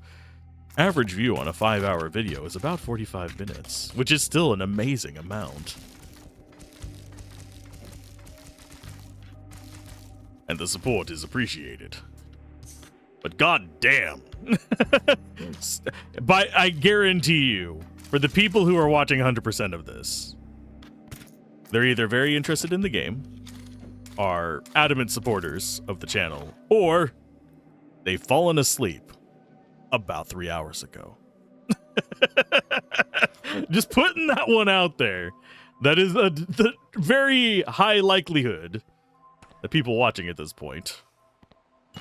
Average view on a 5-hour video is about 45 minutes, which is still an amazing amount. And the support is appreciated. But goddamn. But I guarantee you, for the people who are watching 100% of this, they're either very interested in the game, are adamant supporters of the channel, or they've fallen asleep about 3 hours ago. Just putting that one out there. That is the very high likelihood that people watching at this point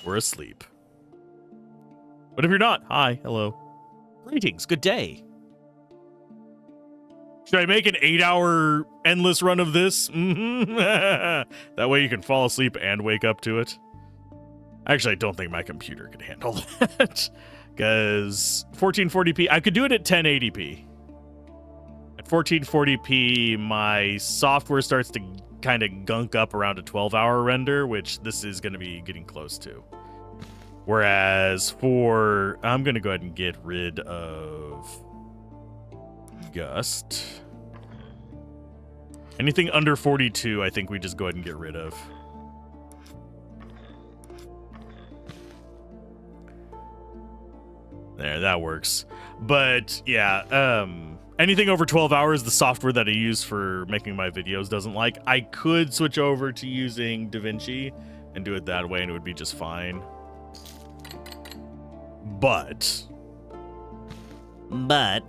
were asleep. But if you're not, hi, hello. Greetings, good day. Should I make an 8-hour endless run of this? That way you can fall asleep and wake up to it. Actually, I don't think my computer could handle that. Because 1440p, I could do it at 1080p. At 1440p, my software starts to kind of gunk up around a 12-hour render, which this is going to be getting close to. Whereas for, I'm going to go ahead and get rid of Gust. Anything under 42, I think we just go ahead and get rid of. There, that works. But yeah, anything over 12 hours, the software that I use for making my videos doesn't like. I could switch over to using DaVinci and do it that way, and it would be just fine. But I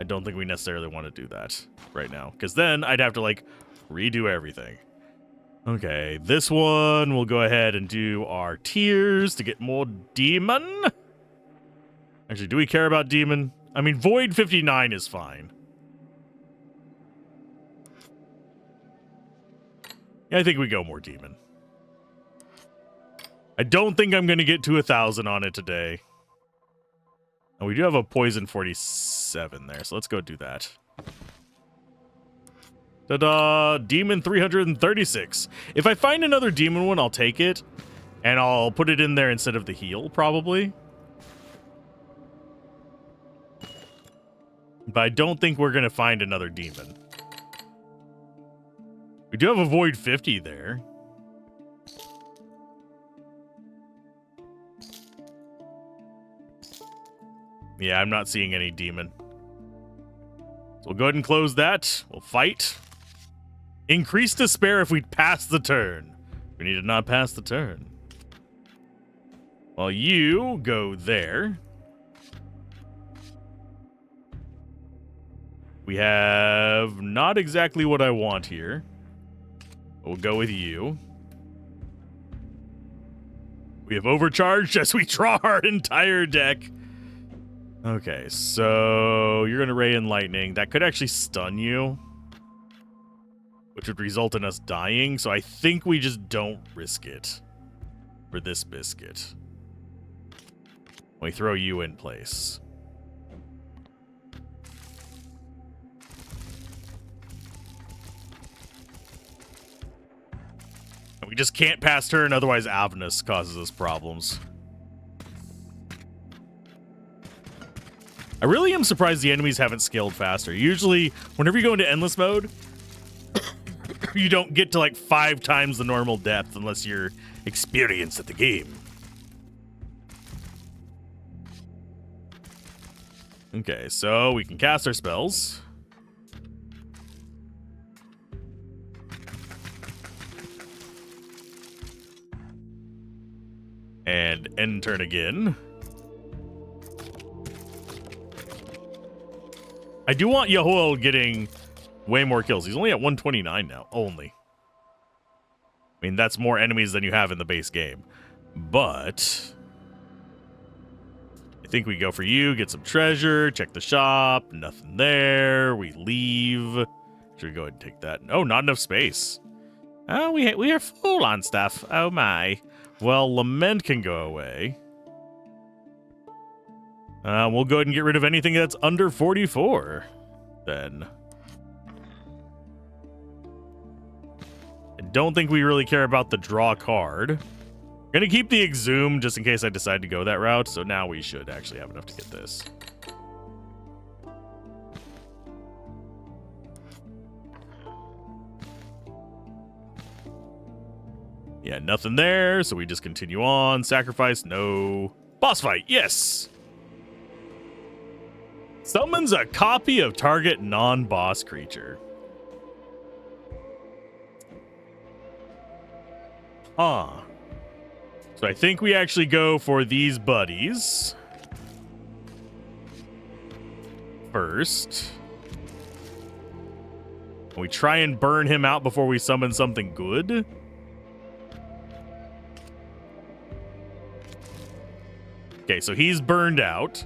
don't think we necessarily want to do that right now, because then I'd have to like redo everything. Okay, this one, we'll go ahead and do our tiers to get more demon. Actually, do we care about demon? I mean, Void 59 is fine. Yeah, I think we go more demon. I don't think I'm going to get to 1,000 on it today. And we do have a poison 47 there, so let's go do that. Ta-da! Demon 336. If I find another demon one, I'll take it. And I'll put it in there instead of the heal, probably. But I don't think we're going to find another demon. We do have a Void 50 there. Yeah, I'm not seeing any demon. So we'll go ahead and close that. We'll fight. Increase despair if we pass the turn. We need to not pass the turn. Well, you go there. We have not exactly what I want here. We'll go with you. We have overcharged as we draw our entire deck. Okay, so you're going to Ray and Lightning. That could actually stun you, which would result in us dying. So I think we just don't risk it for this biscuit. We throw you in place. And we just can't pass turn, otherwise Avernus causes us problems. I really am surprised the enemies haven't scaled faster. Usually, whenever you go into endless mode, you don't get to like 5 times the normal depth unless you're experienced at the game. Okay, so we can cast our spells. And end turn again. I do want Yahuel getting way more kills. He's only at 129 now, only. I mean, that's more enemies than you have in the base game. But I think we go for you, get some treasure, check the shop, nothing there. We leave. Should we go ahead and take that? Oh, not enough space. Oh, we are full on stuff. Oh my. Well, Lament can go away. We'll go ahead and get rid of anything that's under 44, then. I don't think we really care about the draw card. Gonna keep the Exhume just in case I decide to go that route, so now we should actually have enough to get this. Yeah, nothing there, so we just continue on. Sacrifice, no. Boss fight, yes! Summons a copy of target non-boss creature. Huh. So I think we actually go for these buddies first. We try and burn him out before we summon something good. Okay, so he's burned out.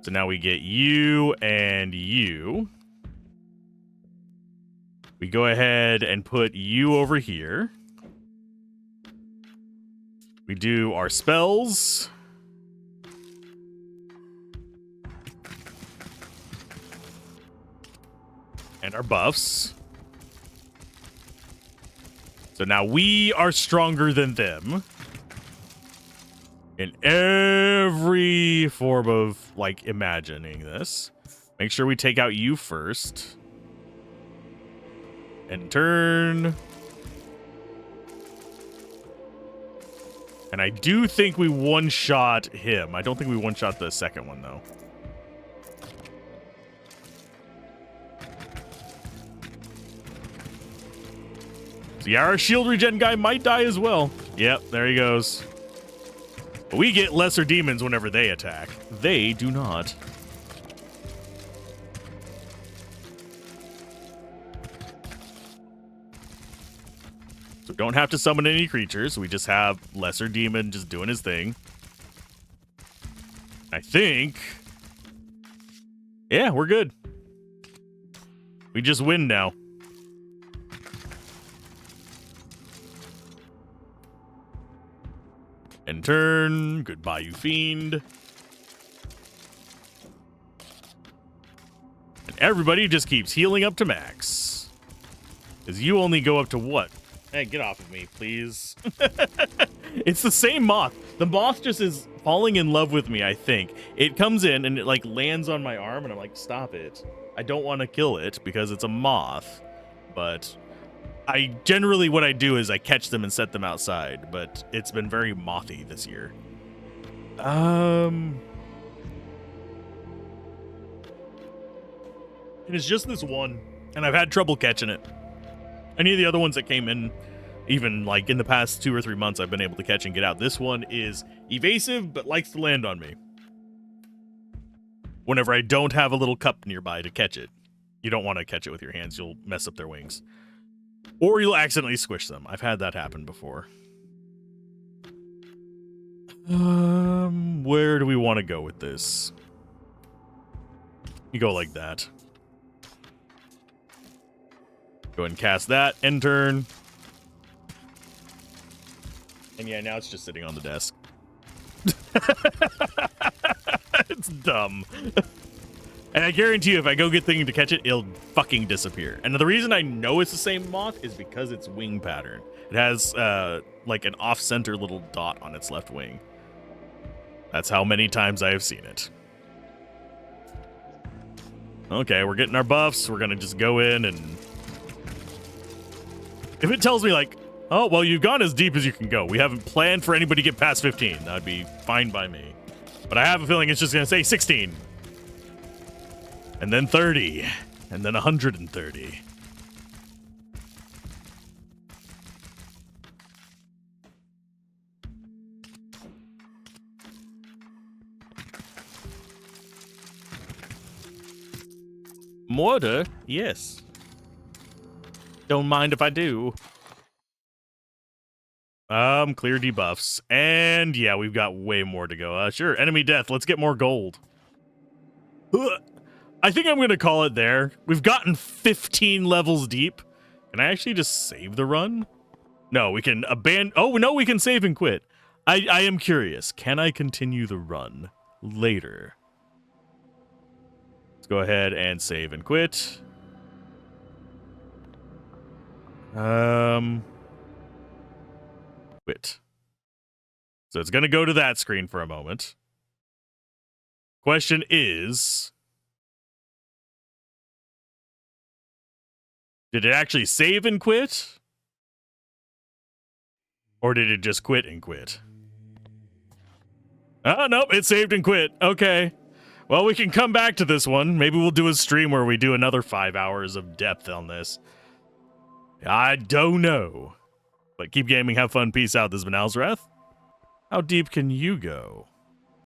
So now we get you and you. We go ahead and put you over here. We do our spells. And our buffs. So now we are stronger than them. In every form of, like, imagining this. Make sure we take out you first. And turn. And I do think we one-shot him. I don't think we one-shot the second one, though. So yeah, our shield regen guy might die as well. Yep, there he goes. But we get lesser demons whenever they attack. They do not. So don't have to summon any creatures. We just have lesser demon just doing his thing. I think. Yeah, we're good. We just win now. End turn. Goodbye, you fiend. And everybody just keeps healing up to max. Because you only go up to what? Hey, get off of me, please. It's the same moth. The moth just is falling in love with me, I think. It comes in and it like lands on my arm and I'm like, stop it. I don't want to kill it because it's a moth. But I generally, what I do is I catch them and set them outside, but it's been very mothy this year. And it's just this one, and I've had trouble catching it. Any of the other ones that came in, even like in the past 2 or 3 months, I've been able to catch and get out. This one is evasive, but likes to land on me. Whenever I don't have a little cup nearby to catch it. You don't want to catch it with your hands. You'll mess up their wings. Or you'll accidentally squish them. I've had that happen before. Where do we want to go with this? You go like that. Go ahead and cast that. End turn. And yeah, now it's just sitting on the desk. It's dumb. And I guarantee you, if I go get things to catch it, it'll fucking disappear. And the reason I know it's the same moth is because its wing pattern. It has, like an off-center little dot on its left wing. That's how many times I have seen it. Okay, we're getting our buffs. We're gonna just go in and... If it tells me, like, oh, well, you've gone as deep as you can go. We haven't planned for anybody to get past 15. That'd be fine by me. But I have a feeling it's just gonna say 16. And then 30. And then 130. Mortar? Yes. Don't mind if I do. Clear debuffs. And yeah, we've got way more to go. Sure, enemy death. Let's get more gold. Ugh. I think I'm going to call it there. We've gotten 15 levels deep. Can I actually just save the run? No, we can abandon... Oh, no, we can save and quit. I am curious. Can I continue the run later? Let's go ahead and save and quit. Quit. So it's going to go to that screen for a moment. Question is... Did it actually save and quit? Or did it just quit and quit? Oh, nope, it saved and quit. Okay. Well, we can come back to this one. Maybe we'll do a stream where we do another 5 hours of depth on this. I don't know. But keep gaming, have fun, peace out. This has been Alzorath. How deep can you go?